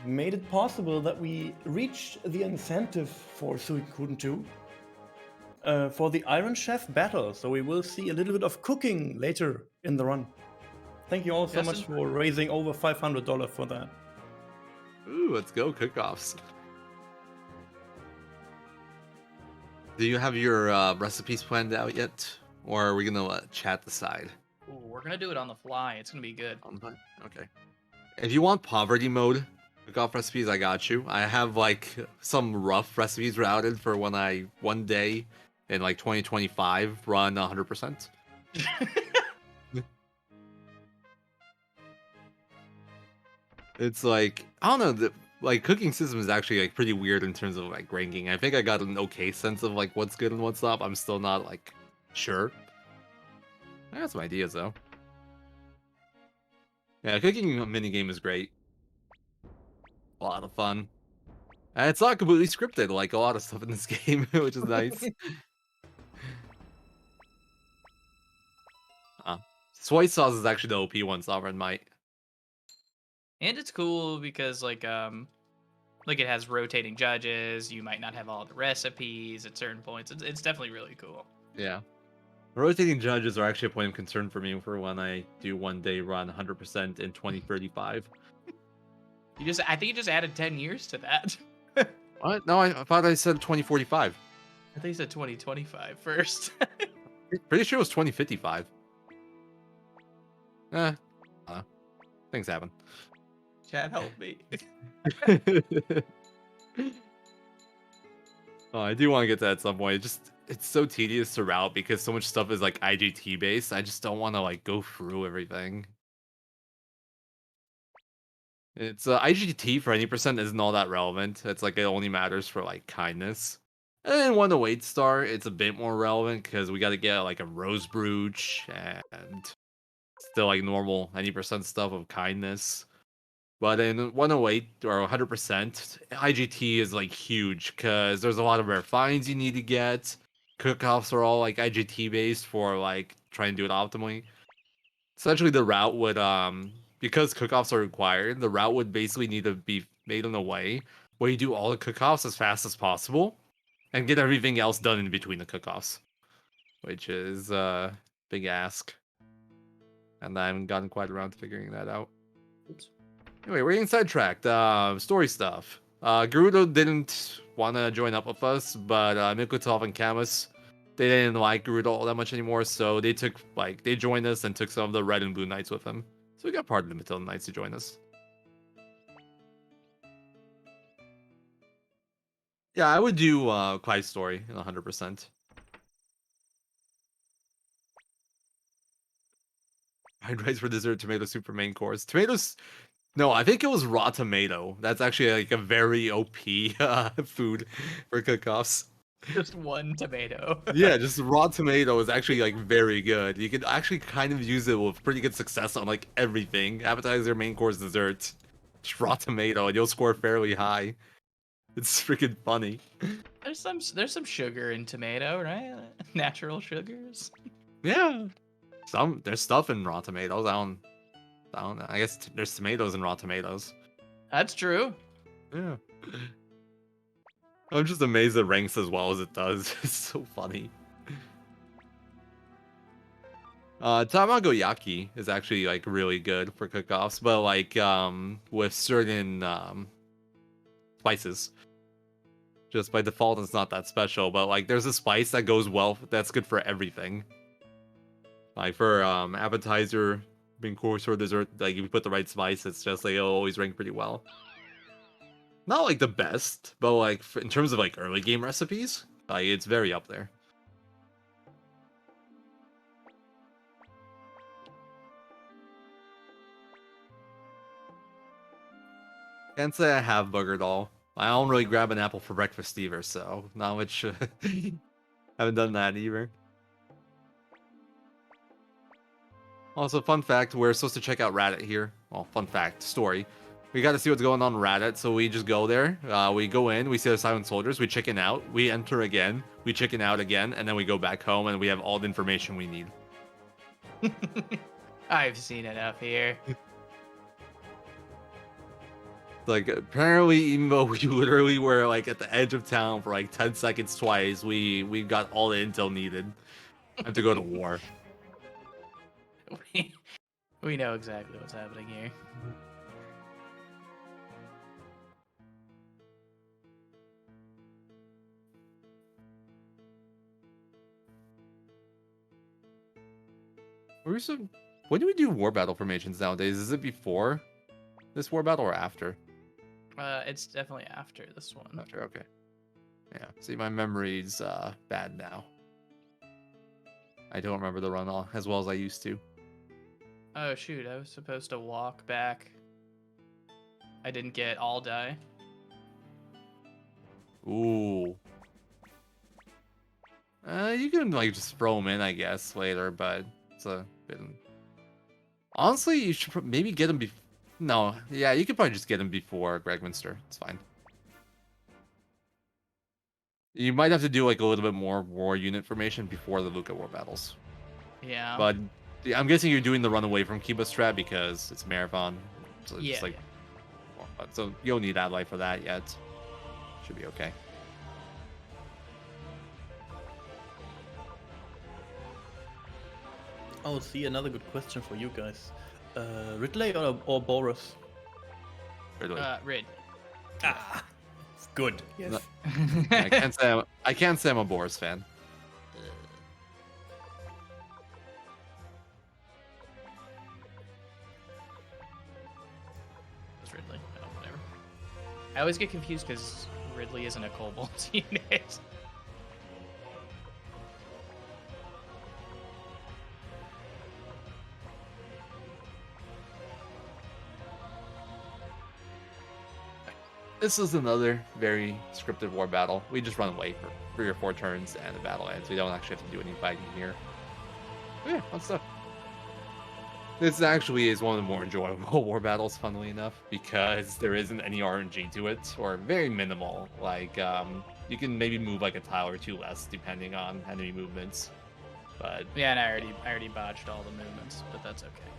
made it possible that we reached the incentive for Suikoden 2 for the Iron Chef battle. So we will see a little bit of cooking later in the run. Thank you all so Yes, much for raising over $500 for that. Ooh, let's go cook-offs. Do you have your recipes planned out yet? Or are we going to let chat decide? Ooh, we're gonna do it on the fly. It's gonna be good. Okay. If you want poverty mode cook-off recipes, I got you. I have like some rough recipes routed for when I one day in like 2025 run 100%. It's like, I don't know, like cooking system is actually like pretty weird in terms of like ranking. I think I got an okay sense of like what's good and what's not. I'm still not like sure. I got some ideas though. Yeah, cooking minigame is great. A lot of fun. And it's not completely scripted like a lot of stuff in this game, which is nice. Soy sauce is actually the OP one, Sovereign Might. And it's cool because like it has rotating judges. You might not have all the recipes at certain points. It's definitely really cool. Yeah. Rotating judges are actually a point of concern for me for when I do one day run 100% in 2035. I think you just added 10 years to that. What? No, I thought I said 2045. I think you said 2025 first. Pretty sure it was 2055. Things happen. Chad, help me. Oh, I do want to get to that at some point. It's so tedious to route because so much stuff is like IGT based. I just don't want to like go through everything. It's IGT for any percent isn't all that relevant. It's like it only matters for like kindness. And then 108 star, it's a bit more relevant because we got to get like a rose brooch and still like normal any percent stuff of kindness. But in 108 or 100%, IGT is like huge because there's a lot of rare finds you need to get. Cook-offs are all like IGT based for like trying to do it optimally. Essentially, the route would because cook-offs are required, the route would basically need to be made in a way where you do all the cook-offs as fast as possible and get everything else done in between the cook-offs, which is big ask. And I haven't gotten quite around to figuring that out. Oops. Anyway, we're getting sidetracked. Story stuff. Gerudo didn't want to join up with us, but Mikutov and Camus, they didn't like Gerudo all that much anymore, so they joined us and took some of the Red and Blue Knights with them. So we got part of the Matilda Knights to join us. Yeah, I would do Clyde's story in 100%. Fried rice for dessert, tomato soup for main course. Tomatoes. No, I think it was raw tomato. That's actually like a very OP food for cook-offs. Just one tomato. Yeah, just raw tomato is actually like very good. You can actually kind of use it with pretty good success on like everything. Appetizer, main course, dessert. Just raw tomato and you'll score fairly high. It's freaking funny. There's some sugar in tomato, right? Natural sugars. Yeah. There's stuff in raw tomatoes. I don't know. I guess there's tomatoes in raw tomatoes. That's true. Yeah. I'm just amazed it ranks as well as it does. It's so funny. Tamago Yaki is actually like really good for cook-offs, but like with certain spices. Just by default it's not that special, but like there's a spice that goes well, that's good for everything. Like for appetizer, main course, or dessert, like if you put the right spice, it's just like it'll always rank pretty well. Not like the best, but like in terms of like early game recipes, like it's very up there. Can't say I have buggered all. I don't really grab an apple for breakfast either, so not much. Haven't done that either. Also, fun fact, we're supposed to check out Reddit here. Well, fun fact, story. We got to see what's going on Reddit, so we just go there. We go in, we see the silent soldiers, we chicken out, we enter again, we chicken out again, and then we go back home and we have all the information we need. I've seen enough here. Like, apparently, even though we literally were like at the edge of town for like 10 seconds twice, we got all the intel needed. I have to go to war. We know exactly what's happening here. When do we do war battle formations nowadays? Is it before this war battle or after? It's definitely after this one. After, okay. Yeah, see, my memory's bad now. I don't remember the run all as well as I used to. Oh shoot, I was supposed to walk back. I didn't get all die. Ooh. You can like just throw them in, I guess, later, but it's a bit. Honestly, you should maybe get them before. No, yeah, you could probably just get them before Gregminster. It's fine. You might have to do like a little bit more war unit formation before the Luca war battles. Yeah. But I'm guessing you're doing the run away from Kiba strat because it's marathon. So it's Yeah, just like, so you don't need ally for that yet. Should be okay. Oh, see, another good question for you guys. Ridley or Boris? Ridley. Rid. Ah, it's good. Yes. No. I can't say I'm a Boris fan. It's Ridley. Oh, whatever. I always get confused because Ridley isn't a Cobalt unit. This is another very scripted war battle. We just run away for 3 or 4 turns and the battle ends. We don't actually have to do any fighting here. But yeah, fun stuff. This actually is one of the more enjoyable war battles, funnily enough, because there isn't any RNG to it, or very minimal. Like, you can maybe move like a tile or 2 less depending on enemy movements. But Yeah, and I already botched all the movements, but that's okay.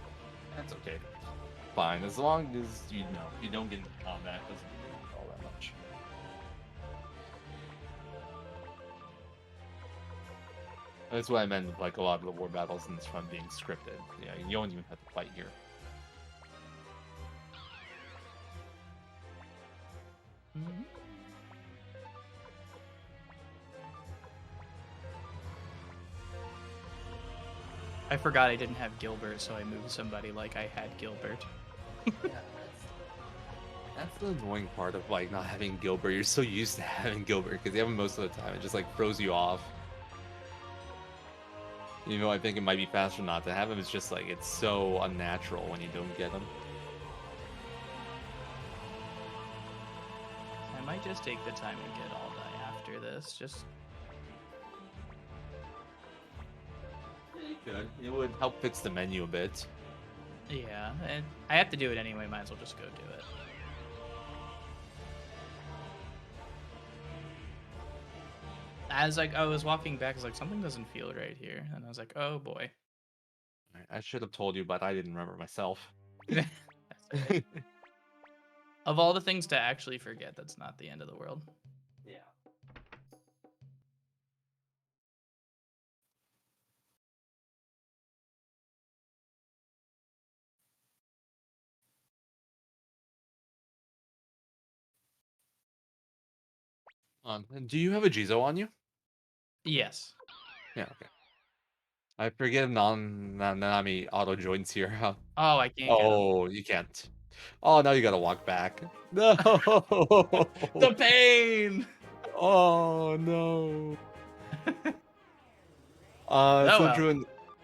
that's okay. Fine, as long as you don't get into combat, it doesn't really all that much. That's what I meant with like a lot of the war battles and this one being scripted. Yeah, you don't even have to fight here. I forgot I didn't have Gilbert, so I moved somebody like I had Gilbert. That's the annoying part of like not having Gilbert. You're so used to having Gilbert because you have him most of the time. It just like throws you off. You know, I think it might be faster not to have him. It's just like it's so unnatural when you don't get him. I might just take the time and get all die after this. Just You could. It would help fix the menu a bit. yeah, and I have to do it anyway. Might as well just go do it. As like I was walking back, I was like, something doesn't feel right here, and I was like, oh boy. I should have told you, but I didn't remember myself. That's okay. Of all the things to actually forget, that's not the end of the world. Yeah. And do you have a Jizo on you? Yes. Yeah, okay. I forget Nanami auto joins here. Huh? Oh, I can't get him. Oh, you can't. Oh, now you gotta walk back. No. The pain. Oh no. Oh, So well. Druin,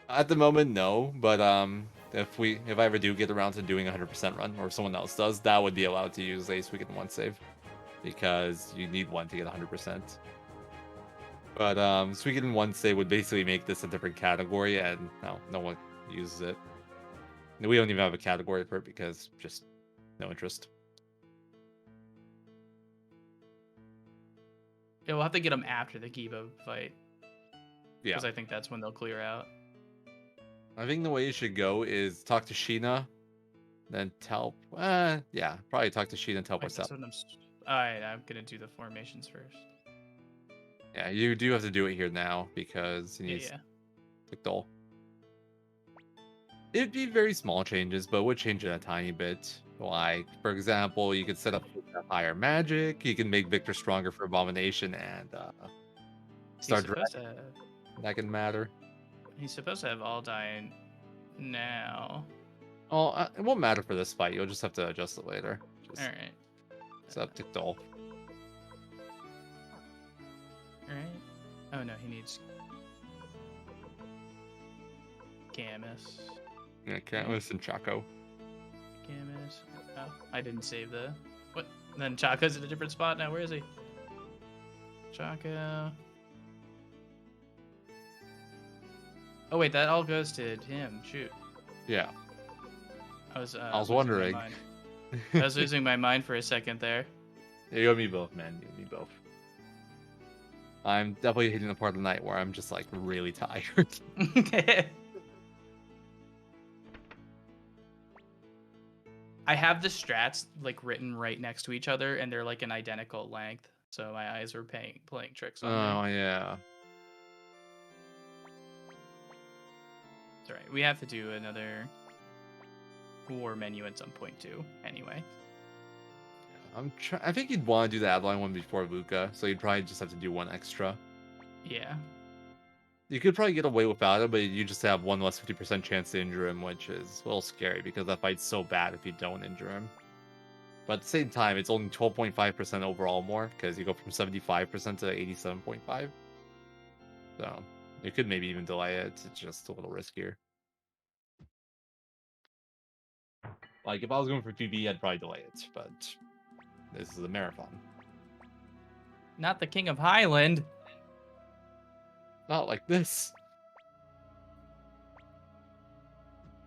at the moment, no. But if I ever do get around to doing a 100% run, or someone else does, that would be allowed to use a Suikoden 1 save, because you need one to get 100%. But Suikoden 1 save would basically make this a different category, and no one uses it. We don't even have a category for it because just no interest. Yeah, we'll have to get them after the Kiba fight. Yeah. Because I think that's when they'll clear out. I think the way you should go is talk to Sheena, then yeah, probably talk to Sheena and teleport out. Alright, I'm gonna do the formations first. Yeah, you do have to do it here now because he needs Dole. It'd be very small changes, but it would change it a tiny bit. Like, for example, you could set up higher magic, you can make Victor stronger for Abomination, and start Dragon. That can matter. He's supposed to have all die now. Oh, it won't matter for this fight. You'll just have to adjust it later. Alright. Set up Dole. Alright. Oh no, he needs Camus. Yeah, Camus and Chaco. Camus. Oh, I didn't save the... What? And then Chaco's in a different spot now. Where is he? Chaco. Oh wait, that all goes to him. Shoot. Yeah. I was wondering. I was losing my mind for a second there. You and me both, man. You and me both. I'm definitely hitting the part of the night where I'm just like really tired. I have the strats like written right next to each other, and they're like an identical length. So my eyes were playing tricks on me. Yeah. It's alright. We have to do another war menu at some point too. Anyway. I think you'd want to do the Adeline one before Luca, so you'd probably just have to do one extra. Yeah. You could probably get away without it, but you just have one less 50% chance to injure him, which is a little scary because that fight's so bad if you don't injure him. But at the same time, it's only 12.5% overall more because you go from 75% to 87.5. So you could maybe even delay it. It's just a little riskier. Like if I was going for PB, I'd probably delay it, but this is a marathon. Not the King of Highland. Not like this.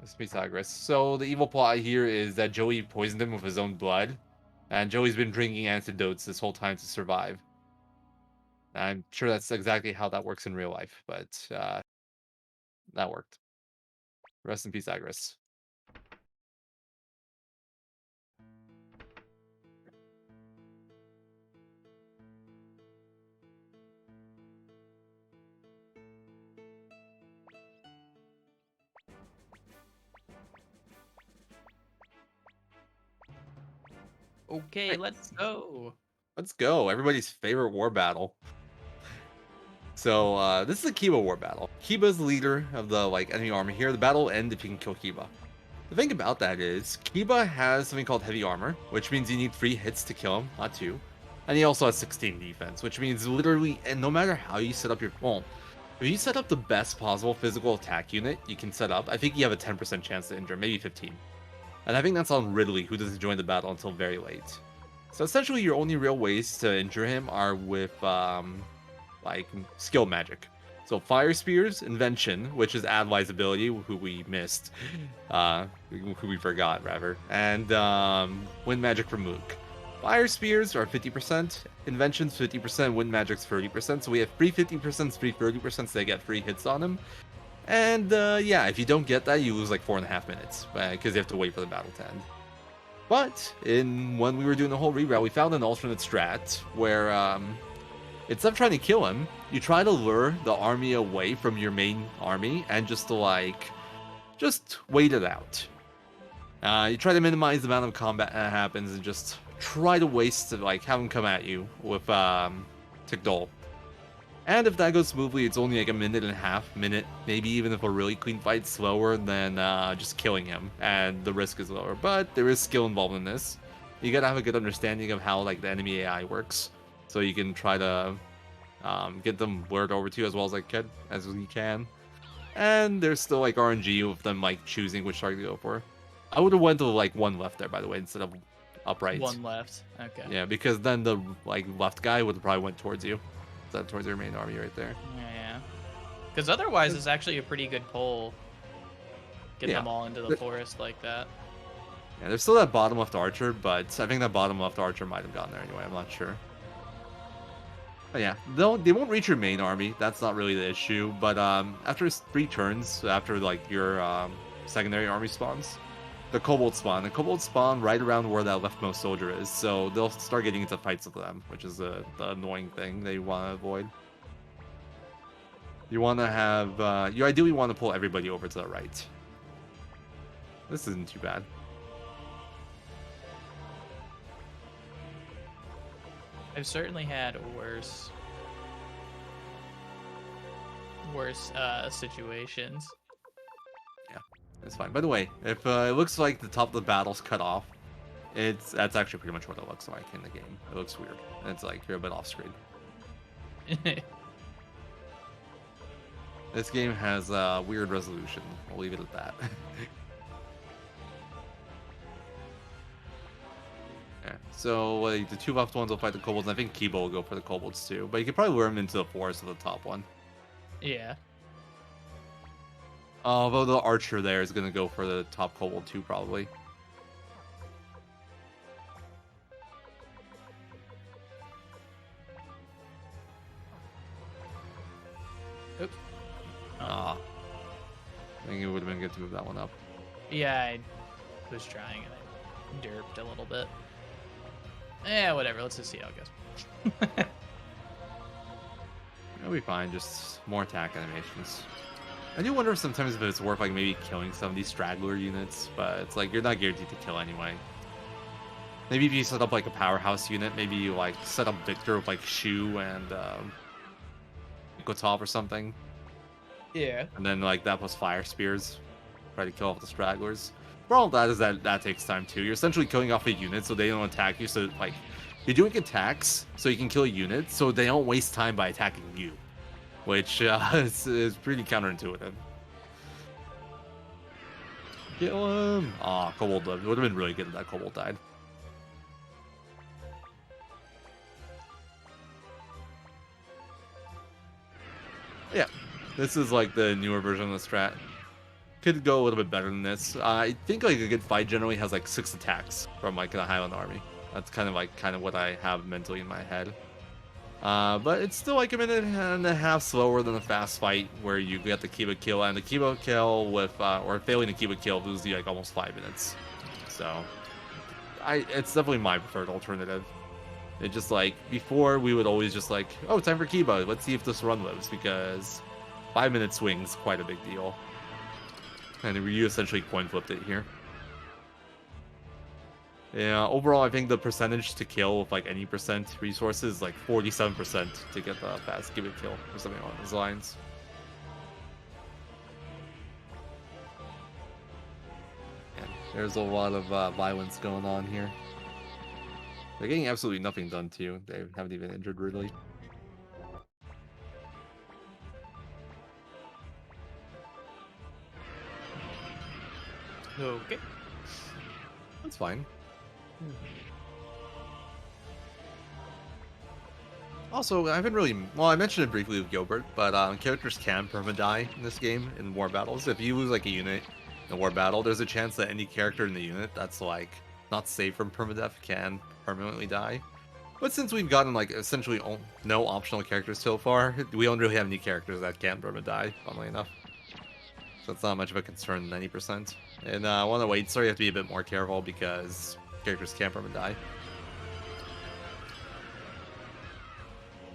This Pythagoras. So the evil plot here is that Joey poisoned him with his own blood, and Joey's been drinking antidotes this whole time to survive. I'm sure that's exactly how that works in real life, but that worked. Rest in peace, Pythagoras. Okay, let's go. Let's go. Everybody's favorite war battle. So this is a Kiba war battle. Kiba's the leader of the enemy army here. The battle will end if you can kill Kiba. The thing about that is Kiba has something called heavy armor, which means you need 3 hits to kill him, not 2. And he also has 16 defense, which means literally, and no matter how you set up your if you set up the best possible physical attack unit you can set up, I think you have a 10% chance to injure, maybe 15. And I think that's on Ridley, who doesn't join the battle until very late. So essentially, your only real ways to injure him are with, skill magic. So Fire Spears, Invention, which is Adlai's ability, who we missed, who we forgot, rather, and Wind Magic from Mook. Fire Spears are 50%, Invention's 50%, Wind Magic's 30%, so we have free 50%, free 30%, so they get free hits on him. And yeah, if you don't get that, you lose like 4.5 minutes because you have to wait for the battle to end. But when we were doing the whole reroute, we found an alternate strat where instead of trying to kill him, you try to lure the army away from your main army and just wait it out. You try to minimize the amount of combat that happens and just try to have him come at you with Tikdol. And if that goes smoothly, it's only like a minute and a half, maybe even if a really clean fight's slower than just killing him, and the risk is lower. But there is skill involved in this. You gotta have a good understanding of how like the enemy AI works, so you can try to get them lured over to you as well as you can. And there's still like RNG of them like choosing which target to go for. I would have went to like one left there, by the way, instead of upright. One left. Okay. Yeah, because then the like left guy would have probably went towards you. Towards your main army right there. Yeah. Because otherwise, it's actually a pretty good pull. Get them all into the forest like that. Yeah, there's still that bottom left archer, but I think that bottom left archer might have gotten there anyway. I'm not sure. But yeah, they won't reach your main army. That's not really the issue. But after 3 turns, after like your secondary army spawns, the kobold spawn. The kobold spawn right around where that leftmost soldier is, so they'll start getting into fights with them, which is the annoying thing they want to avoid. You want to have, you ideally want to pull everybody over to the right. This isn't too bad. I've certainly had worse situations. It's fine. By the way, if it looks like the top of the battle's cut off, that's actually pretty much what it looks like in the game. It looks weird. It's like you're a bit off screen. This game has weird resolution. I'll leave it at that. Yeah. So like, the 2 left ones will fight the kobolds. And I think Kibo will go for the kobolds too. But you could probably lure him into the forest with the top one. Yeah. Although the archer there is going to go for the top kobold too, probably. Oops. I think it would have been good to move that one up. Yeah, I was trying and I derped a little bit. Yeah, whatever. Let's just see how it goes. It'll be fine. Just more attack animations. I do wonder sometimes if it's worth like maybe killing some of these straggler units, but it's like you're not guaranteed to kill anyway. Maybe if you set up like a powerhouse unit, maybe you like set up Victor with like Shu and Gotov or something. Yeah. And then like that plus fire spears, try to kill off the stragglers. The problem with that is that takes time too. You're essentially killing off a unit so they don't attack you. So like you're doing attacks so you can kill a unit so they don't waste time by attacking you. Which is pretty counterintuitive. Kill him! Aw, Kobold lived. It would have been really good if that Kobold died. Yeah, this is like the newer version of the strat. Could go a little bit better than this. I think like a good fight generally has like 6 attacks from like the Highland army. That's kind of what I have mentally in my head. But it's still like a minute and a half slower than a fast fight where you get the Kiba kill, and the Kiba kill with, or failing the Kiba kill loses you like almost 5 minutes. So, it's definitely my preferred alternative. It just like, before we would always just like, oh, time for Kiba, let's see if this run lives, because 5-minute swing's quite a big deal. And you essentially coin flipped it here. Yeah, overall, I think the percentage to kill with like any percent resources is like 47% to get the fast Kiba kill or something along those lines. And there's a lot of violence going on here. They're getting absolutely nothing done to you. They haven't even injured really. Okay. That's fine. Also, I haven't really... Well, I mentioned it briefly with Gilbert, but characters can perma-die in this game in war battles. If you lose like a unit in a war battle, there's a chance that any character in the unit that's like not safe from permadeath can permanently die. But since we've gotten like essentially no optional characters so far, we don't really have any characters that can perma-die, funnily enough. So it's not much of a concern than 90%. And one of the weights, sorry, you have to be a bit more careful because characters can perma-die.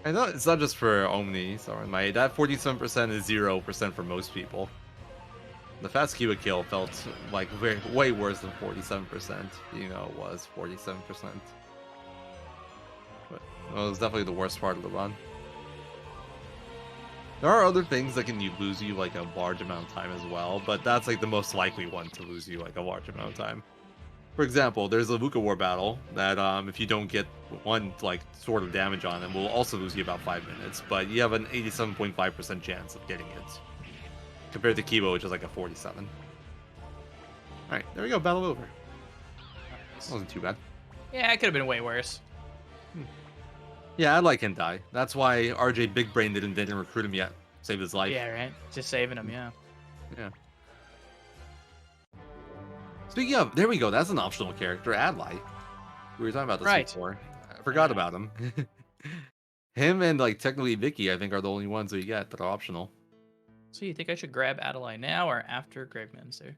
I know it's not just for Omni, sorry, that 47% is 0% for most people. The fast Kiba kill felt like way worse than 47%. You know, it was 47%. But it was definitely the worst part of the run. There are other things that can lose you like a large amount of time as well, but that's like the most likely one to lose you like a large amount of time. For example, there's a Luca War battle that if you don't get one like sort of damage on it, will also lose you about 5 minutes, but you have an 87.5% chance of getting it. Compared to Kibo, which is like a 47. Alright, there we go, battle over. That wasn't too bad. Yeah, it could have been way worse. Yeah, I like Hentai. That's why RJ Big Brain didn't recruit him yet. Saved his life. Yeah, right. Just saving him. Yeah. Yeah. Speaking of, there we go. That's an optional character, Adlai. We were talking about this Right. before. I forgot about him. Him and like technically Vicky, I think, are the only ones we get that are optional. So you think I should grab Adeline now or after Gravemancer?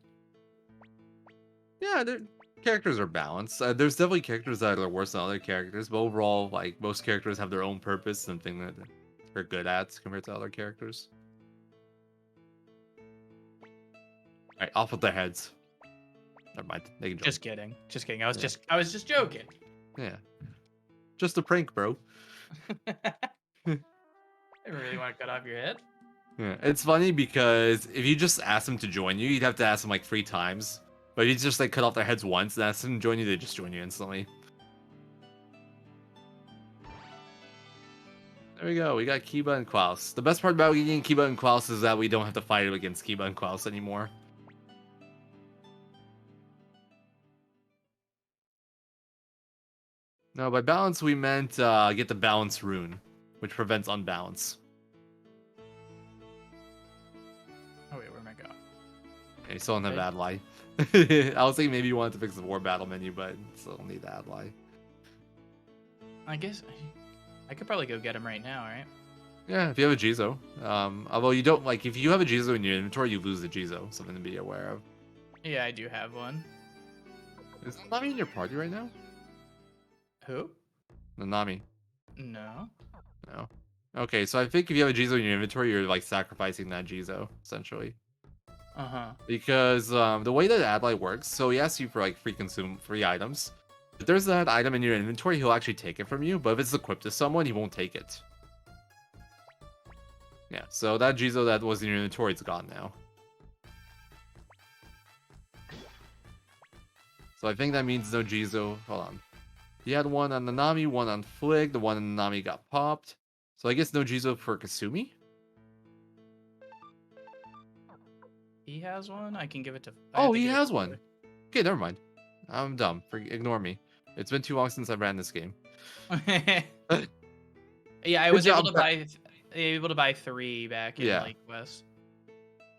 Yeah, their characters are balanced. There's definitely characters that are worse than other characters, but overall, like most characters have their own purpose and thing that they're good at compared to other characters. All right, off with their heads. Never mind. They can jump. Just kidding. Just kidding. I was just joking. Yeah. Just a prank, bro. I really want to cut off your head. Yeah. It's funny because if you just ask them to join you, you'd have to ask them like 3 times. But if you just like cut off their heads once and ask them to join you, they just join you instantly. There we go. We got Kiba and Klaus. The best part about getting Kiba and Klaus is that we don't have to fight against Kiba and Klaus anymore. No, by balance we meant get the balance rune, which prevents unbalance. Oh wait, where am I going? Okay, still don't have Okay. Adlai. I was thinking maybe you wanted to fix the war battle menu, but still don't need Adlai. I guess I could probably go get him right now, right? Yeah, if you have a Jizo. Although you don't like if you have a Jizo in your inventory, you lose the Jizo. Something to be aware of. Yeah, I do have one. Is Nanami in your party right now? Who? Nanami. No. No. Okay, so I think if you have a Jizo in your inventory, you're like sacrificing that Jizo, essentially. Uh-huh. Because the way that Adlai works, so he asks you for like free items. If there's that item in your inventory, he'll actually take it from you, but if it's equipped to someone, he won't take it. Yeah, so that Jizo that was in your inventory is gone now. So I think that means no Jizo. Hold on. He had one on Nanami, one on Flig. The one on Nanami got popped. So I guess no Jizo for Kasumi? He has one. I can give it to. Oh, he has one. Okay, never mind. I'm dumb. Ignore me. It's been too long since I ran this game. Yeah, I Good was able job, to buy 3 back in Yeah. Lake West.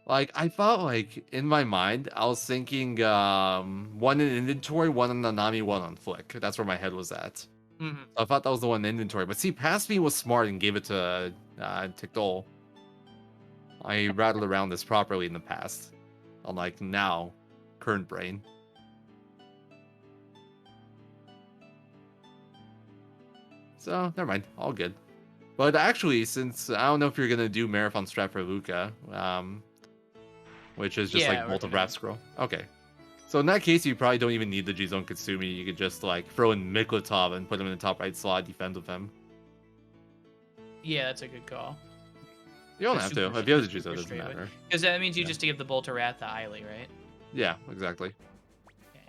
Like, I thought, like, in my mind, I was thinking one in inventory, one on Nanami, one on Flick. That's where my head was at. Mm-hmm. I thought that was the one in inventory. But see, Past Me was smart and gave it to Tikdol. I rattled around this properly in the past. Unlike now, current brain. So, never mind. All good. But actually, since I don't know if you're going to do Marathon Strat for Luca, which is just Yeah, like we're Bolt of gonna- Wrath Scroll. Okay. So in that case, you probably don't even need the G-Zone Katsumi. You could just like throw in Miklatov and put him in the top right slot, defend with him. Yeah, that's a good call. You don't They're have to. super- If you have the super G-Zone, it doesn't straight away. matter. Because that means you Yeah. just give the Bolt of Wrath to Eiley, right? Yeah, exactly. Yeah.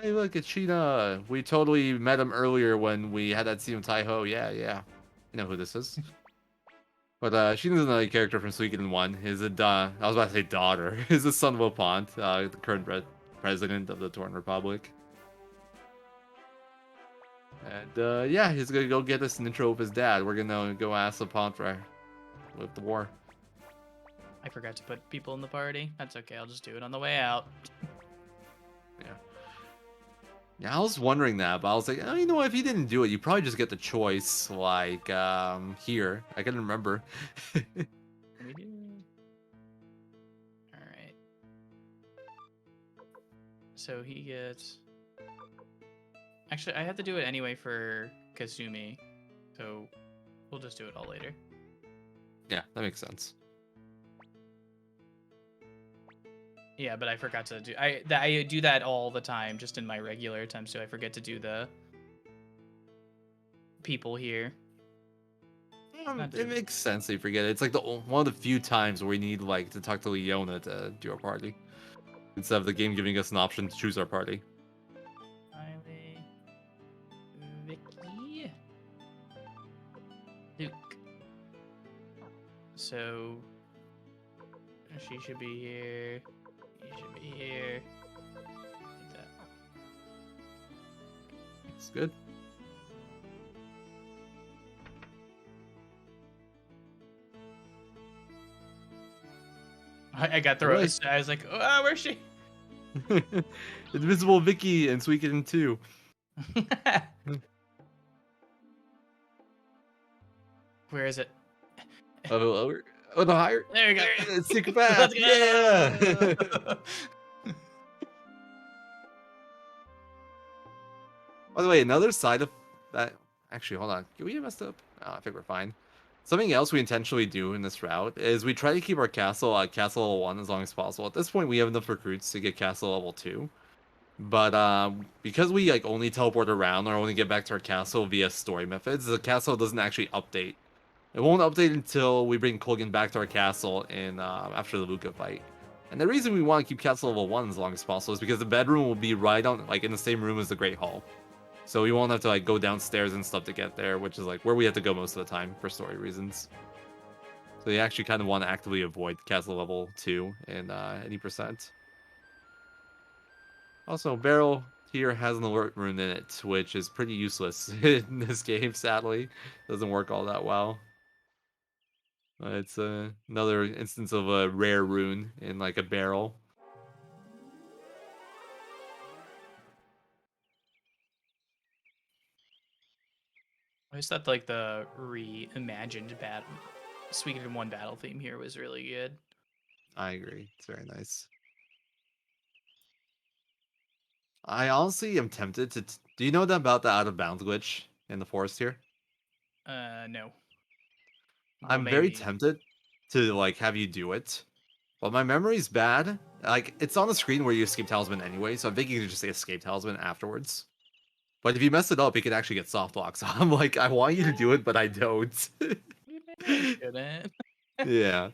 Hey, look, it's Sheena. We totally met him earlier when we had that scene with Taiho. Yeah. You know who this is. But Sheena's another character from Suikoden 1. Is a I was about to say daughter. Is the son of Opont, the current president of the Torn Republic. And yeah, he's gonna go get us an intro with his dad. We're gonna go ask Opont with the war. I forgot to put people in the party. That's okay. I'll just do it on the way out. Yeah, I was wondering that, but I was like, oh, you know what? If he didn't do it, you probably just get the choice, like, here. I couldn't remember. What do we do? All right. So he gets. Actually, I have to do it anyway for Kazumi, so we'll just do it all later. Yeah, that makes sense. Yeah, but I forgot to do. I do that all the time, just in my regular attempts. So I forget to do the people here. Not It makes sense that you forget it. It's like one of the few times where we need like to talk to Leona to do our party, instead of the game giving us an option to choose our party. Riley, Vicky, Luke. So she should be here. You should be here. Like that. It's good. I got thrown. I was like, oh, where's she? Invisible Vicky and Suikoden 2. Where is it? Oh, the higher. There you go. It's secret path. Let's go. Yeah. By the way, another side of that. Actually, hold on. Can we get messed up? Oh, I think we're fine. Something else we intentionally do in this route is we try to keep our castle at castle level 1 as long as possible. At this point, we have enough recruits to get castle level 2. But because we like only teleport around or only get back to our castle via story methods, the castle doesn't actually update. It won't update until we bring Colgan back to our castle in after the Luca fight. And the reason we want to keep castle level 1 as long as possible is because the bedroom will be right on, like, in the same room as the Great Hall. So we won't have to like go downstairs and stuff to get there, which is like where we have to go most of the time for story reasons. So you actually kind of want to actively avoid castle level 2 in any percent. Also, Barrel here has an alert rune in it, which is pretty useless in this game, sadly. Doesn't work all that well. It's another instance of a rare rune in like a barrel. I just thought like the reimagined Suikoden 1 battle theme here was really good. I agree. It's very nice. I honestly am tempted to... Do you know about the out of bounds glitch in the forest here? No. I'm very tempted to like have you do it, but my memory's bad. Like, it's on the screen where you escape talisman anyway, so I'm thinking you can just say escape talisman afterwards. But if you mess it up, you can actually get soft lock. So I'm like, I want you to do it, but I don't. Yeah.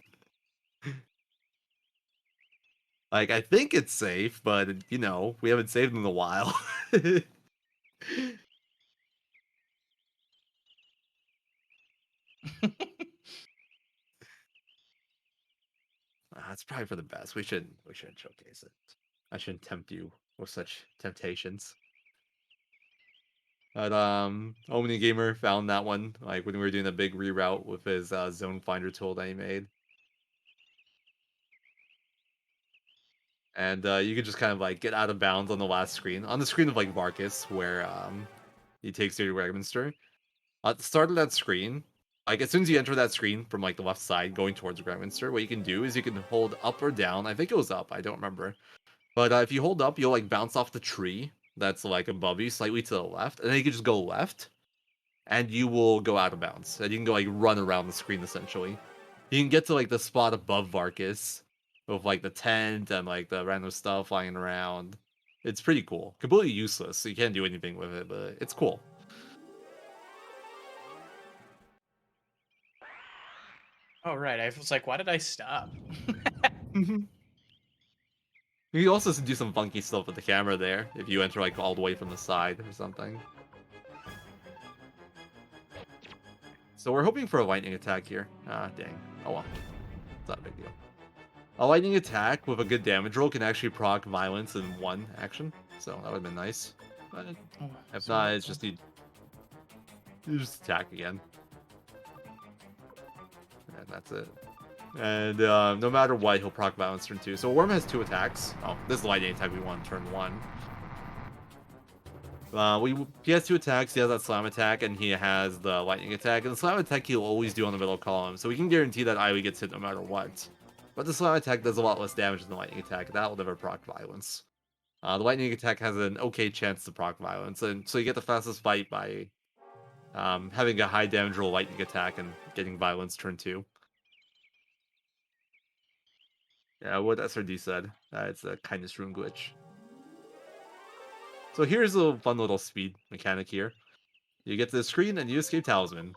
Like, I think it's safe, but, you know, we haven't saved in a while. That's probably for the best. We shouldn't showcase it. I shouldn't tempt you with such temptations. But Omni Gamer found that one like when we were doing a big reroute with his zone finder tool that he made. And you could just kind of like get out of bounds on the last screen. On the screen of like Varkas, where he takes you to Westminster. At the start of that screen, like as soon as you enter that screen from like the left side going towards Westminster, what you can do is you can hold up or down. I think it was up, I don't remember. But if you hold up, you'll like bounce off the tree that's like above you, slightly to the left, and then you can just go left, and you will go out of bounds. And you can go like run around the screen essentially. You can get to like the spot above Varkas with like the tent and like the random stuff flying around. It's pretty cool. Completely useless, so you can't do anything with it, but it's cool. Oh, right. I was like, why did I stop? You can also do some funky stuff with the camera there if you enter like all the way from the side or something. So we're hoping for a lightning attack here. Ah, dang. Oh well. It's not a big deal. A lightning attack with a good damage roll can actually proc violence in one action. So that would have been nice. But if not, it's just you just attack again. And that's it. And no matter what, he'll proc violence turn 2. So Worm has 2 attacks. Oh, this is the lightning attack we want turn 1. He has 2 attacks. He has that slam attack, and he has the lightning attack. And the slam attack he'll always do on the middle column, so we can guarantee that Ivy gets hit no matter what. But the slam attack does a lot less damage than the lightning attack. That will never proc violence. The lightning attack has an okay chance to proc violence, and so you get the fastest fight by having a high damage roll lightning attack and getting violence turn 2. Yeah, what SRD said. It's a kindness rune glitch. So here's a fun little speed mechanic here. You get to the screen and you escape Talisman.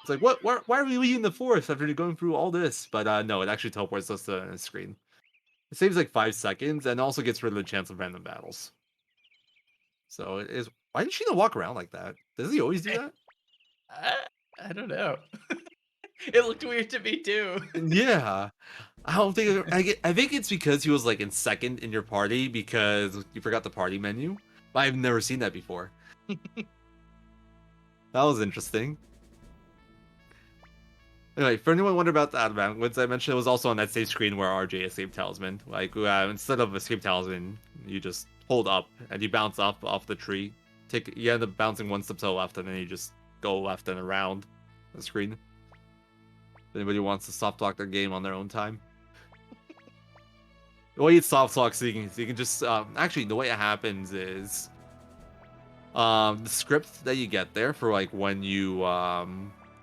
It's like, what? Why are we leaving the forest after going through all this? But no, it actually teleports us to the screen. It saves like 5 seconds and also gets rid of the chance of random battles. So it is. Why did Sheena walk around like that? Does he always do that? I don't know. It looked weird to me too. Yeah. I don't think I think it's because he was like in second in your party because you forgot the party menu. But I've never seen that before. That was interesting. Anyway, for anyone wondering about the out-of-bounds, I mentioned it was also on that same screen where RJ escaped Talisman. Like, instead of escape Talisman, you just hold up and you bounce up off the tree. You end up bouncing one step to the left and then you just go left and around the screen. If anybody wants to soft lock their game on their own time. The way it's soft locked, so you can just actually the way it happens is the script that you get there for like when you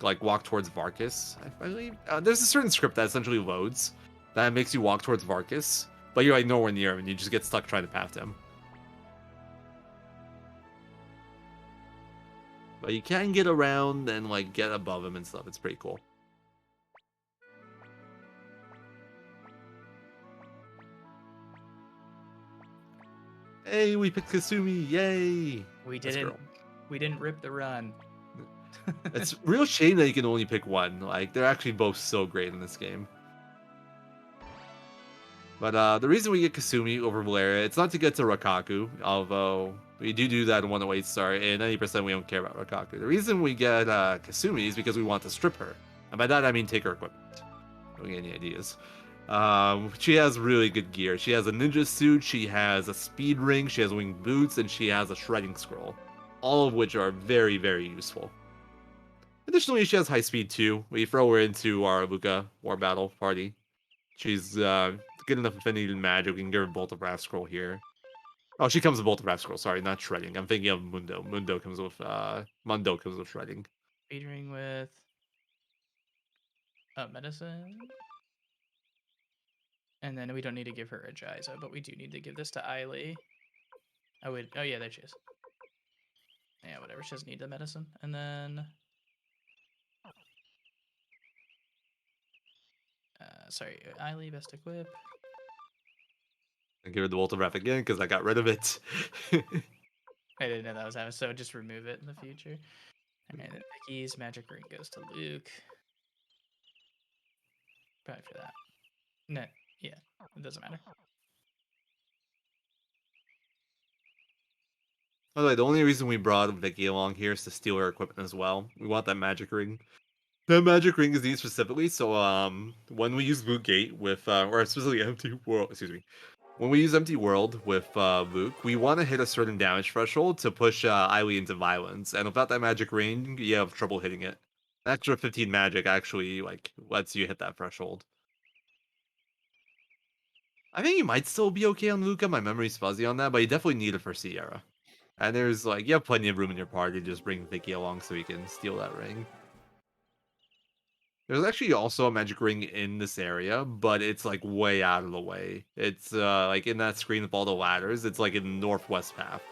like walk towards Varkas. I believe there's a certain script that essentially loads that makes you walk towards Varkas, but you're like nowhere near him and you just get stuck trying to path him. But you can get around and like get above him and stuff. It's pretty cool. Hey, we picked Kasumi! Yay! We This girl. didn't rip the run. It's real shame that you can only pick one. Like they're actually both so great in this game. But the reason we get Kasumi over Valeria, it's not to get to Rakaku, although we do that in 108 star, and 90% we don't care about Rakaku. The reason we get Kasumi is because we want to strip her. And by that I mean take her equipment. Don't get any ideas. She has really good gear. She has a ninja suit, she has a speed ring, she has winged boots, and she has a shredding scroll. All of which are very, very useful. Additionally, she has high speed too. We throw her into our Luca War Battle party. She's good enough affinity in magic. We can give her Bolt of Wrath Scroll here. Oh, she comes with Bolt of Wrath Scroll. Sorry, not shredding. I'm thinking of Mundo. Mundo comes with shredding. Speedring with medicine. And then we don't need to give her a Jiza, but we do need to give this to Eiley. Oh yeah, there she is. Yeah, whatever. She doesn't need the medicine. And then sorry, Eiley, best equip. And give her the Bolt of Wrath again because I got rid of it. I didn't know that was happening, so just remove it in the future. And then Vicky's magic ring goes to Luke. Probably for that. No, yeah, it doesn't matter. By the way, the only reason we brought Vicky along here is to steal her equipment as well. We want that magic ring. That magic ring is used specifically, so when we use Boot Gate with or specifically Empty World, excuse me. When we use Empty World with Luke, we want to hit a certain damage threshold to push Eiley into violence, and without that magic ring, you have trouble hitting it. An extra 15 magic actually like lets you hit that threshold. I think you might still be okay on Luca. My memory's fuzzy on that, but you definitely need it for Sierra. And there's like you have plenty of room in your party to just bring Vicky along so you can steal that ring. There's actually also a magic ring in this area, but it's like way out of the way. It's like in that screen with all the ladders, it's like in the northwest path.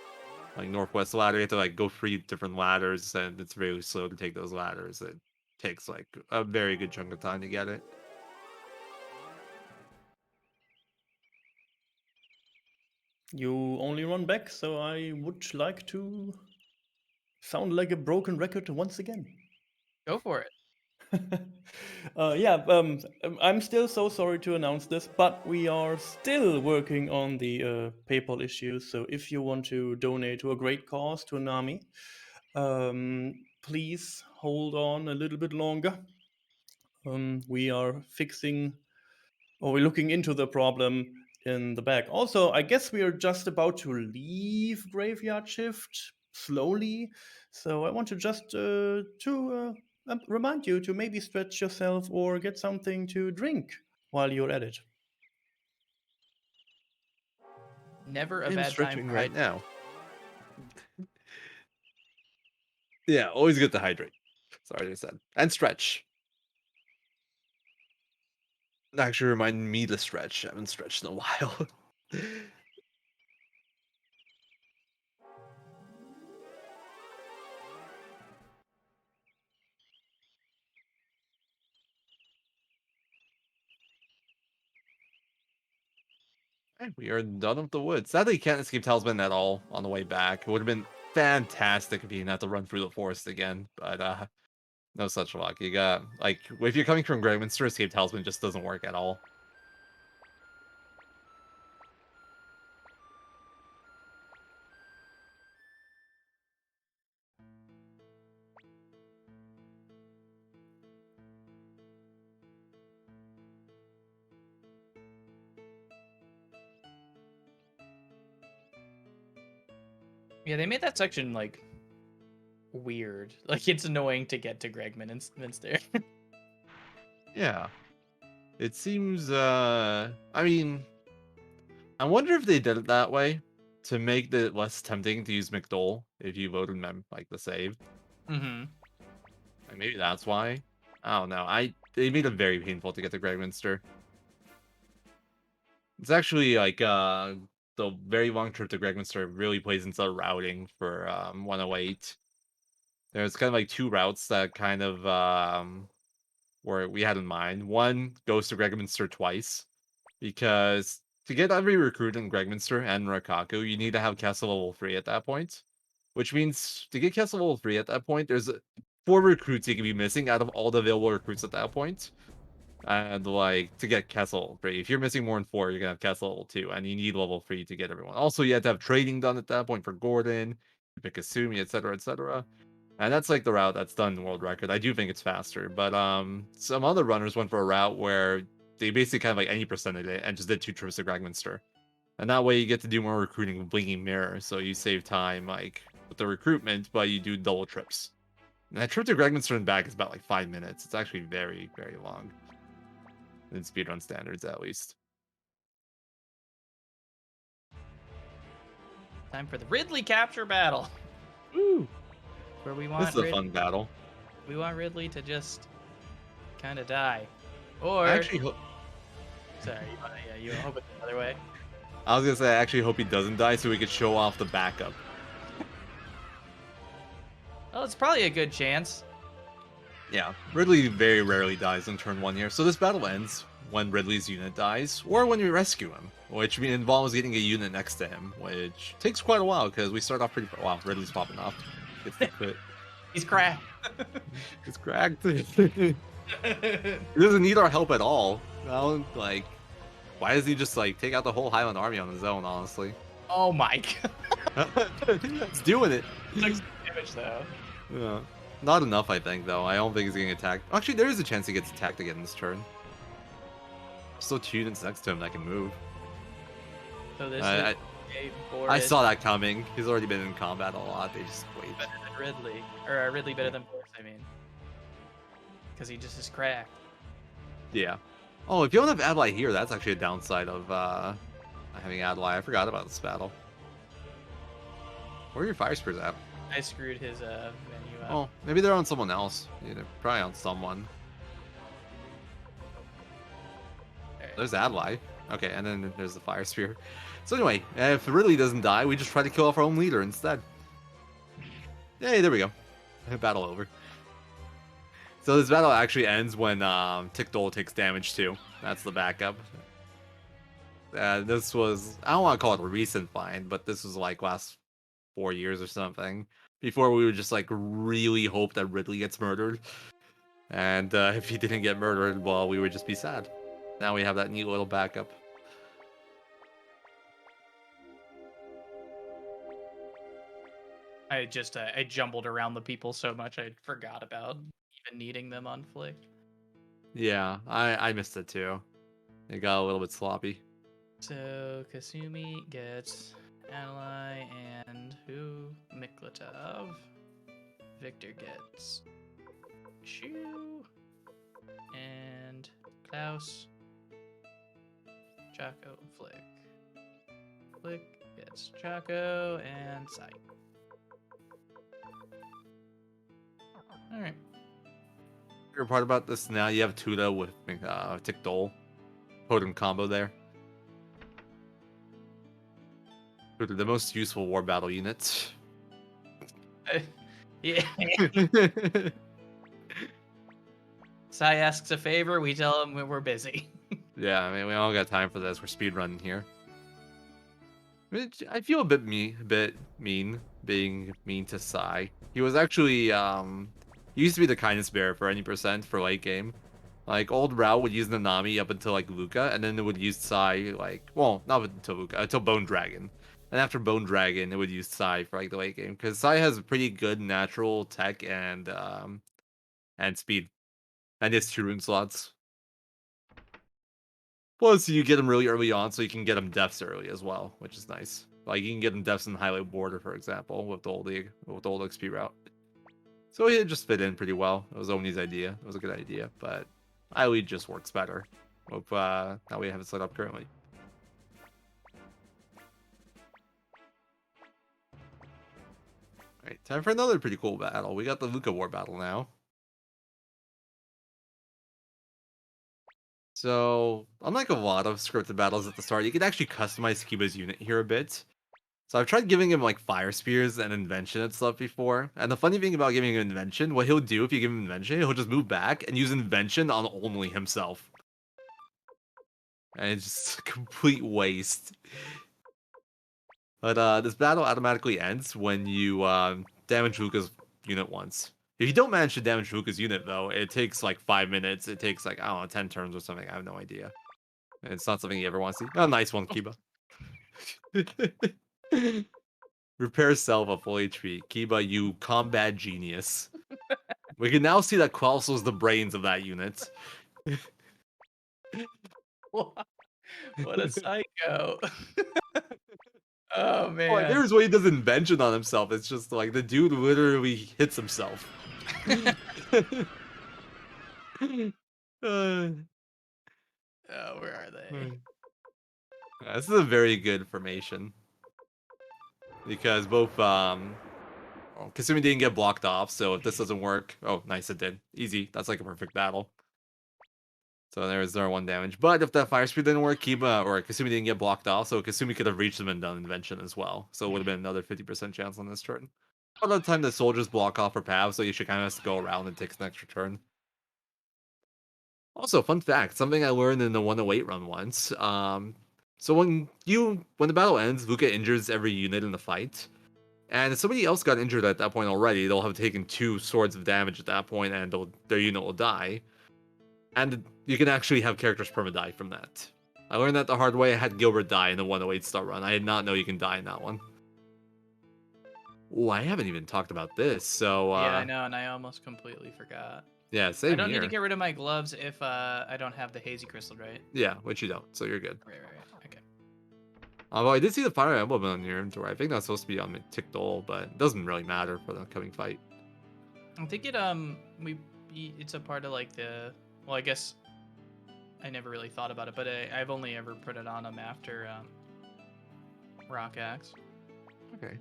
Like northwest ladder, you have to like go 3 different ladders, and it's really slow to take those ladders. It takes like a very good chunk of time to get it. You only run back, so I would like to sound like a broken record once again. Go for it. I'm still so sorry to announce this, but we are still working on the PayPal issue. So if you want to donate to a great cause to Nanami, please hold on a little bit longer. We are we're looking into the problem in the back. Also, I guess we are just about to leave Graveyard Shift slowly. So I want to just remind you to maybe stretch yourself or get something to drink while you're at it. Never a I'm bad time stretching for right now. Yeah, always good to hydrate. Sorry, I said. And stretch. actually reminded me to stretch. I haven't stretched in a while. And we are done with the woods. Sadly, you can't escape Talisman at all on the way back. It would have been fantastic if you didn't have to run through the forest again, but no such luck. You got, like, if you're coming from Greyminster, escape Talisman just doesn't work at all. Yeah, they made that section like weird. Like it's annoying to get to Minster. Yeah. It seems, I mean, I wonder if they did it that way to make it less tempting to use McDole if you voted like the save. Mm-hmm. Like, maybe that's why. I don't know. They made it very painful to get to Greyminster. It's actually like the very long trip to Gregminster really plays into the routing for 108. There's kind of like two routes that kind of were we had in mind. One goes to Gregminster twice, because to get every recruit in Gregminster and Rakaku, you need to have Castle level 3 at that point. Which means to get Castle level 3 at that point, there's 4 recruits you can be missing out of all the available recruits at that point. And like to get Castle level 3. If you're missing more than 4, you're gonna have Castle level 2, and you need level 3 to get everyone. Also, you have to have trading done at that point for Gordon, Mikasumi, etc., etc. And that's like the route that's done in world record. I do think it's faster, but some other runners went for a route where they basically kind of like any percentage it and just did 2 trips to Gragminster. And that way you get to do more recruiting with Blinking Mirror, so you save time like with the recruitment, but you do double trips. And that trip to Gragminster and back is about like 5 minutes. It's actually very, very long. In speedrun standards, at least. Time for the Ridley capture battle. Woo! Where we This want is a fun battle. we want Ridley to just kind of die, or I actually hope. sorry, you hope it's the other way. I was gonna say I actually hope he doesn't die so we could show off the backup. Well, it's probably a good chance. Yeah, Ridley very rarely dies in turn 1 here, so this battle ends when Ridley's unit dies, or when we rescue him, which involves getting a unit next to him, which takes quite a while, because we start off pretty... Wow, Ridley's popping off. Gets the crit. He's cracked. It's cracked. He doesn't need our help at all. Like, why does he just, like, take out the whole Highland army on his own, honestly? Oh my god. It's doing it. Took some damage though. Yeah. Not enough, I think, though. I don't think he's getting attacked. Actually, there is a chance he gets attacked again this turn. Still 2 units next to him that can move. So this I is Boris saw that coming. He's already been in combat a lot. They just wait. better than Ridley, or Ridley better than Boris, I mean, because he just is cracked. Yeah. Oh, if you don't have Adlai here, that's actually a downside of having Adlai. I forgot about this battle. Where are your fire spears at? I screwed his menu up. Oh, maybe they're on someone else. Yeah, they're probably on someone. Alright. There's Adlai. Okay, and then there's the fire spear. So anyway, if Ridley doesn't die, we just try to kill off our own leader instead. Yay, there we go. Battle over. So this battle actually ends when Tickdole takes damage too. That's the backup. This was, I don't want to call it a recent find, but this was like last 4 years or something. Before we would just like really hope that Ridley gets murdered. And if he didn't get murdered, well, we would just be sad. Now we have that neat little backup. I jumbled around the people so much I forgot about even needing them on Flick. Yeah, I missed it too. It got a little bit sloppy. So Kasumi gets Ally and who? Miklatov. Victor gets Chu and Klaus. Chaco and Flick. Flick gets Chaco and Sai. Alright. Favorite part about this now, you have Tuda with Tickdole. potent combo there. The most useful war battle unit. Yeah. Sai asks a favor, we tell him we're busy. Yeah, I mean, we all got time for this. We're speedrunning here. I feel a bit mean being mean to Sai. He was actually he used to be the kindness bearer for any percent for late game. Like old Rao would use Nanami up until like Luca, and then it would use Sai like, well, not until Luca, until Bone Dragon. And after Bone Dragon, it would use Sai for like the late game because Sai has pretty good natural tech and speed, and his 2 rune slots. Plus, you get him really early on, so you can get him deaths early as well, which is nice. Like you can get him deaths in Highlight Border, for example, with the old XP route. So he just fit in pretty well. It was Omni's idea. It was a good idea, but Highlight just works better with how we have it set up currently. Alright, time for another pretty cool battle. We got the Luca War battle now. So, unlike a lot of scripted battles at the start, you can actually customize Kiba's unit here a bit. So I've tried giving him like fire spears and invention and stuff before. And the funny thing about giving him invention, what he'll do if you give him invention, he'll just move back and use invention on only himself. And it's just a complete waste. But this battle automatically ends when you damage Luca's unit once. If you don't manage to damage Luca's unit, though, it takes like 5 minutes. It takes like, I don't know, 10 turns or something. I have no idea. And it's not something you ever want to see. Oh, nice one, Kiba. Repair self at full HP. Kiba, you combat genius. We can now see that Qualso's the brains of that unit. What a psycho. Oh, man. Like, there's why he does invention on himself. It's just like the dude literally hits himself. Oh, where are they? This is a very good formation. Because both Kasumi didn't get blocked off, so if this doesn't work, oh nice, it did. Easy. That's like a perfect battle. So there's their 1 damage. But if that fire speed didn't work, Kiba or Kasumi didn't get blocked off, so Kasumi could have reached them and done invention as well. So it would have been another 50% chance on this turn. By the time the soldiers block off her path, so you should kind of have to go around and take an extra turn. Also, fun fact, something I learned in the 108 run once. So when the battle ends, Luca injures every unit in the fight. And if somebody else got injured at that point already, they'll have taken 2 swords of damage at that point, and their unit will die. And you can actually have characters perma-die from that. I learned that the hard way. I had Gilbert die in the 108 star run. I did not know you can die in that one. Oh, I haven't even talked about this, so... Yeah, I know, and I almost completely forgot. Yeah, same here. I don't need to get rid of my gloves if I don't have the hazy crystal, right? Yeah, which you don't, so you're good. Right. Okay. Although I did see the Fire Emblem on your inventory. I think that's supposed to be on Tickdol, but it doesn't really matter for the upcoming fight. I think it's a part of like the... Well, I guess I never really thought about it, but I've only ever put it on them after Rock Axe. Okay.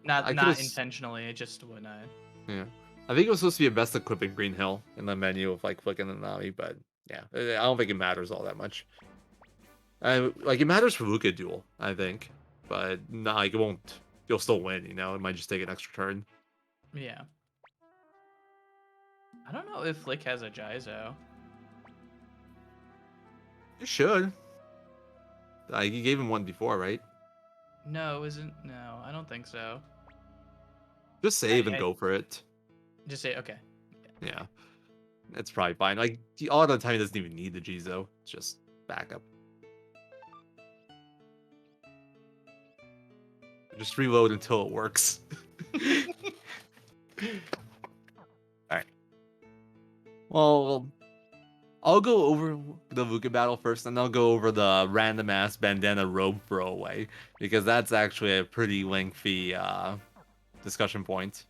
Not intentionally, it just when I... Yeah. I think it was supposed to be a best equipping Green Hill in the menu of like flicking the Nanami, but yeah, I don't think it matters all that much. Like it matters for Luca duel, I think, but not like it won't. You'll still win, you know. It might just take an extra turn. Yeah. I don't know if Flick has a Jizo. You should. You gave him one before, right? No, isn't. No, I don't think so. Just save and go for it. Just say okay. Yeah, it's probably fine. Like a lot of the time, he doesn't even need the Jizo. It's just backup. Just reload until it works. Alright. Well, I'll go over the Luca battle first, and I'll go over the random ass bandana robe throwaway, because that's actually a pretty lengthy discussion point.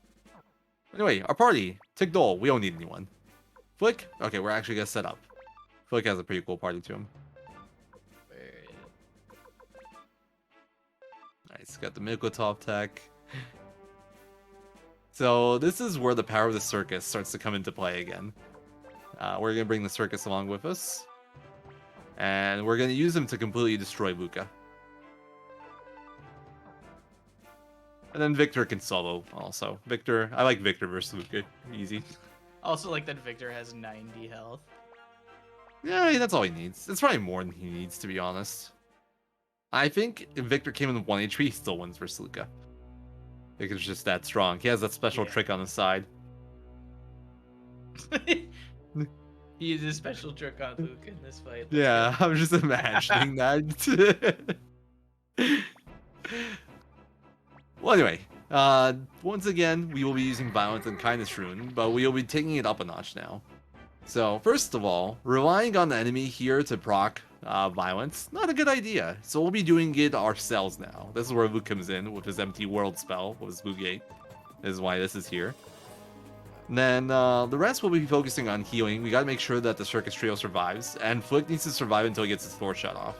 Anyway, our party. Tickdol, we don't need anyone. Flick? Okay, we're actually gonna set up. Flick has a pretty cool party to him. Nice, got the Mikotov tech. So this is where the power of the circus starts to come into play again. We're gonna bring the circus along with us. And we're going to use him to completely destroy Luca. And then Victor can solo also. Victor, I like Victor versus Luca. Easy. Also, like that Victor has 90 health. Yeah, that's all he needs. It's probably more than he needs, to be honest. I think if Victor came in with 1 HP, he still wins versus Luca. Victor's just that strong. He has that special trick on his side. He uses a special trick on Luke in this fight. Yeah, I'm just imagining that. Well, anyway, once again, we will be using Violence and Kindness Rune, but we will be taking it up a notch now. So, first of all, relying on the enemy here to proc Violence, not a good idea. So we'll be doing it ourselves now. This is where Luke comes in with his Empty World spell, with his Blue Gate. This is why this is here. And then the rest will be focusing on healing. We gotta make sure that the Circus Trio survives, and Flick needs to survive until he gets his floor shut off.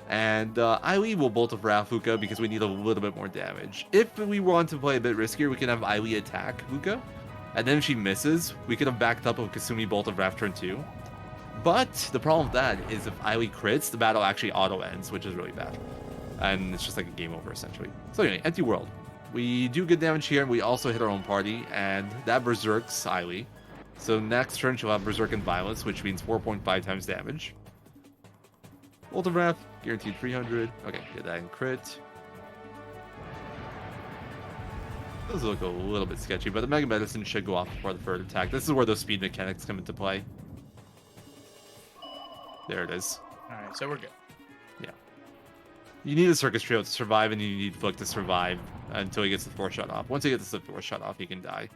And Ailee will Bolt of Wrath Luca because we need a little bit more damage. If we want to play a bit riskier, we can have Ailee attack Luca. And then if she misses, we could have backed up with Kasumi Bolt of Wrath turn 2. But the problem with that is if Ailee crits, the battle actually auto-ends, which is really bad. And it's just like a game over, essentially. So anyway, Empty World. We do good damage here, and we also hit our own party, and that berserks Ailee. So next turn, she'll have Berserk and Violence, which means 4.5 times damage. Bolt of Wrath, guaranteed 300. Okay, get that in crit. Those look a little bit sketchy, but the Mega Medicine should go off before the third attack. This is where those speed mechanics come into play. There it is. Alright, so we're good. Yeah. You need a Circus Trio to survive, and you need Flick to survive until he gets the floor shut off. Once he gets the floor shut off, he can die.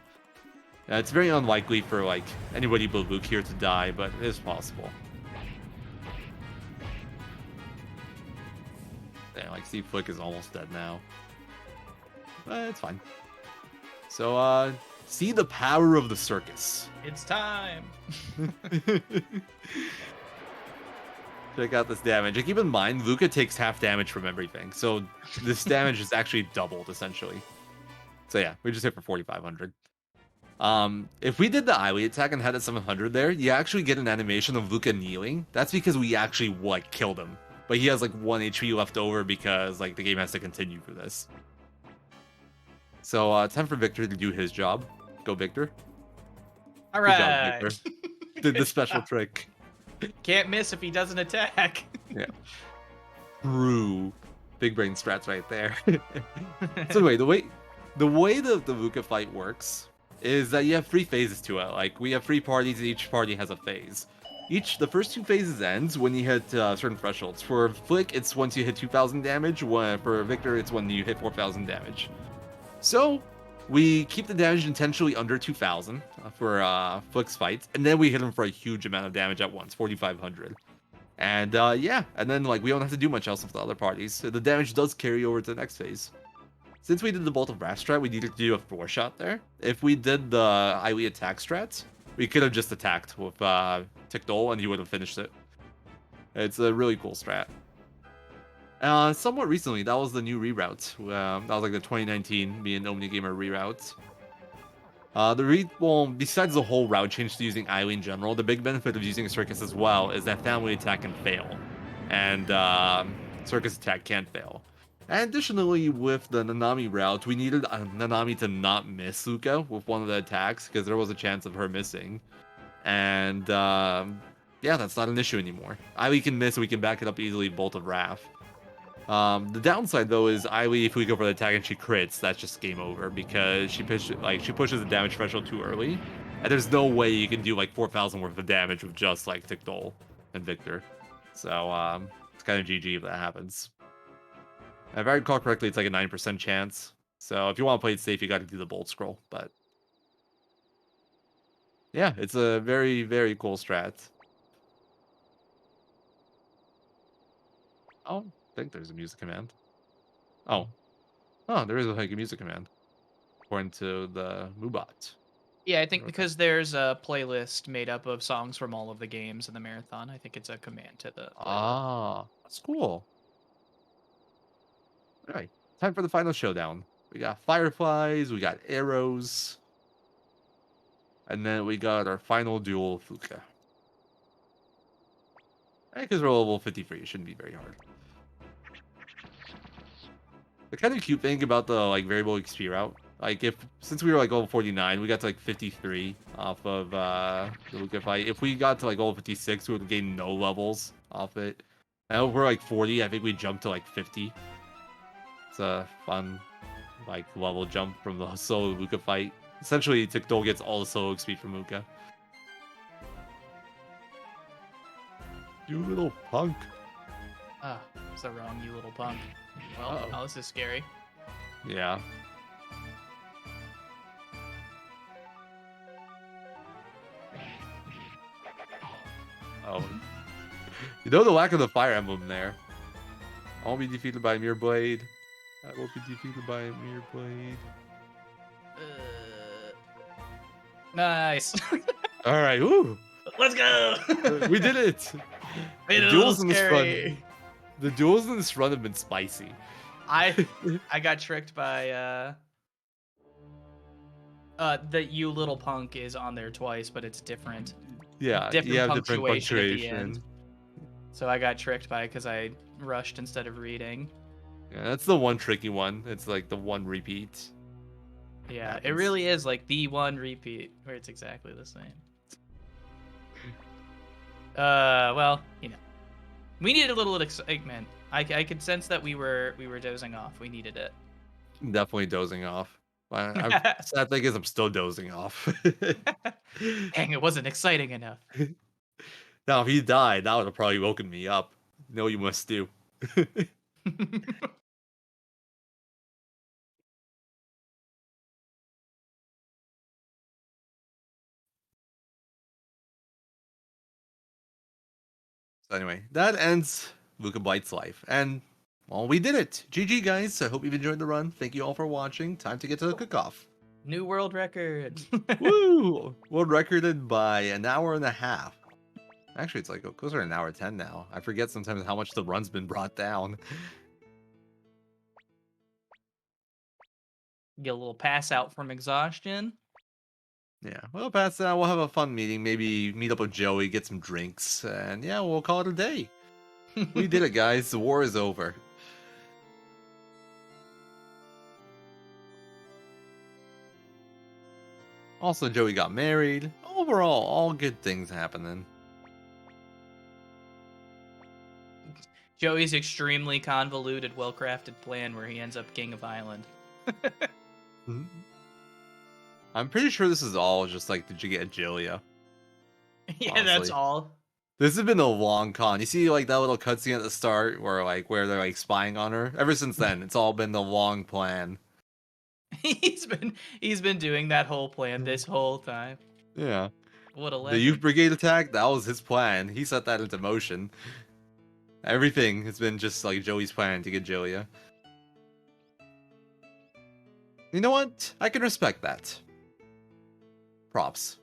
It's very unlikely for like anybody but Luke here to die, but it is possible. Yeah, like see, Flick is almost dead now. But it's fine. So, see the power of the circus. It's time! Check out this damage. And keep in mind, Luca takes half damage from everything. So this damage is actually doubled, essentially. So yeah, we just hit for 4,500. If we did the Ailee attack and had a 700 there, you actually get an animation of Luca kneeling. That's because we actually, like, killed him. But he has, like, 1 HP left over because, like, the game has to continue for this. So, time for Victor to do his job. Go, Victor. Alright! Good job, Victor. Did the special trick. Can't miss if he doesn't attack. Yeah. True. Big brain strats right there. So anyway, the way the Luca fight works is that you have 3 phases to it. Like, we have 3 parties, and each party has a phase. The first 2 phases ends when you hit certain thresholds. For Flick, it's once you hit 2,000 damage. For Victor, it's when you hit 4,000 damage. So, we keep the damage intentionally under 2,000 for Flick's fights, and then we hit him for a huge amount of damage at once, 4,500. And yeah, and then like we don't have to do much else with the other parties. So the damage does carry over to the next phase. Since we did the Bolt of Wrath strat, we needed to do a 4-shot there. If we did the Ailee attack strats, we could have just attacked with Tikdol and he would have finished it. It's a really cool strat. Somewhat recently, that was the new reroute. That was like the 2019 me and OmniGamer reroute. Well, besides the whole route change to using Ailee in general, the big benefit of using a Circus as well is that family attack can fail. And Circus attack can't fail. And additionally, with the Nanami route, we needed Nanami to not miss Luca with one of the attacks, because there was a chance of her missing. And yeah, that's not an issue anymore. Ailee can miss, and we can back it up easily with Bolt of Wrath. The downside though is Ailee, if we go for the attack and she crits, that's just game over because she pushes the damage threshold too early, and there's no way you can do like 4,000 worth of damage with just like Tikdol and Victor. So it's kind of GG if that happens. If I recall correctly, it's like a 9% chance. So if you want to play it safe, you got to do the Bolt Scroll. But yeah, it's a very, very cool strat. Oh, I think there's a music command. Oh, there is like a music command, according to the Moobot. Yeah, I think because there's a playlist made up of songs from all of the games in the marathon. I think it's a command to the playlist. Ah, that's cool. All right, time for the final showdown. We got fireflies, we got arrows, and then we got our final duel with Luca. Because we're level 53, it shouldn't be very hard. The kind of cute thing about the like variable XP route, like since we were like level 49, we got to like 53 off of the Luca fight. If we got to like level 56, we would gain no levels off it. And if we're like 40, I think we jumped to like 50. It's a fun like level jump from the solo Luca fight. Essentially, Tikdol gets all the solo XP from Luca. You little punk. Ah, so wrong, you little punk. Well, Uh-oh. oh, this is scary. Yeah. Oh. You know the lack of the fire emblem there. I won't be defeated by a mere blade. I won't be defeated by a mere blade. Nice. Alright, woo! Let's go. We did it! Made it The a duels little in this scary. run. The duels in this run have been spicy. I got tricked by the you little punk is on there twice, but it's different. Yeah, Different you have different punctuation at the punctuation. end. So I got tricked by because I rushed instead of reading. Yeah, that's the one tricky one. It's like the one repeat. Yeah, it Happens. really is like the one repeat where it's exactly the same. Well, you know, we needed a little excitement. I could sense that we were dozing off. We needed it. I'm definitely dozing off. Sad thing is I'm still dozing off. Dang, it wasn't exciting enough. Now, if he died, that would have probably woken me up. You know what you must do. So anyway, that ends Luca Blight's life. And, well, we did it. GG, guys. I hope you've enjoyed the run. Thank you all for watching. Time to get to the cook-off. New world record. Woo! World recorded by an hour and a half. Actually, it's like closer to an hour 10 now. I forget sometimes how much the run's been brought down. Get a little pass out from exhaustion. Yeah, we'll pass that. We'll have a fun meeting. Maybe meet up with Joey, get some drinks, and yeah, we'll call it a day. We did it, guys. The war is over. Also, Joey got married. Overall, all good things happening. Joey's extremely convoluted, well-crafted plan where he ends up king of Island. I'm pretty sure this is all just like, did you get Agilia? Yeah, that's Honestly. all. This has been a long con. You see, like that little cutscene at the start, where they're like spying on her. Ever since then, it's all been the long plan. He's been doing that whole plan this whole time. Yeah. What a The legend. youth brigade attack, that was his plan. He set that into motion. Everything has been just like Joey's plan to get Julia. You know what? I can respect that. Props.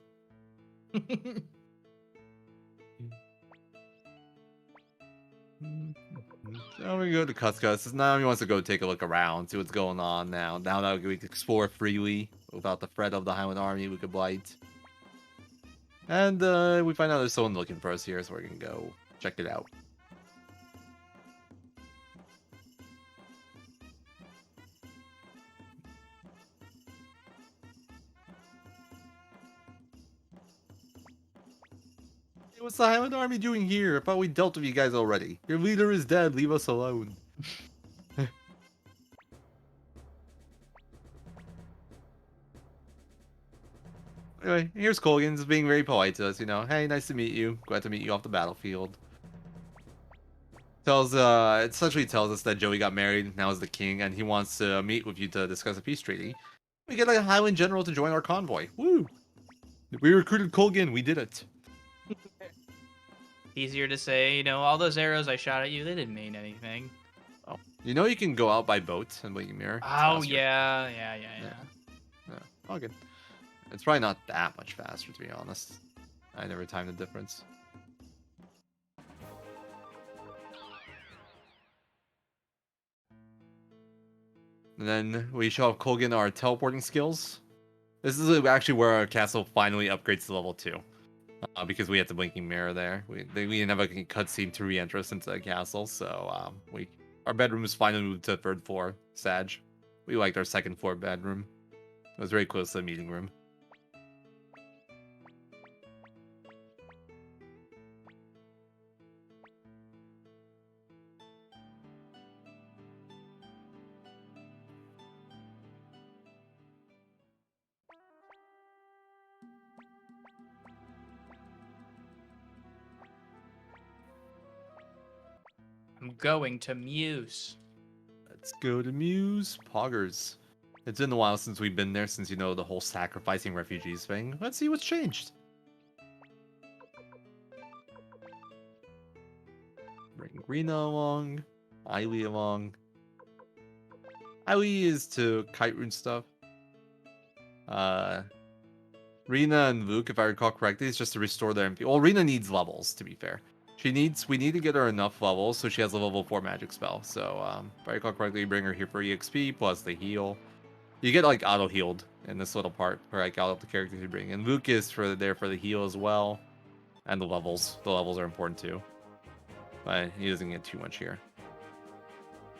Now we go to Cuscus. Now he wants to go take a look around, see what's going on now. Now that we can explore freely without the threat of the Highland Army, we could blight. And we find out there's someone looking for us here, so we're gonna go check it out. Hey, what's the Highland Army doing here? I thought we dealt with you guys already. Your leader is dead. Leave us alone. Anyway, here's Colgan just being very polite to us, you know. Hey, nice to meet you. Glad to meet you off the battlefield. It essentially tells us that Joey got married, now is the king, and he wants to meet with you to discuss a peace treaty. We get a Highland general to join our convoy. Woo! We recruited Colgan, we did it. Easier to say, you know, all those arrows I shot at you, they didn't mean anything. Oh, you know you can go out by boat in Wigmere. Oh, yeah. Yeah, all good. It's probably not that much faster, to be honest. I never timed the difference. And then we show off Colgan our teleporting skills. This is actually where our castle finally upgrades to level 2. because we had the blinking mirror there. We didn't have a cutscene to re-enter us into the castle, so our bedroom was finally moved to the 3rd floor. Sag. We liked our 2nd floor bedroom. It was very close to the meeting room. I'm going to Muse. Let's go to Muse. Poggers. It's been a while since we've been there, since, you know, the whole sacrificing refugees thing. Let's see what's changed. Bring Rune along. Aili along. Aili is to kite rune stuff. Rune and Luke, if I recall correctly, is just to restore their MP. Well, Rune needs levels, to be fair. We need to get her enough levels so she has a level 4 magic spell. So, if I recall correctly, you bring her here for EXP plus the heal. You get like auto healed in this little part where like all of the characters you bring. And Luke is there for the heal as well. And the levels. The levels are important too. But he doesn't get too much here.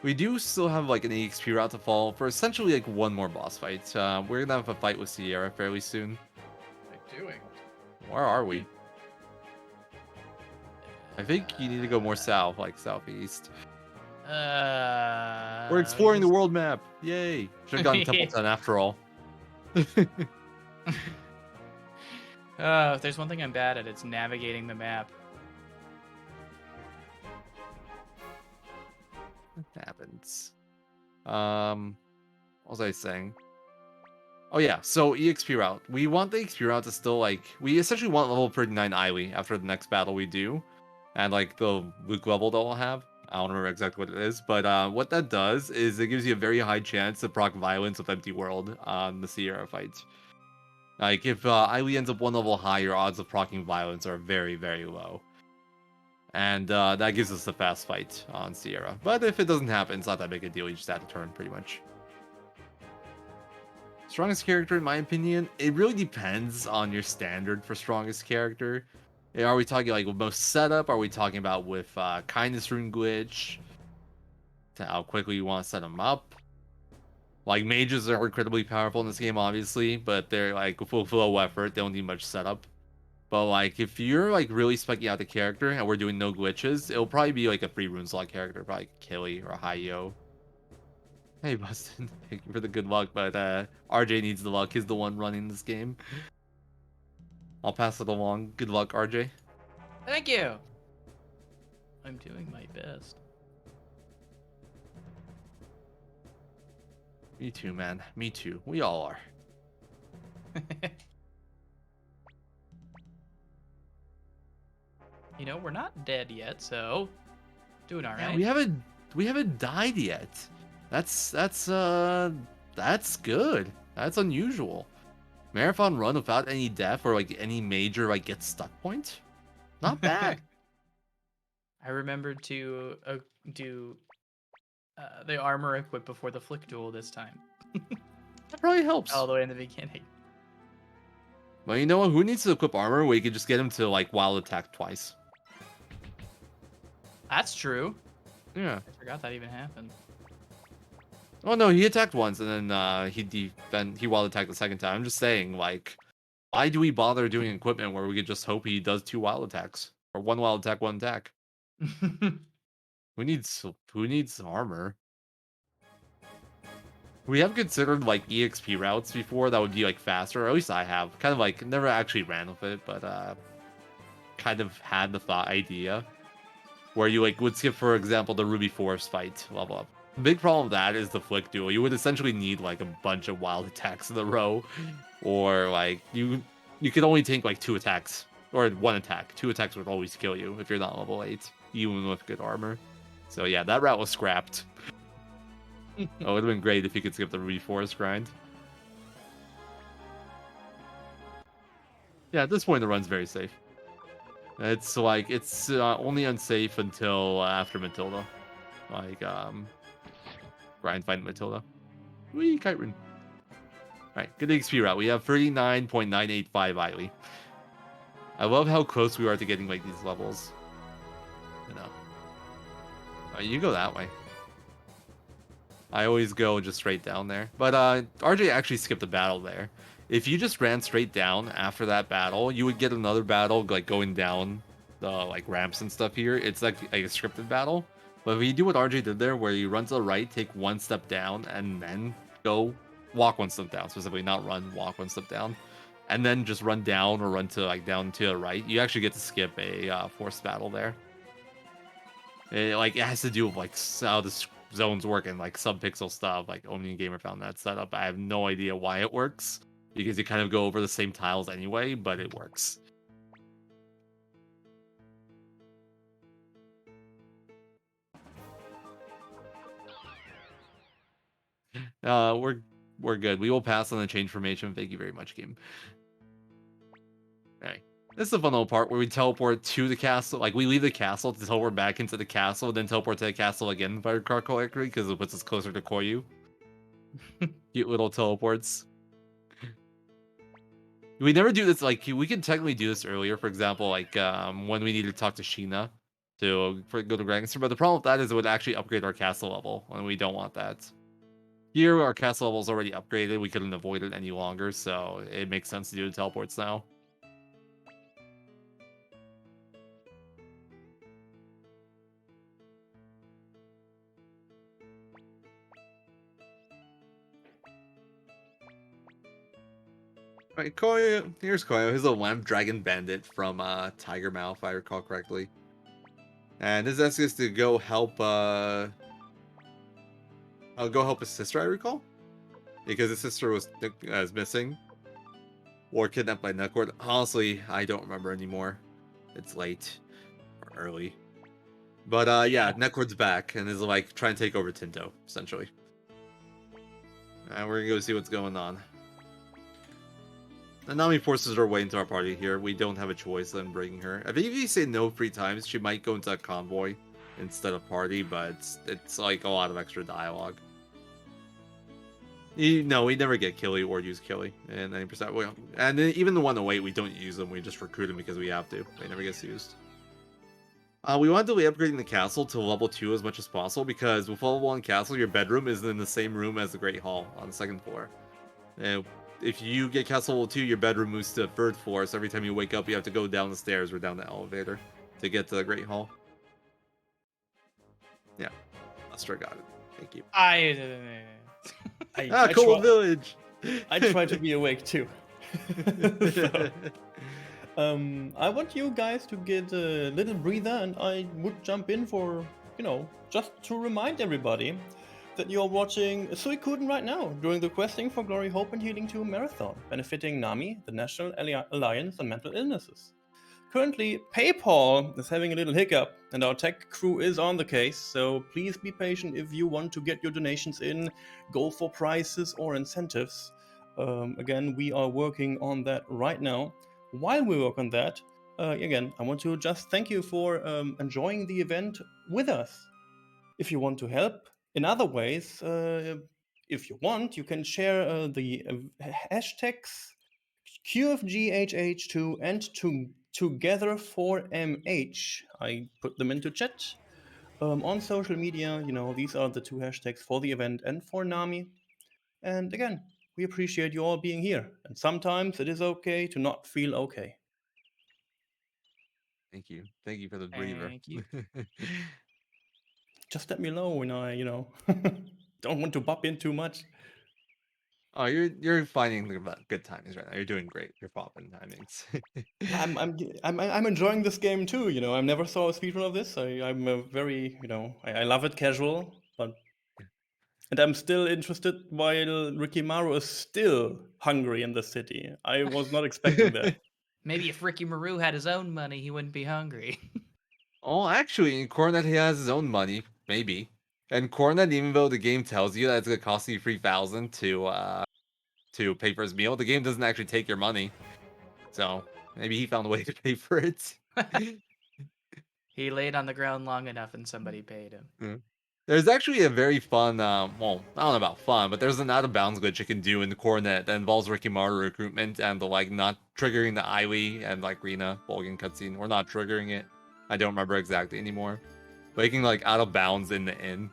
We do still have like an EXP route to follow for essentially like one more boss fight. We're gonna have a fight with Sierra fairly soon. What am I doing? Where are we? I think you need to go more south, like southeast. We're exploring the world map. Yay! Should have gotten Templeton after all. If there's one thing I'm bad at, it's navigating the map. It happens. What was I saying? Oh yeah, so EXP route. We want the EXP route to still like we essentially want level 39 Aili after the next battle we do. And like the Luke level that we'll have. I don't remember exactly what it is, but what that does is it gives you a very high chance to proc violence with Empty World on the Sierra fight. Like if Aili ends up one level high, your odds of proccing violence are very, very low. And that gives us a fast fight on Sierra. But if it doesn't happen, it's not that big a deal. You just have to turn pretty much. Strongest character, in my opinion, it really depends on your standard for strongest character. Are we talking like with most setup? Are we talking about with kindness rune glitch? To how quickly you want to set them up? Like mages are incredibly powerful in this game, obviously, but they're like full flow effort. They don't need much setup. But like if you're like really specking out the character and we're doing no glitches, it'll probably be like a free rune slot character, probably Killy or Hayo. Hey Bustin, thank you for the good luck, but RJ needs the luck. He's the one running this game. I'll pass it along. Good luck, RJ. Thank you. I'm doing my best. Me too, man. Me too. We all are. You know, we're not dead yet, so doing all right. Yeah, we haven't died yet. That's good. That's unusual. Marathon run without any death or like any major like get stuck point. Not bad. I remembered to do the armor equip before the flick duel this time. That probably helps. All the way in the beginning. But you know what? Who needs to equip armor where you could just get him to like wild attack twice? That's true. Yeah. I forgot that even happened. Oh no, he attacked once and then he wild attacked the second time. I'm just saying, like, why do we bother doing equipment where we could just hope he does 2 wild attacks or 1 wild attack, 1 attack? Who needs armor? We have considered like EXP routes before that would be like faster, or at least I have. Kind of like never actually ran with it, but kind of had the idea where you like would skip, for example, the Ruby Forest fight level up. The big problem with that is the flick duel. You would essentially need like a bunch of wild attacks in a row, or like you could only take like 2 attacks or 1 attack. 2 attacks would always kill you if you're not level 8, even with good armor. So yeah, that route was scrapped. Oh, it would have been great if you could skip the Ruby Forest grind. Yeah, at this point the run's very safe. It's like it's only unsafe until after Matilda, like grind fight Matilda. Wee kite rune. All right, good XP route. We have 39.985 Aili. I love how close we are to getting like these levels. You know. You go that way. I always go just straight down there. But RJ actually skipped a battle there. If you just ran straight down after that battle, you would get another battle like going down the like ramps and stuff here. It's like a scripted battle. But if you do what RJ did there, where you run to the right, take one step down, and then go walk one step down, specifically not run, walk one step down, and then just run down or run to like down to the right, you actually get to skip a forced battle there. It has to do with like how the zones work and like sub-pixel stuff. Like only gamer found that setup. I have no idea why it works because you kind of go over the same tiles anyway, but it works. We're good. We will pass on the change formation. Thank you very much, game. All right. This is the fun little part where we teleport to the castle. Like, we leave the castle to teleport back into the castle, then teleport to the castle again by car correctly, because it puts us closer to Koyu. Cute little teleports. We never do this, like, we can technically do this earlier, for example, like, when we need to talk to Sheena to go to Gangster, but the problem with that is it would actually upgrade our castle level, and we don't want that. Here, our castle level is already upgraded, we couldn't avoid it any longer, so it makes sense to do the teleports now. Right, Koyo, here's Koyo. He's a lamp dragon bandit from Tiger Mouth, if I recall correctly. And his ask is to go help go help his sister, I recall. Because his sister was missing. Or kidnapped by Neckwood. Honestly, I don't remember anymore. It's late. Or early. But yeah, Neckwood's back and is like trying to take over Tinto, essentially. And we're gonna go see what's going on. Nanami forces her way into our party here. We don't have a choice in bringing her. I think if you say no 3 times, she might go into a convoy instead of party, but it's like a lot of extra dialogue. No, we never get Killy or use Killy in 90%. And even the 108, we don't use them. We just recruit them because we have to. They never gets used. We want to delay upgrading the castle to level 2 as much as possible because with level 1 castle, your bedroom is in the same room as the Great Hall on the 2nd floor. And if you get castle level 2, your bedroom moves to the 3rd floor, so every time you wake up, you have to go down the stairs or down the elevator to get to the Great Hall. Yeah, Lester got it. Thank you. Cold Village! I try to be awake too. So, I want you guys to get a little breather, and I would jump in for, just to remind everybody that you're watching Suikoden right now during the Questing for Glory, Hope and Healing 2 marathon, benefiting NAMI, the National Alliance on Mental Illnesses. Currently, PayPal is having a little hiccup, and our tech crew is on the case, so please be patient if you want to get your donations in, go for prizes or incentives. Again, we are working on that right now. While we work on that, again, I want to just thank you for enjoying the event with us. If you want to help in other ways, if you want, you can share the hashtags QFGHH2 and Together4MH. I put them into chat. On social media, these are the 2 hashtags for the event and for NAMI. And again, we appreciate you all being here. And sometimes it is okay to not feel okay. Thank you. Thank you for the breather. Thank you. Just let me know when I, don't want to bop in too much. Oh, you're finding good timings right now. You're doing great. You're popping timings. I'm enjoying this game too. I never saw a speedrun of this. I'm a very, I love it casual, and I'm still interested while Rikimaru is still hungry in the city. I was not expecting that. Maybe if Ricky Maru had his own money, he wouldn't be hungry. Oh, actually, in Coronet, he has his own money, maybe. And Coronet, even though the game tells you that it's gonna cost you 3,000 to pay for his meal, the game doesn't actually take your money. So maybe he found a way to pay for it. He laid on the ground long enough and somebody paid him. There's actually a very fun, well, I don't know about fun, but there's an out of bounds glitch you can do in the Coronet that involves Rikimaru recruitment and the like not triggering the Iwi and like Rina Volgan cutscene, or not triggering it. I don't remember exactly anymore. But you can like out of bounds in the inn.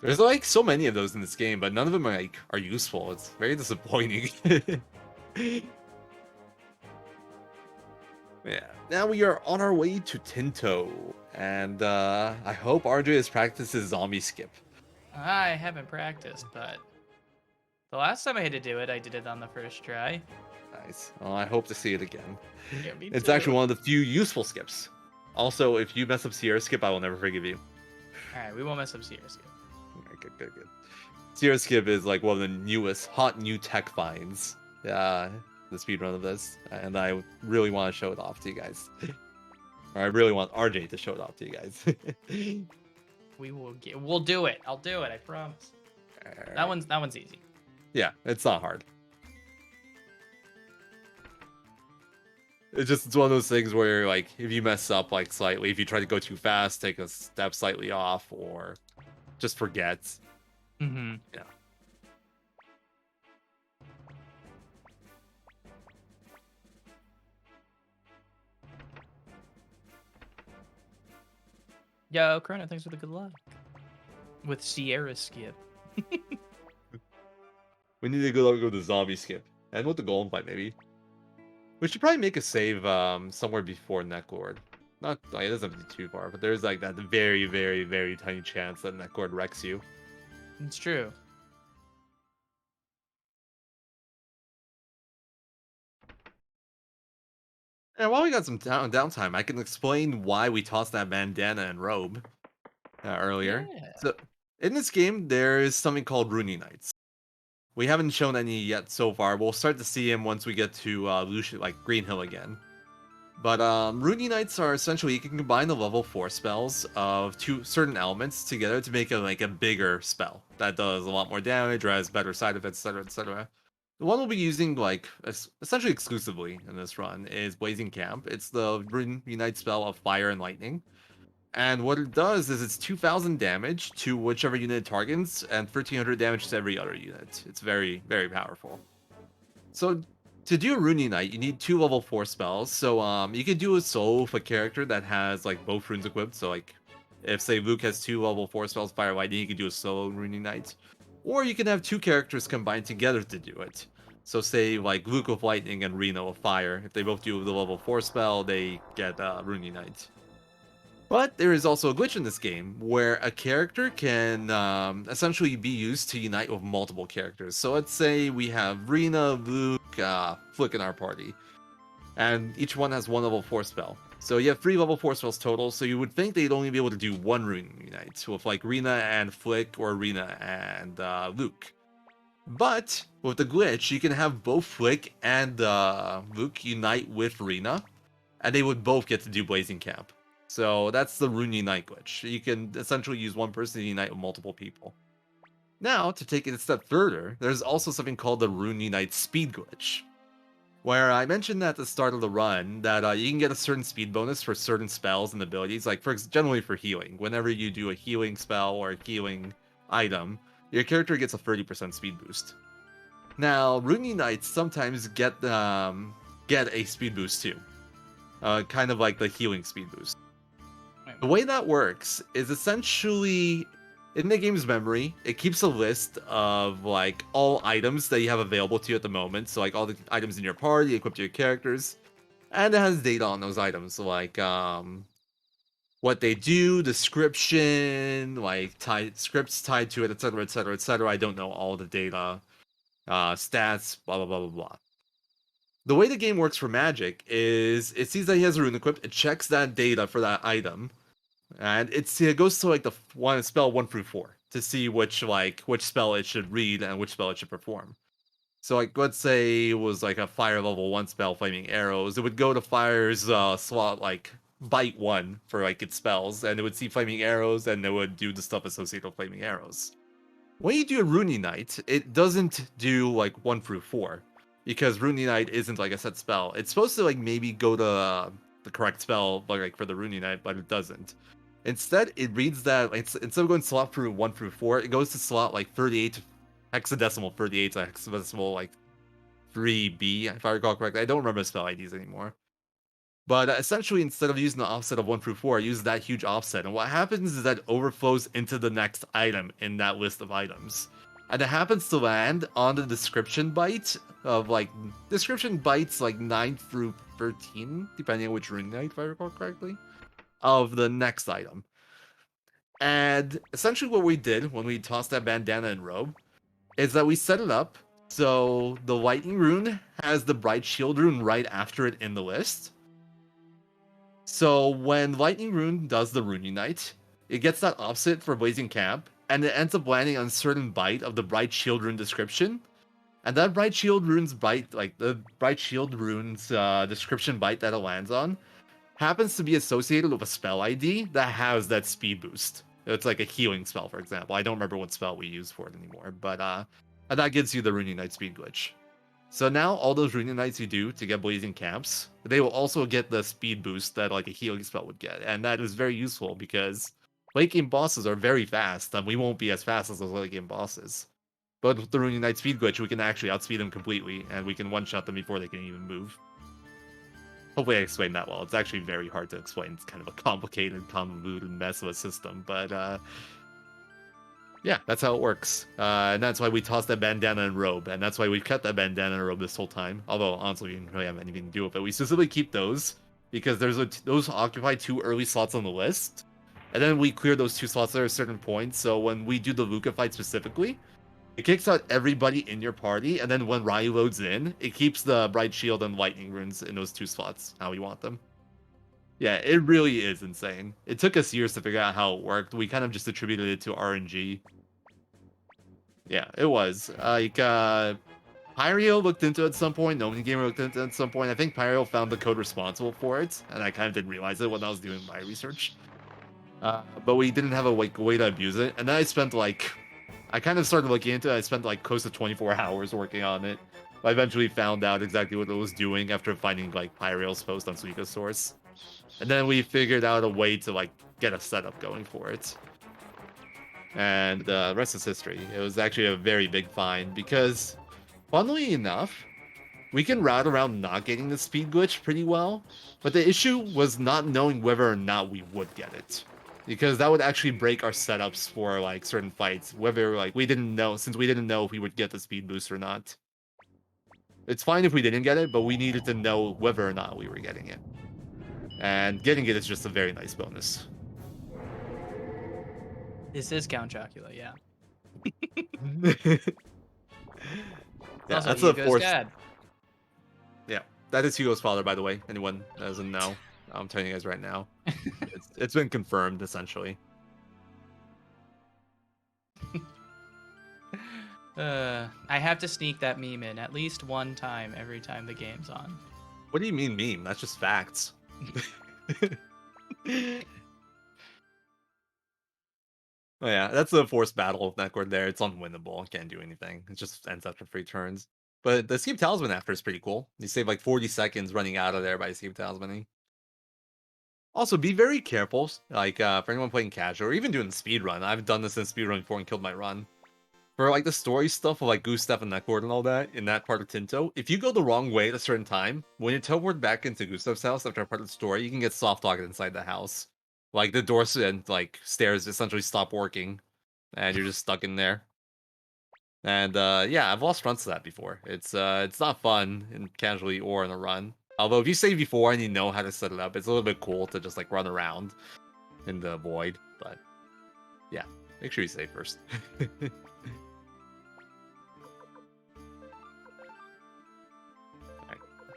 There's like so many of those in this game, but none of them are useful. It's very disappointing. Yeah. Now we are on our way to Tinto, and I hope RJ has practiced his zombie skip. I haven't practiced, but the last time I had to do it, I did it on the first try. Nice. Well, I hope to see it again. Yeah, me It's too. actually one of the few useful skips. Also, if you mess up Sierra skip, I will never forgive you. Alright, we won't mess up Sierra skip. Okay, good. Sierra skip is like one of the newest, hot new tech finds. The speedrun of this, and I really want to show it off to you guys. Or I really want RJ to show it off to you guys. We'll do it. I'll do it, I promise. Alright. That one's easy. Yeah, it's not hard. It's one of those things where like if you mess up like slightly, if you try to go too fast, take a step slightly off, or just forget. Mm-hmm. Yeah. Yo, Chrono, thanks for the good luck. With Sierra skip. We need to go with the zombie skip. And with the golem fight, maybe. We should probably make a save somewhere before Necklord. Not like, it doesn't have to be too far, but there's like that very, very, very tiny chance that Necklord wrecks you. It's true. And while we got some downtime, I can explain why we tossed that bandana and robe earlier. Yeah. So, in this game, there is something called Rune Knights. We haven't shown any yet so far. We'll start to see him once we get to like Green Hill again. But Rune Knights are essentially, you can combine the level 4 spells of two certain elements together to make a bigger spell that does a lot more damage, or has better side effects, etc., etc. The one we'll be using like essentially exclusively in this run is Blazing Camp. It's the Rune Knight spell of Fire and Lightning. And what it does is it's 2,000 damage to whichever unit it targets, and 1,300 damage to every other unit. It's very, very powerful. So to do a Rune Knight, you need 2 level 4 spells. So you could do a solo with a character that has like both runes equipped. So like if say Luke has 2 level 4 spells, Fire Lightning, you can do a solo Rune Knight. Or you can have 2 characters combined together to do it. So say like Luke with Lightning and Reno with Fire. If they both do the level 4 spell, they get Rune Knight. But there is also a glitch in this game where a character can essentially be used to unite with multiple characters. So let's say we have Rena, Luke, Flick in our party. And each one has 1 level 4 spell. So you have 3 level 4 spells total, so you would think they'd only be able to do 1 Rune Unite, with like Rena and Flick, or Rena and Luke. But with the glitch, you can have both Flick and Luke unite with Rena, and they would both get to do Blazing Camp. So that's the Rune Unite glitch. You can essentially use one person to unite with multiple people. Now, to take it a step further, there's also something called the Rune Unite speed glitch, where I mentioned at the start of the run that you can get a certain speed bonus for certain spells and abilities, like generally for healing. Whenever you do a healing spell or a healing item, your character gets a 30% speed boost. Now, Rune Unites sometimes get a speed boost too, kind of like the healing speed boost. The way that works is essentially, in the game's memory, it keeps a list of like all items that you have available to you at the moment. So like all the items in your party equipped to your characters, and it has data on those items, like what they do, description, like scripts tied to it, etc., etc., etc. I don't know all the data, stats, blah blah blah blah blah. The way the game works for magic is it sees that he has a rune equipped, it checks that data for that item, and it goes to like the spell 1 through 4 to see which spell it should read and which spell it should perform. So like let's say it was like a fire level 1 spell, Flaming Arrows, it would go to fire's slot like bite 1 for like its spells, and it would see Flaming Arrows and it would do the stuff associated with Flaming Arrows. When you do a Rune Knight, it doesn't do like 1 through 4, because Rune Knight isn't like a set spell. It's supposed to like maybe go to the correct spell like for the Rune Knight, but it doesn't. Instead, it reads that instead of going slot through 1 through 4, it goes to slot like 38 to hexadecimal 38 to hexadecimal like 3B, if I recall correctly. I don't remember spell IDs anymore. But essentially, instead of using the offset of 1 through 4, I use that huge offset. And what happens is that it overflows into the next item in that list of items. And it happens to land on the description byte of like description bytes like 9 through 13, depending on which rune if I recall correctly, of the next item. And essentially what we did when we tossed that bandana and robe is that we set it up so the lightning rune has the bright shield rune right after it in the list. So when Lightning Rune does the Rune Unite, it gets that offset for Blazing Camp, and it ends up landing on a certain byte of the Bright Shield Rune description. And that Bright Shield Rune's byte, like the Bright Shield Rune's description byte that it lands on, happens to be associated with a spell ID that has that speed boost. It's like a healing spell, for example. I don't remember what spell we use for it anymore, but and that gives you the Rune Unite speed glitch. So now all those Rune Unites you do to get Blazing Camps, they will also get the speed boost that like a healing spell would get. And that is very useful because late game bosses are very fast, and we won't be as fast as those late game bosses. But with the Rune Unite speed glitch, we can actually outspeed them completely, and we can one-shot them before they can even move. Hopefully I explained that well. It's actually very hard to explain. It's kind of a complicated, convoluted mess of a system, but yeah, that's how it works. And that's why we tossed that bandana and robe, and that's why we kept that bandana and robe this whole time. Although, honestly, we didn't really have anything to do with it. We specifically keep those, because those occupy 2 early slots on the list. And then we clear those 2 slots at a certain point, so when we do the Luca fight specifically, it kicks out everybody in your party, and then when Ryu loads in, it keeps the Bright Shield and Lightning Runes in those 2 slots, how we want them. Yeah, it really is insane. It took us years to figure out how it worked. We kind of just attributed it to RNG. Yeah, it was. Like, Pyrio looked into it at some point. No One Gamer looked into it at some point. I think Pyrio found the code responsible for it, and I kind of didn't realize it when I was doing my research. But we didn't have a way to abuse it. And then I kind of started looking into it. I spent like close to 24 hours working on it. I eventually found out exactly what it was doing after finding like Pyrio's post on Suiko's source. And then we figured out a way to like get a setup going for it. And the rest is history. It was actually a very big find because, funnily enough, we can route around not getting the speed glitch pretty well, but the issue was not knowing whether or not we would get it. Because that would actually break our setups for like certain fights, whether like we didn't know if we would get the speed boost or not. It's fine if we didn't get it, but we needed to know whether or not we were getting it. And getting it is just a very nice bonus. This is Count Chocula, yeah. Yeah, Also, that's a Hugo's force. dad. Yeah, that is Hugo's father, by the way. Anyone that doesn't know, I'm telling you guys right now. It's been confirmed, essentially. I have to sneak that meme in at least one time every time the game's on. What do you mean meme? That's just facts. Oh yeah, that's a forced battle of Netcord there. It's unwinnable. Can't do anything. It just ends after 3 turns. But the Escape Talisman after is pretty cool. You save like 40 seconds running out of there by Escape Talismaning. Also, be very careful, like, for anyone playing casual, or even doing the speedrun. I've done this in speedrun before and killed my run. For, like, the story stuff of, like, Gustav and Netcord and all that, in that part of Tinto, if you go the wrong way at a certain time, when you teleport back into Gustav's house after a part of the story, you can get soft-locked inside the house. Like, the doors and, like, stairs essentially stop working, and you're just stuck in there. And, yeah, I've lost runs to that before. It's not fun, in casually or in a run. Although if you save before and you know how to set it up, it's a little bit cool to just like run around in the void. But yeah, make sure you save first. Right.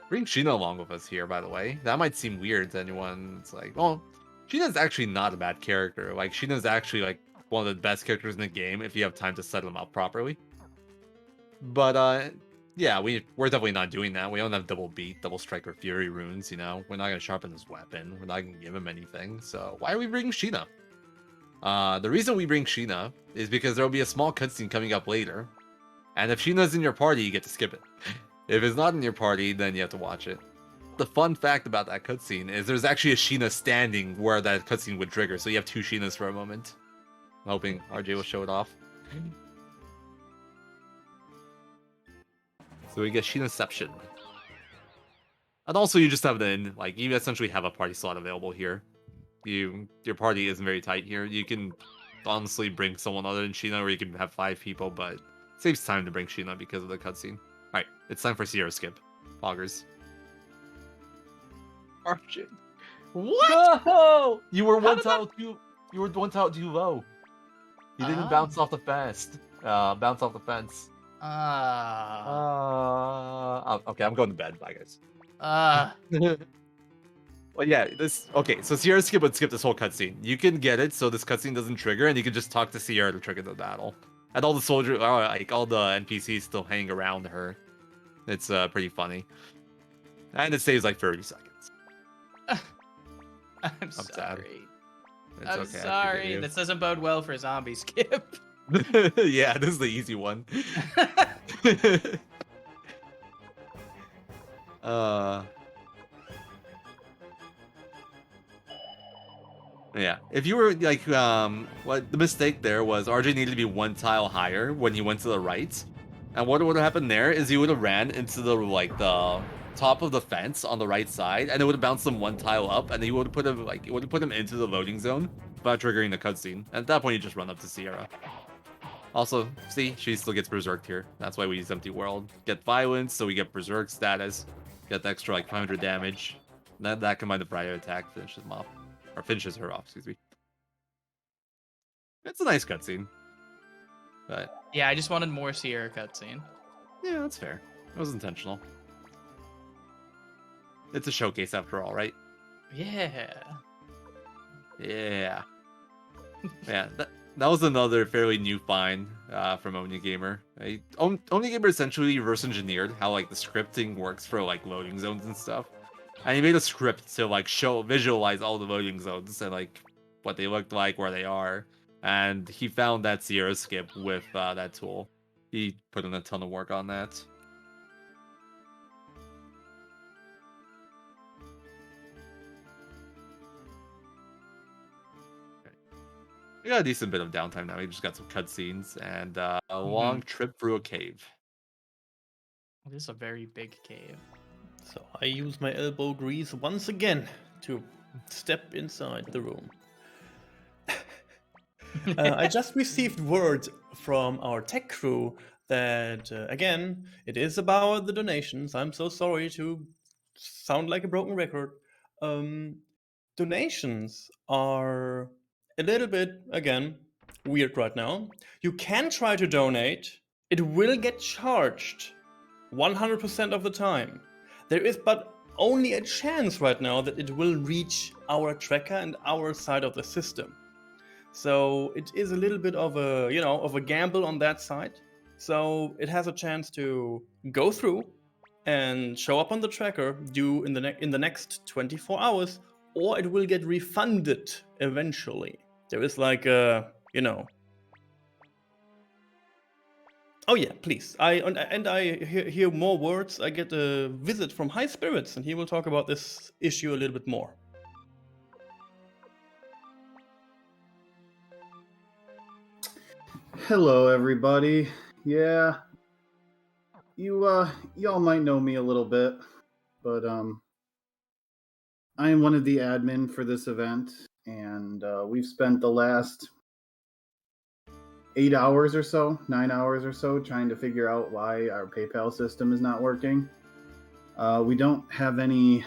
Bring Sheena along with us here, by the way. That might seem weird to anyone. It's like, well, Sheena's actually not a bad character. Like, Sheena's actually like one of the best characters in the game if you have time to set them up properly. But yeah, we're definitely not doing that. We don't have double beat, double strike, or fury runes, you know? We're not going to sharpen his weapon. We're not going to give him anything. So why are we bringing Sheena? The reason we bring Sheena is because there will be a small cutscene coming up later. And if Sheena's in your party, you get to skip it. If it's not in your party, then you have to watch it. the fun fact about that cutscene is there's actually a Sheena standing where that cutscene would trigger, so you have two Sheenas for a moment. I'm hoping RJ will show it off. So we get Sheenaception. And also you just have you essentially have a party slot available here. Your party isn't very tight here. You can honestly bring someone other than Sheena, or you can have 5 people, but it saves time to bring Sheena because of the cutscene. Alright, it's time for Sierra skip. Poggers. RJ. What? No! You were How one did tile too. You were one tile too low. You didn't bounce off the fence. Bounce off the fence. Okay, I'm going to bed. Bye, guys. Well, yeah, so Sierra skip would skip this whole cutscene. You can get it so this cutscene doesn't trigger, and you can just talk to Sierra to trigger the battle. And all the soldiers, all the NPCs still hang around her. It's pretty funny. And it saves like 30 seconds. I'm sad. sorry. It's I'm okay, I sorry. forgive you. This doesn't bode well for zombie skip. Yeah, this is the easy one. Yeah, if you were what the mistake there was, RJ needed to be 1 tile higher when he went to the right, and what would have happened there is he would have ran into the top of the fence on the right side, and it would have bounced him 1 tile up, and he would have put him into the loading zone without triggering the cutscene. At that point, you just run up to Sierra. Also, see, she still gets berserked here. That's why we use Empty World. Get violence, so we get berserk status. Get the extra 500 damage. That combined with prior attack finishes him off. Or finishes her off, excuse me. It's a nice cutscene. But Yeah, I just wanted more Sierra cutscene. yeah, that's fair. It was intentional. It's a showcase after all, right? Yeah. Yeah. Yeah, that was another fairly new find from Onagamer. Onagamer essentially reverse engineered how the scripting works for loading zones and stuff. And he made a script to visualize all the loading zones and what they looked like, where they are. And he found that Sierra skip with that tool. He put in a ton of work on that. Okay. We got a decent bit of downtime now. We just got some cutscenes and a long trip through a cave. This is a very big cave. So I use my elbow grease once again to step inside the room. I just received word from our tech crew that, again, it is about the donations. I'm so sorry to sound like a broken record. Donations are a little bit, again, weird right now. You can try to donate. It will get charged 100% of the time. There is but only a chance right now that it will reach our tracker and our side of the system. So it is a little bit of a gamble on that side. So it has a chance to go through and show up on the tracker due in the next 24 hours, or it will get refunded eventually. There is Oh yeah, please. I hear more words. I get a visit from High Spirits, and he will talk about this issue a little bit more. Hello, everybody. Yeah, y'all might know me a little bit, but I am one of the admin for this event, and we've spent the last 9 hours or so trying to figure out why our PayPal system is not working. We don't have any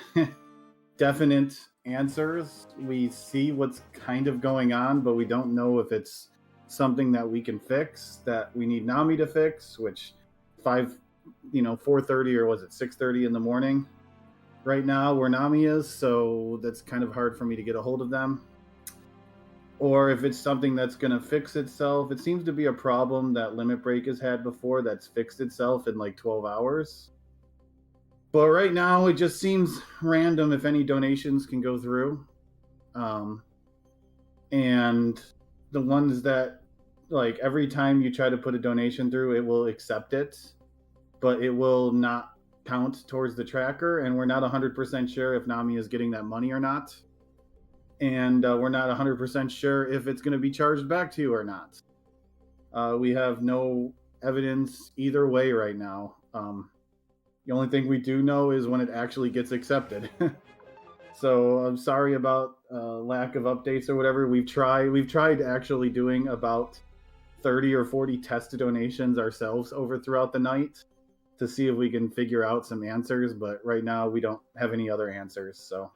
definite answers. We see what's kind of going on, but we don't know if it's something that we can fix, that we need Nami to fix, which 4:30 or was it 6:30 in the morning right now where Nami is, so that's kind of hard for me to get a hold of them. Or if it's something that's going to fix itself. It seems to be a problem that Limit Break has had before that's fixed itself in 12 hours. But right now, it just seems random if any donations can go through. And the ones that, every time you try to put a donation through, it will accept it, but it will not count towards the tracker, and we're not 100% sure if Nami is getting that money or not. And we're not 100% sure if it's going to be charged back to you or not. We have no evidence either way right now. The only thing we do know is when it actually gets accepted. So I'm sorry about lack of updates or whatever. We've tried actually doing about 30 or 40 test donations ourselves throughout the night to see if we can figure out some answers, but right now we don't have any other answers. So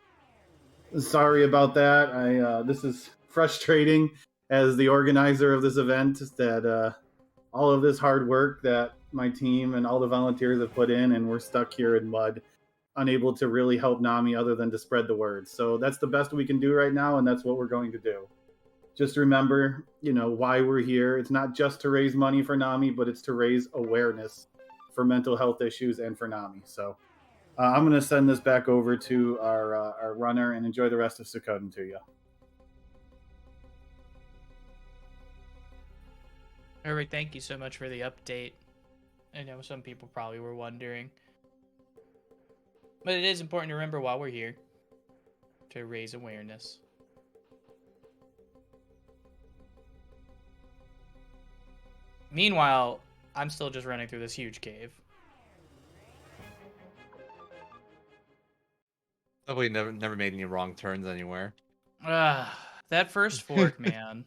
sorry about that. This is frustrating as the organizer of this event, that all of this hard work that my team and all the volunteers have put in, and we're stuck here in mud, unable to really help Nami other than to spread the word. So that's the best we can do right now, and that's what we're going to do. Just remember, why we're here. It's not just to raise money for Nami, but it's to raise awareness for mental health issues and for Nami. So I'm going to send this back over to our runner, and enjoy the rest of Suikoden to you. All right, thank you so much for the update. I know some people probably were wondering. But it is important to remember while we're here to raise awareness. Meanwhile, I'm still just running through this huge cave. Definitely never made any wrong turns anywhere. That first fork, man.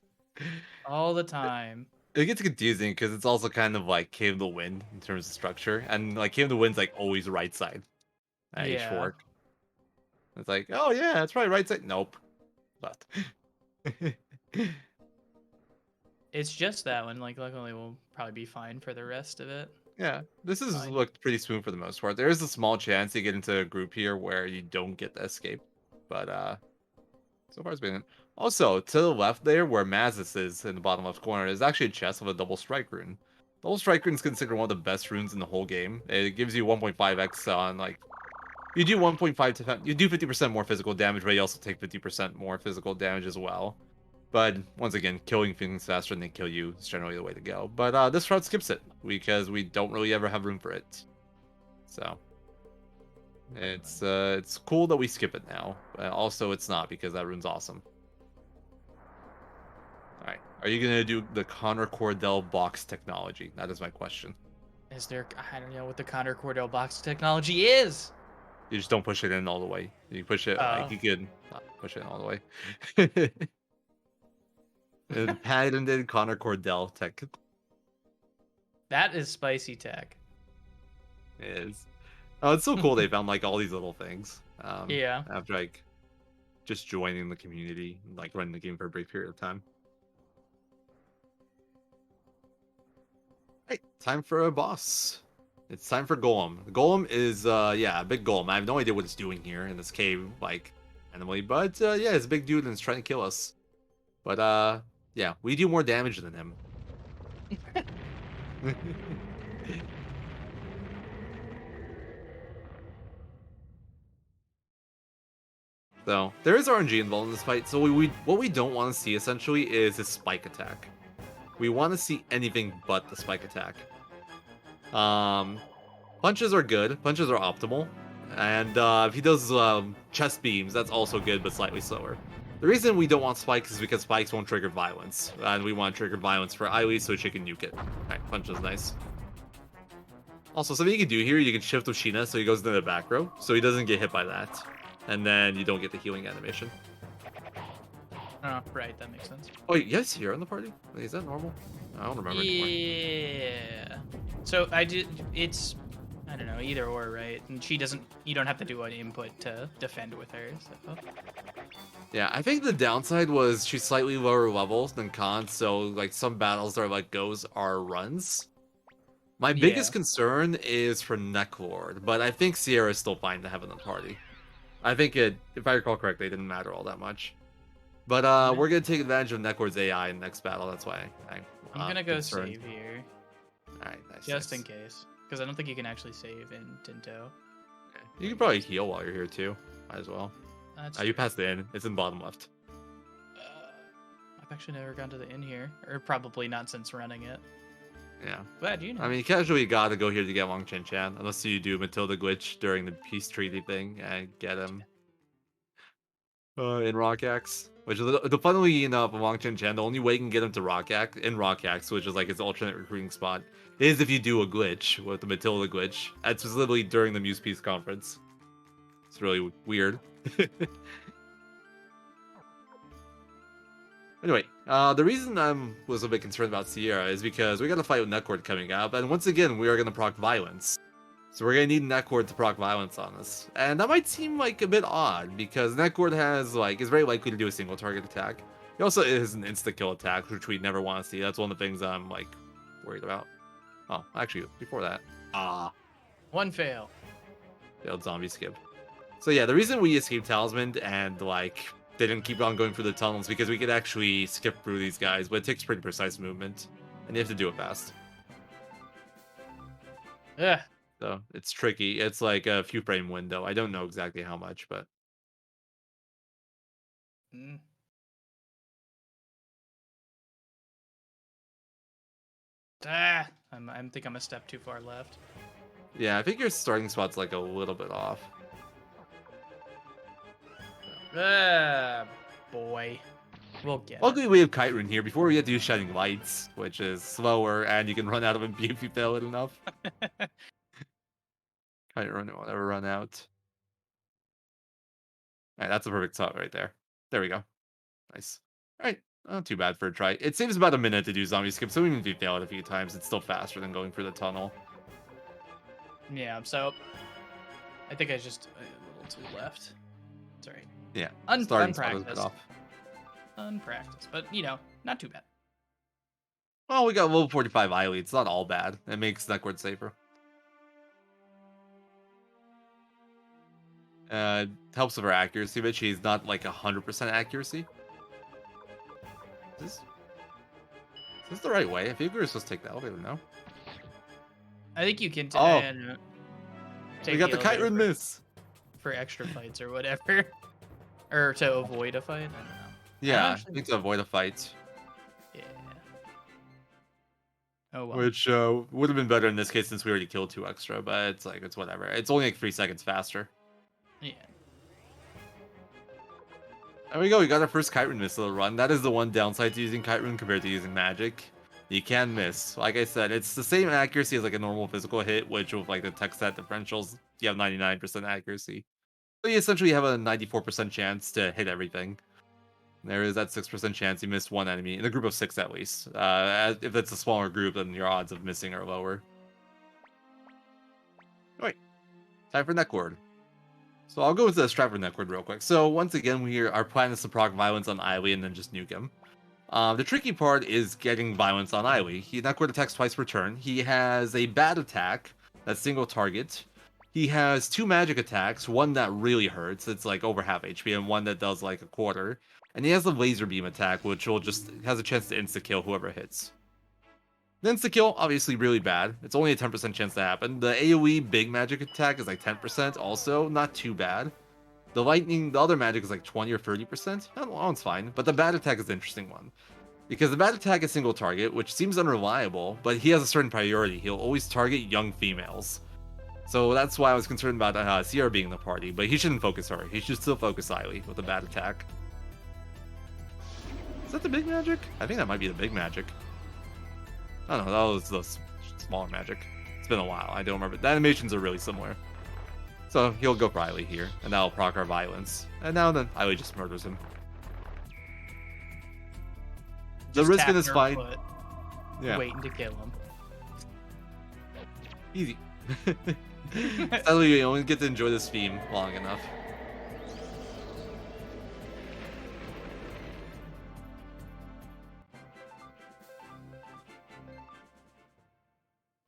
All the time. It gets confusing because it's also kind of like Cave of the Wind in terms of structure, and like Cave of the Wind's like always right side at each fork. It's like, oh yeah, that's right, right side. Nope, but it's just that one. Like, luckily, we'll probably be fine for the rest of it. yeah, this has looked pretty smooth for the most part. There is a small chance you get into a group here where you don't get the escape, but so far it's been. Also, to the left there, where Mazis is in the bottom left corner, is actually a chest with a double strike rune. Double strike rune is considered one of the best runes in the whole game. It gives you 1.5x on like. You do 1.5 to you do 50% more physical damage, but you also take 50% more physical damage as well. But once again, killing things faster than they kill you is generally the way to go. But this route skips it because we don't really ever have room for it. So it's cool that we skip it now. But also, it's not because that rune's awesome. All right, are you gonna do the Connor Cordell box technology? That is my question. Is there? I don't know what the Connor Cordell box technology is. You just don't push it in all the way. You push it like you could not push it in all the way. The patented Connor Cordell tech. That is spicy tech. It is. Oh, it's so cool they found like all these little things. Yeah. After like just joining the community, and, like running the game for a brief period of time. Hey, time for a boss. It's time for Golem. The Golem is, yeah, a big Golem. I have no idea what it's doing here in this cave, like, randomly. But, yeah, it's a big dude and it's trying to kill us. But, yeah, we do more damage than him. So, there is RNG involved in this fight. So, what we don't want to see, essentially, is his spike attack. We want to see anything but the spike attack. Punches are good. Punches are optimal. And if he does chest beams, that's also good, but slightly slower. The reason we don't want spikes is because spikes won't trigger violence. And we want to trigger violence for Eileen so she can nuke it. Alright, punch is nice. Also, something you can do here, you can shift with Sheena so he goes into the back row, so he doesn't get hit by that. And then you don't get the healing animation. Oh, right, that makes sense. Oh, yes, here in the party? Wait, is that normal? I don't remember anymore. Yeah. So it's, I don't know, either or, right? And you don't have to do an input to defend with her, so. Yeah, I think the downside was she's slightly lower level than Khan, so like some battles that are like goes are runs. My biggest concern is for Necklord, but I think Sierra is still fine to have in the party. I think it, if I recall correctly, it didn't matter all that much. But we're gonna take advantage of Necklord's AI in the next battle. That's why I'm gonna go save here. Alright, nice. Just in case. Because I don't think you can actually save in Tinto. You can probably heal while you're here too. Might as well. You passed the inn. It's in bottom left. I've actually never gone to the inn here. Or probably not since running it. Yeah. Glad you know. I mean, casually gotta go here to get Wang Chen Chan, unless you do Matilda glitch during the peace treaty thing and get him in Rock Axe. Which is the funnily enough, Wang Chen Chan, the only way you can get him to Rock Axe, which is like his alternate recruiting spot, is if you do a glitch with the Matilda glitch. That's literally during the Muse Peace conference. It's really weird. Anyway, the reason I was a bit concerned about Sierra is because we got a fight with Netcord coming up, and once again, we are going to proc violence. So we're going to need Netcord to proc violence on us. And that might seem like a bit odd, because Netcord has, like, is very likely to do a single target attack. He also is an insta-kill attack, which we never want to see. That's one of the things I'm, like, worried about. Oh, actually, before that. One fail. Failed zombie skip. So yeah, the reason we escaped Talisman and, like, they didn't keep on going through the tunnels because we could actually skip through these guys, but it takes pretty precise movement, and you have to do it fast. Yeah. So it's tricky. It's like a few frame window. I don't know exactly how much, but I think I'm a step too far left. yeah, I think your starting spot's like a little bit off. Boy. We'll get it. Luckily, we have Kite Rune here before we get to use Shining Lights, which is slower, and you can run out of it if you fail it enough. Kite Rune won't ever run out. Alright, that's a perfect spot right there. There we go. Nice. Alright, not too bad for a try. It saves about a minute to do zombie skip, so even if you fail it a few times, it's still faster than going through the tunnel. Yeah, so I think I just a little too left. Sorry. Yeah, Unpracticed. off. Unpracticed, but you know, not too bad. Well, we got level 45 Eiley. It's not all bad. It makes Netcord safer. Helps with her accuracy, but she's not like 100% accuracy. Is this the right way? I think we were supposed to take the elevator, no? I think you can We got the Kite Rune miss! for extra fights or whatever. Or to avoid a fight, I don't know. Yeah, I think to avoid a fight. Yeah. Oh well. Which would have been better in this case since we already killed 2 extra, but it's like, it's whatever. It's only like 3 seconds faster. Yeah. There we go, we got our first Kite Rune missile run. That is the one downside to using Kite Rune compared to using magic. You can miss. Like I said, it's the same accuracy as like a normal physical hit, which with like the tech stat differentials, you have 99% accuracy. So you essentially have a 94% chance to hit everything. There is that 6% chance you miss one enemy, in a group of 6 at least. If it's a smaller group, then your odds of missing are lower. Alright, time for Netcord. So I'll go with the Stratford Netcord real quick. So once again, our plan is to proc violence on Eiley and then just nuke him. The tricky part is getting violence on Eiley. Netcord attacks twice per turn. He has a bad attack, that's single target. He has 2 magic attacks, one that really hurts, it's like over half HP, and one that does like a quarter. And he has a laser beam attack, which will has a chance to insta-kill whoever hits. The insta-kill, obviously really bad. It's only a 10% chance to happen. The AoE big magic attack is like 10%, also not too bad. The other magic is like 20 or 30%. That one's fine, but the bad attack is the interesting one. Because the bad attack is single target, which seems unreliable, but he has a certain priority. He'll always target young females. So that's why I was concerned about Sierra being in the party, but he shouldn't focus her. He should still focus Eiley with a bad attack. Is that the big magic? I think that might be the big magic. I don't know, that was the smaller magic. It's been a while, I don't remember. The animations are really similar. So he'll go for Eiley here, and that'll proc our violence. And now then, Eiley just murders him. The Riskin is fine. Yeah. Waiting to kill him. Easy. Sadly, you only get to enjoy this theme long enough.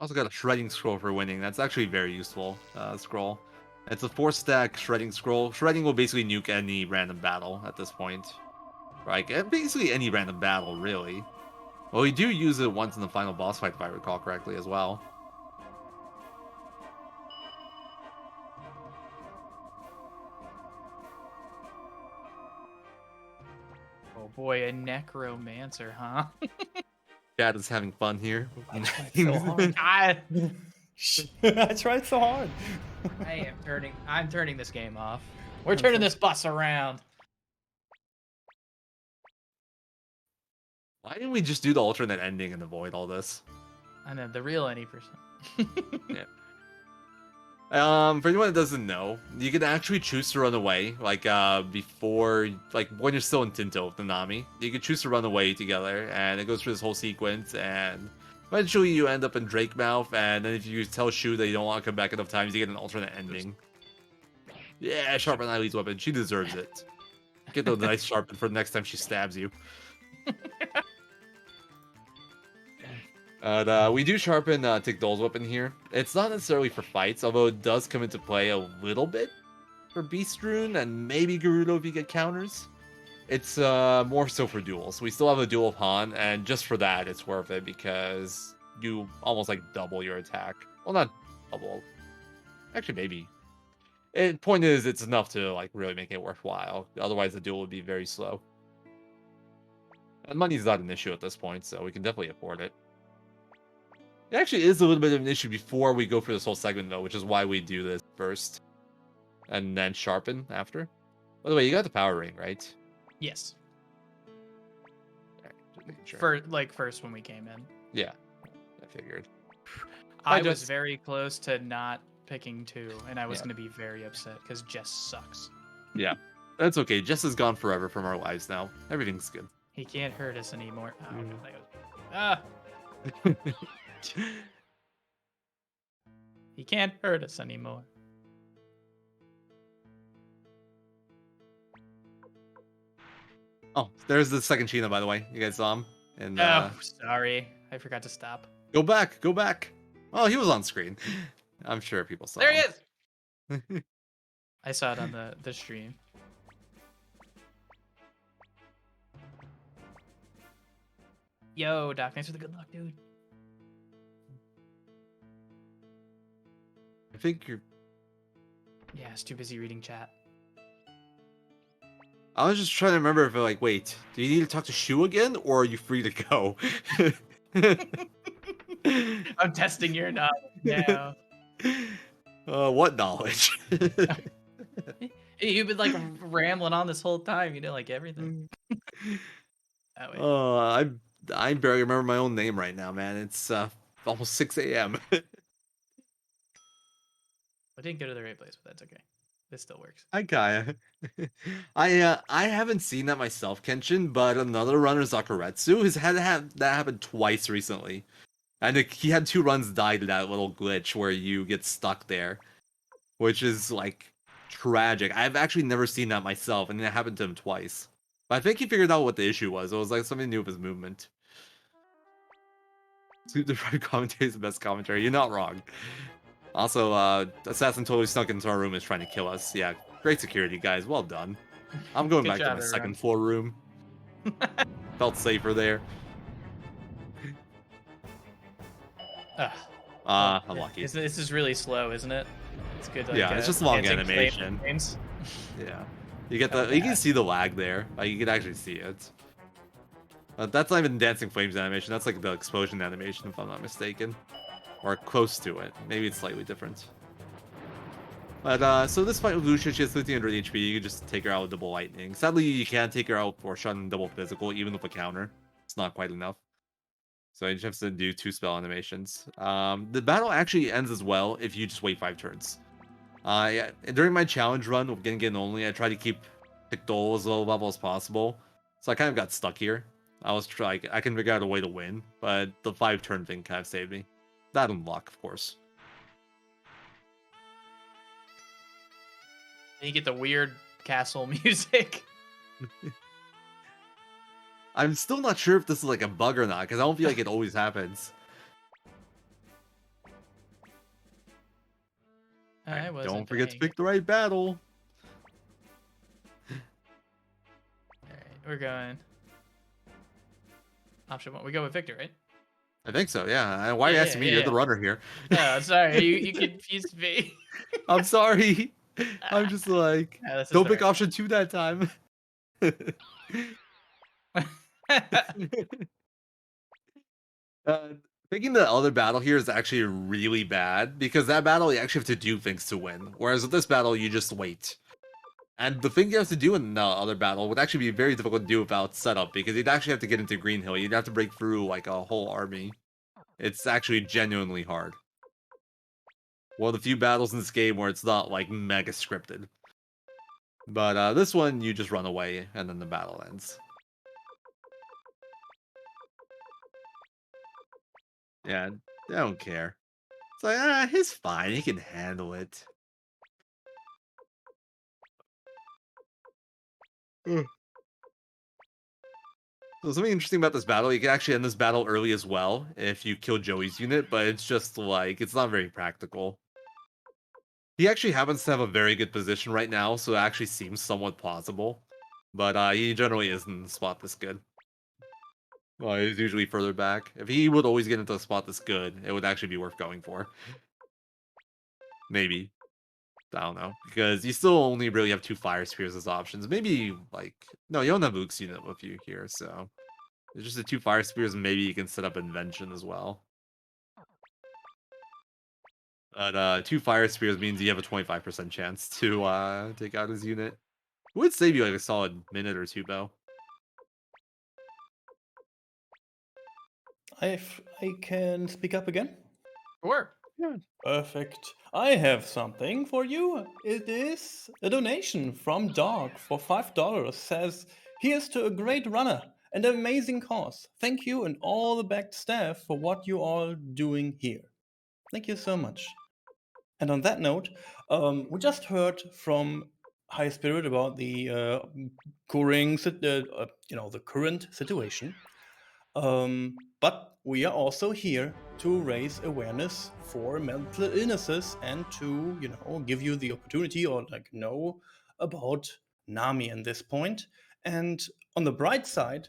Also got a shredding scroll for winning. That's actually very useful scroll. It's a 4-stack shredding scroll. Shredding will basically nuke any random battle at this point. Like, basically any random battle, really. Well, we do use it once in the final boss fight, if I recall correctly, as well. Oh boy, a necromancer, huh? Dad is having fun here. I tried so hard. I I tried so hard. I'm turning this game off. We're turning this bus around. Why didn't we just do the alternate ending and avoid all this? I know the real any person. For anyone that doesn't know, you can actually choose to run away, like before, like when you're still in Tinto with Nanami. You can choose to run away together, and it goes through this whole sequence, and eventually you end up in Drake Mouth, and then if you tell Shu that you don't want to come back enough times, you get an alternate ending. Yeah, sharpen Eileen's weapon. She deserves it. Get the knife sharpened for the next time she stabs you. We do sharpen Tigdol's weapon here. It's not necessarily for fights, although it does come into play a little bit for Beast Rune and maybe Gerudo if you get counters. It's more so for duels. We still have a duel of Han, and just for that, it's worth it because you almost like double your attack. Well, not double. Actually, maybe. Point is, it's enough to like really make it worthwhile. Otherwise, the duel would be very slow. And money's not an issue at this point, so we can definitely afford it. It actually is a little bit of an issue before we go through this whole segment, though, which is why we do this first. And then sharpen after. By the way, you got the power ring, right? Yes. Alright, just making sure. First when we came in. Yeah, I figured. I I was just- very close to not picking 2, and I was Yeah. going to be very upset because Jess sucks. Yeah, that's okay. Jess is gone forever from our lives now. Everything's good. He can't hurt us anymore. Oh, Mm. that goes... He can't hurt us anymore. Oh, there's the second Chino, by the way. You guys saw him? And Oh, sorry. I forgot to stop. go back, go back. Oh, he was on screen. I'm sure people saw There he him. is! I saw it on the stream. Yo, Doc, thanks for the good luck, dude. I think you're... Yeah, I was too busy reading chat. I was just trying to remember if, like, wait, do you need to talk to Shu again, or are you free to go? I'm testing your knowledge now. What knowledge? Hey, you've been like rambling on this whole time, you know, like everything. Oh, wait. I barely remember my own name right now, man. It's almost 6 a.m. I didn't go to the right place, but that's okay. This still works. I kinda. I haven't seen that myself, Kenshin, but another runner, Zakuretsu, has had that happen twice recently. And he had 2 runs die to that little glitch where you get stuck there. Which is like tragic. I've actually never seen that myself, and it happened to him twice. But I think he figured out what the issue was. It was like something new with his movement. The right commentary is the best commentary. You're not wrong. Also, Assassin totally snuck into our room and is trying to kill us. Yeah, great security, guys. Well done. I'm going Good back to job, my everyone. second floor room. Felt safer there. Unlucky. This is really slow, isn't it? It's good. Like, Yeah, it's just long dancing flame animation. flames. Yeah. You get the you can see the lag there. Like, you can actually see it. That's not even Dancing Flames animation. That's like the explosion animation, if I'm not mistaken. Or close to it. Maybe it's slightly different. But, so this fight with Lucia, she has 1300 HP. You can just take her out with double lightning. Sadly, you can't take her out for shot and double physical, even with a counter. It's not quite enough. So you just have to do 2 spell animations. The battle actually ends as well if you just wait 5 turns. Yeah, during my challenge run with Gengen only, I tried to keep Pictol as low level as possible. So I kind of got stuck here. I was trying, I can figure out a way to win, but the 5 turn thing kind of saved me. That and luck, of course. And you get the weird castle music. I'm still not sure if this is like a bug or not, because I don't feel like it always happens. I wasn't Don't forget to paying. pick the right battle. Alright, we're going. Option 1. We go with Victor, right? I think so, yeah. Why are you Yeah, asking me? yeah, You're the yeah. runner here. No, sorry, you confused me. I'm sorry. I'm just like, No, this is don't the pick right option 2 that time. one. Picking the other battle here is actually really bad because that battle you actually have to do things to win, whereas with this battle you just wait. And the thing you have to do in the other battle would actually be very difficult to do without setup because you'd actually have to get into Green Hill. You'd have to break through like a whole army. It's actually genuinely hard. One of the few battles in this game where it's not like mega scripted. But this one you just run away and then the battle ends. Yeah, I don't care. It's like, he's fine. He can handle it. So something interesting about this battle, you can actually end this battle early as well if you kill Joey's unit, but it's just like, it's not very practical. He actually happens to have a very good position right now, so it actually seems somewhat plausible. But he generally isn't in the spot this good. Well, he's usually further back. If he would always get into a spot this good, it would actually be worth going for. Maybe. I don't know. Because you still only really have 2 Fire Spears as options. Maybe, like... No, you don't have Luke's unit with you here, so... It's just the 2 Fire Spears, and maybe you can set up Invention as well. But 2 Fire Spears means you have a 25% chance to take out his unit. It would save you like a solid minute or two, though. I can speak up again? Sure. Perfect. I have something for you. It is a donation from Dog for $5. Says, here's to a great runner and an amazing cause. Thank you and all the backed staff for what you all doing here. Thank you so much. And on that note, we just heard from High Spirit about the the current situation. But we are also here to raise awareness for mental illnesses and to, give you the opportunity or know about NAMI at this point. And on the bright side,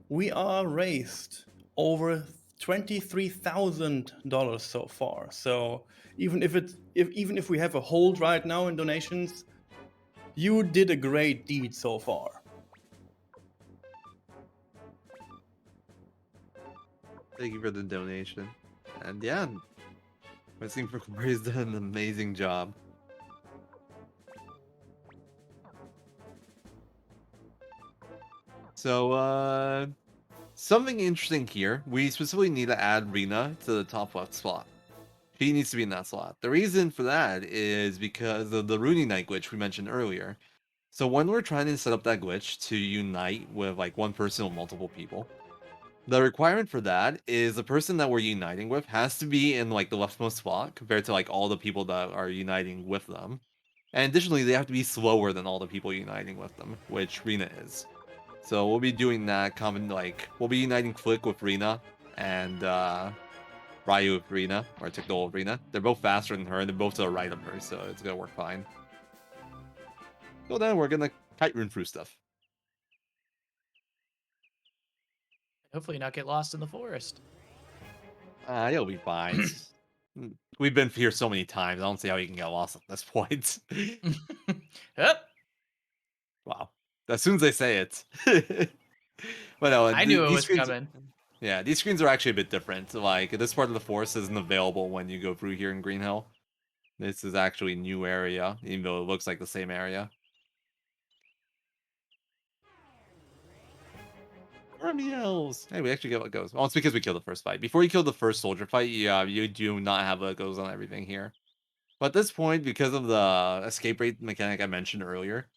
we are raised over $23,000 so far. So even if we have a hold right now in donations, you did a great deed so far. Thank you for the donation. And yeah, Missing for Glory's done an amazing job. So, something interesting here. We specifically need to add Rune to the top left slot. She needs to be in that slot. The reason for that is because of the Rune Knight glitch we mentioned earlier. So when we're trying to set up that glitch to unite with like one person or multiple people, the requirement for that is the person that we're uniting with has to be in like the leftmost spot compared to like all the people that are uniting with them. And additionally, they have to be slower than all the people uniting with them, which Rina is. So we'll be doing that we'll be uniting Flick with Rina and Ryu with Rina, or Tickle with Rina. They're both faster than her and they're both to the right of her, so it's gonna work fine. So then we're gonna kite rune through stuff. Hopefully not get lost in the forest. You'll be fine. We've been here so many times. I don't see how you can get lost at this point. Yep. Wow. As soon as they say it. But no, I knew it these was screens, coming. yeah, these screens are actually a bit different. Like, this part of the forest isn't available when you go through here in Green Hill. This is actually a new area, even though it looks like the same area. Army elves! Hey, we actually get what goes. Well, it's because we killed the first fight. Before you kill the first soldier fight, you do not have what goes on everything here. But at this point, because of the escape rate mechanic I mentioned earlier,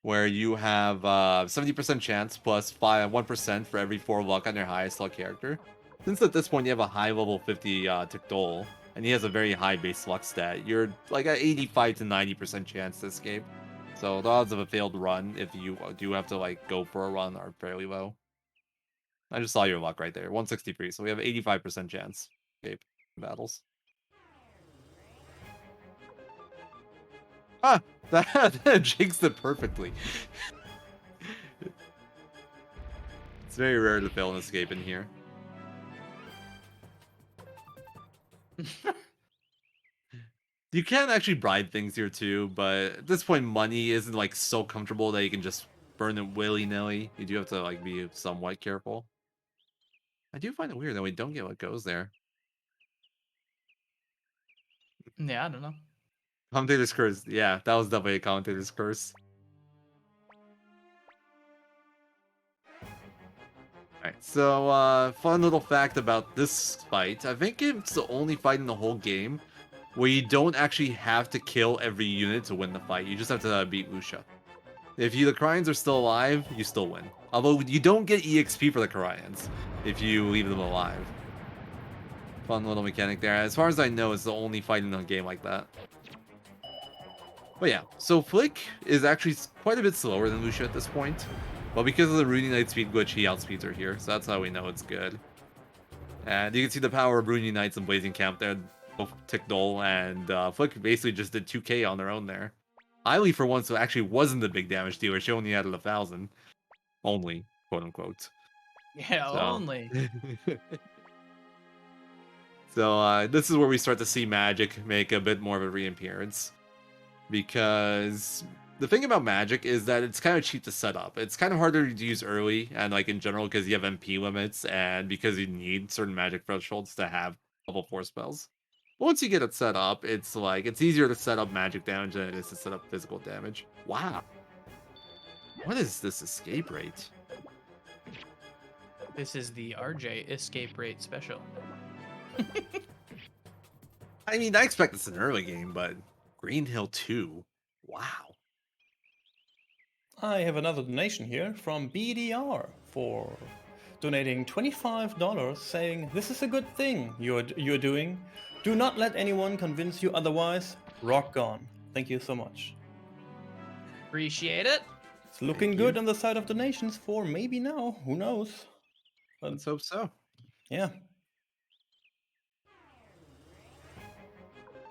where you have 70% chance plus 1% for every 4 luck on your highest luck character. Since at this point you have a high level 50 Tickdol, and he has a very high base luck stat, you're like at 85 to 90% chance to escape. So the odds of a failed run, if you do have to like go for a run, are fairly low. I just saw your luck right there, 163, so we have 85% chance to escape battles. Ah, that jinxed it perfectly. It's very rare to fail an escape in here. You can actually bribe things here too, but at this point money isn't like so comfortable that you can just burn it willy-nilly. You do have to like be somewhat careful. I do find it weird that we don't get what goes there. Yeah, I don't know. Commentator's curse. Yeah, that was definitely a commentator's curse. Alright, so fun little fact about this fight. I think it's the only fight in the whole game where you don't actually have to kill every unit to win the fight. You just have to beat Usha. If the Kryans are still alive, you still win. Although you don't get EXP for the Kryans if you leave them alive. Fun little mechanic there. As far as I know, it's the only fight in the game like that. But yeah, so Flick is actually quite a bit slower than Lucia at this point. But because of the Rune Knight speed glitch, he outspeeds her here. So that's how we know it's good. And you can see the power of Rune Knights and Blazing Camp there. Both Tickdol and Flick basically just did 2k on their own there. Eiley, for once, actually wasn't the big damage dealer. She only added 1,000. Only, quote unquote. Yeah, So. only. So this is where we start to see magic make a bit more of a reappearance. Because the thing about magic is that it's kind of cheap to set up. It's kind of harder to use early and like in general because you have MP limits and because you need certain magic thresholds to have level 4 spells. But once you get it set up, it's easier to set up magic damage than it is to set up physical damage. Wow. What is this escape rate? This is the RJ escape rate special. I mean, I expect this in an early game, but Green Hill 2. Wow. I have another donation here from BDR for donating $25, saying, "This is a good thing you're doing. Do not let anyone convince you otherwise. Rock on." Thank you so much. Appreciate it. It's looking good on the side of donations for maybe now. Who knows? But Let's hope so. yeah.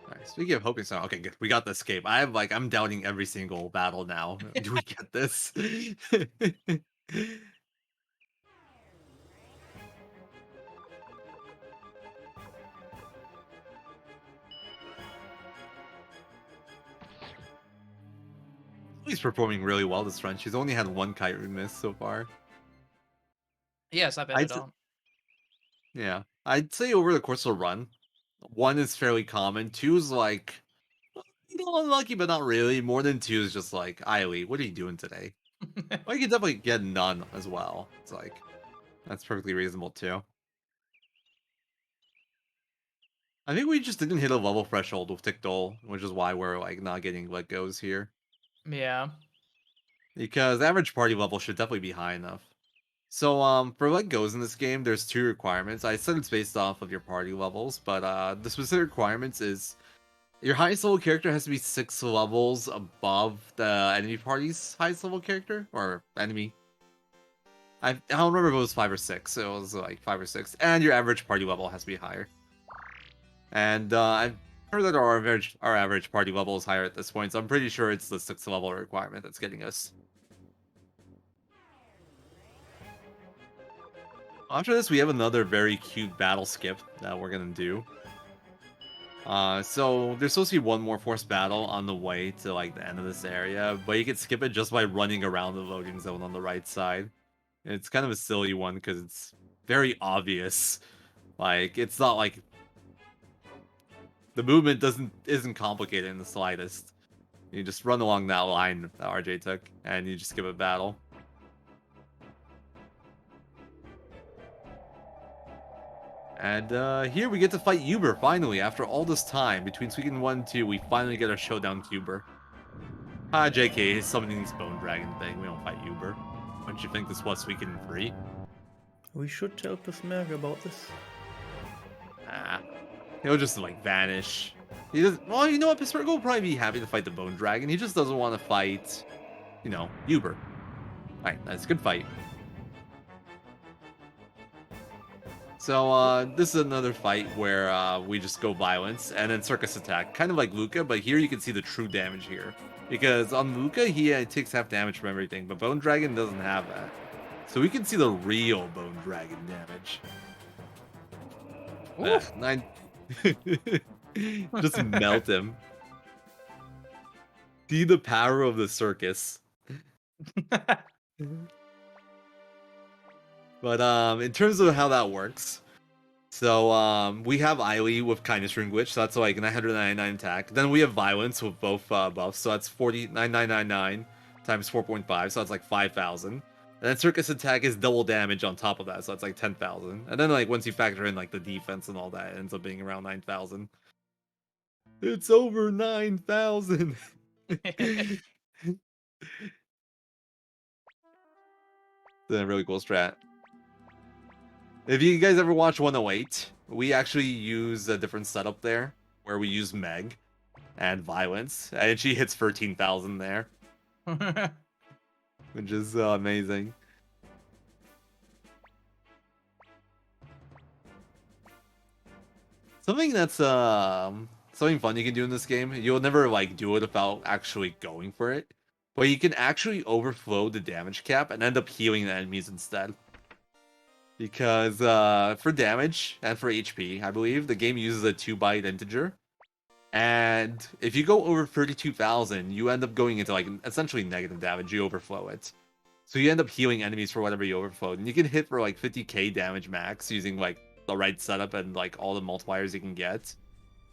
Alright, speaking of hoping so, okay, good. We got the escape. I'm doubting every single battle now. Do we get this? He's performing really well this run. She's only had one kite miss so far. Yeah, it's not bad I'd at all. Yeah. I'd say over the course of the run, 1 is fairly common, 2 is like, unlucky, but not really. More than 2 is just like, Eiley, what are you doing today? Well, you can definitely get none as well. It's like, that's perfectly reasonable too. I think we just didn't hit a level threshold with Tickdol, which is why we're like not getting let goes here. Yeah. Because average party level should definitely be high enough. So for let goes in this game, there's 2 requirements. I said it's based off of your party levels, but the specific requirements is your highest level character has to be 6 levels above the enemy party's highest level character or enemy. I don't remember if it was 5 or 6. It was like 5 or 6, and your average party level has to be higher. And I've heard that our average party level is higher at this point, so I'm pretty sure it's the 6th level requirement that's getting us. After this, we have another very cute battle skip that we're gonna do. So there's supposed to be one more forced battle on the way to like the end of this area, but you can skip it just by running around the loading zone on the right side. It's kind of a silly one because it's very obvious. Like it's not like the movement isn't complicated in the slightest. You just run along that line that RJ took, and you just skip a battle. And here we get to fight Uber, finally. After all this time, between Suikoden 1 and 2, we finally get our showdown with Uber. JK, he's summoning this Bone Dragon thing. We don't fight Uber. Don't you think this was Suikoden 3? We should tell Pissmerg about this. He'll just, like, vanish. He doesn't... Well, you know what? Pissmerg will probably be happy to fight the Bone Dragon. He just doesn't want to fight, you know, Uber. Alright, that's a good fight. So, this is another fight where we just go violence and then circus attack. Kind of like Luca, but here you can see the true damage here. Because on Luca, he takes half damage from everything, but Bone Dragon doesn't have that. So we can see the real Bone Dragon damage. Just melt him. See the power of the circus. But in terms of how that works, so we have Eily with Kindness Rune Glitch, so that's like 999 attack. Then we have Violence with both buffs, so that's 9999 times 4.5, so that's like 5,000. And then Circus attack is double damage on top of that, so that's like 10,000. And then like once you factor in like the defense and all that, it ends up being around 9,000. It's over 9,000. Then a really cool strat. If you guys ever watch 108, we actually use a different setup there, where we use Meg and Violence, and she hits 13,000 there, which is amazing. Something that's something fun you can do in this game. You'll never like do it without actually going for it, but you can actually overflow the damage cap and end up healing the enemies instead. Because for damage and for HP, I believe the game uses a 2-byte integer, and if you go over 32,000, you end up going into like essentially negative damage. You overflow it, so you end up healing enemies for whatever you overflowed, and you can hit for like 50k damage max using like the right setup and like all the multipliers you can get.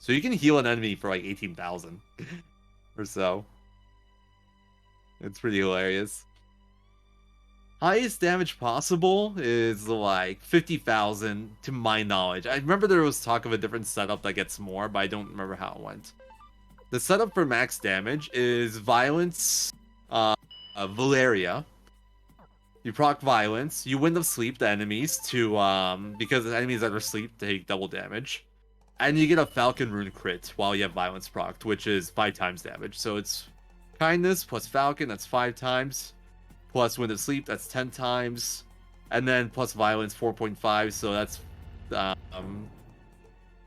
So you can heal an enemy for like 18,000 or so. It's pretty hilarious. Highest damage possible is like 50,000 to my knowledge. I remember there was talk of a different setup that gets more, but I don't remember how it went. The setup for max damage is Violence, Valeria. You proc Violence, you Wind of Sleep the enemies to, because the enemies that are asleep take double damage. And you get a Falcon Rune crit while you have Violence procced, which is 5 times damage. So it's Kindness plus Falcon, that's 5 times. Plus Wind of Sleep, that's 10 times. And then plus Violence, 4.5, so that's, 10?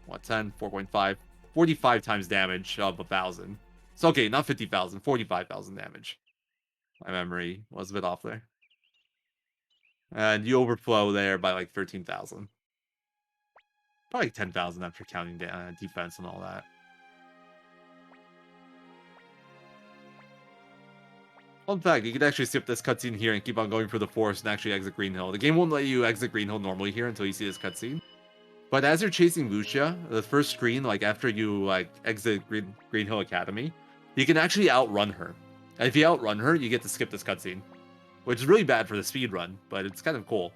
4.5. 45 times damage of 1,000. So, okay, not 50,000, 45,000 damage. My memory was a bit off there. And you overflow there by like 13,000. Probably 10,000 after counting defense and all that. Fun fact, you can actually skip this cutscene here and keep on going through the forest and actually exit Green Hill. The game won't let you exit Green Hill normally here until you see this cutscene. But as you're chasing Lucia, the first screen, like after you like exit Green Hill Academy, you can actually outrun her. And if you outrun her, you get to skip this cutscene. Which is really bad for the speedrun, but it's kind of cool.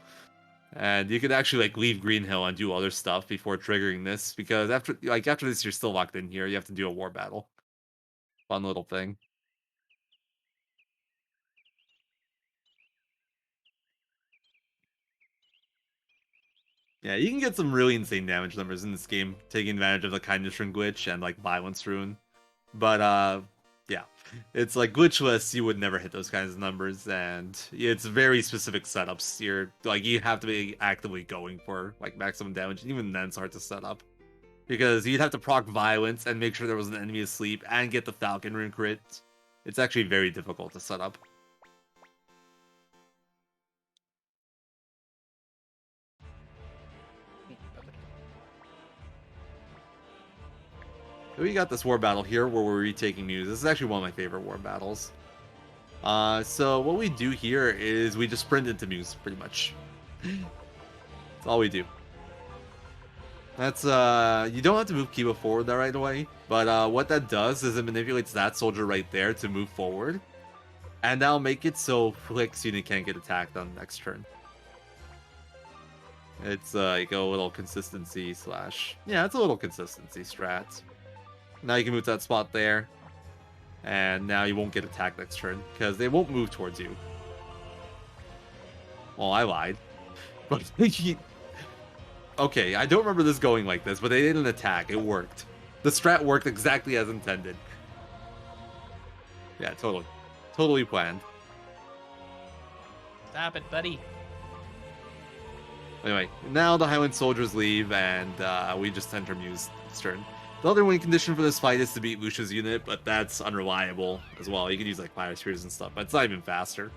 And you can actually like leave Green Hill and do other stuff before triggering this, because after this you're still locked in here. You have to do a war battle. Fun little thing. Yeah, you can get some really insane damage numbers in this game, taking advantage of the Kindness Rune glitch and like Violence Rune. But yeah, it's like glitchless. You would never hit those kinds of numbers, and it's very specific setups. You have to be actively going for like maximum damage. Even then, it's hard to set up because you'd have to proc Violence and make sure there was an enemy asleep and get the Falcon Rune crit. It's actually very difficult to set up. We got this war battle here where we're retaking Muse. This is actually one of my favorite war battles. So what we do here is we just sprint into Muse, pretty much. That's all we do. That's, you don't have to move Kiba forward there right away, but what that does is it manipulates that soldier right there to move forward, and that'll make it so Flick's unit can't get attacked on the next turn. It's like a little consistency / yeah, it's a little consistency strat. Now you can move to that spot there, and now you won't get attacked next turn because they won't move towards you. Well, I lied. But okay, I don't remember this going like this, but they didn't attack. It worked. The strat worked exactly as intended. Yeah, totally planned. Stop it, buddy. Anyway, now the Highland soldiers leave, and we just enter Muse this turn. The other win condition for this fight is to beat Lucia's unit, but that's unreliable as well. You can use like fire spears and stuff, but it's not even faster.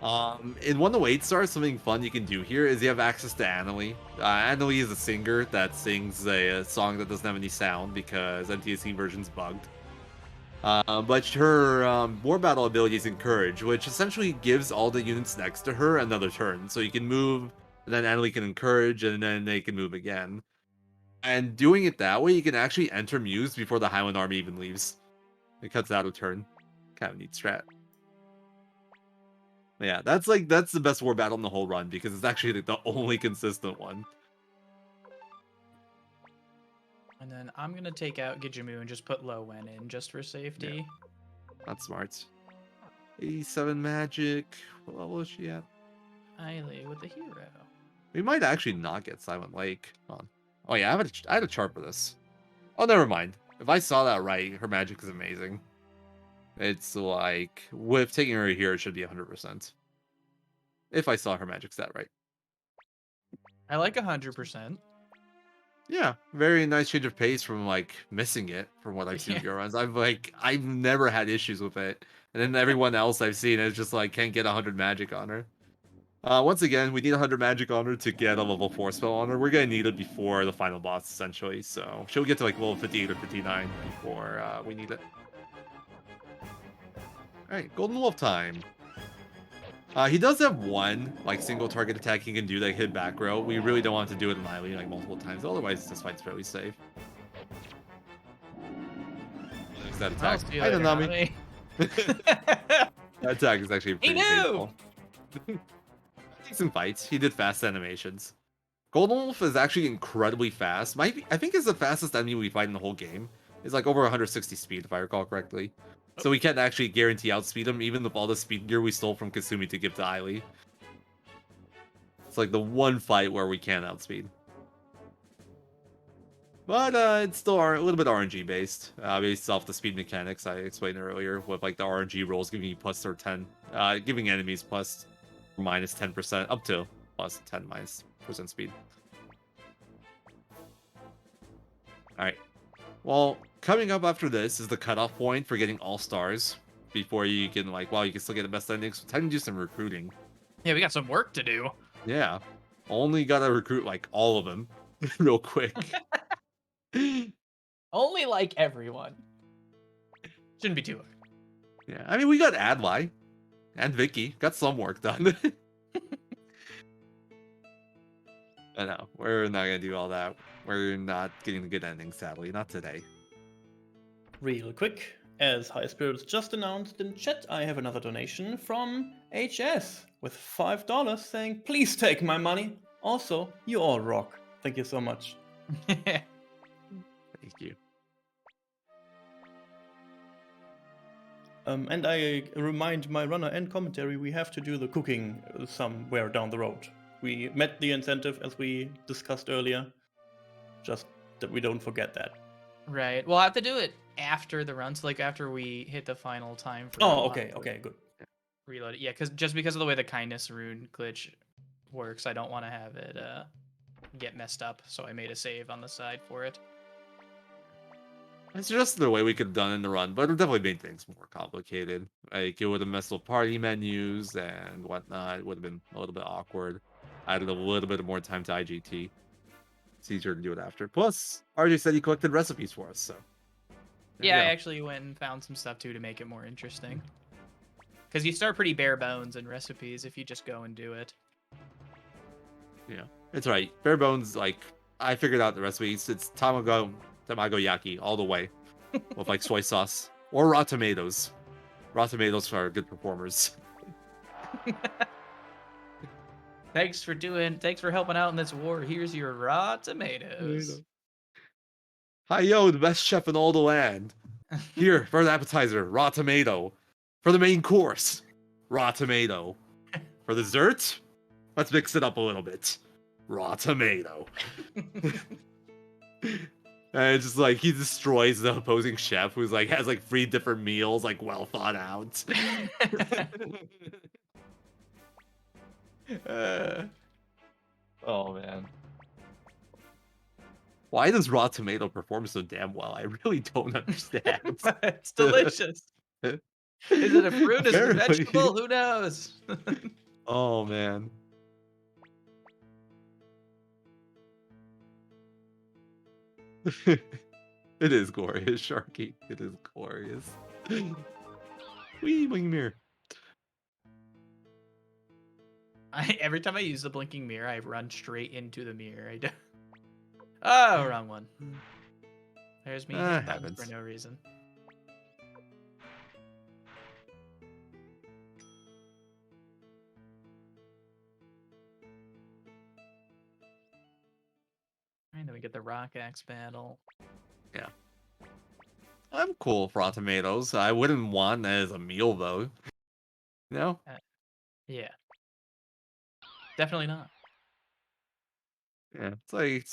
In 108 stars, something fun you can do here is you have access to Annalie. Annalie is a singer that sings a song that doesn't have any sound because NTSC version's bugged. But her War Battle ability is Encourage, which essentially gives all the units next to her another turn. So you can move, and then Annalie can Encourage, and then they can move again. And doing it that way, you can actually enter Muse before the Highland Army even leaves. It cuts out a turn. Kind of neat strat. But yeah, that's the best War Battle in the whole run, because it's actually like the only consistent one. And then I'm gonna take out Gijamu and just put Lo Wen in just for safety. That's smart. 87 magic. What level is she at? Ailey with the hero. We might actually not get Silent Lake. Hold on. Oh yeah, I had a chart for this. Oh, never mind. If I saw that right, her magic is amazing. It's like, with taking her here, it should be 100%. If I saw her magic stat right. I like 100%. Yeah, very nice change of pace from like missing it from what I've seen of your runs. I've never had issues with it. And then everyone else I've seen is just like can't get 100 magic on her. Once again, we need 100 magic on her to get a level 4 spell on her. We're gonna need it before the final boss, essentially. So she'll get to like level 58 or 59 before we need it. Alright, Golden Wolf time. He does have one like single target attack he can do that hit back row. We really don't want to do it in Miley like multiple times, otherwise this fight's fairly safe. There's that attack. Hi, Nanami. That attack is actually pretty painful. Decent fights. He did fast animations. Golden Wolf is actually incredibly fast. I think it's the fastest enemy we fight in the whole game. It's like over 160 speed, if I recall correctly. So we can't actually guarantee outspeed him, even with all the speed gear we stole from Kasumi to give to Ailey. It's like the one fight where we can outspeed. But it's still a little bit RNG based, based off the speed mechanics I explained earlier, with like the RNG rolls giving you plus or 10, giving enemies plus or minus 10%, up to plus 10 minus % speed. Alright. Well, coming up after this is the cutoff point for getting all stars before you can you can still get the best endings. So time to do some recruiting. Yeah, we got some work to do. Yeah. Only gotta recruit like all of them real quick. Only like everyone. Shouldn't be too hard. Yeah, I mean, we got Adlai and Vicky. Got some work done. I know. We're not going to do all that. We're not getting the good ending, sadly. Not today. Real quick, as High Spirits just announced in chat, I have another donation from HS with $5 saying, please take my money. Also, you all rock. Thank you so much. Thank you. And I remind my runner and commentary, we have to do the cooking somewhere down the road. We met the incentive as we discussed earlier. Just that we don't forget that. Right. We'll have to do it after the run, so like after we hit the final time for Oh, okay, good. Reload it. Yeah, just because of the way the kindness rune glitch works, I don't want to have it get messed up, so I made a save on the side for it. It's just the way we could have done it in the run, but it definitely made things more complicated. Like, it would have messed with party menus and whatnot. It would have been a little bit awkward. Added a little bit more time to IGT. It's easier to do it after. Plus, RJ said he collected recipes for us, so. Yeah, I actually went and found some stuff too to make it more interesting. Because you start pretty bare bones in recipes if you just go and do it. Yeah, it's right. Bare bones, like, I figured out the recipes. It's tamago yaki all the way with like soy sauce or raw tomatoes. Raw tomatoes are good performers. Thanks for helping out in this war. Here's your raw tomatoes. Hi, yo, the best chef in all the land. Here, for the appetizer, raw tomato. For the main course, raw tomato. For the dessert, let's mix it up a little bit. Raw tomato. And it's just like he destroys the opposing chef who's like has like 3 different meals, like well thought out. Oh man. Why does raw tomato perform so damn well? I really don't understand. It's delicious. Is it a fruit? Is it a vegetable? Who knows? Oh man. It is glorious, Sharky. It is glorious. Wee, blinking mirror. Every time I use the blinking mirror, I run straight into the mirror. I don't... Oh, wrong one. There's me hitting buttons Happens. for no reason. And then we get the rock axe battle. I'm cool for raw tomatoes. I wouldn't want that as a meal though. You know? Yeah. Definitely not. Yeah. It's like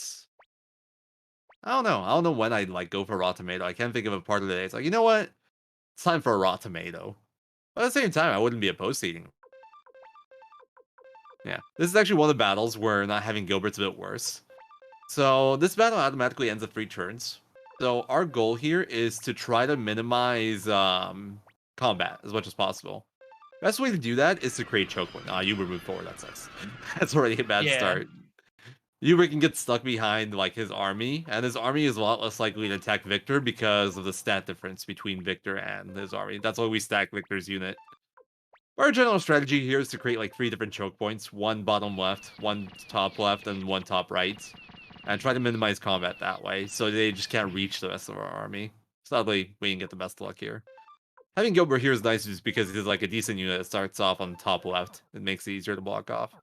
I don't know. I don't know when I'd like go for raw tomato. I can't think of a part of the day. It's like, you know what? It's time for a raw tomato. But at the same time, I wouldn't be opposed to eating. Yeah. This is actually one of the battles where not having Gilbert's a bit worse. So this battle automatically ends at 3 turns. So our goal here is to try to minimize combat as much as possible. Best way to do that is to create choke point. You were moved forward, that sucks. That's already a bad start. Uber can get stuck behind like his army, and his army is a lot less likely to attack Victor because of the stat difference between Victor and his army. That's why we stack Victor's unit. Our general strategy here is to create like 3 different choke points, 1 bottom left, 1 top left, and 1 top right. And try to minimize combat that way, so they just can't reach the rest of our army. Sadly, we didn't get the best luck here. Having Gilbert here is nice just because he's like a decent unit that starts off on the top left. It makes it easier to block off.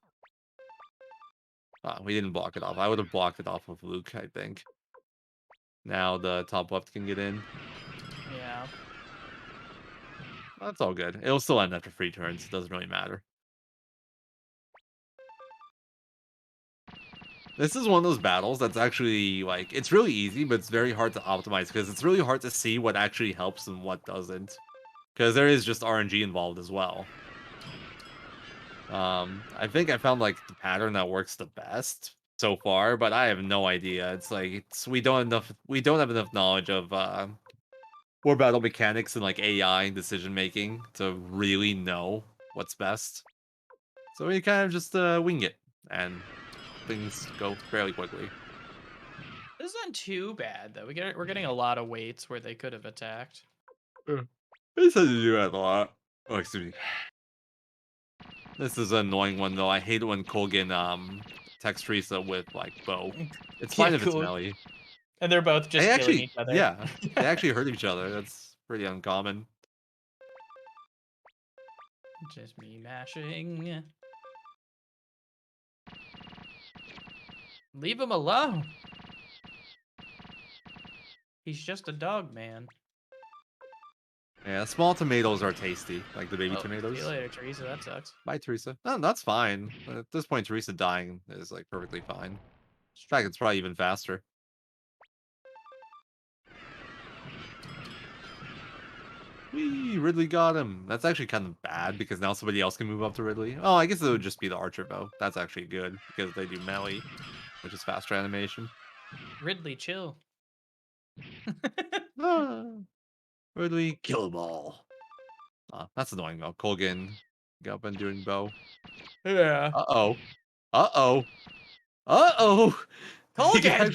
We didn't block it off. I would have blocked it off with Luke, I think. Now the top left can get in. Yeah. That's all good. It'll still end after 3 turns. It doesn't really matter. This is one of those battles that's actually, like, it's really easy, but it's very hard to optimize, because it's really hard to see what actually helps and what doesn't. Because there is just RNG involved as well. I think I found, like, the pattern that works the best so far, but I have no idea. It's like, we don't have enough knowledge of, war battle mechanics and, like, AI decision-making to really know what's best. So we kind of just, wing it, and things go fairly quickly. This isn't too bad though. We're getting a lot of weights where they could have attacked. This has to do that a lot. Oh, excuse me. This is an annoying one though. I hate it when Colgan attacks Teresa with like bow. It's fine if it's melee. And they're both just killing each other. Yeah, they actually hurt each other. That's pretty uncommon. Just me mashing. Leave him alone. He's just a dog, man. Yeah, small tomatoes are tasty, like the baby tomatoes. See you later, Teresa. That sucks. Bye, Teresa. No, that's fine. At this point, Teresa dying is like perfectly fine. In fact, it's probably even faster. Whee! Ridley got him. That's actually kind of bad because now somebody else can move up to Ridley. Oh, I guess it would just be the archer bow. That's actually good because they do melee, which is faster animation. Ridley, chill. Ridley, kill them all. That's annoying though. Colgan got up and doing bow. Yeah. Uh-oh. Uh-oh. Uh-oh! Colgan!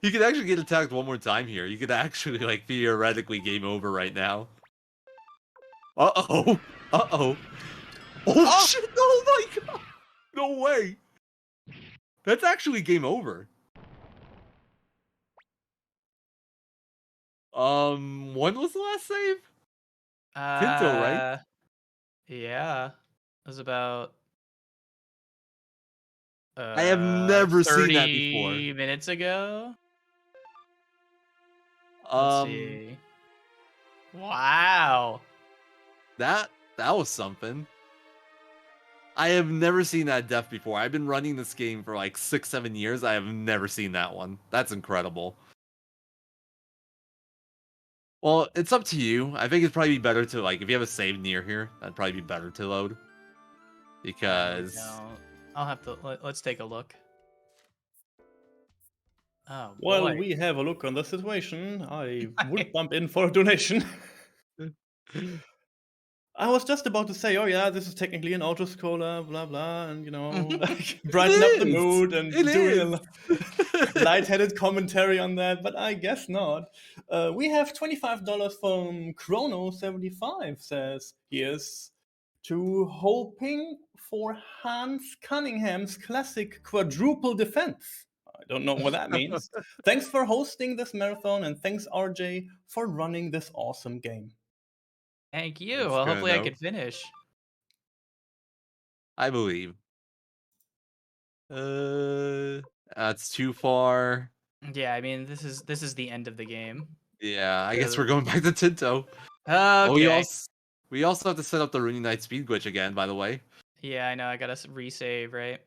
You could actually get attacked one more time here. You could actually, like, theoretically game over right now. Uh-oh. Uh-oh. Oh, shit! Oh my god! No way! That's actually game over. When was the last save? Tinto, right? Yeah. It was about... I have never seen that before. 30 minutes ago? Let's see. Wow. That was something. I have never seen that death before. I've been running this game for like 6-7 years. I have never seen that one. That's incredible. Well, it's up to you. I think it'd probably be better to, like, if you have a save near here, that'd probably be better to load. Because... I'll have to... Let's take a look. Oh, boy. While we have a look on the situation, I would bump in for a donation. I was just about to say, oh yeah, this is technically an auto-scroller, blah blah, and you know, like, brighten up the mood and doing a lightheaded commentary on that, but I guess not. We have $25 from Chrono75 says, here's to hoping for Hans Cunningham's classic quadruple defense. I don't know what that means. Thanks for hosting this marathon, and thanks RJ for running this awesome game. Thank you. That's Well, good, hopefully I though. can finish. I believe. That's too far. Yeah, I mean this is the end of the game. Yeah, I guess So- we're going back to Tinto. Okay. Oh, we also have to set up the Rune Knight speed glitch again, by the way. Yeah, I know. I gotta resave, right?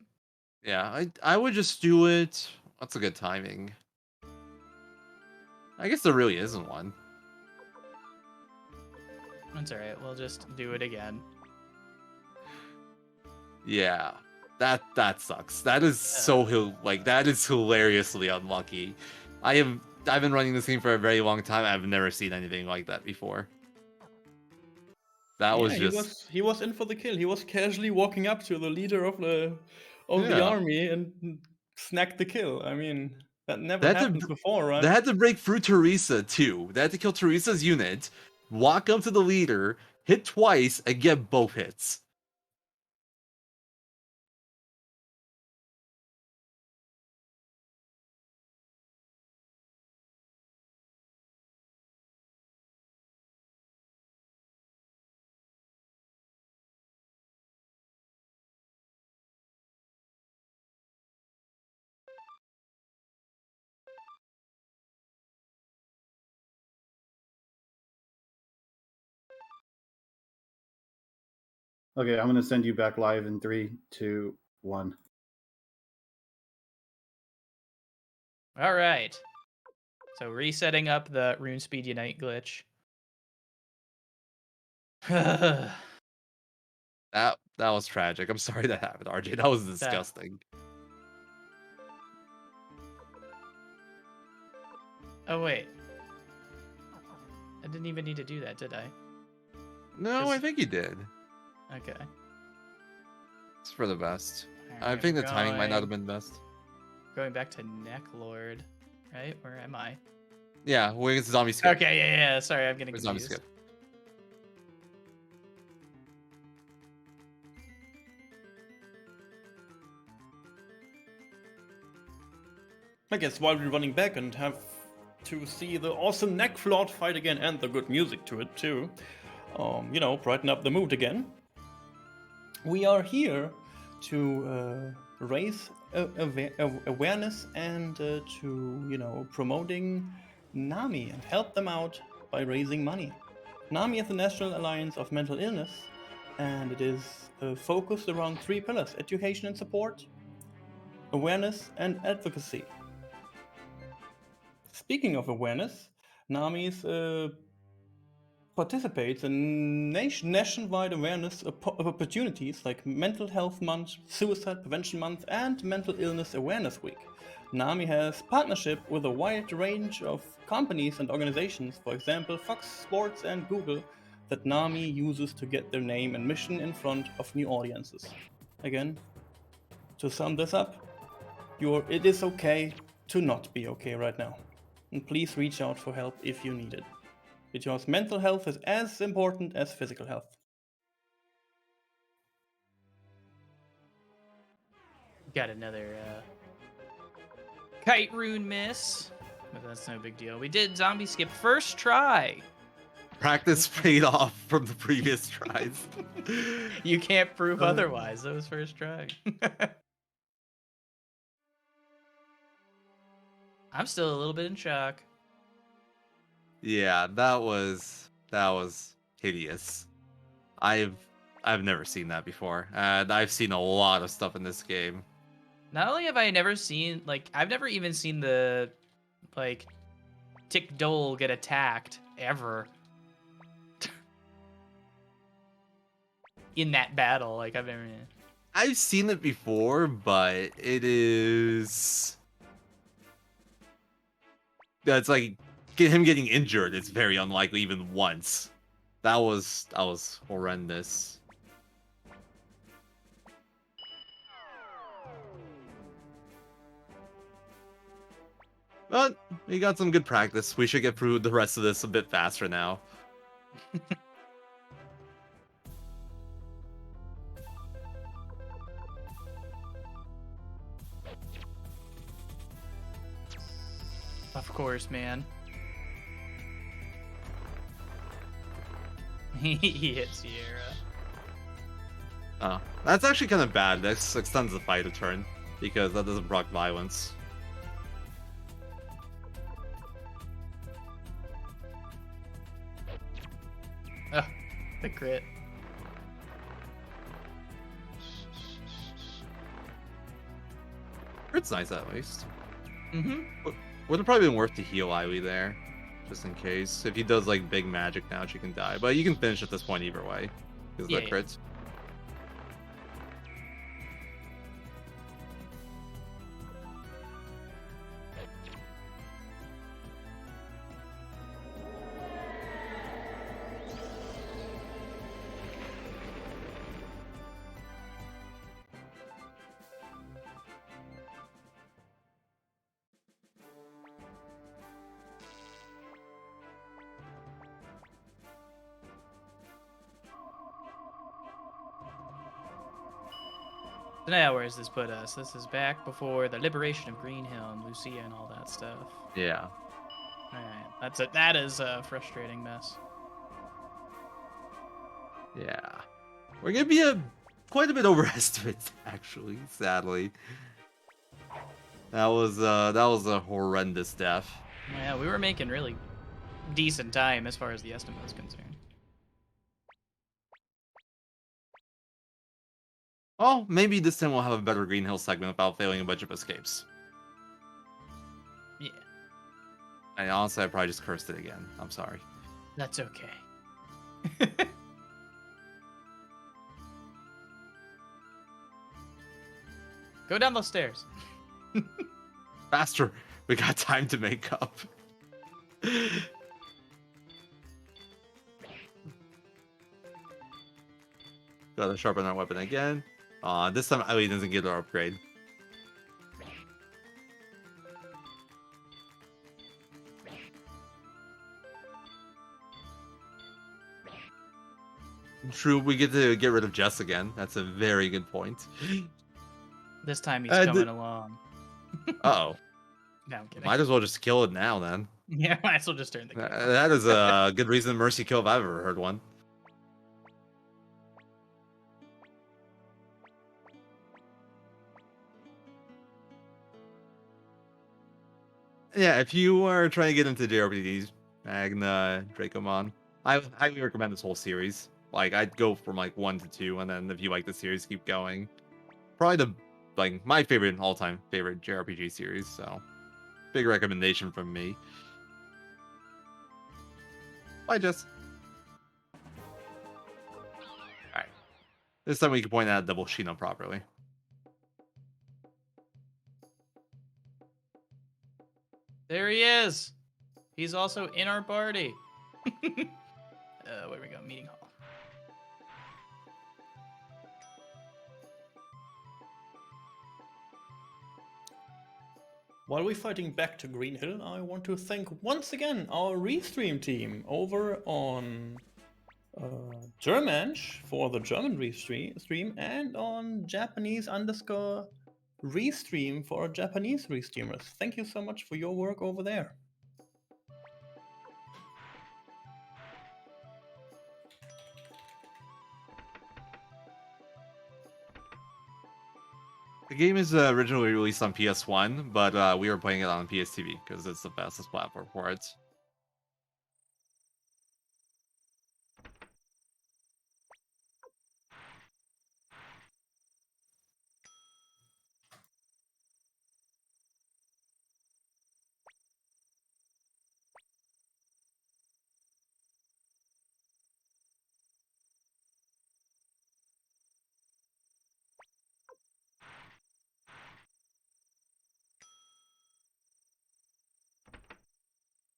Yeah, I would just do it. What's a good timing? I guess there really isn't one. That's all right. We'll just do it again. Yeah, that sucks. That is that is hilariously unlucky. I've been running this game for a very long time. I've never seen anything like that before. That was just he was in for the kill. He was casually walking up to the leader of the Yeah. army and snagged the kill. I mean, that never That happened did- before, right? They had to break through Teresa too. They had to kill Teresa's unit, walk up to the leader, hit twice, and get both hits. Okay, I'm gonna send you back live in 3, 2, 1. All right. So resetting up the Rune Speed Unite glitch. That was tragic. I'm sorry that happened, RJ. That was disgusting. Oh wait. I didn't even need to do that, did I? No, I think you did. Okay. It's for the best. I Alright, think the we're timing might not have going- been best. Going back to Necklord, right? Where am I? Yeah, we're zombie skip. Okay, yeah. Sorry, I'm getting We're zombie confused. skip. I guess while we're running back and have to see the awesome neck float fight again and the good music to it too, brighten up the mood again. We are here to raise awareness and to promoting NAMI and help them out by raising money. NAMI is the National Alliance of Mental Illness, and it is focused around 3 pillars: education and support, awareness, and advocacy. Speaking of awareness, NAMI's participates in nationwide awareness opportunities like Mental Health Month, Suicide Prevention Month, and Mental Illness Awareness Week. NAMI has partnership with a wide range of companies and organizations, for example Fox Sports and Google, that NAMI uses to get their name and mission in front of new audiences. Again, to sum this up, it is okay to not be okay right now. And please reach out for help if you need it, because mental health is as important as physical health. Got another kite rune miss, but that's no big deal. We did zombie skip first try. Practice paid off from the previous tries. You can't prove otherwise. That was first try. I'm still a little bit in shock. Yeah, that was hideous. I've never seen that before, and I've seen a lot of stuff in this game. Not only have I never seen, I've never even seen the, Tick Dole get attacked, ever. In that battle, I've seen it before, but it is... That's him getting injured. It's very unlikely even once. That was horrendous. But we got some good practice. We should get through the rest of this a bit faster now. Of course, man. He hit Sierra. Oh, that's actually kind of bad. That extends the fight a turn, because that doesn't proc violence. Oh, the crit. It's nice at least. Mm-hmm. Would have probably been worth to heal Iwi there, just in case. If he does like big magic now, she can die. But you can finish at this point either way, because Yeah, the yeah. crits. So now where does this put us? This is back before the liberation of Green Hill and Lucia and all that stuff. Yeah. Alright, that is a frustrating mess. Yeah. We're gonna be quite a bit overestimated, actually, sadly. That was a horrendous death. Yeah, we were making really decent time as far as the estimate is concerned. Oh, maybe this time we'll have a better Green Hill segment without failing a bunch of escapes. Yeah, And honestly, I probably just cursed it again. I'm sorry. that's okay. Go down those stairs. Faster! We got time to make up. Gotta sharpen our weapon again. This time Eileen doesn't get our upgrade. True, we get to get rid of Jess again. That's a very good point. This time he's Uh, coming along. Uh-oh. No, I'm kidding. Might as well just kill it now, then. Yeah, might as well just turn the camera. That is a good reason to mercy kill if I've ever heard one. Yeah, if you are trying to get into JRPGs, Magna, Dracomon, I highly recommend this whole series. Like, I'd go from like 1 to 2, and then if you like the series, keep going. Probably my favorite, all-time favorite JRPG series, so big recommendation from me. Bye, Jess. Alright. This time we can point out double Shino properly. There he is. He's also in our party. Where we go? Meeting hall. While we're fighting back to Green Hill, I want to thank once again our restream team over on Germansch for the German restream and on Japanese_restream for our Japanese restreamers. Thank you so much for your work over there. The game is originally released on PS1, but we were playing it on PSTV because it's the fastest platform for it.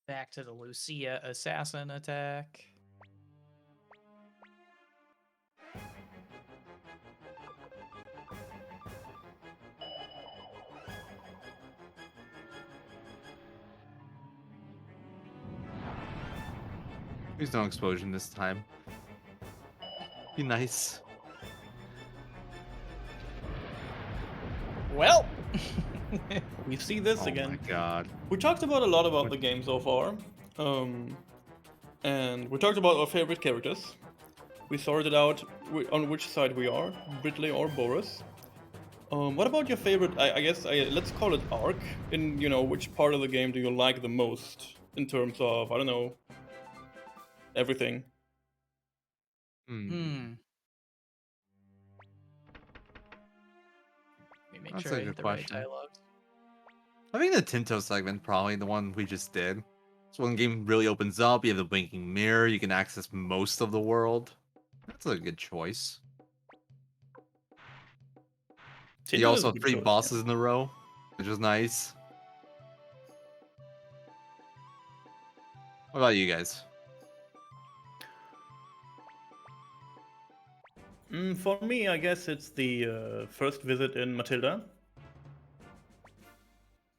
Back to the Lucia assassin attack. There's no explosion this time. Be nice. Well, we see this Oh again. my god. We talked about a lot about the game so far, and we talked about our favorite characters. We sorted out on which side we are, Ridley or Boris. What about your favorite? I guess let's call it arc. In which part of the game do you like the most in terms of I don't know everything? Hmm. Let me make That's sure a I hit good the right question. dialogues. I think the Tinto segment, probably the one we just did. So when the game really opens up, you have the blinking mirror, you can access most of the world. That's a good choice. You Tinder is also a have good 3 choice, bosses in a row, which is nice. What about you guys? For me, I guess it's the first visit in Matilda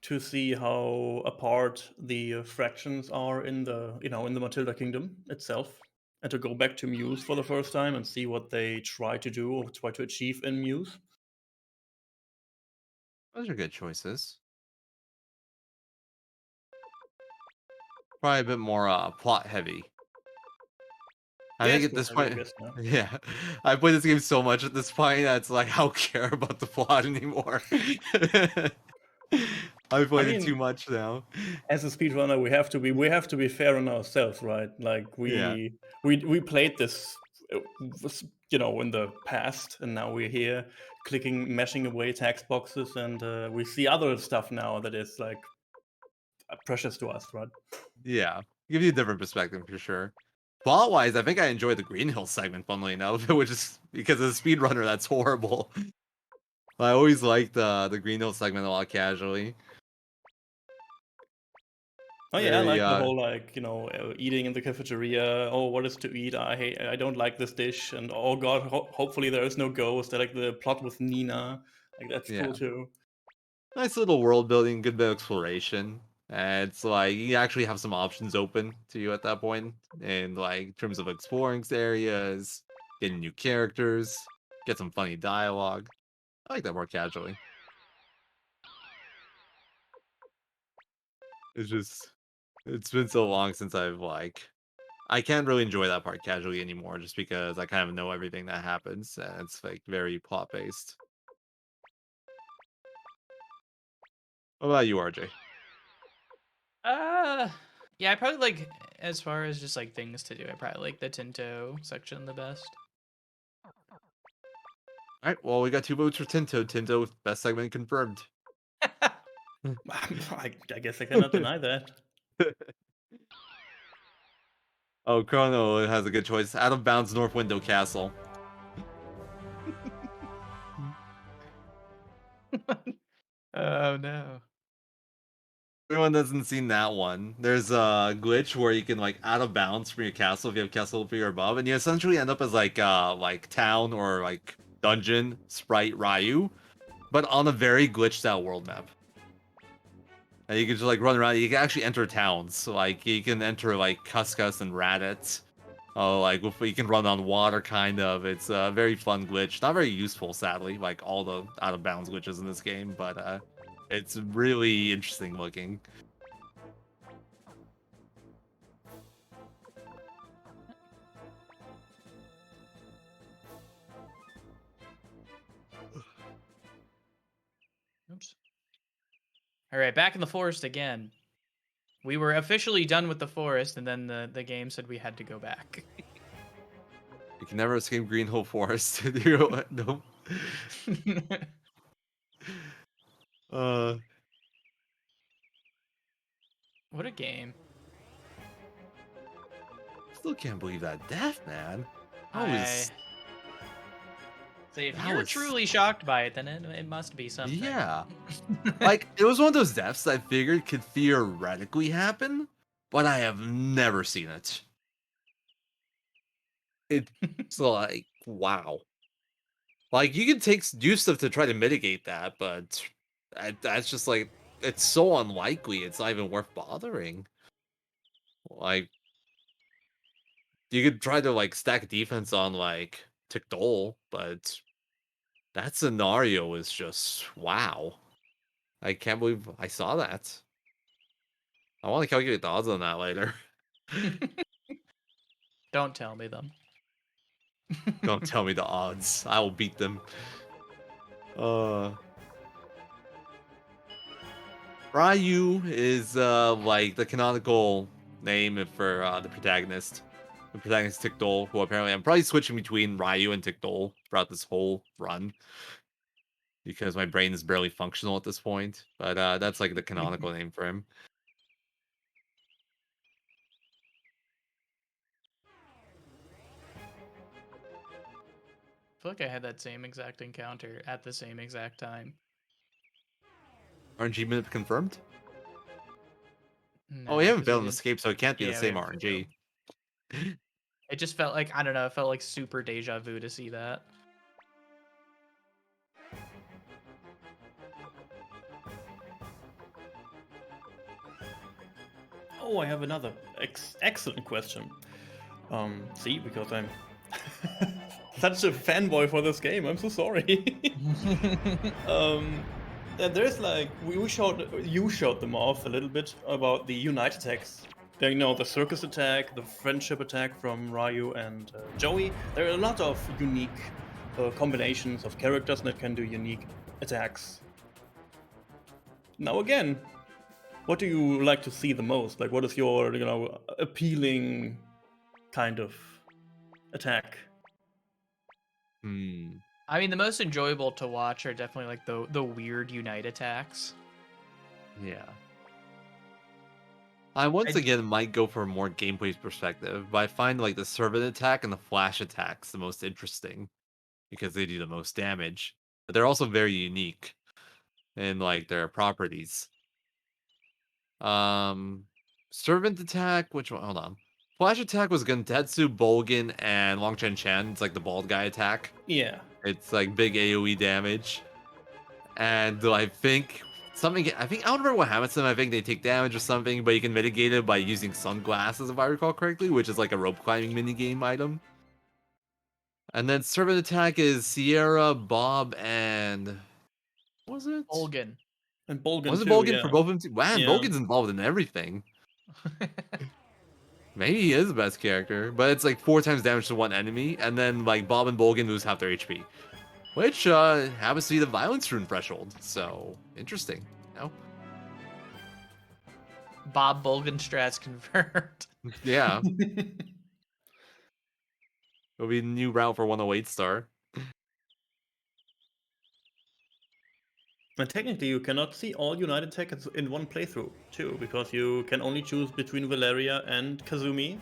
to see how apart the fractions are in the in the Matilda kingdom itself, and to go back to Muse for the first time and see what they try to do or try to achieve in Muse. Those are good choices. Probably a bit more plot heavy. I Yeah, think it's at this I point, guess. Yeah. yeah, I played this game so much at this point that it's like I don't care about the plot anymore. I've I played it too mean, much now. as a speedrunner, we have to be fair on ourselves, right? Like Yeah. we played this, in the past, and now we're here clicking, meshing away text boxes, and we see other stuff now that is like precious to us, right? Yeah, give you a different perspective for sure. Plot wise, I think I enjoyed the Green Hill segment, funnily enough, which is because as a speedrunner, that's horrible. I always liked the Green Hill segment a lot casually. Oh yeah, I Very like the whole eating in the cafeteria. Oh, what is to eat? I don't like this dish, and oh god, hopefully there is no ghost. I like the plot with Nina. Like that's yeah, cool too. nice little world building, good bit of exploration. And it's like you actually have some options open to you at that point, in like in terms of exploring areas, getting new characters, get some funny dialogue. I like that more casually. It's just it's been so long since I can't really enjoy that part casually anymore just because I kind of know everything that happens and it's like very plot based. What about you, RJ? Uh, yeah, I probably like as far as just like things to do. I probably like the Tinto section the best. All right, well we got 2 votes for Tinto. Tinto best segment confirmed. I guess I cannot deny that. Oh, Chrono has a good choice. Out of Bounds North Window Castle. Oh no. Everyone hasn't seen that one. There's a glitch where you can like out of bounds from your castle if you have castle up here above, and you essentially end up as like town or like dungeon sprite Ryu, but on a very glitched out world map. And you can just like run around. You can actually enter towns. So, like you can enter like Cuscus and Raditz. Oh, like you can run on water, kind of. It's a very fun glitch. Not very useful, sadly, like all the out of bounds glitches in this game, but it's really interesting looking. Oops. All right, back in the forest again. We were officially done with the forest, and then the game said we had to go back. You can never escape Green Hill Forest. No. Uh, What a game. still can't believe that death, man. That I was say if that you're was truly shocked by it, then it must be something. yeah. Like it was one of those deaths I figured could theoretically happen, but I have never seen it. It's like wow. Like you can do stuff to try to mitigate that, but that's just like it's so unlikely. It's not even worth bothering. Like you could try to like stack defense on like Tikdol, but that scenario is just wow. I can't believe I saw that. I want to calculate the odds on that later. Don't tell me them. Don't tell me the odds. I will beat them. Ryu is like the canonical name for the protagonist. The protagonist Tikdol, who apparently I'm probably switching between Ryu and Tikdol throughout this whole run. Because my brain is barely functional at this point. But that's like the canonical name for him. I feel like I had that same exact encounter at the same exact time. RNG minute confirmed? No, Oh, we haven't 'cause failed an didn't- escape, so it can't be the Yeah, we same haven't RNG. It just felt like, I don't know, it felt like super deja vu to see that. Oh, I have another excellent question. See, because I'm such a fanboy for this game, I'm so sorry. There's like you showed them off a little bit about the unite attacks. You know, the circus attack, the friendship attack from Ryu and Joey. There are a lot of unique combinations of characters that can do unique attacks. Now again, what do you like to see the most? Like, what is your, you know, appealing kind of attack? I mean, the most enjoyable to watch are definitely like the weird unite attacks. Yeah. I once again might go for a more gameplay perspective, but I find like the servant attack and the flash attacks the most interesting because they do the most damage. But they're also very unique in like their properties. Servant attack, which one? Hold on. Flash attack was Guntetsu, Bolgan, and Long Chen Chen. It's like the bald guy attack. Yeah. It's like big AoE damage. And I think I don't remember what happens to them. I think they take damage or something, but you can mitigate it by using sunglasses, if I recall correctly, which is like a rope climbing minigame item. And then servant attack is Sierra, Bob, and what was it? Bolgan. And Bolgan Was it too, Bolgan yeah. for both of them too? Man, Yeah. Bolgan's involved in everything. Maybe he is the best character, but it's like 4 times damage to one enemy, and then like Bob and Bolgan lose half their HP. Which happens to be the violence rune threshold, so interesting. No? Bob Bolgan strats confirmed. Yeah. It'll be a new route for 108 star. And technically, you cannot see all unite attacks in one playthrough too, because you can only choose between Valeria and Kazumi.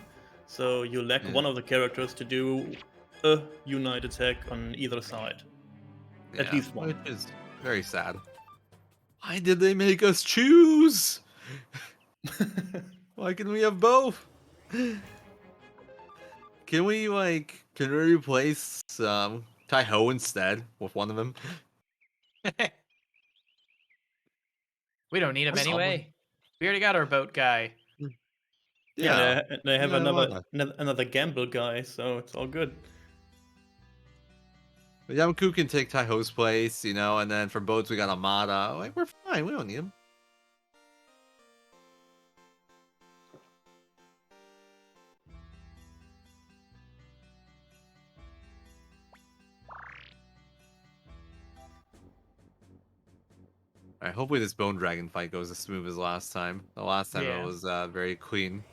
So you lack one of the characters to do a unite attack on either side. At least one. Which is very sad. Why did they make us choose? Why can we have both? Can we replace Tai-Ho instead with one of them? We don't need him Someone- anyway. We already got our boat guy. Yeah, they have Yeah, another gamble guy, so it's all good. Yamaku can take Tai-Ho's place, you know, and then for boats we got Amada. Like, we're fine, we don't need him. Alright, hopefully this Bone Dragon fight goes as smooth as last time. The last time Yeah. it was very clean.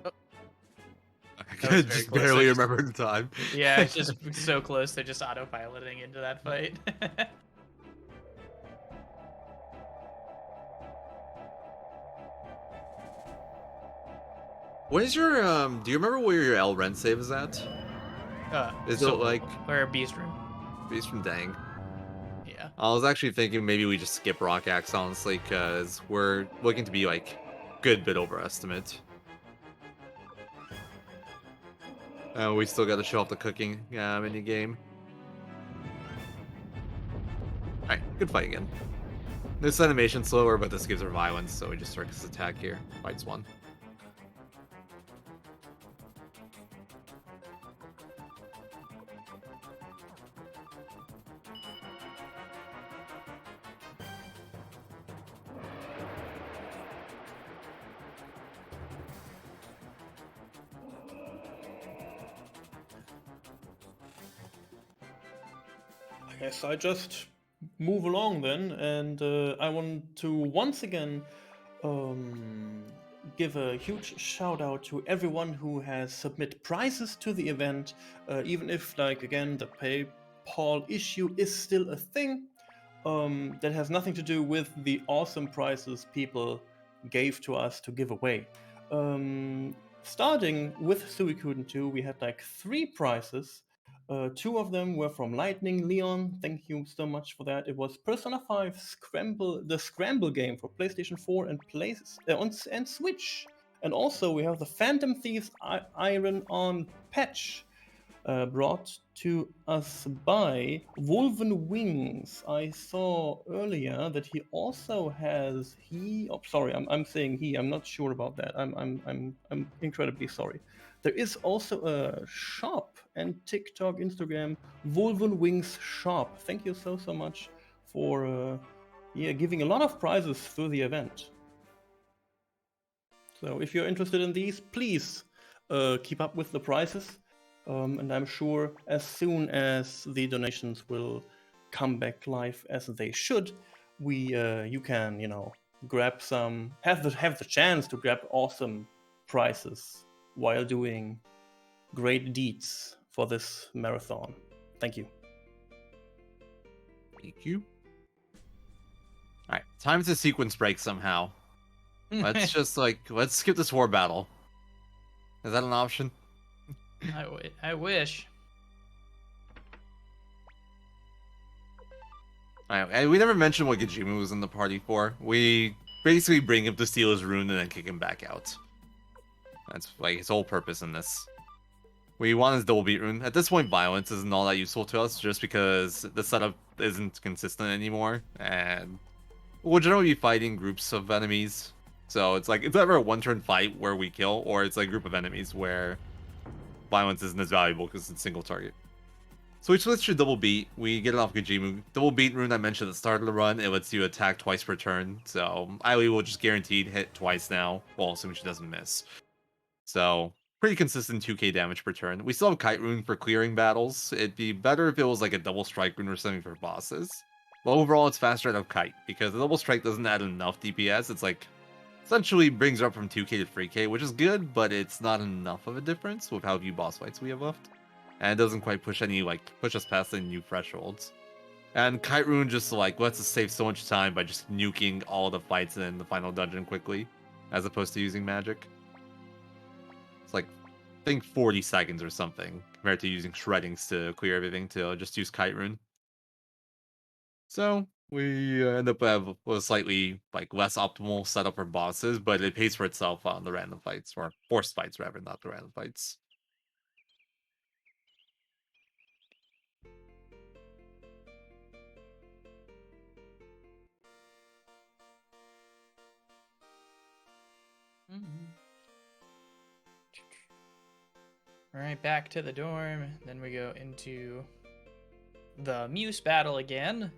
That I was very just close. barely I just- remember the time. Yeah, it's just so close. They're just autopiloting into that fight. What is your do you remember where your L Ren save is at? Is it like or Beast Room? Beast from Dang? Yeah. I was actually thinking maybe we just skip Rock Axe, honestly, because we're looking to be like good bit overestimate. We still got to show off the cooking mini game. Alright, good fight again. This animation's slower, but this gives her violence, so we just start this attack here. Fights one. I guess I just move along then, and I want to once again give a huge shout out to everyone who has submit prizes to the event, even if, like, again, the PayPal issue is still a thing. That has nothing to do with the awesome prizes people gave to us to give away. Starting with Suikoden 2, we had like 3 prizes. 2 of them were from Lightning Leon. Thank you so much for that. It was Persona 5 Scramble, the Scramble game for PlayStation 4 and Switch. And also we have the Phantom Thieves Iron On patch, brought to us by Wolven Wings. I saw earlier that he also has I'm saying he. I'm not sure about that. I'm incredibly sorry. There is also a shop and TikTok, Instagram, Wolven Wings shop. Thank you so much for giving a lot of prizes through the event. So if you're interested in these, please keep up with the prizes. And I'm sure as soon as the donations will come back live as they should, you can grab some, have the chance to grab awesome prizes while doing great deeds for this marathon. Thank you. Thank you. All right, time to sequence break somehow. Let's just let's skip this war battle. Is that an option? I wish. Alright, and we never mentioned what Gajima was in the party for. We basically bring him to steal his rune and then kick him back out. That's like his whole purpose in this. We want his double beat rune. At this point, violence isn't all that useful to us just because the setup isn't consistent anymore, and we'll generally be fighting groups of enemies. So it's like, it's either a one-turn fight where we kill, or it's like a group of enemies where violence isn't as valuable because it's single target. So we switch to double beat. We get it off Gajima. Double beat rune I mentioned at the start of the run. It lets you attack twice per turn. So Ailee will just guaranteed hit twice now. Well, assuming she doesn't miss. So pretty consistent 2k damage per turn. We still have Kite rune for clearing battles. It'd be better if it was like a double strike rune or something for bosses. But overall, it's faster out of Kite because the double strike doesn't add enough DPS. It's like essentially brings her up from 2k to 3k, which is good, but it's not enough of a difference with how few boss fights we have left. And it doesn't quite push us past any new thresholds. And Kite rune just lets us save so much time by just nuking all the fights in the final dungeon quickly, as opposed to using magic. It's like, I think 40 seconds or something, compared to using shreddings to clear everything, to just use Kite rune. So we end up with a slightly less optimal setup for bosses, but it pays for itself on the random fights, or forced fights rather, not the random fights. Alright, back to the dorm. Then we go into the Muse battle again.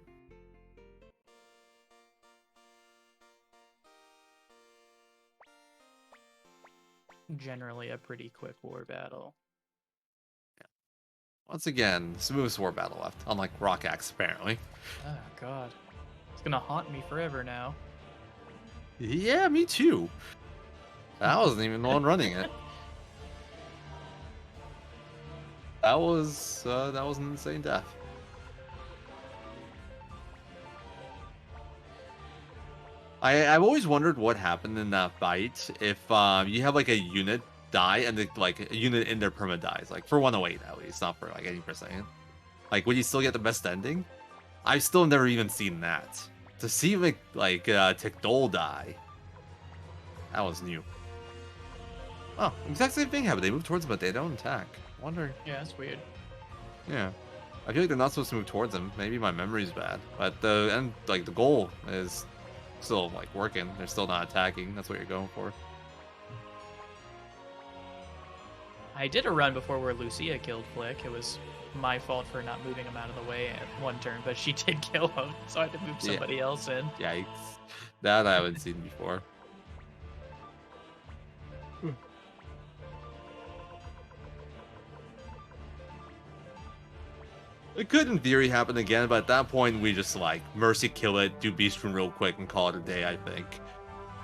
Generally a pretty quick war battle. Yeah. Once again, smoothest war battle left, unlike Rock Axe, apparently. Oh god. It's gonna haunt me forever now. Yeah, me too. I wasn't even the one running it. That was an insane death. I've always wondered what happened in that fight if you have a unit die and a unit in their perma dies, for 108 at least, not for 80%. Would you still get the best ending? I've still never even seen that. To see Tikdol die, That was new. Oh, exact same thing happened. They move towards him, but they don't attack. Wonder. Yeah, that's weird. Yeah. I feel like they're not supposed to move towards him. Maybe my memory's bad. But the end, like the goal is still like working. They're still not attacking. That's what you're going for. I did a run before where Lucia killed Flick. It was my fault for not moving him out of the way at one turn, but she did kill him, so I had to move somebody else in. Yikes. That I haven't seen before. It could, in theory, happen again, but at that point, we just, like, mercy kill it, do Beast Rune real quick, and call it a day, I think.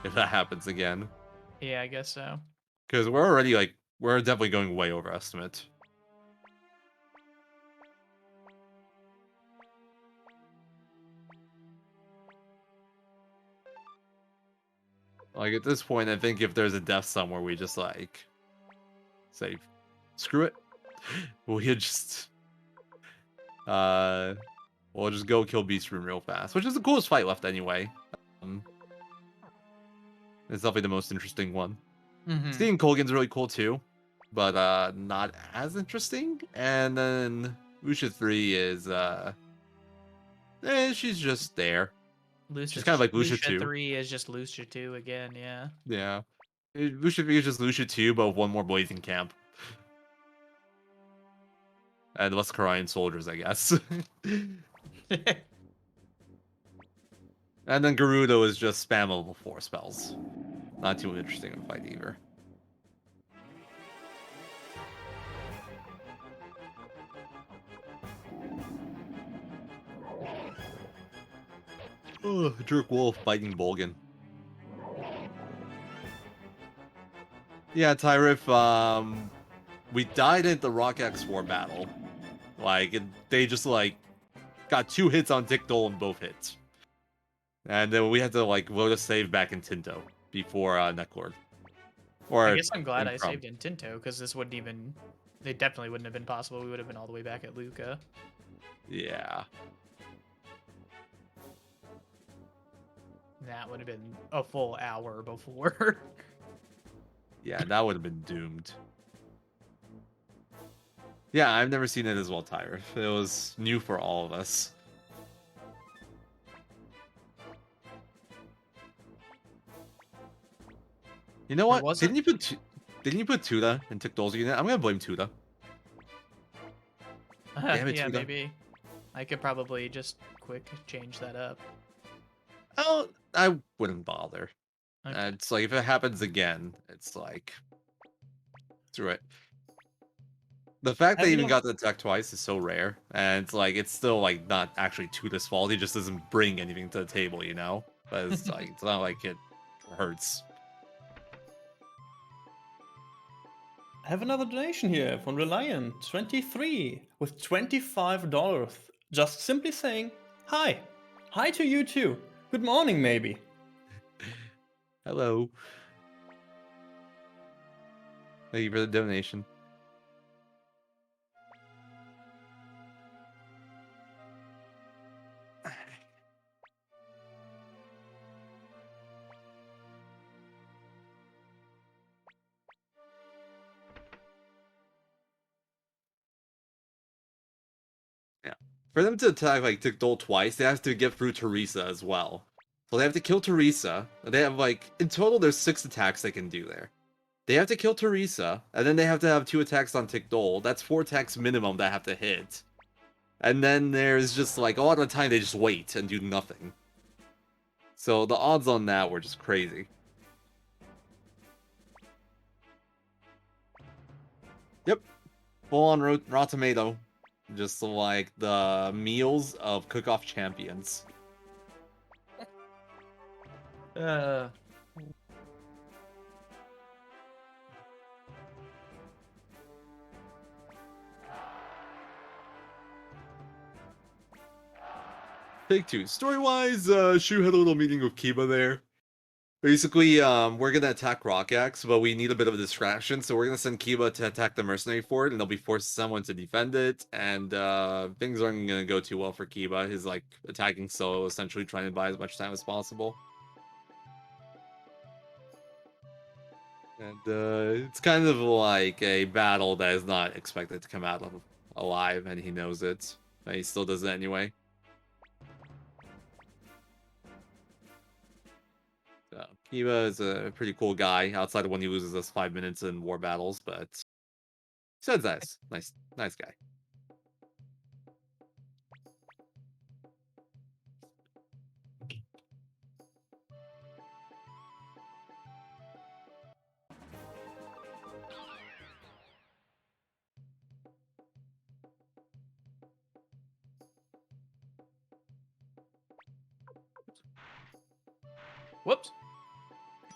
If that happens again. Yeah, I guess so. Because we're already, like, we're definitely going way over estimate. Like, at this point, I think if there's a death somewhere, we just, like, say, screw it. We'll just... we'll just go kill Beast Rune real fast, which is the coolest fight left anyway. It's definitely the most interesting one. Seeing Colgan's really cool too, but not as interesting. And then Lucia 3 is she's just there. She's kind of like Lucia 2. 3 is just Lucia 2 again, yeah. Yeah. Lucia 3 is just Lucia 2, but with one more Blazing Camp. And less Karian soldiers, I guess. And then Gerudo is just spam level 4 spells. Not too interesting of a fight either. Ugh, Jerk Wolf fighting Bolgan. Yeah, Tyrif, we died at the Rock X4 battle. Like, they just, like, got 2 hits on Dick Dole in both hits. And then we had to, like, load a save back in Tinto before Necklord. Or I guess I'm glad I saved in Tinto, because this wouldn't even... It definitely wouldn't have been possible. We would have been all the way back at Luca. Yeah. That would have been a full hour before. Yeah, that would have been doomed. Yeah, I've never seen it as well, Tyrif. It was new for all of us. You know what? Didn't you put Tuda in Tickdoll's unit? I'm gonna blame Tuda. Damn it, yeah, Tuda. maybe. I could probably just quick change that up. Oh, I wouldn't bother. Okay. It's like if it happens again, it's like screw it. The fact they even got the attack twice is so rare, and it's like it's still like not actually Tuda's fault. He just doesn't bring anything to the table, you know. But it's like it's not like it hurts. I have another donation here from Reliant23 with $25. Just simply saying, hi. Hi to you too. Good morning, maybe. Hello. Thank you for the donation. Yeah. For them to attack like Tickdole twice, they have to get through Teresa as well. So they have to kill Teresa. They have like in total there's 6 attacks they can do there. They have to kill Teresa, and then they have to have 2 attacks on Tickdole. That's 4 attacks minimum that have to hit. And then there's just like a lot of the time they just wait and do nothing. So the odds on that were just crazy. Yep. Full on raw tomato. Just like the meals of cook-off champions. Take 2. Story-wise, Shu had a little meeting with Kiba there. Basically, we're gonna attack Rock Axe, but we need a bit of a distraction, so we're gonna send Kiba to attack the mercenary fort, and they'll be forced someone to defend it, and things aren't gonna go too well for Kiba. He's like attacking solo, essentially trying to buy as much time as possible. And it's kind of like a battle that is not expected to come out of alive, and he knows it. But he still does it anyway. So, Kiba is a pretty cool guy, outside of when he loses us 5 minutes in war battles, but besides that, nice guy. Whoops.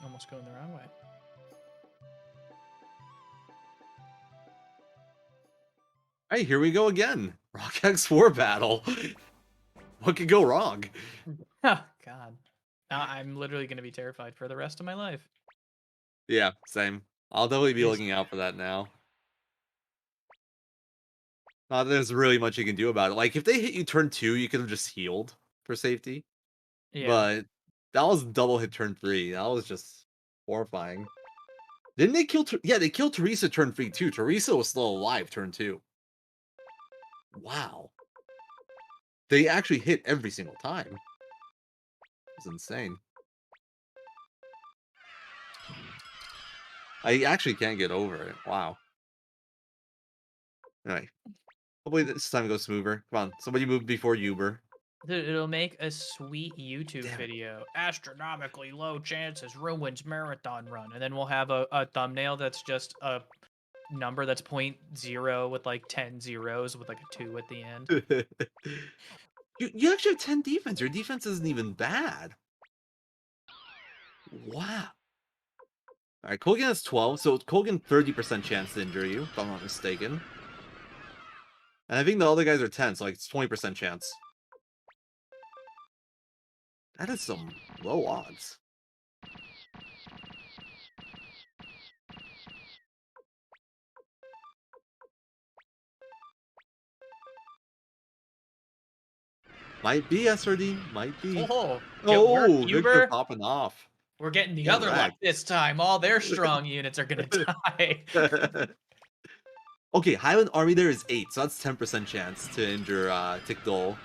Almost going the wrong way. Hey, here we go again. Rock X 4 battle. What could go wrong? Oh, God. Now I'm literally going to be terrified for the rest of my life. Yeah, same. I'll definitely be Jeez. looking out for that now. Not that there's really much you can do about it. Like, if they hit you turn 2, you could have just healed for safety. Yeah. But that was double hit turn 3. That was just horrifying. Didn't they kill... Yeah, they killed Teresa turn 3, too. Teresa was still alive turn 2. Wow. They actually hit every single time. It's insane. I actually can't get over it. Wow. Anyway. Hopefully this time goes smoother. Come on, somebody move before Uber. Dude, it'll make a sweet YouTube Damn it. video. Astronomically low chances ruins marathon run. And then we'll have a thumbnail that's just a number that's 0.0 with like 10 zeros with like a 2 at the end. You actually have 10 defense. Your defense isn't even bad. Wow. Alright, Kogan has 12, so Kogan 30% chance to injure you, if I'm not mistaken. And I think the other guys are 10, so like it's 20% chance. That is some low odds. Might be SRD, might be. Oh, Oh, Victor Uber. popping off. We're getting the Get other luck wrecked. this time. All their strong units are gonna die. Okay, Highland Army there is 8, so that's 10% chance to injure Tikdol.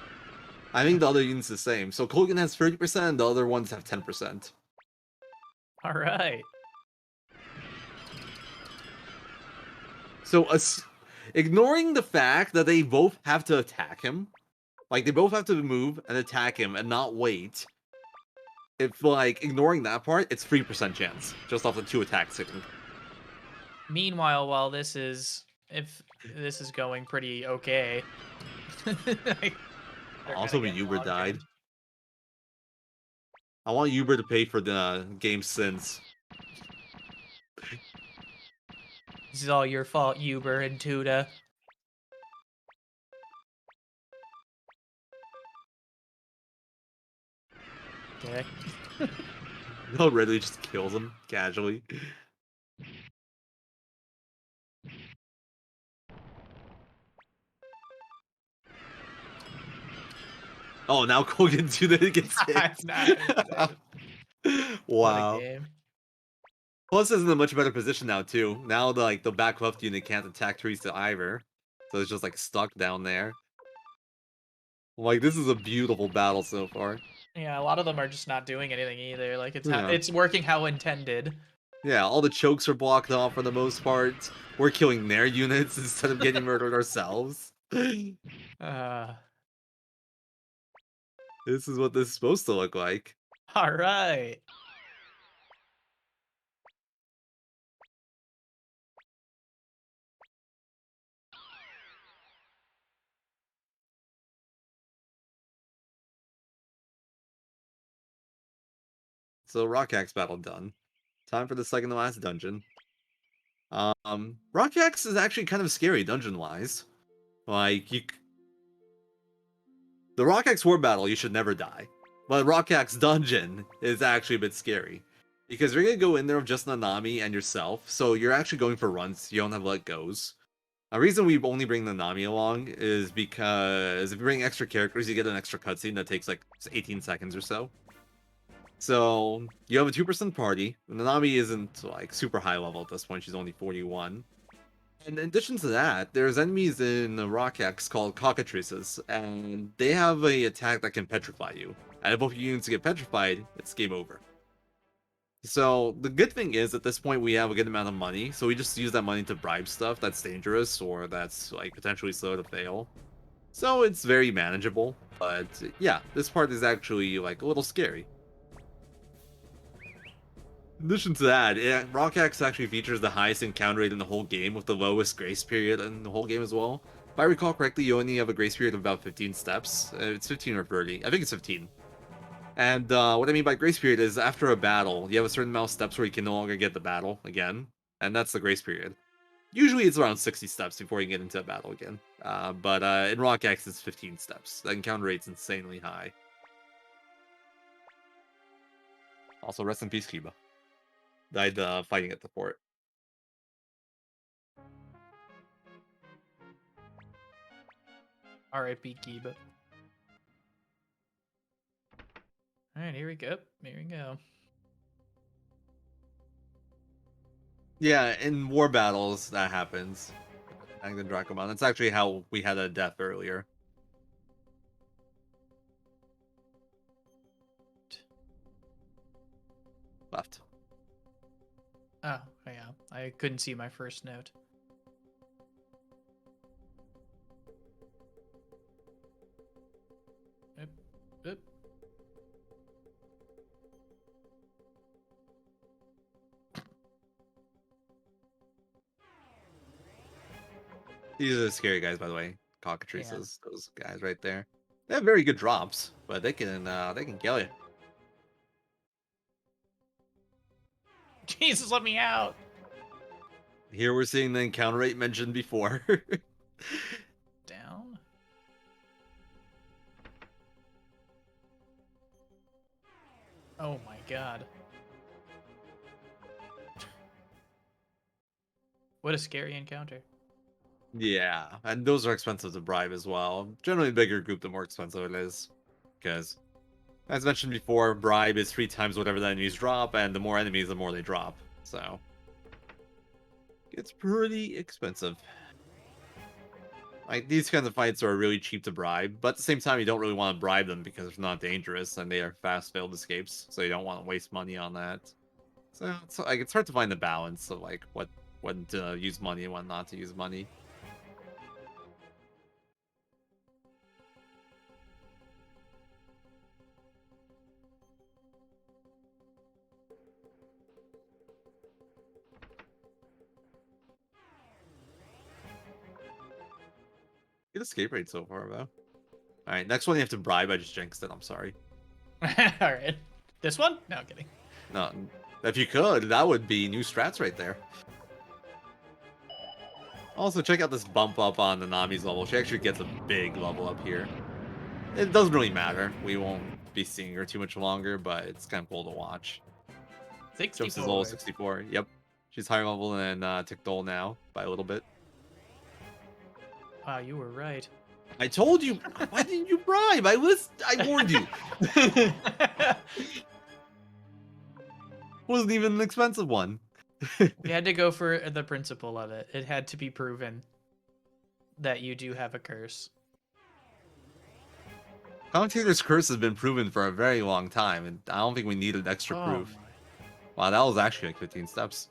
I think the other unit's the same. So Kogan has 30%, the other ones have 10%. All right. So ignoring the fact that they both have to attack him, like they both have to move and attack him and not wait. If like ignoring that part, it's 3% chance just off the 2 attacks hitting. Meanwhile, while this is going pretty okay. Like, they're Also, gonna when get Uber logged died. in. I want Uber to pay for the game sins. This is all your fault, Uber and Tuda. Okay. No, Ridley just kills him casually. Oh, now Kogan 2 that gets hit. Nice. Wow. What a game. Plus is in a much better position now too. Now the back left unit can't attack Teresa either. So it's just like stuck down there. Like this is a beautiful battle so far. Yeah, a lot of them are just not doing anything either. Like Yeah. it's working how intended. Yeah, all the chokes are blocked off for the most part. We're killing their units instead of getting murdered ourselves. This is what this is supposed to look like. All right. So Rock Axe battle done. Time for the second to last dungeon. Rock Axe is actually kind of scary dungeon-wise. Like, the Rock Axe War battle, you should never die. But Rock Axe Dungeon is actually a bit scary. Because you're going to go in there with just Nanami and yourself, so you're actually going for runs, you don't have let goes. The reason we only bring Nanami along is because if you bring extra characters, you get an extra cutscene that takes like 18 seconds or so. So you have a 2% party. Nanami isn't like super high level at this point. She's only 41. And in addition to that, there's enemies in the Rock X called cockatrices, and they have a attack that can petrify you. And if both units get petrified, it's game over. So the good thing is at this point we have a good amount of money, so we just use that money to bribe stuff that's dangerous or that's like potentially slow to fail. So it's very manageable, but yeah, this part is actually like a little scary. In addition to that, Rock Axe actually features the highest encounter rate in the whole game with the lowest grace period in the whole game as well. If I recall correctly, you only have a grace period of about 15 steps. It's 15 or 30. I think it's 15. And what I mean by grace period is after a battle, you have a certain amount of steps where you can no longer get the battle again. And that's the grace period. Usually it's around 60 steps before you get into a battle again. But in Rock Axe, it's 15 steps. The encounter rate's insanely high. Also, rest in peace, Kiba. Died fighting at the fort. R.I.P. Kiba. Alright, here we go. Here we go. Yeah, in war battles, that happens. Angton Dracomon. That's actually how we had a death earlier. Left. Oh, yeah. I couldn't see my first note. Oop, oop. These are the scary guys, by the way. Cockatrices, those guys right there. They have very good drops, but they can kill you. Jesus, let me out! Here we're seeing the encounter rate mentioned before. Down. Oh my god. What a scary encounter. Yeah, and those are expensive to bribe as well. Generally, the bigger group, the more expensive it is. Because, as mentioned before, bribe is 3 times whatever the enemies drop, and the more enemies, the more they drop. So, it's pretty expensive. Like, these kinds of fights are really cheap to bribe, but at the same time, you don't really want to bribe them because they're not dangerous, and they are fast failed escapes, so you don't want to waste money on that. So, it's hard to find the balance of, like, when to use money and when not to use money. Good escape rate so far, though. Alright, next one you have to bribe. I just jinxed it. I'm sorry. Alright. This one? No, I'm kidding. No, if you could, that would be new strats right there. Also, check out this bump up on Nanami's level. She actually gets a big level up here. It doesn't really matter. We won't be seeing her too much longer, but it's kind of cool to watch. 64. Jumps as low as 64. Yep. She's higher level than Tickdole now by a little bit. Wow, you were right. I told you. Why didn't you bribe? I warned you. Wasn't even an expensive one. You had to go for the principle of it. It had to be proven that you do have a curse. Commentator's curse has been proven for a very long time, and I don't think we needed extra proof. My. Wow, that was actually like 15 steps.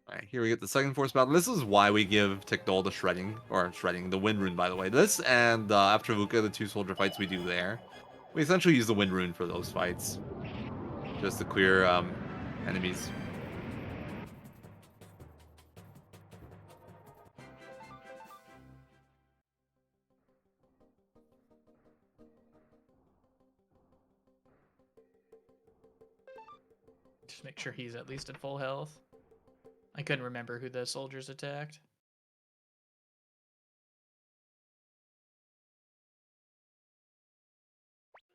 Alright, here we get the second force battle. This is why we give Tickdole the Wind Rune, by the way. This and after Luca, the 2 soldier fights we do there. We essentially use the Wind Rune for those fights. Just to clear enemies. Just make sure he's at least at full health. I couldn't remember who the soldiers attacked.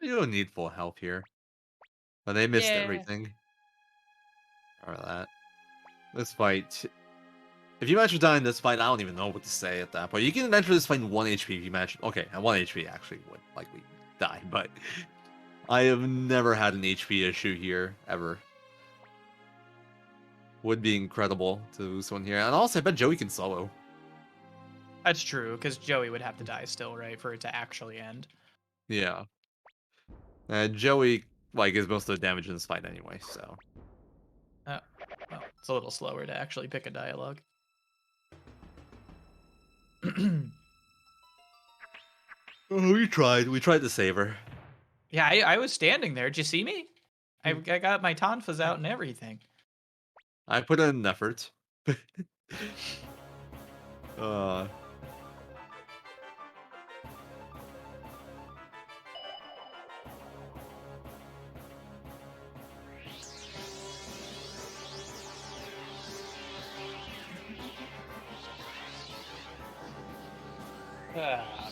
You don't need full health here. But they missed Yeah. everything. Or that. This fight If you manage to die in this fight, I don't even know what to say at that point. You can enter this fight in 1 HP if you manage... Okay, at 1 HP actually would likely die, but... I have never had an HP issue here, ever. Would be incredible to lose one here. And also, I bet Joey can solo. That's true, because Joey would have to die still, right, for it to actually end. Yeah. And Joey, like, is most of the damage in this fight anyway, so... Well, it's a little slower to actually pick a dialogue. Oh, we tried. We tried to save her. Yeah, I was standing there. Did you see me? I got my tonfas out and everything. I put in an effort. Ah,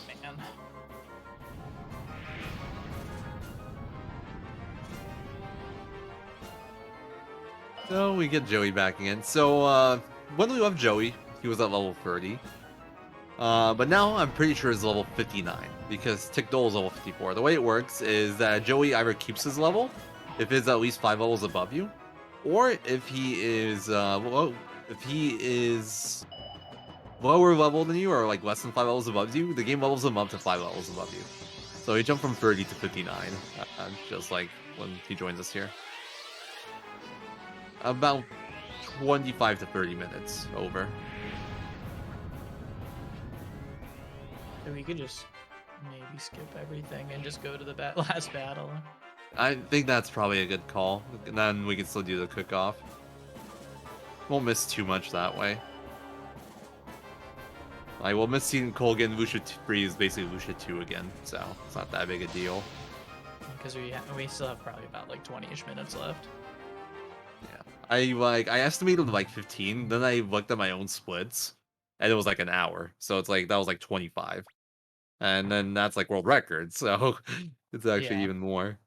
man. So we get Joey back again. So when we left Joey, he was at level 30. But now I'm pretty sure it's level 59 because Tickdole is level 54. The way it works is that Joey either keeps his level if it's at least 5 levels above you, or if he is lower level than you or like less than 5 levels above you, the game levels him up to 5 levels above you. So he jumped from 30 to 59, just like when he joins us here. About 25 to 30 minutes over. So we could just maybe skip everything and just go to the last battle. I think that's probably a good call. And then we can still do the cook-off. Won't miss too much that way. Like, we'll miss seeing Colgan. Lucia 3 is basically Lucia 2 again, so it's not that big a deal. Because we still have probably about like 20-ish minutes left. Yeah. I estimated like 15, then I looked at my own splits, and it was like an hour. So it's like, that was like 25. And then that's like world record, so it's actually even more.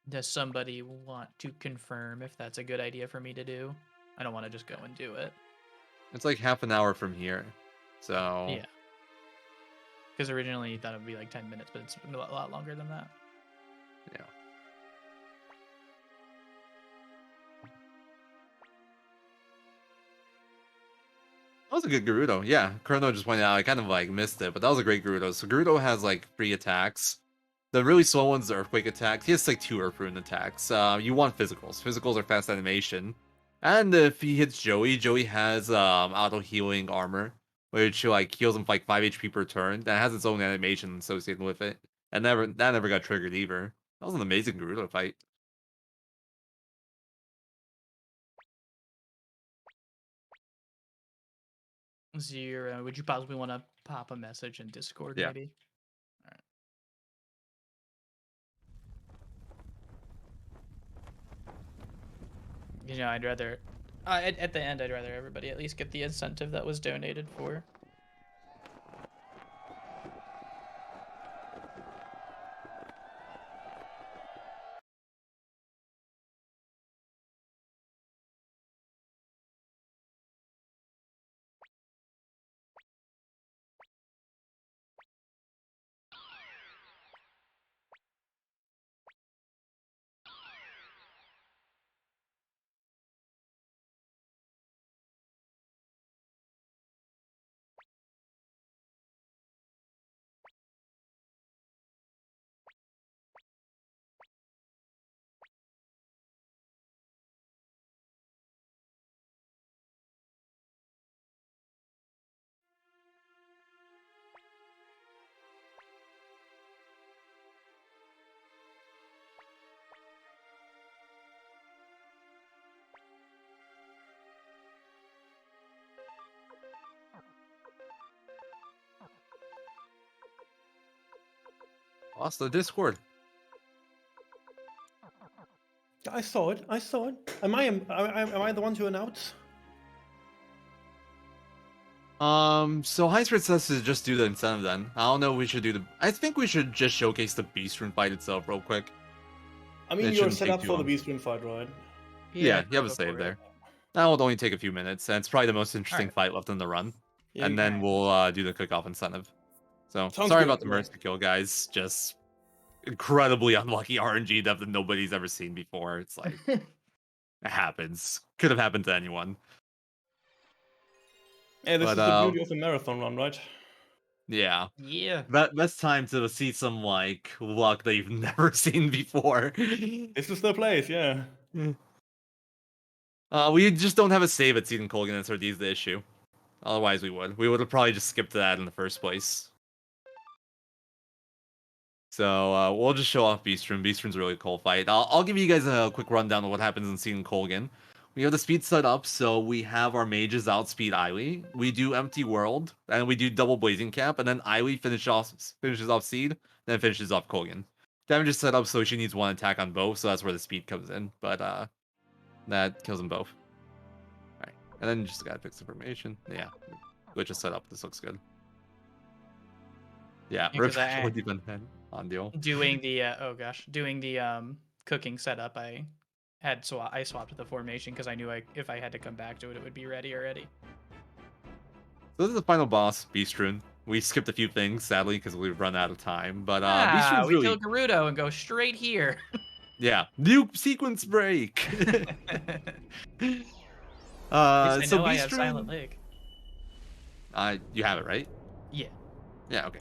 Does somebody want to confirm if that's a good idea for me to do? I don't want to just go and do it. It's like half an hour from here, so... Yeah. Because originally you thought it would be like 10 minutes, but it's a lot longer than that. Yeah. That was a good Gerudo. Yeah, Chrono just pointed out I kind of like missed it, but that was a great Gerudo. So Gerudo has like 3 attacks. The really slow one's the Earthquake attack. He has like 2 Earth Rune attacks. You want physicals. Physicals are fast animation. And if he hits Joey, Joey has auto healing armor, which like heals him for like 5 HP per turn. That has its own animation associated with it. And that never got triggered either. That was an amazing Gerudo fight. Zero. Would you possibly want to pop a message in Discord, Yeah. maybe? All right. You know, I'd rather... at the end, I'd rather everybody at least get the incentive that was donated for. Lost the Discord. I saw it. I saw it. Am I the one to announce? So Heinz says to just do the incentive then. I don't know if we should do the... I think we should just showcase the Beast Rune fight itself real quick. I mean, It you're shouldn't set take up too for the long. Beast Rune fight, right? Yeah, you have a go save for it. there. That will only take a few minutes, and it's probably the most interesting Alright. fight left in the run. Yeah, And then we'll do the cook-off incentive. So, Sounds sorry good, about the yeah. mercy kill, guys. Just incredibly unlucky RNG that nobody's ever seen before. It's like, it happens. Could have happened to anyone. Yeah, this But, is the beauty of a marathon run, right? Yeah. Yeah. Best time to see some, like, luck that you've never seen before. This is the place, yeah. We just don't have a save at Seed Colgan, and Sardi's the issue. Otherwise, we would. We would have probably just skipped that in the first place. So we'll just show off Beastrun. Beastrun's a really cool fight. I'll give you guys a quick rundown of what happens in Seed Colgan. We have the speed set up, so we have our mages outspeed Iwi. We do Empty World, and we do double Blazing Cap, and then Iwi finishes off Seed, then finishes off Colgan. Damage is set up so she needs one attack on both, so that's where the speed comes in. But that kills them both. Alright, and then just gotta fix the formation. Yeah, glitch is set up. This looks good. Yeah, Yeah, 'cause I- really deep on deal. Doing the cooking setup, I swapped the formation because I knew if I had to come back to it, it would be ready already. So this is the final boss, Beastrun. We skipped a few things, sadly, because we've run out of time. But Beastrun's we really... kill Gerudo and go straight here. Yeah, new sequence break. I know So I have Silent Beastrun, Lake. you have it, right? Yeah. Yeah, okay.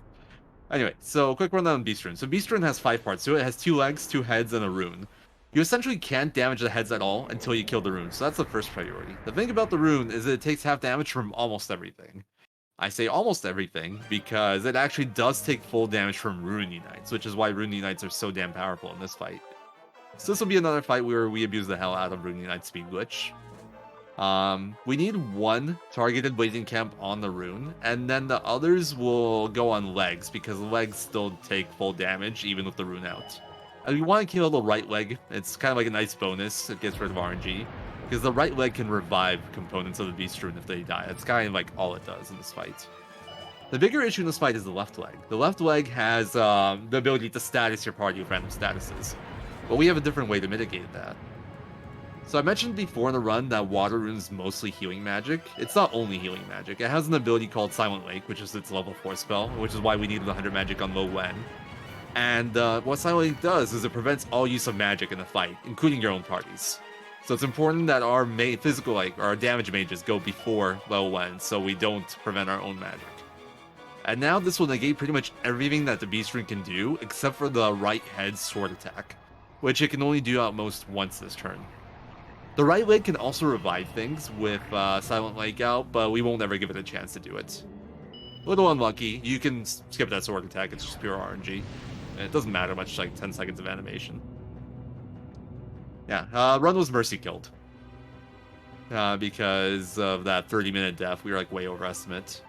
Anyway, so quick rundown on Beastrun. So Beastrun has 5 parts to it. It has 2 legs, 2 heads, and a rune. You essentially can't damage the heads at all until you kill the rune, so that's the first priority. The thing about the rune is that it takes half damage from almost everything. I say almost everything because it actually does take full damage from Rune Unites, which is why Rune Unites are so damn powerful in this fight. So this will be another fight where we abuse the hell out of Rune Unite speed glitch. We need 1 targeted Blazing Camp on the rune, and then the others will go on legs, because legs still take full damage even with the rune out. And we want to kill the right leg. It's kind of like a nice bonus. It gets rid of RNG, because the right leg can revive components of the Beast Rune if they die. That's kind of like all it does in this fight. The bigger issue in this fight is the left leg. The left leg has the ability to status your party with random statuses, but we have a different way to mitigate that. So I mentioned before in the run that Water Rune is mostly healing magic. It's not only healing magic. It has an ability called Silent Lake, which is its level 4 spell, which is why we needed 100 magic on low Wen. And what Silent Lake does is it prevents all use of magic in the fight, including your own parties. So it's important that our physical, like our damage mages, go before low Wen, so we don't prevent our own magic. And now this will negate pretty much everything that the Beast Rune can do, except for the right head sword attack, which it can only do at most once this turn. The right leg can also revive things with Silent Lake out, but we won't ever give it a chance to do it. A little unlucky. You can skip that sword attack, it's just pure RNG. And it doesn't matter much, like 10 seconds of animation. Yeah, Run was mercy killed. Because of that 30-minute death, we were like way overestimate.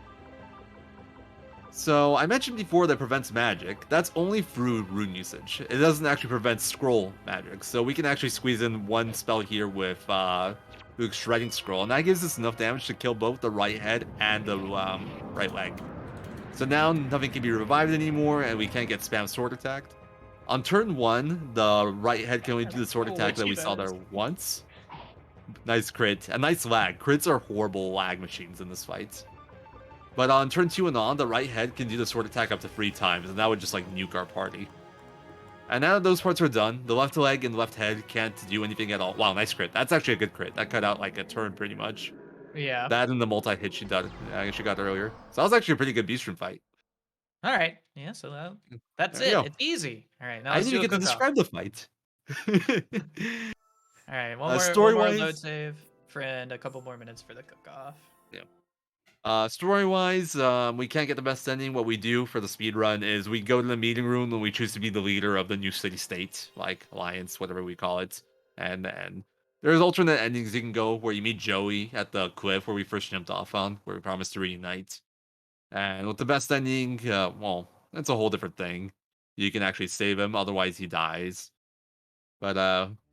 So, I mentioned before that prevents magic. That's only through rune usage. It doesn't actually prevent scroll magic. So we can actually squeeze in 1 spell here with Luke's Shredding Scroll, and that gives us enough damage to kill both the right head and the right leg. So now nothing can be revived anymore, and we can't get spam sword attacked. On turn 1, the right head can only do the sword attack that we saw there once. Nice crit. A nice lag. Crits are horrible lag machines in this fight. But on turn 2 and on, the right head can do the sword attack up to 3 times, and that would just like nuke our party. And now that those parts are done, the left leg and left head can't do anything at all. Wow, nice crit. That's actually a good crit. That cut out like a turn pretty much. Yeah. That and the multi-hit she got earlier. So that was actually a pretty good Beast Rune fight. All right. Yeah. So that's There it. you go. It's easy. All right. Now I let's didn't do even a get to cook-off. describe the fight. All right. One more story-wise- load save, friend. A couple more minutes for the cook-off. Story-wise, we can't get the best ending. What we do for the speedrun is we go to the meeting room and we choose to be the leader of the new city-state, like alliance, whatever we call it. And then there's alternate endings you can go where you meet Joey at the cliff where we first jumped off on, where we promised to reunite. And with the best ending, well, that's a whole different thing. You can actually save him, otherwise he dies. But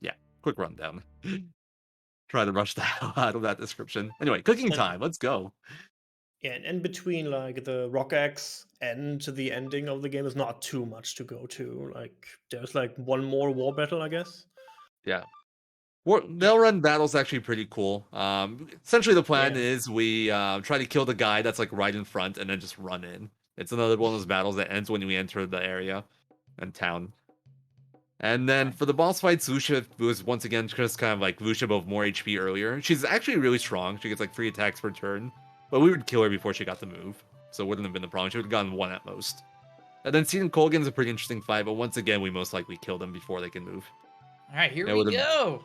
yeah, quick rundown. Try to rush the hell out of that description. Anyway, cooking time, let's go. Yeah, and between like the rock axe and the ending of the game is not too much to go to. Like there's like 1 more war battle, I guess. Yeah. They'll run battles actually pretty cool. Essentially the plan Yeah. is we try to kill the guy that's like right in front and then just run in. It's another one of those battles that ends when we enter the area and town. And then for the boss fights, Lucia was once again just kind of like Lucia, but with more HP earlier. She's actually really strong. She gets like 3 attacks per turn, but we would kill her before she got the move, so it wouldn't have been the problem. She would have gotten 1 at most. And then Seed and Colgan's a pretty interesting fight, but once again, we most likely kill them before they can move. All right, here It we would've- go.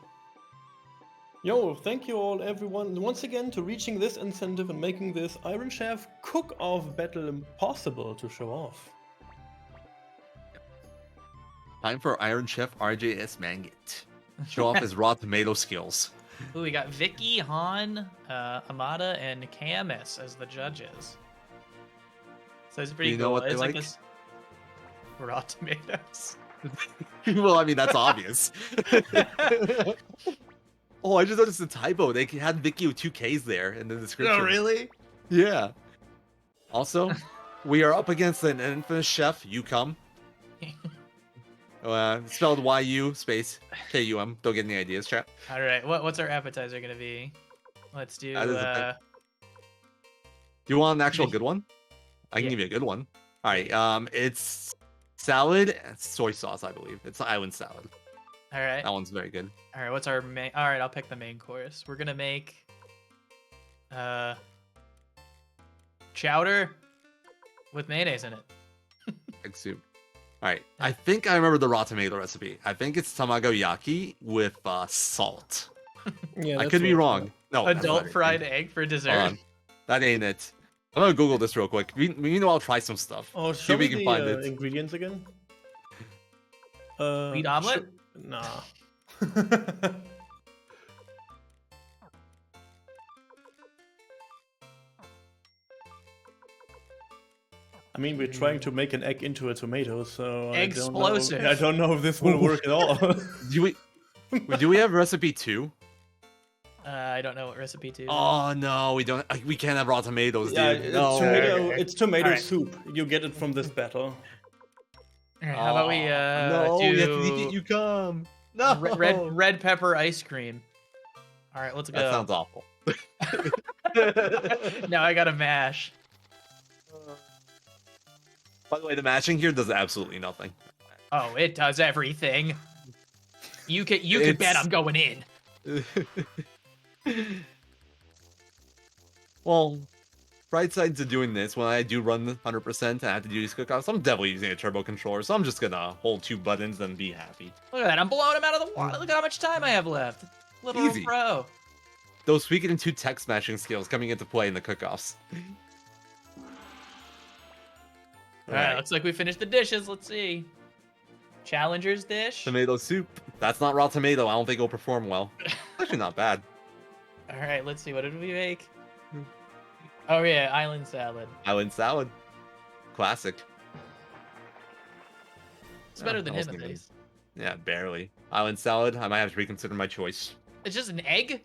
Yo, thank you all, everyone, once again to reaching this incentive and making this Iron Chef cook-off battle impossible to show off. Time for Iron Chef RJsmangit. Show off his raw tomato skills. Ooh, we got Vicky, Han, Amada, and Camus as the judges. So it's pretty You cool. know what they It's like? this raw tomatoes. Well, I mean, that's obvious. Oh, I just noticed a typo. They had Vicky with 2 Ks there in the description. Oh, really? Yeah. Also, we are up against an infamous chef, Yukam. Spelled Y-U space K-U-M. Don't get any ideas, chat. All right, what's our appetizer gonna be? Let's do. That is a Do you want an actual good one? I can Yeah. give you a good one. All right. It's salad and soy sauce, I believe. It's island salad. All right. That one's very good. All right. What's our main? All right, I'll pick the main course. We're gonna make chowder with mayonnaise in it. Egg soup. All right. I think I remember the raw tomato recipe. I think it's tamagoyaki with salt. Yeah, I that's could be what- wrong. No, that's not Adult it. fried egg for Hold dessert. on. That ain't it. I'm gonna Google this real quick. I'll try some stuff. Oh, See show if we me can the find it. ingredients again. Wheat omelet? Nah. I mean, we're trying to make an egg into a tomato, so Explosive. I don't know if this will work at all. Do we have recipe 2? I don't know what recipe to. Oh no, we don't. We can't have raw tomatoes, Yeah, dude. it's No. tomato. It's tomato Alright. soup. You get it from this battle. All right, how about we no, do we have to make it. You come. No. red pepper ice cream? All right, let's go. That sounds awful. Now I gotta mash. By the way, the matching here does absolutely nothing. Oh, it does everything. You can bet It's- I'm going in. Well, bright side to doing this, when I do run 100% and I have to do these cook-offs, I'm definitely using a turbo controller, so I'm just gonna hold 2 buttons and be happy. Look at that, I'm blowing him out of the water. Look at how much time I have left. Little Easy. pro. Those Suikoden 2 text matching skills coming into play in the cook-offs. All right, looks like we finished the dishes. Let's see. Challenger's dish. Tomato soup. That's not raw tomato. I don't think it'll perform well. Actually, not bad. All right, let's see. What did we make? Oh yeah, island salad. Island salad. Classic. It's better Yeah, than that him wasn't at even- least. Yeah, barely. Island salad. I might have to reconsider my choice. It's just an egg.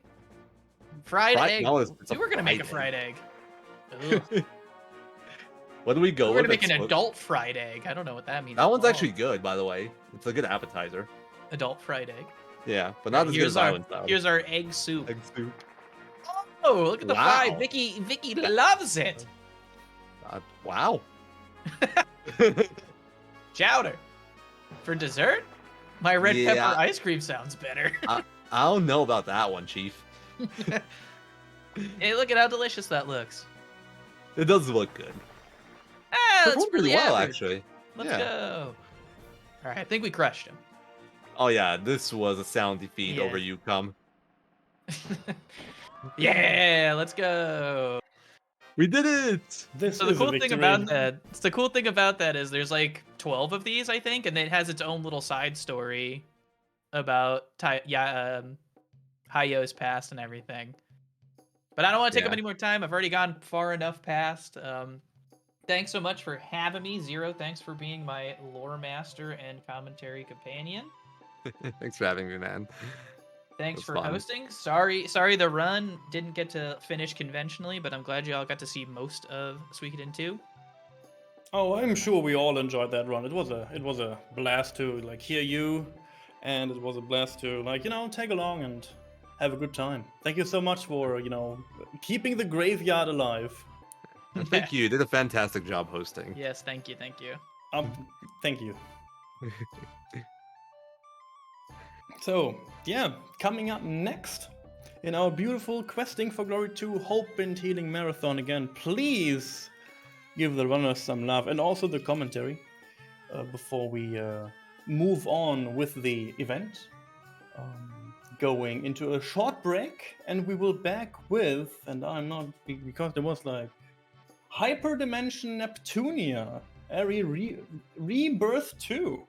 Fried egg. No, it's a We were gonna make a fried fried egg. Ugh. What do we go We're with? gonna make an It's- adult fried egg. I don't know what that means. That at one's all. actually good, by the way. It's a good appetizer. adult fried egg. Yeah, but not as good Here's as our island salad. here's our egg soup. Egg soup. Oh, look at the Wow. fried. Vicky loves it. Wow. Chowder. For dessert? My red Yeah. pepper ice cream sounds better. I don't know about that one, Chief. Hey, look at how delicious that looks. It does look good. Ah, that's Performed really pretty well, average. actually. Let's Yeah. go. All right, I think we crushed him. Oh yeah, this was a sound defeat Yeah. over Yukam. Yeah, let's go. We did it! This So the is a cool thing victory. about that is there's like 12 of these, I think, and it has its own little side story about Hayo's past and everything. But I don't want to take up Yeah. any more time. I've already gone far enough past. Thanks so much for having me, Zero. Thanks for being my lore master and commentary companion. Thanks for having me, man. Thanks was for fun. hosting. Sorry the run didn't get to finish conventionally, but I'm glad y'all got to see most of Suikoden 2. Oh, I'm sure we all enjoyed that run. It was a blast to like hear you and it was a blast to tag along and have a good time. Thank you so much for keeping the graveyard alive. And thank you. You did a fantastic job hosting. Yes, thank you, thank you. Thank you. So, yeah, coming up next in our beautiful Questing for Glory 2 Hope and Healing Marathon again, please give the runners some love and also the commentary before we move on with the event. Going into a short break, and we will back with, and I'm not, because there was like Hyperdimension Neptunia, Rebirth 2.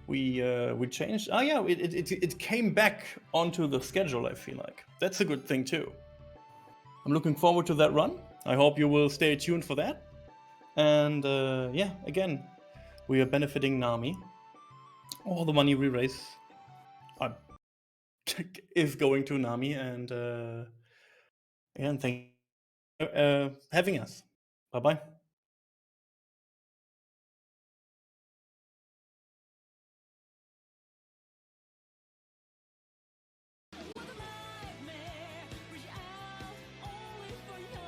We changed. Oh yeah, it came back onto the schedule. I feel like that's a good thing too. I'm looking forward to that run. I hope you will stay tuned for that. And yeah, again, we are benefiting Nami. All the money we raise is going to Nami, and thank you for having us. Bye bye.